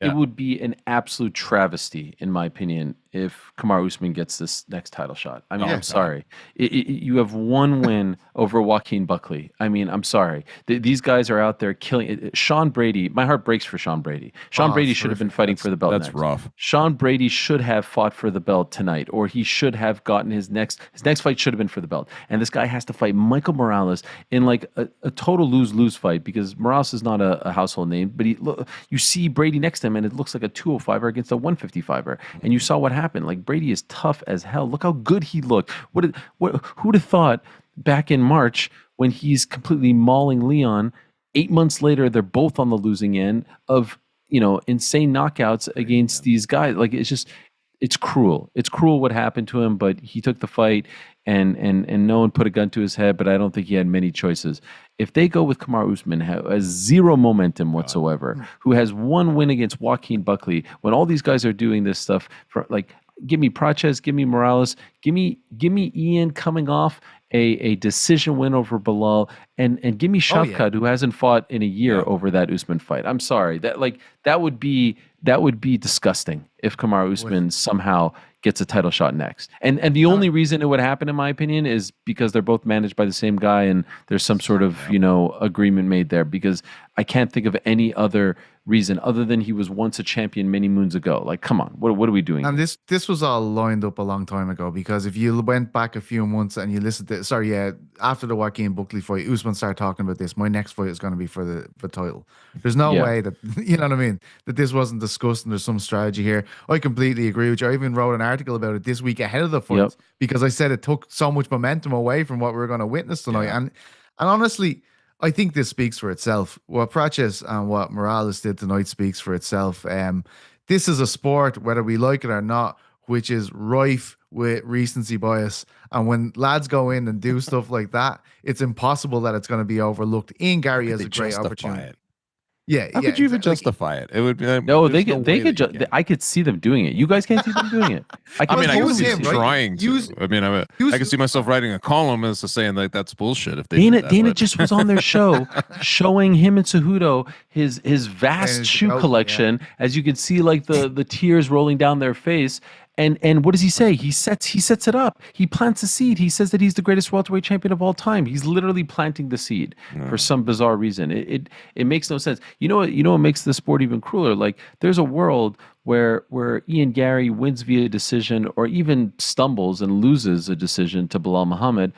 It would be an absolute travesty, in my opinion, if Kamaru Usman gets this next title shot. I mean, I'm sorry. You have one win over Joaquin Buckley. I mean, I'm sorry. These guys are out there killing it. Sean Brady, my heart breaks for Sean Brady. Sean Brady should have been fighting for the belt. That's next. rough. Sean Brady should have fought for the belt tonight, or he should have gotten his next fight should have been for the belt. And this guy has to fight Michael Morales in like a total lose-lose fight, because Morales is not a household name, but you see Brady next to him and it looks like a 205er against a 155er. And you saw what happened. Like Brady is tough as hell. Look how good he looked. Who'd have thought back in March when he's completely mauling Leon? 8 months later, they're both on the losing end of insane knockouts against these guys. Like it's cruel. It's cruel what happened to him, but he took the fight and no one put a gun to his head, but I don't think he had many choices. If they go with Kamaru Usman, who has zero momentum whatsoever, who has one win against Joaquin Buckley, when all these guys are doing this stuff, give me Praches, give me Morales, give me Ian coming off a decision win over Bilal, and give me Shavkat, who hasn't fought in a year over that Usman fight. I'm sorry, that would be disgusting if Kamaru Usman somehow gets a title shot next. And the only reason it would happen, in my opinion, is because they're both managed by the same guy and there's some sort of, agreement made there, because I can't think of any other reason other than he was once a champion many moons ago. Like, come on, what are we doing? And this was all lined up a long time ago, because if you went back a few months and you listened to, after the Joaquin Buckley fight, Usman started talking about this. My next fight is going to be for the title. There's no way that, you know what I mean, that this wasn't discussed and there's some strategy here. I completely agree with you. I even wrote an article about it this week ahead of the fight because I said it took so much momentum away from what we were going to witness tonight. And honestly, I think this speaks for itself. What Praches and what Morales did tonight speaks for itself. This is a sport, whether we like it or not, which is rife with recency bias. And when lads go in and do stuff like that, it's impossible that it's going to be overlooked. Ian Gary has a great opportunity. How could you even justify it? It would be no. They could. I could see them doing it. You guys can't see them doing it. I can see him trying to. I can see myself writing a column as to saying like that's bullshit. If Dana just was on their show showing him and Cejudo his vast shoe collection, as you can see, like the tears rolling down their face. And what does he say? He sets it up. He plants a seed. He says that he's the greatest welterweight champion of all time. He's literally planting the seed for some bizarre reason. It makes no sense. You know what makes the sport even crueler? Like there's a world where Ian Gary wins via decision or even stumbles and loses a decision to Bilal Muhammad,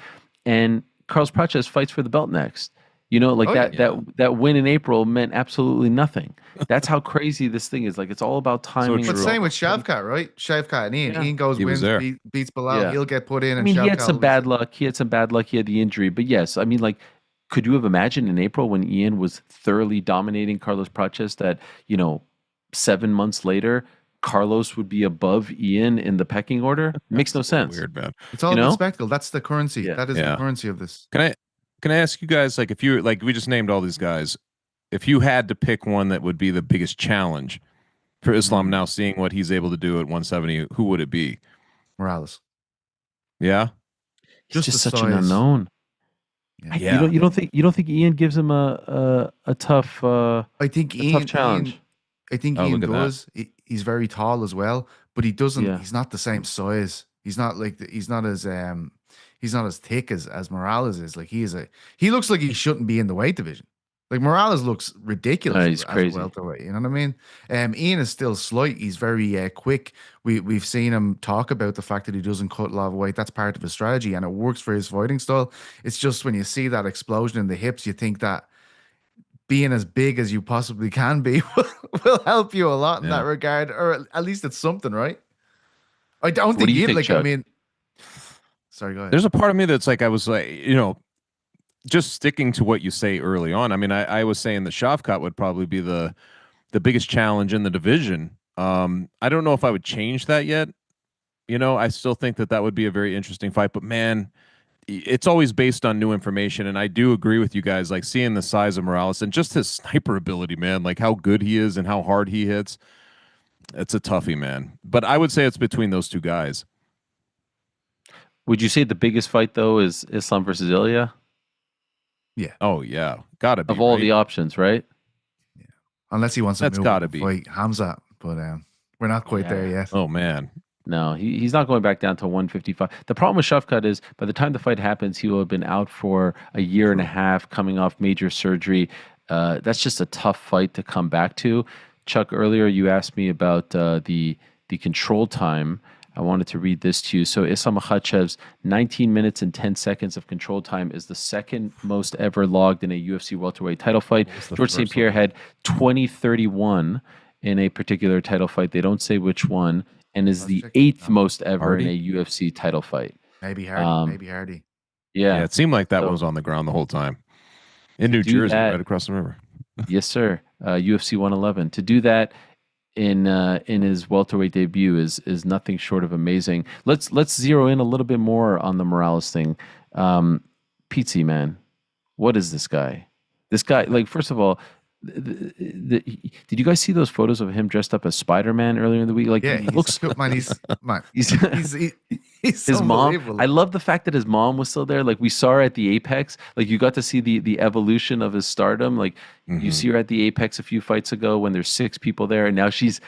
and Carlos Praches fights for the belt next. That win in April meant absolutely nothing. That's how crazy this thing is. Like it's all about timing. But same with Shavkat, right? Shavkat and Ian. Ian goes, wins, beats Bilal. He'll get put in. I mean, he had some bad luck. He had the injury. But yes, I mean, like, could you have imagined in April when Ian was thoroughly dominating Carlos Praches that 7 months later Carlos would be above Ian in the pecking order? Makes no sense. Weird, man. It's all about spectacle. That's the currency. That is the currency of this. Can I ask you guys, like, if you we just named all these guys, if you had to pick one that would be the biggest challenge for Islam now, seeing what he's able to do at 170, who would it be? Morales. Yeah. He's just the such an size. unknown. Yeah. You don't think Ian gives him a tough I think tough challenge? Ian does. He's very tall as well, but he doesn't. Yeah. He's not the same size. He's not like he's not as thick as Morales is. Like he looks like he shouldn't be in the weight division. Like Morales looks ridiculous. He's crazy. As a welterweight, you know what I mean? Ian is still slight. He's very quick. We've seen him talk about the fact that he doesn't cut a lot of weight. That's part of his strategy, and it works for his fighting style. It's just when you see that explosion in the hips, you think that being as big as you possibly can be will help you a lot in that regard, or at least it's something, right? I don't think he'd like. Chuck? I mean, sorry, go ahead. There's a part of me that's like, I was like, just sticking to what you say early on. I mean, I was saying that Shavkat would probably be the biggest challenge in the division. I don't know if I would change that yet. I still think that would be a very interesting fight, but man, it's always based on new information. And I do agree with you guys, like seeing the size of Morales and just his sniper ability, man, like how good he is and how hard he hits. It's a toughie, man. But I would say it's between those two guys. Would you say the biggest fight though is Islam versus Ilya? Yeah. Oh yeah, gotta be of all the options, right? Yeah. Unless he wants to That's gotta be fight Hamza, but we're not quite there yet. Oh man. No, he's not going back down to 155. The problem with Shavkat is by the time the fight happens, he will have been out for a year and a half, coming off major surgery. That's just a tough fight to come back to. Chuck, earlier you asked me about the control time. I wanted to read this to you. So Islam Makhachev's 19 minutes and 10 seconds of control time is the second most ever logged in a UFC welterweight title fight. George St. Pierre had 20-31 in a particular title fight. They don't say which one, and is the 8th most ever in a UFC title fight. Maybe Hardy. Yeah, it seemed like that one was on the ground the whole time. In New Jersey, right across the river. Yes, sir. UFC 111. To do that in his welterweight debut is nothing short of amazing. Let's zero in a little bit more on the Morales thing. Pizzi, man, what is this guy? This guy, like, first of all, did you guys see those photos of him dressed up as Spider-Man earlier in the week? Like, yeah, he looks, man. He's his mom. I love the fact that his mom was still there. Like, we saw her at the Apex. Like, you got to see the evolution of his stardom. Like, you see her at the Apex a few fights ago when there's 6 people there, and now she's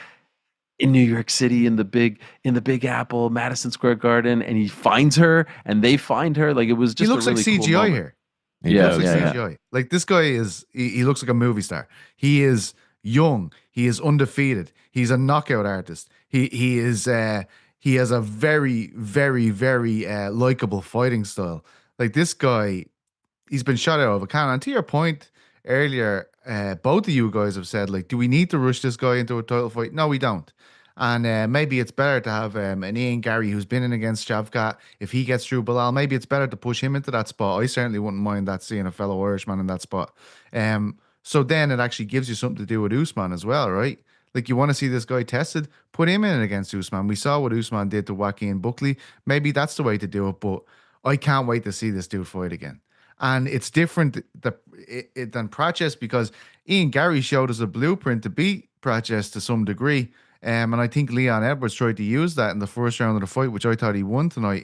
in New York City in the Big Apple, Madison Square Garden, and he finds her, and they find her. Like, it was just he looks a really like cool CGI moment. here. He looks like CGI. Like, this guy he looks like a movie star. He is young. He is undefeated. He's a knockout artist. He has a very, very, very likable fighting style. Like, this guy, he's been shot out of a cannon. And to your point earlier, both of you guys have said, like, do we need to rush this guy into a title fight? No, we don't. And maybe it's better to have an Ian Gary who's been in against Shavkat. If he gets through Bilal, maybe it's better to push him into that spot. I certainly wouldn't mind that, seeing a fellow Irishman in that spot. So then it actually gives you something to do with Usman as well, right? Like, you want to see this guy tested, put him in against Usman. We saw what Usman did to Joaquin Buckley. Maybe that's the way to do it, but I can't wait to see this dude fight again. And it's different than Praches, because Ian Gary showed us a blueprint to beat Praches to some degree. And I think Leon Edwards tried to use that in the first round of the fight, which I thought he won tonight.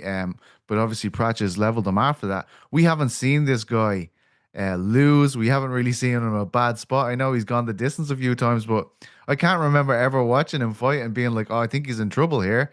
But obviously Praches leveled him after that. We haven't seen this guy lose. We haven't really seen him in a bad spot. I know he's gone the distance a few times, but I can't remember ever watching him fight and being like, oh, I think he's in trouble here.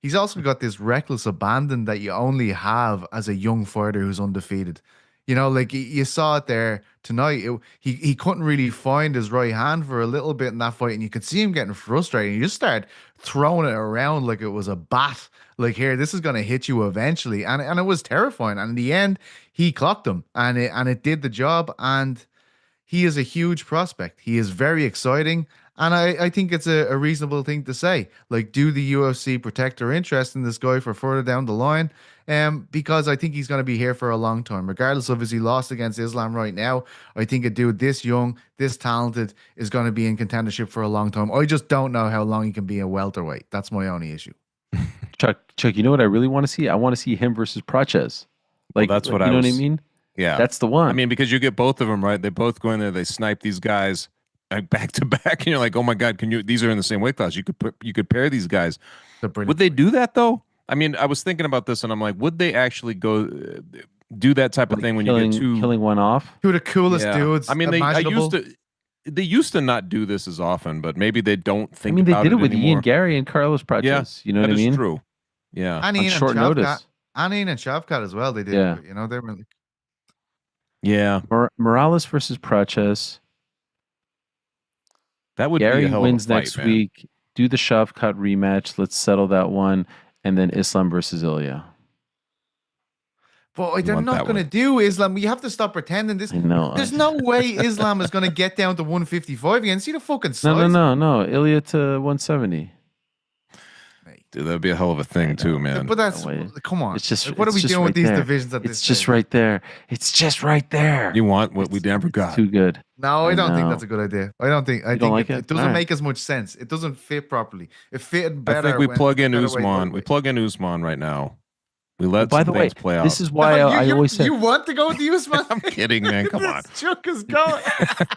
He's also got this reckless abandon that you only have as a young fighter who's undefeated. You know, like, you saw it there tonight. He couldn't really find his right hand for a little bit in that fight, and you could see him getting frustrated. You just start throwing it around like it was a bat. Like, here, this is going to hit you eventually, and it was terrifying. And in the end, he clocked him, and it did the job. And he is a huge prospect. He is very exciting, and I think it's a reasonable thing to say. Like, do the UFC protect their interest in this guy for further down the line? Because I think he's going to be here for a long time, regardless of, is he lost against Islam right now. I think a dude this young, this talented, is going to be in contendership for a long time. I just don't know how long he can be a welterweight. That's my only issue. Chuck, you know what I really want to see? I want to see him versus Praches. Like, well, that's what you know what I mean? Yeah, that's the one. I mean, because you get both of them, right? They both go in there, they snipe these guys like back to back, and you're like, oh my god, these are in the same weight class. You could pair these guys. Would they do that though? I mean, I was thinking about this, and I'm like, would they actually go do that type of thing when you get killing one off? Two of the coolest dudes. I mean, they used to not do this as often, but maybe they don't think. I mean, they did it with anymore. Ian Gary and Carlos Prates. Yeah, you know what I mean? True. Yeah, and on short notice. And Ian and Shavkat as well. They did. Yeah. You know, they were. Yeah. Morales versus Prates. That would Gary be a hell wins of a fight, next man. week. Do the Shavkat rematch. Let's settle that one, and then Islam versus Ilya. But they're not going to do Islam. You have to stop pretending this. I know. There's no way Islam is going to get down to 155 again. See the fucking size. No. Ilya to 170. Dude, that'd be a hell of a thing too, man. But that's come on. It's just what are we doing with these divisions at this It's just right there. It's just right there. You want what we never got. Too good. No, I don't think that's a good idea. I think it doesn't make as much sense. It doesn't fit properly. It fitted better. I think we plug in Usman. We plug in Usman right now. We let by the way, play out. This is why I always said you want to go with the Usman. I'm kidding, man. Come on. Chuck is going.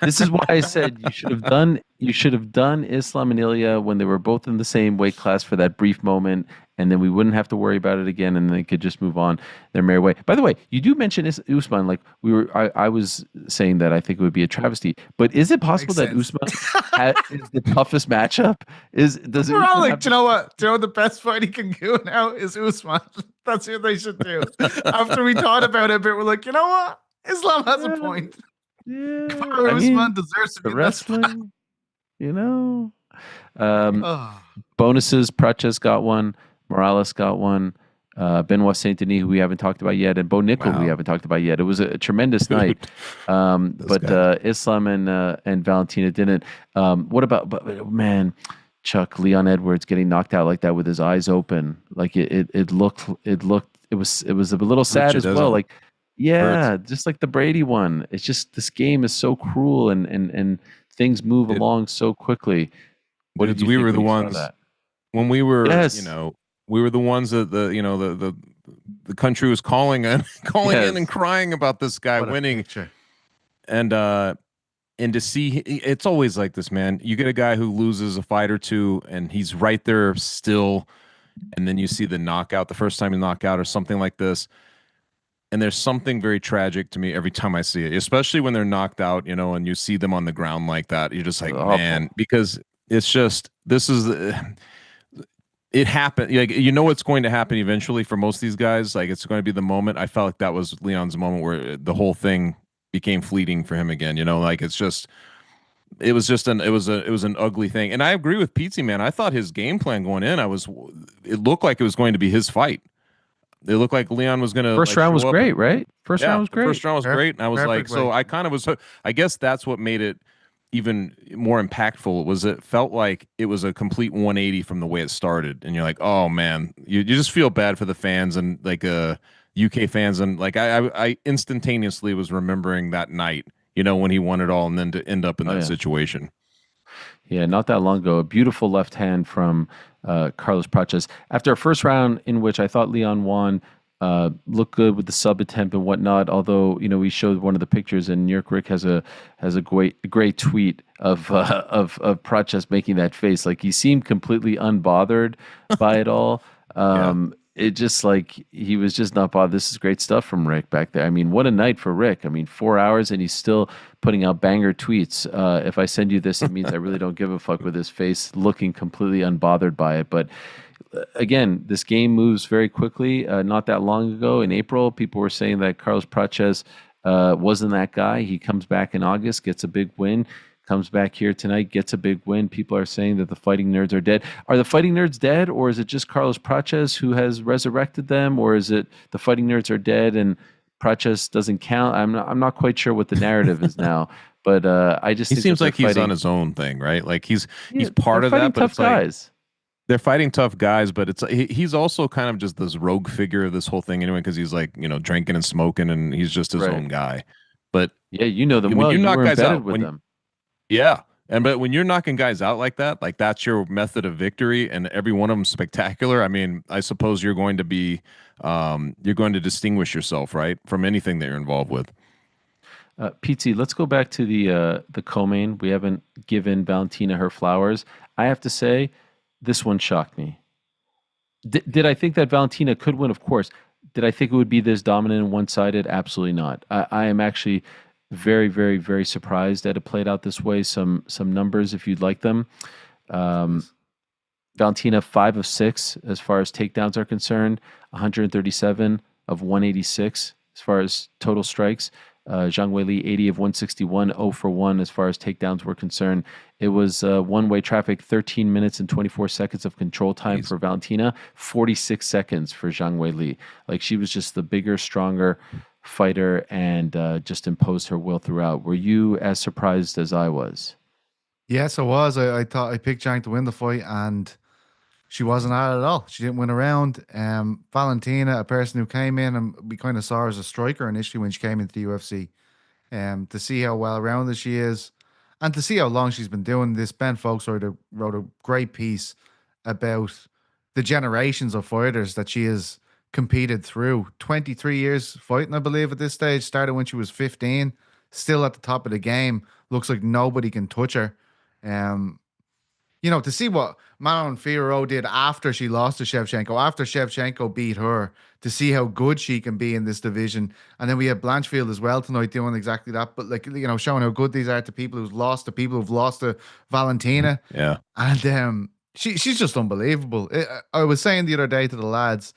This is why I said you should have done Islam and Ilya when they were both in the same weight class for that brief moment, and then we wouldn't have to worry about it again, and they could just move on their merry way. By the way, you do mention Usman, like I was saying that I think it would be a travesty, but is it possible that Usman is the toughest matchup? Does it? We're all like, do you know what? Do you know the best fight he can do now is Usman. That's what they should do. After we thought about it a bit, we're like, you know what? Islam has a point. Yeah, Usman deserves to be wrestling. You know, bonuses. Prates got one. Morales got one. Benoit Saint Denis, who we haven't talked about yet, and Bo Nickel, who we haven't talked about yet. It was a tremendous night. But Islam and Valentina didn't. What about? Man, Chuck, Leon Edwards getting knocked out like that with his eyes open. Like it was a little sad as well. Like, yeah, just like the Brady one. It's just this game is so cruel and things move along so quickly. We were the ones when we were, we were the ones that the country was calling in and crying about this guy winning. And to see, it's always like this, man. You get a guy who loses a fight or two, and he's right there still, and then you see the knockout, the first time you knock out or something like this. And there's something very tragic to me every time I see it, especially when they're knocked out, and you see them on the ground like that. You're just like, man, because it's just, it happened. Like, it's going to happen eventually for most of these guys. Like, it's going to be the moment. I felt like that was Leon's moment where the whole thing became fleeting for him again. Like it was an ugly thing. And I agree with Pizzi, man. I thought his game plan going in, it looked like it was going to be his fight. It looked like Leon was going to. First round was great, right? First round was great. First round was great. And I was like, so I kind of was, I guess that's what made it even more impactful. It felt like it was a complete 180 from the way it started. And you're like, oh man, you just feel bad for the fans and like, UK fans, and like I instantaneously was remembering that night, when he won it all, and then to end up in that situation. Yeah, not that long ago, a beautiful left hand from Carlos Prates. After a first round in which I thought Leon won, looked good with the sub attempt and whatnot. Although we showed one of the pictures, and New York Rick has a great tweet of Prates making that face, like he seemed completely unbothered by it all. It just like he was just not bothered. This is great stuff from Rick back there. I mean, what a night for Rick. I mean, 4 hours and he's still putting out banger tweets. If I send you this, it means I really don't give a fuck, with his face looking completely unbothered by it. But again, this game moves very quickly. Not that long ago in April, people were saying that Carlos Prates wasn't that guy. He comes back in August, gets a big win. Comes back here tonight, gets a big win. People are saying that the fighting nerds are dead. Are the fighting nerds dead, or is it just Carlos Prates who has resurrected them, or is it the fighting nerds are dead and Prates doesn't count? I'm not quite sure what the narrative is now, but I just think seems like he's on his own thing, right? Like he's part of that, but tough it's like guys. They're fighting tough guys, but he's also kind of just this rogue figure of this whole thing anyway, because he's like drinking and smoking, and he's just his own guy. But yeah, them well. You knock guys out with them. Yeah. But when you're knocking guys out like that, like that's your method of victory, and every one of them spectacular. I mean, I suppose you're going to be, you're going to distinguish yourself, right, from anything that you're involved with. Pizzi, let's go back to the co-main. We haven't given Valentina her flowers. I have to say, this one shocked me. Did I think that Valentina could win? Of course. Did I think it would be this dominant and one-sided? Absolutely not. I am actually very, very, very surprised that it played out this way. Some numbers, if you'd like them. Valentina 5 of 6 as far as takedowns are concerned, 137 of 186 as far as total strikes. Zhang Weili 80 of 161, 0 for 1 as far as takedowns were concerned. It was one-way traffic, 13 minutes and 24 seconds of control time for Valentina, 46 seconds for Zhang Weili. Like, she was just the bigger, stronger fighter and just imposed her will throughout. Were you as surprised as I was? Yes, I was. I thought I picked Zhang to win the fight, and she wasn't at it at all. She didn't win a round. Valentina, a person who came in and we kind of saw her as a striker initially when she came into the UFC. To see how well-rounded she is and to see how long she's been doing this. Ben Folks wrote a great piece about the generations of fighters that she has competed through. 23 years fighting, I believe, at this stage. Started when she was 15. Still at the top of the game. Looks like nobody can touch her. To see what Manon Fiorot did after she lost to Shevchenko, after Shevchenko beat her, to see how good she can be in this division. And then we have Blanchfield as well tonight doing exactly that. But, showing how good these are to people who've lost to Valentina. Yeah. And she's just unbelievable. I was saying the other day to the lads,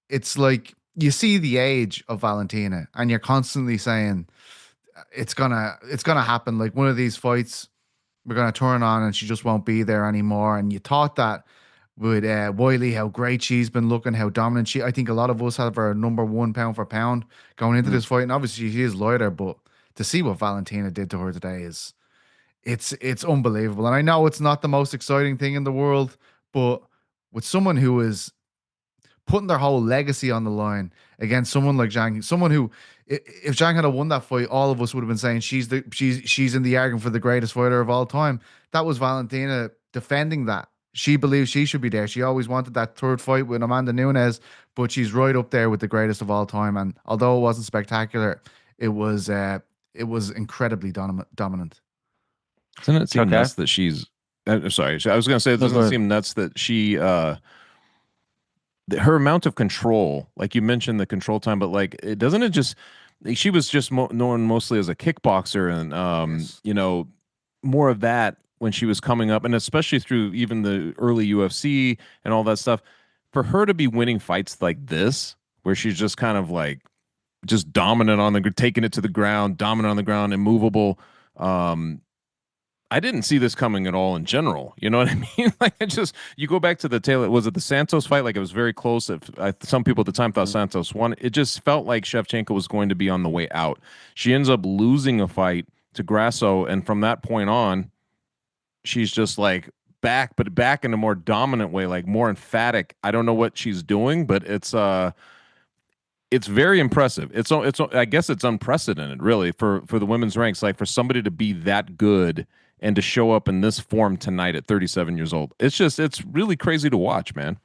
it's like you see the age of Valentina and you're constantly saying it's gonna happen. Like, one of these fights we're going to turn on and she just won't be there anymore. And you thought that with Weili, how great she's been looking, how dominant I think a lot of us have her number one pound for pound going into this fight. And obviously she is lighter, but to see what Valentina did to her today it's unbelievable. And I know it's not the most exciting thing in the world, but with someone who is putting their whole legacy on the line against someone like Zhang, someone who, if Zhang had won that fight, all of us would have been saying she's in the argument for the greatest fighter of all time. That was Valentina defending that. She believes she should be there. She always wanted that third fight with Amanda Nunes, but she's right up there with the greatest of all time. And although it wasn't spectacular, it was incredibly dominant. Doesn't it seem nuts that she's? Sorry, I was going to say, it doesn't seem nuts that she. Her amount of control, like you mentioned, the control time, but she was just known mostly as a kickboxer, and more of that when she was coming up, and especially through even the early UFC and all that stuff. For her to be winning fights like this, where she's just kind of like just dominant taking it to the ground, dominant on the ground, immovable. I didn't see this coming at all in general. You know what I mean? Like, you go back to the tail. Was it the Santos fight? Like, it was very close. Some people at the time thought Santos won. It just felt like Shevchenko was going to be on the way out. She ends up losing a fight to Grasso, and from that point on, she's just like back in a more dominant way, like more emphatic. I don't know what she's doing, but it's very impressive. It's I guess it's unprecedented, really, for the women's ranks. Like, for somebody to be that good and to show up in this form tonight at 37 years old, it's really crazy to watch, man.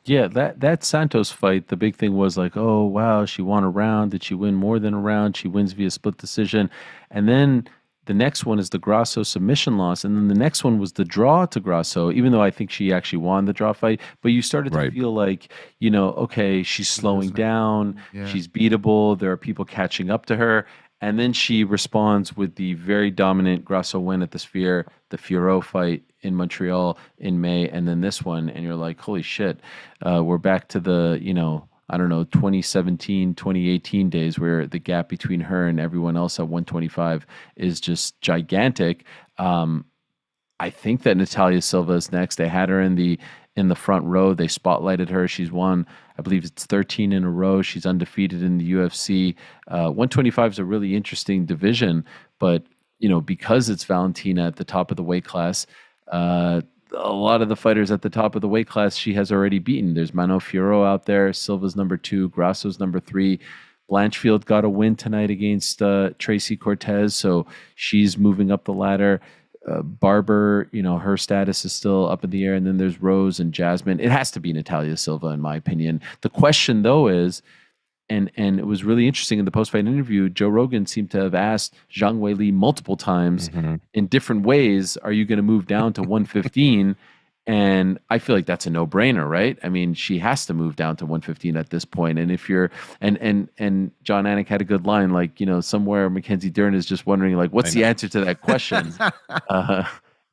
Yeah, that Santos fight, the big thing was like, oh wow, she won a round. Did she win more than a round? She wins via split decision, and then the next one is the Grasso submission loss, and then the next one was the draw to Grasso, even though I think she actually won the draw fight. But you started to feel like, okay, she's slowing down, she's beatable, there are people catching up to her. And then she responds with the very dominant Grasso win at the Sphere, the Fiorot fight in Montreal in May, and then this one, and you're like, holy shit, we're back to the, 2017, 2018 days where the gap between her and everyone else at 125 is just gigantic. I think that Natalia Silva is next. They had her in the front row. They spotlighted her. She's won, I believe it's 13 in a row. She's undefeated in the UFC. 125 is a really interesting division, but because it's Valentina at the top of the weight class, a lot of the fighters at the top of the weight class she has already beaten. There's Manon Fiorot out there. Silva's number 2. Grasso's number 3. Blanchfield got a win tonight against Tracy Cortez, so she's moving up the ladder. Barber, her status is still up in the air. And then there's Rose and Jasmine. It has to be Natalia Silva, in my opinion. The question, though, is, and it was really interesting in the post-fight interview, Joe Rogan seemed to have asked Zhang Weili multiple times in different ways, are you going to move down to 115? And I feel like that's a no-brainer, right? I mean, she has to move down to 115 at this point. And if you're and John Anik had a good line, like, somewhere Mackenzie Dern is just wondering, like, what's the answer to that question?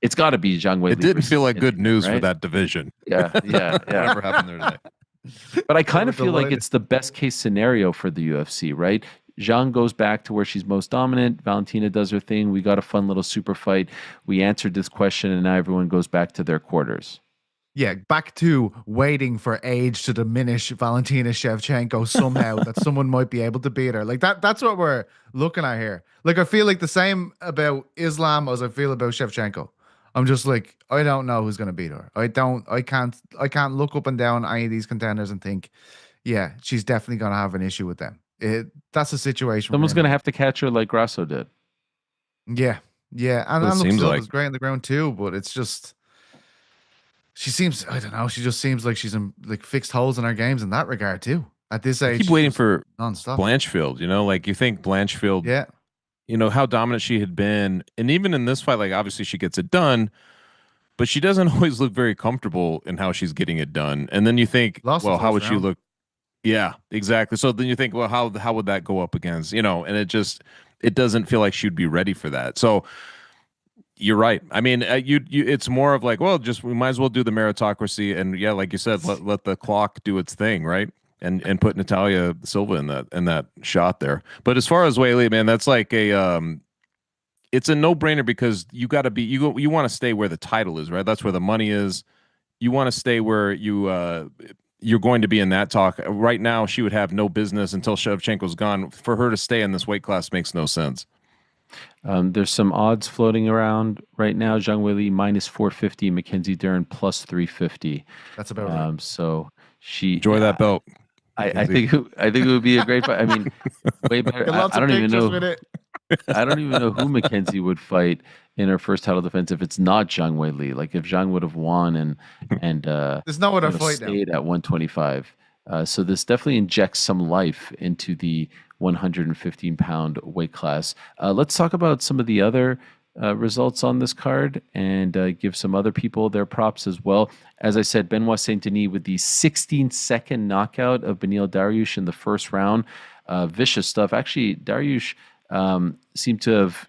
It's got to be Zhang Weili. It didn't feel like good news right? for that division. Yeah. Whatever happened there today. But I kind of feel like it's the best case scenario for the UFC, right? Zhang goes back to where she's most dominant. Valentina does her thing. We got a fun little super fight. We answered this question, and now everyone goes back to their quarters. Yeah, back to waiting for age to diminish Valentina Shevchenko somehow, that someone might be able to beat her. Like that's what we're looking at here. Like, I feel like the same about Islam as I feel about Shevchenko. I'm just like, I don't know who's going to beat her. I can't look up and down any of these contenders and think, yeah, she's definitely going to have an issue with them. That's a situation. Someone's going to have to catch her like Grasso did. Yeah. And it seems like great in the ground too, but it's just, she seems, I don't know, she just seems like she's in like fixed holes in her games in that regard too. At this age, I keep waiting for nonstop. Blanchfield, like you think Blanchfield, how dominant she had been. And even in this fight, like obviously she gets it done, but she doesn't always look very comfortable in how she's getting it done. And then you think, well, how would she look? Yeah, exactly. So then you think, well, how would that go up against, and it doesn't feel like she'd be ready for that. So you're right. I mean, it's more of like, well, we might as well do the meritocracy. And yeah, like you said, let the clock do its thing. Right. And put Natalia Silva in that shot there. But as far as Weili, man, that's like it's a no-brainer because you got to be, you want to stay where the title is, right? That's where the money is. You want to stay where you're going to be in that talk. Right now, she would have no business until Shevchenko's gone. For her to stay in this weight class makes no sense. There's some odds floating around right now. Zhang Weili minus 450, Mackenzie Dern plus 350. That's about right. So she enjoy that belt. I think it would be a great fight. I mean, way better. I don't even know. I don't even know who Mackenzie would fight in her first title defense if it's not Zhang Weili. Like if Zhang would have won and there's no other fight stayed at 125. So this definitely injects some life into the 115-pound weight class. Let's talk about some of the other results on this card and give some other people their props as well. As I said, Benoit Saint-Denis with the 16-second knockout of Beneil Dariush in the first round. Vicious stuff. Actually, Dariush seemed to have,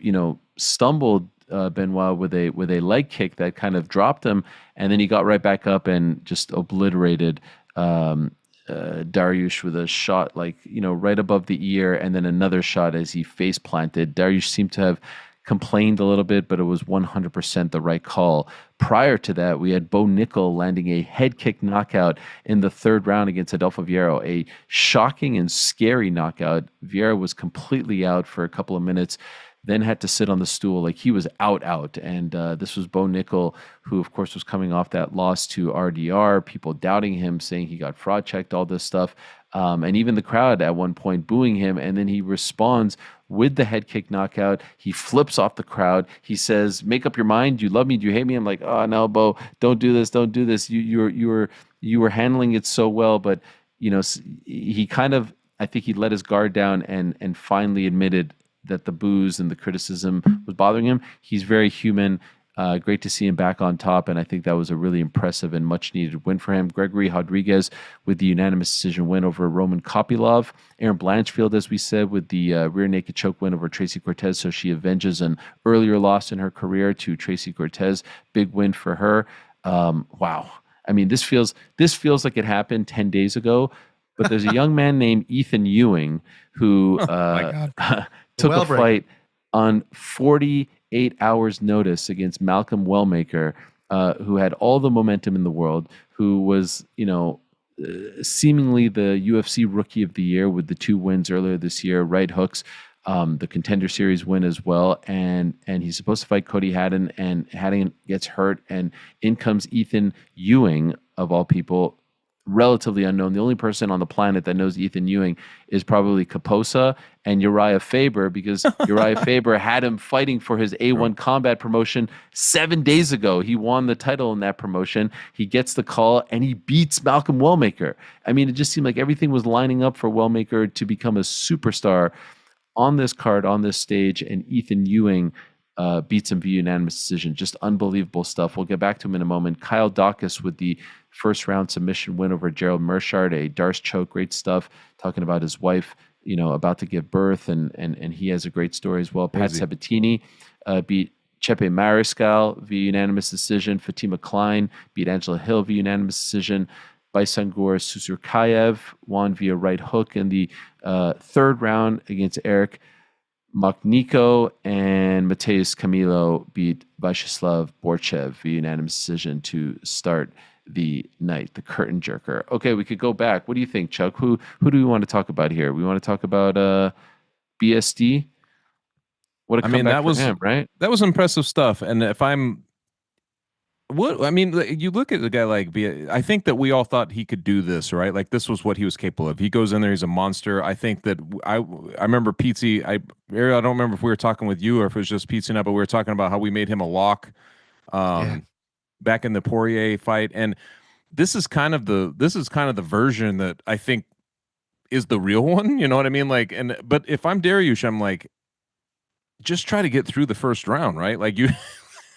stumbled Benoit with a leg kick that kind of dropped him, and then he got right back up and just obliterated Dariush with a shot right above the ear, and then another shot as he face planted. Dariush seemed to have complained a little bit, but it was 100% the right call. Prior to that, we had Bo Nickel landing a head kick knockout in the third round against Adolfo Vieira, a shocking and scary knockout. Vieira was completely out for a couple of minutes, then had to sit on the stool like he was out. And this was Bo Nickel, who, of course, was coming off that loss to RDR, people doubting him, saying he got fraud checked, all this stuff. And even the crowd at one point booing him. And then he responds with the head kick knockout. He flips off the crowd. He says, "Make up your mind. Do you love me? Do you hate me?" I'm like, "Oh no, Bo, don't do this. Don't do this. You were handling it so well." But he kind of, I think he let his guard down and finally admitted that the boos and the criticism was bothering him. He's very human. Great to see him back on top, and I think that was a really impressive and much-needed win for him. Gregory Rodriguez with the unanimous decision win over Roman Kopylov. Aaron Blanchfield, as we said, with the rear naked choke win over Tracy Cortez, so she avenges an earlier loss in her career to Tracy Cortez. Big win for her. Wow. I mean, this feels like it happened 10 days ago, but there's a young man named Ethan Ewing who took a fight on 48 hours notice against Malcolm Wellmaker, who had all the momentum in the world, who was, seemingly the UFC Rookie of the Year with the 2 wins earlier this year, right hooks, the Contender Series win as well. And he's supposed to fight Cody Haddon, and Haddon gets hurt, and in comes Ethan Ewing, of all people, relatively unknown. The only person on the planet that knows Ethan Ewing is probably Kaposa and Uriah Faber, because Uriah Faber had him fighting for his A1 Combat promotion 7 days ago. He won the title in that promotion. He gets the call and he beats Malcolm Wellmaker. I mean, it just seemed like everything was lining up for Wellmaker to become a superstar on this card, on this stage, and Ethan Ewing beats him via unanimous decision. Just unbelievable stuff. We'll get back to him in a moment. Kyle Dawkins with the first round submission win over Gerald Mershard, a Darce choke. Great stuff. Talking about his wife, about to give birth, and he has a great story as well. Pat Sabatini beat Chepe Mariscal via unanimous decision. Fatima Klein beat Angela Hill via unanimous decision. Baisangur Susurkayev won via right hook in the third round against Eric Mokhniko, and Mateus Camilo beat Vyacheslav Borchev via unanimous decision to start the night, the curtain jerker. Okay, we could go back. What do you think, Chuck? Who do we want to talk about here? We want to talk about BSD? What a comeback that was for him, right? That was impressive stuff. And you look at the guy like I think that we all thought he could do this, right? Like this was what he was capable of. He goes in there, he's a monster. I think that I remember Pizzi. Ariel, I don't remember if we were talking with you or if it was just Pizzi now, but we were talking about how we made him a lock back in the Poirier fight. And this is kind of the version that I think is the real one. You know what I mean? Like, but if I'm Dariush, I'm like, just try to get through the first round, right? Like you.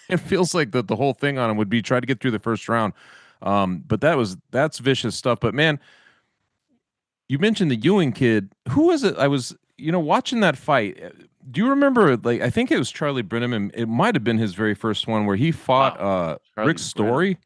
It feels like the whole thing on him would be try to get through the first round. But that's vicious stuff. But man, you mentioned the Ewing kid. Who was it? I was, watching that fight. Do you remember, like, I think it was Charlie Brenneman. It might have been his very first one where he fought Rick Story.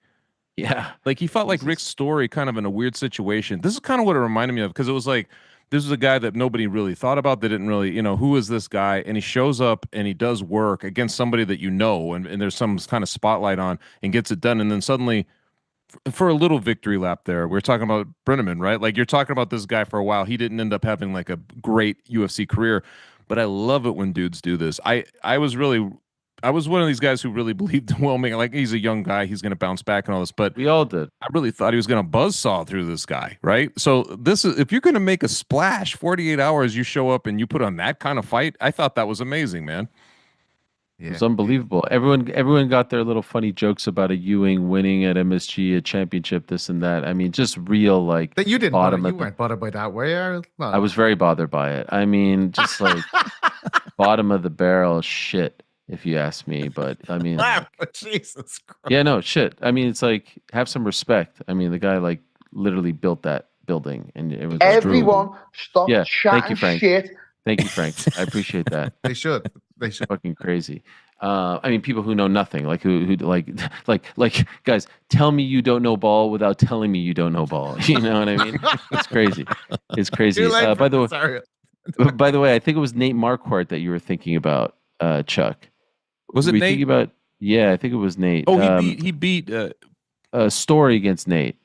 Yeah. Like he fought like Rick Story kind of in a weird situation. This is kind of what it reminded me of, because it was like, this is a guy that nobody really thought about. They didn't really, who is this guy? And he shows up and he does work against somebody that and there's some kind of spotlight on, and gets it done. And then suddenly, for a little victory lap there, we're talking about Brenneman, right? Like you're talking about this guy for a while. He didn't end up having like a great UFC career, but I love it when dudes do this. I was one of these guys who really believed in Wilming. Like, he's a young guy, he's going to bounce back and all this, but we all did. I really thought he was going to buzzsaw through this guy, right? So this is, if you're going to make a splash, 48 hours, you show up and you put on that kind of fight. I thought that was amazing, man. Yeah. It was unbelievable. Everyone got their little funny jokes about a Ewing winning at MSG, a championship, this and that. I mean, just real like. That you weren't bothered by that, were you? No. I was very bothered by it. I mean, just like bottom of the barrel shit, if you ask me. But I mean, Jesus Christ. Yeah, no shit. I mean, it's like, have some respect. I mean, the guy like literally built that building, and it was everyone stop chatting shit. Thank you, Frank. I appreciate that. They should. Fucking crazy. I mean, people who know nothing, like who like guys, tell me you don't know ball without telling me you don't know ball. You know what I mean? It's crazy. It's crazy. By the way, I think it was Nate Marquardt that you were thinking about, Chuck. Was it Nate? Thinking about? Yeah, I think it was Nate. Oh, he beat Story against Nate.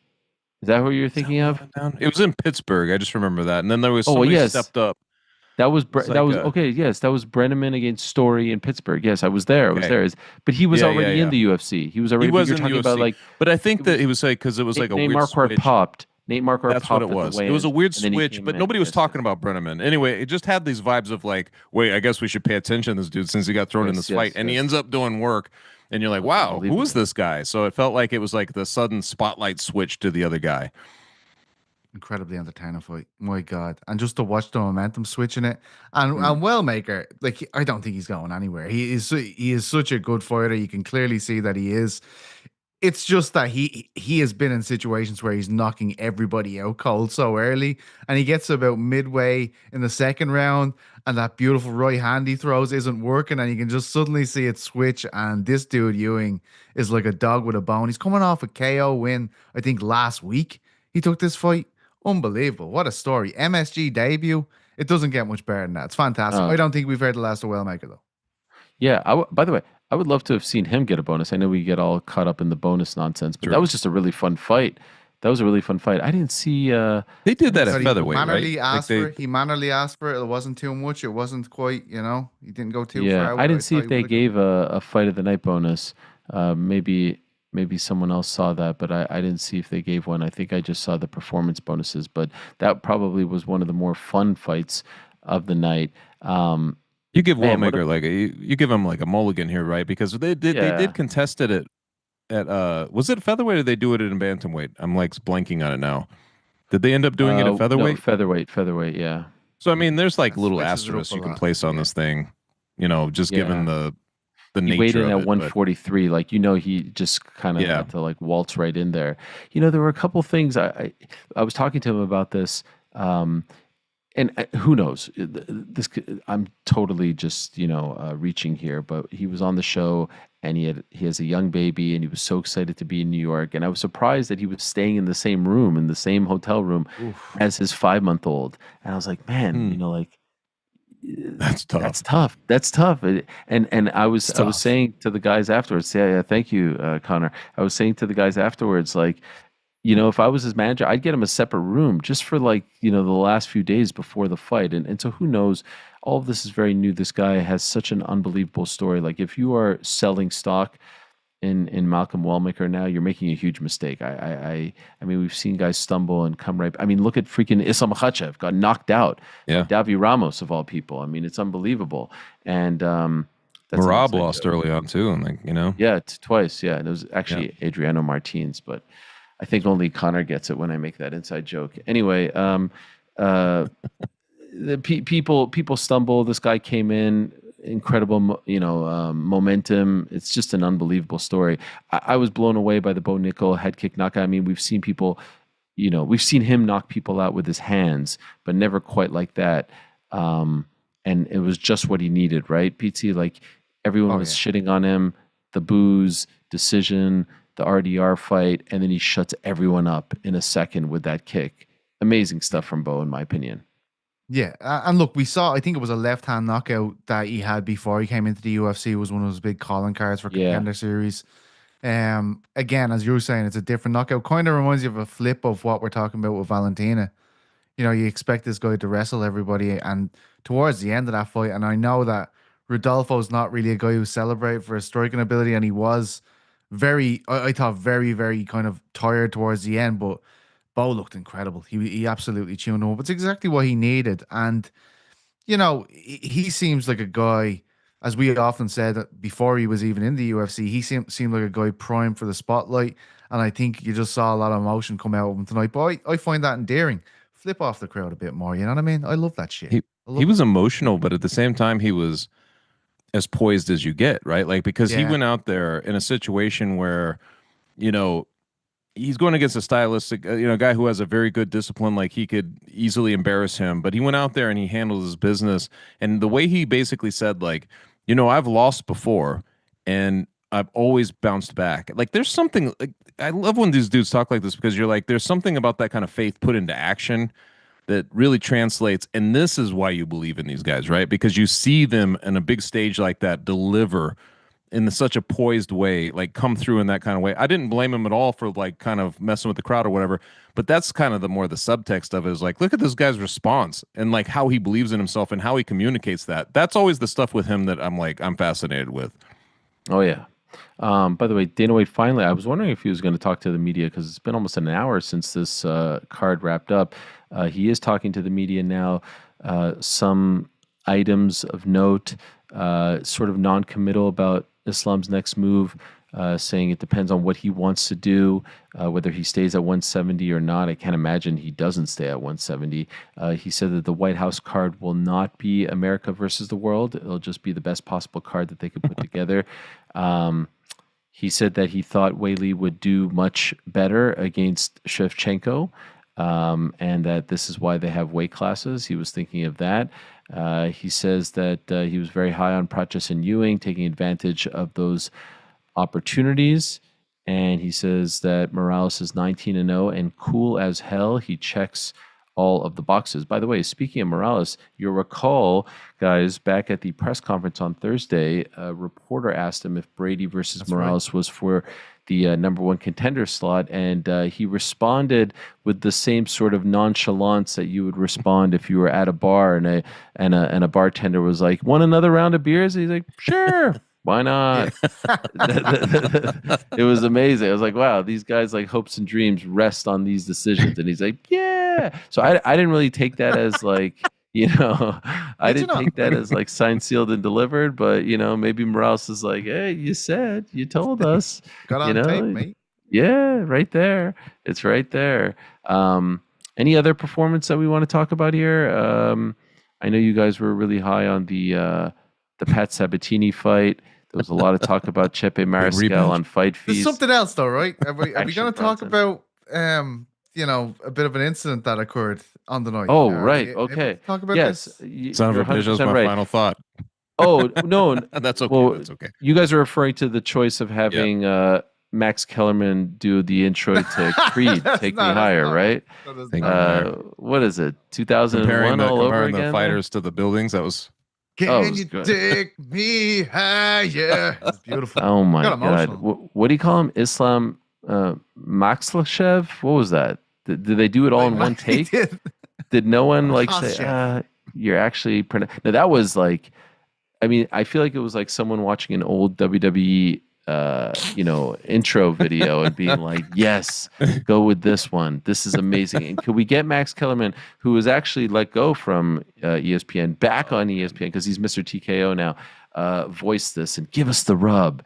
Is that who you're thinking of? It was in Pittsburgh. I just remember that. And then there was somebody who stepped up. That was okay. Yes, that was Brenneman against Story in Pittsburgh. Yes, I was there. I was there. But he was already in the UFC. He was already. He was you're in talking the UFC. about like. But I think that it was like, because it was like a Nate weird Marquardt switch. popped. Nate Marquardt. That's popped what it was. It was a weird switch, but nobody was talking about Brenneman. Anyway, it just had these vibes of like, wait, I guess we should pay attention to this dude since he got thrown in this fight, and he ends up doing work. And you're like, wow, who is this guy? So it felt like it was like the sudden spotlight switch to the other guy. Incredibly entertaining fight. My God. And just to watch the momentum switching it. And Wellmaker, like, I don't think he's going anywhere. He is such a good fighter. You can clearly see that he is. It's just that he has been in situations where he's knocking everybody out cold so early, and he gets about midway in the second round, and that beautiful right hand he throws isn't working, and you can just suddenly see it switch. And this dude Ewing is like a dog with a bone. He's coming off a KO win, I think last week. He took this fight. Unbelievable. What a story. MSG debut. It doesn't get much better than that. It's fantastic. I don't think we've heard the last of Wellmaker, though. Yeah. By the way, I would love to have seen him get a bonus. I know we get all caught up in the bonus nonsense, but that was just a really fun fight. That was a really fun fight. I didn't see. They did that at featherweight, right? He mannerly asked for it. It wasn't too much. It wasn't quite, he didn't go too far. Yeah, I didn't see if they gave a fight of the night bonus. Maybe someone else saw that, but I didn't see if they gave one. I think I just saw the performance bonuses, but that probably was one of the more fun fights of the night. You give Wellmaker you give him like a mulligan here, right? Because they did contest it at was it featherweight or did they do it in bantamweight? I'm like blanking on it now. Did they end up doing it at featherweight? No, featherweight, yeah. So I mean, there's like little asterisks you can place on this thing, just given the the he weighed nature in of at it. 143. Like, he just kind of had to like waltz right in there. There were a couple things I was talking to him about this. And who knows? I'm totally just reaching here, but he was on the show and he has a young baby and he was so excited to be in New York, and I was surprised that he was staying in the same room, in the same hotel room as his 5-month-old, and I was like, man, like that's tough. That's tough. And I was saying to the guys afterwards, yeah, thank you, Connor. I was saying to the guys afterwards, like, if I was his manager, I'd get him a separate room just for like, the last few days before the fight. And so who knows? All of this is very new. This guy has such an unbelievable story. Like, if you are selling stock in Malcolm Wellmaker now, you're making a huge mistake. I mean, we've seen guys stumble and come right. I mean, look at freaking Islam Makhachev, got knocked out. Yeah. Davi Ramos, of all people. I mean, it's unbelievable. And Marab lost early on too, and Yeah, twice. Yeah, and it was actually Adriano Martins, but I think only Connor gets it when I make that inside joke. Anyway, the people stumble. This guy came in, incredible, momentum. It's just an unbelievable story. I was blown away by the Bo Nickel head kick knockout. I mean, we've seen people, we've seen him knock people out with his hands, but never quite like that. And it was just what he needed, right, PT? Like, everyone was shitting on him. The booze, decision, the RDR fight, and then he shuts everyone up in a second with that kick. Amazing stuff from Bo, in my opinion. Yeah, and look, we saw, I think it was a left-hand knockout that he had before he came into the UFC. It was one of those big calling cards for Contender Series. Again, as you were saying, it's a different knockout. Kind of reminds you of a flip of what we're talking about with Valentina. You expect this guy to wrestle everybody, and towards the end of that fight, and I know that Rodolfo's not really a guy who celebrated for his striking ability, and he was I thought very, very kind of tired towards the end, but Bo looked incredible. He absolutely tuned him up. It's exactly what he needed. And, he seems like a guy, as we often said before he was even in the UFC, he seemed like a guy primed for the spotlight. And I think you just saw a lot of emotion come out of him tonight. But I find that endearing. Flip off the crowd a bit more, you know what I mean? I love that shit. He was emotional, but at the same time, he was as poised as you get, right? Like, because he went out there in a situation where, he's going against a stylistic, guy who has a very good discipline. Like, he could easily embarrass him, but he went out there and he handled his business. And the way he basically said, like, I've lost before and I've always bounced back. Like, there's something, like, I love when these dudes talk like this, because you're like, there's something about that kind of faith put into action that really translates. And this is why you believe in these guys, right? Because you see them in a big stage like that deliver in such a poised way, like come through in that kind of way. I didn't blame him at all for like kind of messing with the crowd or whatever, but that's kind of the subtext of it, is like, look at this guy's response and like how he believes in himself and how he communicates that. That's always the stuff with him that I'm fascinated with. Oh yeah. By the way, Dana White, finally, I was wondering if he was going to talk to the media, because it's been almost an hour since this card wrapped up. He is talking to the media now. Some items of note, sort of non-committal about Islam's next move, saying it depends on what he wants to do, whether he stays at 170 or not. I can't imagine he doesn't stay at 170. He said that the White House card will not be America versus the world. It'll just be the best possible card that they could put together. He said that he thought Weili would do much better against Shevchenko, and that this is why they have weight classes. He was thinking of that. He says that he was very high on Prachas and Ewing, taking advantage of those opportunities. And he says that Morales is 19-0 and cool as hell. He checks all of the boxes. By the way, speaking of Morales, you'll recall, guys, back at the press conference on Thursday, a reporter asked him if Brady versus Morales was for the #1 contender slot, and he responded with the same sort of nonchalance that you would respond if you were at a bar and a bartender was like, "Want another round of beers?" And he's like, "Sure." Why not? It was amazing. I was like, wow, these guys' like hopes and dreams rest on these decisions. And he's like, yeah. So I didn't really take that as like, I didn't take that as like signed, sealed, and delivered. But, maybe Morales is like, hey, you told us. Got on tape, mate. Yeah, right there. It's right there. Any other performance that we want to talk about here? I know you guys were really high on the Pat Sabatini fight. was a lot of talk about Chepe Mariscal on Fight There's Feast. something else though, right? Are we Action going to talk Bronson. about a bit of an incident that occurred on the night? Oh, Are right. we able Okay. to talk about Yes. this? Son of You're a bitch, that was 100% my right. final thought. Oh, no. That's okay. Well, That's okay. You guys are referring to the choice of having Max Kellerman do the intro to Creed, Take Me Higher, right? What is it? 2001 all over comparing again? the fighters to the buildings. That was. Can you take me higher? It's beautiful. Oh my Got God! emotional. What do you call him? Islam Makhachev? What was that? Did they do it all in one take? Did no one like say you're actually? No, that was like. I mean, I feel like it was like someone watching an old WWE, intro video and being like, "Yes, go with this one. This is amazing." And could we get Max Kellerman, who was actually let go from ESPN, back on ESPN because he's Mr. TKO now, voice this and give us the rub,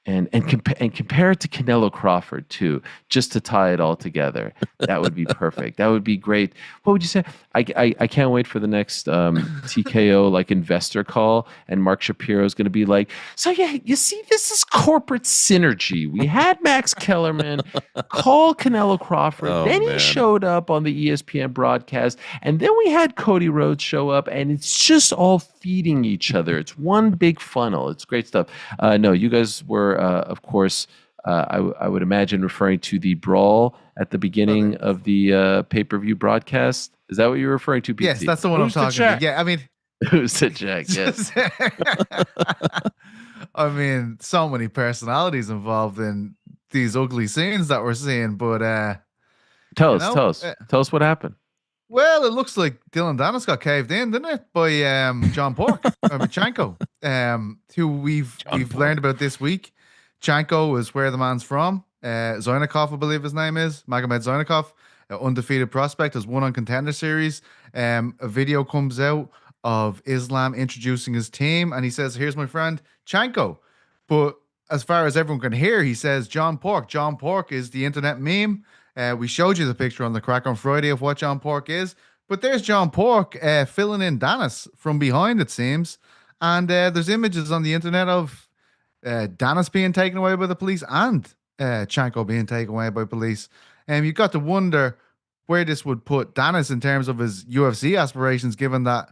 and compare it to Canelo Crawford too, just to tie it all together. That would be perfect. That would be great. What would you say? I can't wait for the next TKO like investor call, and Mark Shapiro is going to be like, so yeah, you see, this is corporate synergy. We had Max Kellerman call Canelo Crawford, then he showed up on the ESPN broadcast, and then we had Cody Rhodes show up, and it's just all feeding each other. It's one big funnel. It's great stuff. No, you guys were, of course, I would imagine referring to the brawl at the beginning of the pay-per-view broadcast. Is that what you're referring to, PT? Yes, that's the one I'm talking about. Yeah, I mean, who's the Jack? Yes. I mean, so many personalities involved in these ugly scenes that we're seeing. But tell us what happened. Well, it looks like Dylan Dennis got caved in, didn't it, by John Pork or Shevchenko, who we've learned about this week. Shevchenko is where the man's from. Zoinikov, I believe his name is Magomed Zoinikov, undefeated prospect, has won on Contender Series. A video comes out of Islam introducing his team, and he says, "Here's my friend Shevchenko." But as far as everyone can hear, he says John Pork. John Pork is the internet meme. We showed you the picture on the Crack on Friday of what John Pork is, but there's John Pork filling in Dennis from behind, it seems. And there's images on the internet of Dennis being taken away by the police and Shevchenko being taken away by police. And you've got to wonder where this would put Dennis in terms of his UFC aspirations, given that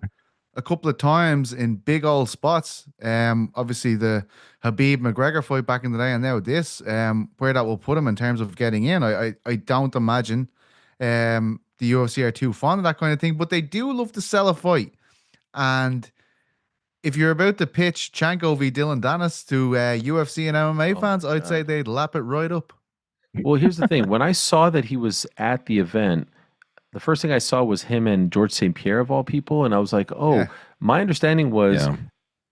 a couple of times in big old spots, obviously the Habib McGregor fight back in the day, and now this, where that will put him in terms of getting in. I don't imagine the UFC are too fond of that kind of thing, but they do love to sell a fight. And if you're about to pitch Shevchenko v. Dylan Dennis to UFC and MMA fans, I'd say they'd lap it right up. Well, here's the thing. When I saw that he was at the event, the first thing I saw was him and George St. Pierre, of all people. And I was like, my understanding was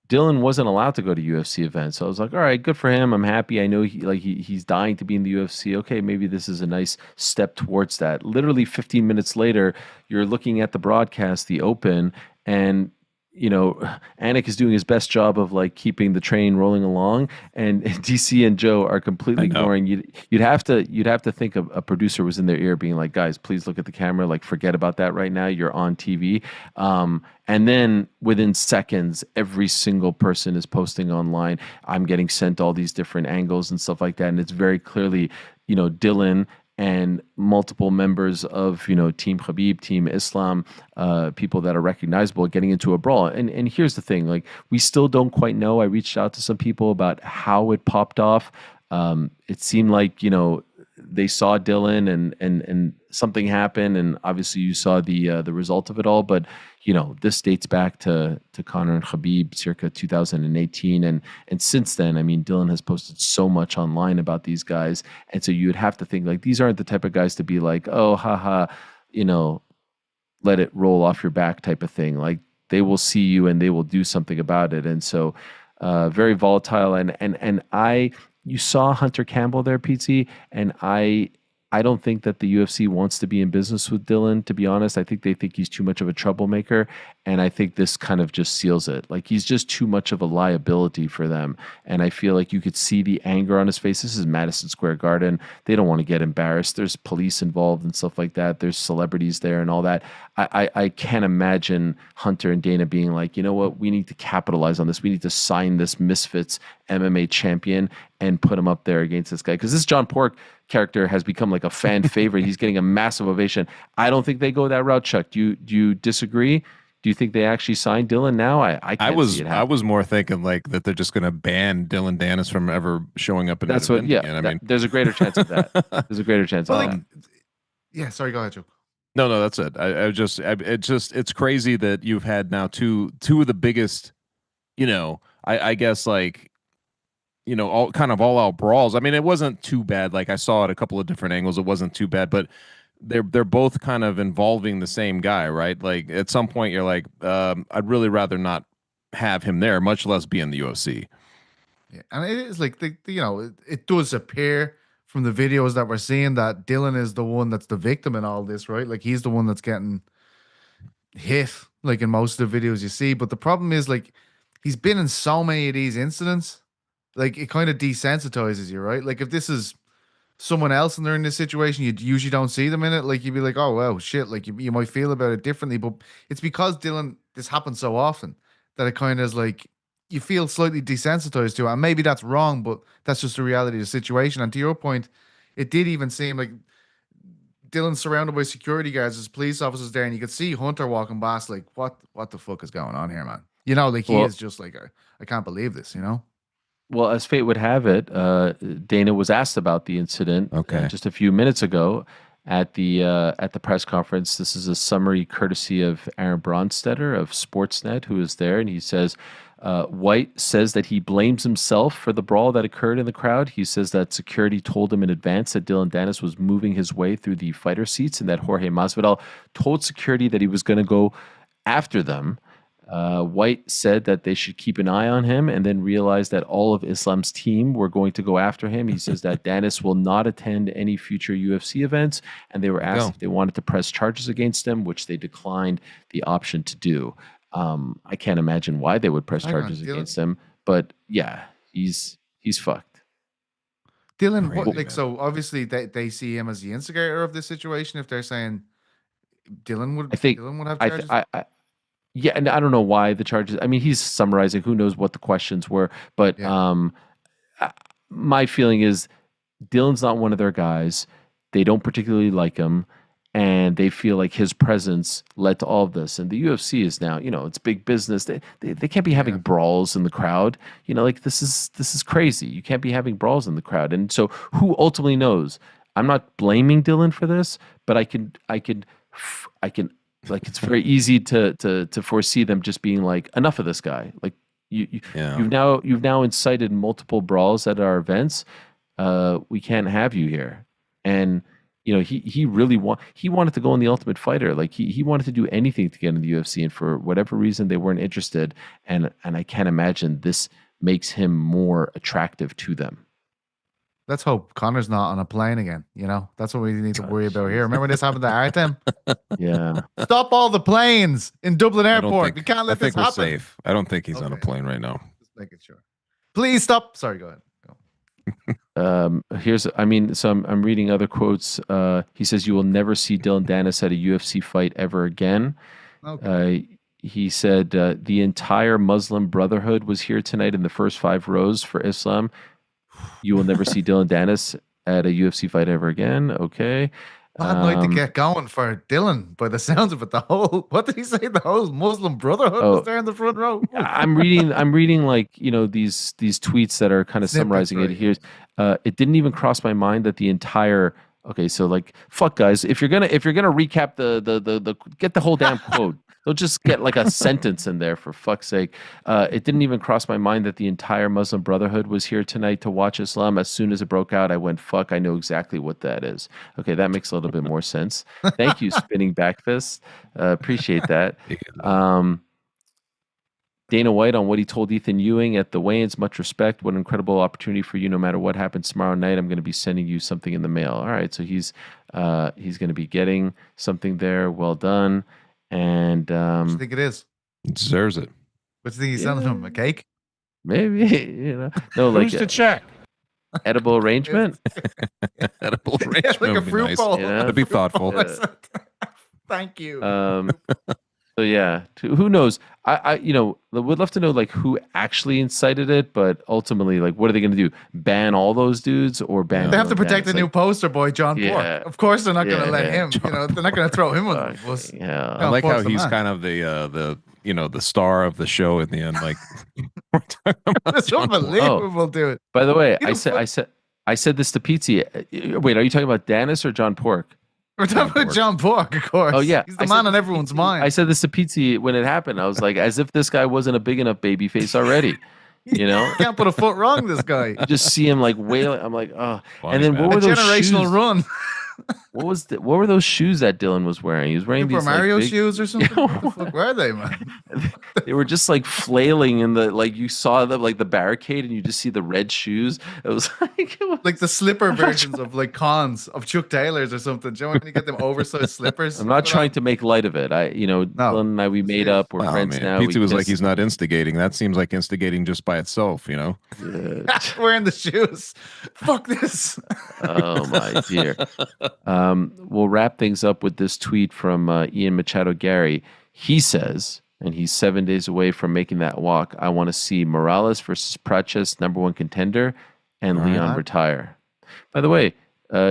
Dylan wasn't allowed to go to UFC events. So I was like, all right, good for him. I'm happy. I know he's dying to be in the UFC. Okay, maybe this is a nice step towards that. Literally 15 minutes later, you're looking at the broadcast, the open, and Anik is doing his best job of like keeping the train rolling along, and DC and Joe are completely ignoring. You'd have to think a producer was in their ear being like, guys, please look at the camera. Like, forget about that right now. You're on TV. And then within seconds, every single person is posting online. I'm getting sent all these different angles and stuff like that. And it's very clearly, Dylan and multiple members of, Team Khabib, Team Islam, people that are recognizable getting into a brawl. And here's the thing, like, we still don't quite know. I reached out to some people about how it popped off. It seemed like, they saw Dylan and something happened, and obviously you saw the result of it all. But this dates back to Conor and Khabib circa 2018, and since then, I mean, Dylan has posted so much online about these guys, and so you would have to think like these aren't the type of guys to be like, oh, haha, let it roll off your back type of thing. Like, they will see you and they will do something about it, and so very volatile. And you saw Hunter Campbell there, PT, and I don't think that the UFC wants to be in business with Dylan, to be honest. I think they think he's too much of a troublemaker, and I think this kind of just seals it. Like, he's just too much of a liability for them, and I feel like you could see the anger on his face. This is Madison Square Garden. They don't want to get embarrassed. There's police involved and stuff like that. There's celebrities there and all that. I can't imagine Hunter and Dana being like, you know what, we need to capitalize on this. We need to sign this Misfits MMA champion and put him up there against this guy. Because this John Pork character has become like a fan favorite. He's getting a massive ovation. I don't think they go that route, Chuck. Do you disagree? Do you think they actually signed Dylan now? I was more thinking like that they're just going to ban Dylan Dennis from ever showing up in that's an what. event Yeah, again. I mean, there's a greater chance of that. There's a greater chance of that. Yeah, sorry, go ahead, Joe. No, that's it. It's crazy that you've had now two of the biggest, I guess like, all kind of all out brawls. I mean, it wasn't too bad. Like I saw it a couple of different angles. It wasn't too bad, but they're both kind of involving the same guy, right? Like at some point you're like, I'd really rather not have him there, much less be in the UFC. Yeah, and it is like it does appear from the videos that we're seeing that Dylan is the one that's the victim in all this, right? Like he's the one that's getting hit, like in most of the videos you see. But the problem is, like, he's been in so many of these incidents, like it kind of desensitizes you, right? Like if this is someone else and they're in this situation, you usually don't see them in it. Like you'd be like, oh well, shit. Like you might feel about it differently, but it's because this happens so often that it kind of is like you feel slightly desensitized to it. And maybe that's wrong, but that's just the reality of the situation. And to your point, it did even seem like Dylan's surrounded by security guards, there's police officers there, and you could see Hunter walking past, like, what the fuck is going on here, man? Like he is just like, I can't believe this, Well, as fate would have it, Dana was asked about the incident just a few minutes ago at the press conference. This is a summary courtesy of Aaron Bronstetter of Sportsnet, who is there, and he says, White says that he blames himself for the brawl that occurred in the crowd. He says that security told him in advance that Dylan Dennis was moving his way through the fighter seats and that Jorge Masvidal told security that he was going to go after them. White said that they should keep an eye on him and then realized that all of Islam's team were going to go after him. He says that Dennis will not attend any future UFC events, and they were asked if they wanted to press charges against him, which they declined the option to do. I can't imagine why they would press charges against him, but yeah, he's fucked. Dylan, so obviously they see him as the instigator of this situation. If they're saying Dylan would have charges. Yeah, and I don't know why the charges. I mean, he's summarizing. Who knows what the questions were? But my feeling is Dylan's not one of their guys. They don't particularly like him, and they feel like his presence led to all of this. And the UFC is now, it's big business. They can't be having brawls in the crowd. Like this is crazy. You can't be having brawls in the crowd. And so, who ultimately knows? I'm not blaming Dylan for this, but I can. Like it's very easy to foresee them just being like, enough of this guy. Like you've now incited multiple brawls at our events. We can't have you here. And he wanted to go in the Ultimate Fighter. Like he wanted to do anything to get in the UFC, and for whatever reason they weren't interested. And I can't imagine this makes him more attractive to them. Let's hope Connor's not on a plane again. That's what we need to worry about here. Remember this happened to Artem? Yeah. Stop all the planes in Dublin Airport. We can't let this happen. I think we're safe. I don't think he's on a plane right now. Just making sure. Please stop. Sorry, go ahead. I'm reading other quotes. He says, "You will never see Dylan Dennis at a UFC fight ever again." Okay. He said, "The entire Muslim Brotherhood was here tonight in the first 5 rows for Islam. You will never see Dylan Dennis at a UFC fight ever again." Okay. Bad night to get going for Dylan, by the sounds of it. What did he say? The whole Muslim Brotherhood was there in the front row. I'm reading like, these tweets that are kind of summarizing it here. It didn't even cross my mind that the entire, okay, so like, fuck guys, if you're gonna recap the get the whole damn quote. They'll just get like a sentence in there, for fuck's sake. It didn't even cross my mind that the entire Muslim Brotherhood was here tonight to watch Islam. As soon as it broke out, I went, fuck, I know exactly what that is. Okay, that makes a little bit more sense. Thank you, Spinning Back Fist. Appreciate that. Dana White on what he told Ethan Ewing at the weigh-ins. Much respect. What an incredible opportunity for you. No matter what happens tomorrow night, I'm going to be sending you something in the mail. All right, so he's going to be getting something there. Well done. And what do you think it is? He deserves it. What do you think he's selling him? A cake? Maybe, no, like who's the check? Edible arrangement. Edible arrangement, like a fruit bowl. That'd be thoughtful. Thank you. So yeah, who knows? I would love to know like who actually incited it, but ultimately, like, what are they going to do? Ban all those dudes or ban? They have to protect the new poster boy, John Pork. Of course, they're not going to let him. They're not going to throw him on the bus. Yeah, I like how he's kind of the the star of the show at the end. Like, it's unbelievable, dude. By the way, I said this to Pizzi. Wait, are you talking about Dennis or John Pork? We're talking about John Pork, of course. Oh yeah, he's the man on everyone's mind. I said this to Pizzi when it happened. I was like, as if this guy wasn't a big enough baby face already. You know, can't put a foot wrong. This guy. You just see him like wailing. I'm like, oh. Funny, and then man. what were those generational shoes? run. What were those shoes that Dylan was wearing? He was wearing Super these Mario big... shoes or something. What the fuck were they, man? They were just like flailing in the you saw the the barricade and you just see the red shoes. It was like the slipper versions of like cons of Chuck Taylors or something. Do you want to get them oversized slippers? I'm not trying to make light of it. Dylan and I, we made up. We're friends now. Pizza was like, he's not instigating. That seems like instigating just by itself, Wearing the shoes. Fuck this. Oh my dear. We'll wrap things up with this tweet from Ian Machado Gary. He says, and he's 7 days away from making that walk, I want to see Morales versus Praches, #1 contender, and Leon retire. By the way,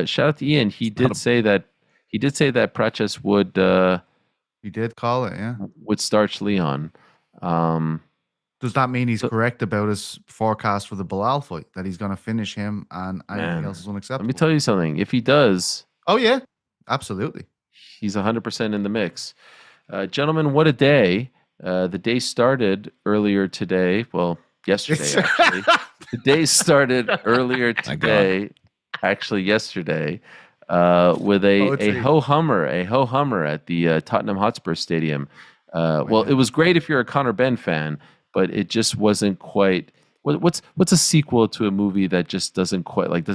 shout out to Ian. He did say that Praches would he did call it, yeah. Would starch Leon. Does that mean he's correct about his forecast for the Bilal fight? That he's going to finish him and anything else is unacceptable? Let me tell you something. If he does... Oh, yeah. Absolutely. He's 100% in the mix. Gentlemen, what a day. The day started earlier today. Well, yesterday, actually. The day started earlier today, actually yesterday, with a ho-hummer at the Tottenham Hotspur Stadium. Well, it was great if you're a Conor Benn fan, but it just wasn't quite... What's a sequel to a movie that just doesn't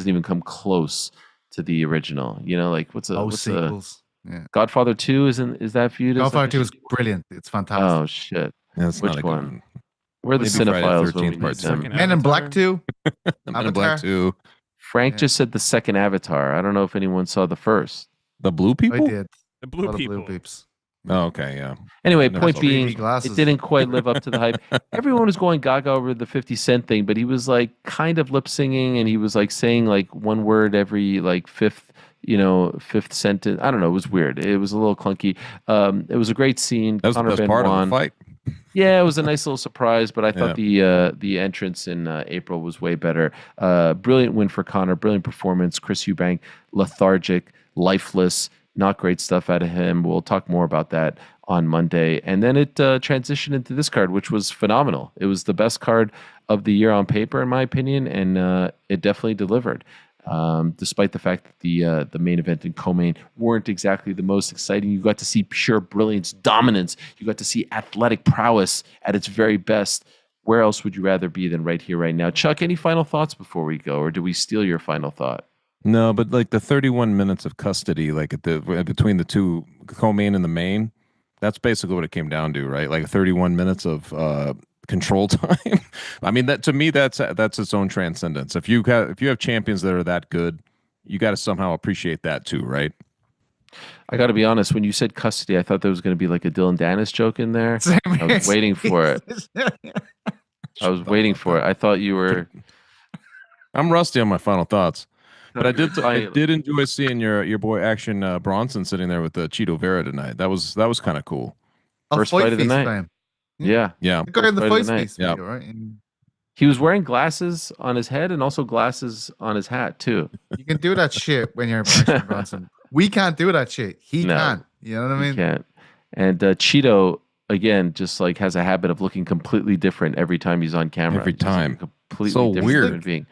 even come close to the original? What's sequels? Yeah. Godfather 2 is that viewed as Godfather 2 is brilliant. It's fantastic. Oh shit. That's Which not a one? good one. We're the cinephiles when we need them. Men in Black 2. Men in Black 2. Frank just said the second Avatar. I don't know if anyone saw the first. The blue people? I did. The blue people. Blue peeps. Oh, okay, yeah. Anyway, point being, it didn't quite live up to the hype. Everyone was going gaga over the 50 Cent thing, but he was like kind of lip singing and he was like saying like one word every like fifth sentence. I don't know. It was weird. It was a little clunky. It was a great scene. That was the best part of the fight. Yeah, it was a nice little surprise, but I thought the entrance in April was way better. Brilliant win for Conor. Brilliant performance. Chris Eubank, lethargic, lifeless. Not great stuff out of him. We'll talk more about that on Monday. And then it transitioned into this card, which was phenomenal. It was the best card of the year on paper, in my opinion, and it definitely delivered. Despite the fact that the main event and co-main weren't exactly the most exciting. You got to see pure brilliance, dominance. You got to see athletic prowess at its very best. Where else would you rather be than right here, right now? Chuck, any final thoughts before we go, or do we steal your final thought? No, but like the 31 minutes of custody, like between the two co-main and the main, that's basically what it came down to, right? Like 31 minutes of control time. I mean, that to me, that's its own transcendence. If you have champions that are that good, you got to somehow appreciate that too, right? I got to be honest. When you said custody, I thought there was going to be like a Dylan Dennis joke in there. I was waiting for it. I was waiting for it. I thought you were. I'm rusty on my final thoughts. But I did enjoy seeing your boy Action Bronson sitting there with the Cheeto Vera tonight. That was kind of cool. First fight of the night. Fan. Yeah. The guy in the fight feast video, right? He was wearing glasses on his head and also glasses on his hat too. You can do that shit when you're Action Bronson. We can't do that shit. He can. You know what I mean? He can't. And Cheeto again just like has a habit of looking completely different every time he's on camera. Every time. Completely so different weird. human being.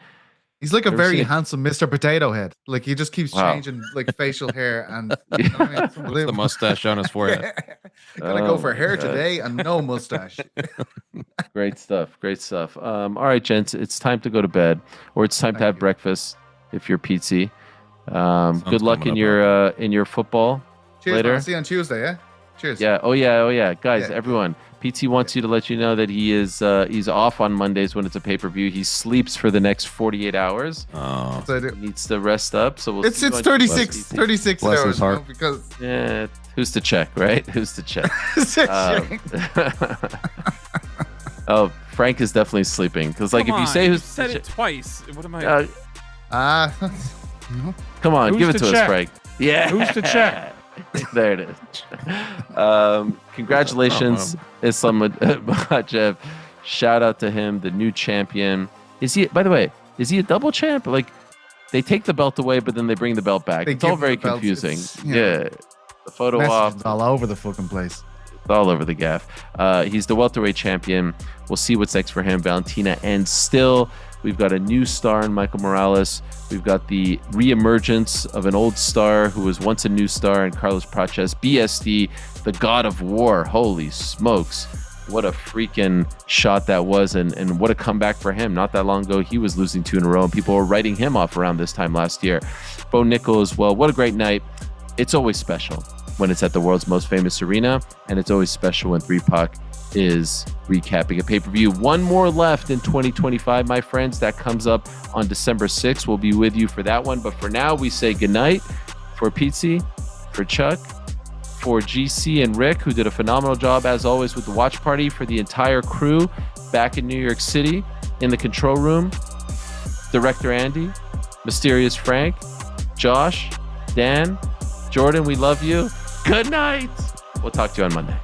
He's like a very handsome Mr. Potato Head. Like he just keeps changing like facial hair and you know what I mean? The mustache on his forehead. Gotta go for hair today and no mustache. Great stuff. Great stuff. All right, gents, it's time to go to bed, or it's time to have breakfast if you're Pizzi. Good luck in your football Cheers, later. man. See you on Tuesday, yeah? Cheers. Yeah. Oh yeah. Guys, Yeah. everyone. PT wants you to let you know that he's off on Mondays when it's a pay-per-view. He sleeps for the next 48 hours. Oh. So He needs to rest up. So we'll it's see you on 36 Bless hours his heart. now because Yeah, who's to check, right? Who's to check? Oh, Frank is definitely sleeping because, like, Come if you on, say you who's said it twice. What am I? Come on, Who's give it to to us, check? Frank. Yeah, Who's to check? There it is. Congratulations, Islam Makhachev. Shout out to him, the new champion. Is he? By the way, is he a double champ? Like, they take the belt away, but then they bring the belt back. They It's all give very the belts. confusing. It's, Yeah, the photo messages op. all over the fucking place. All over the gaff. He's the welterweight champion. We'll see what's next for him, Valentina. And still, we've got a new star in Michael Morales. We've got the reemergence of an old star who was once a new star in Carlos Praches, BSD, the god of war. Holy smokes. What a freaking shot that was, and what a comeback for him. Not that long ago, he was losing 2 in a row, and people were writing him off around this time last year. Bo Nickel as well. What a great night. It's always special when it's at the world's most famous arena, and it's always special when 3PAC is recapping a pay-per-view. One more left in 2025, my friends. That comes up on December 6th. We'll be with you for that one. But for now, we say goodnight for Pizzi, for Chuck, for GC and Rick, who did a phenomenal job, as always, with the watch party, for the entire crew back in New York City in the control room, Director Andy, Mysterious Frank, Josh, Dan, Jordan, we love you. Good night. We'll talk to you on Monday.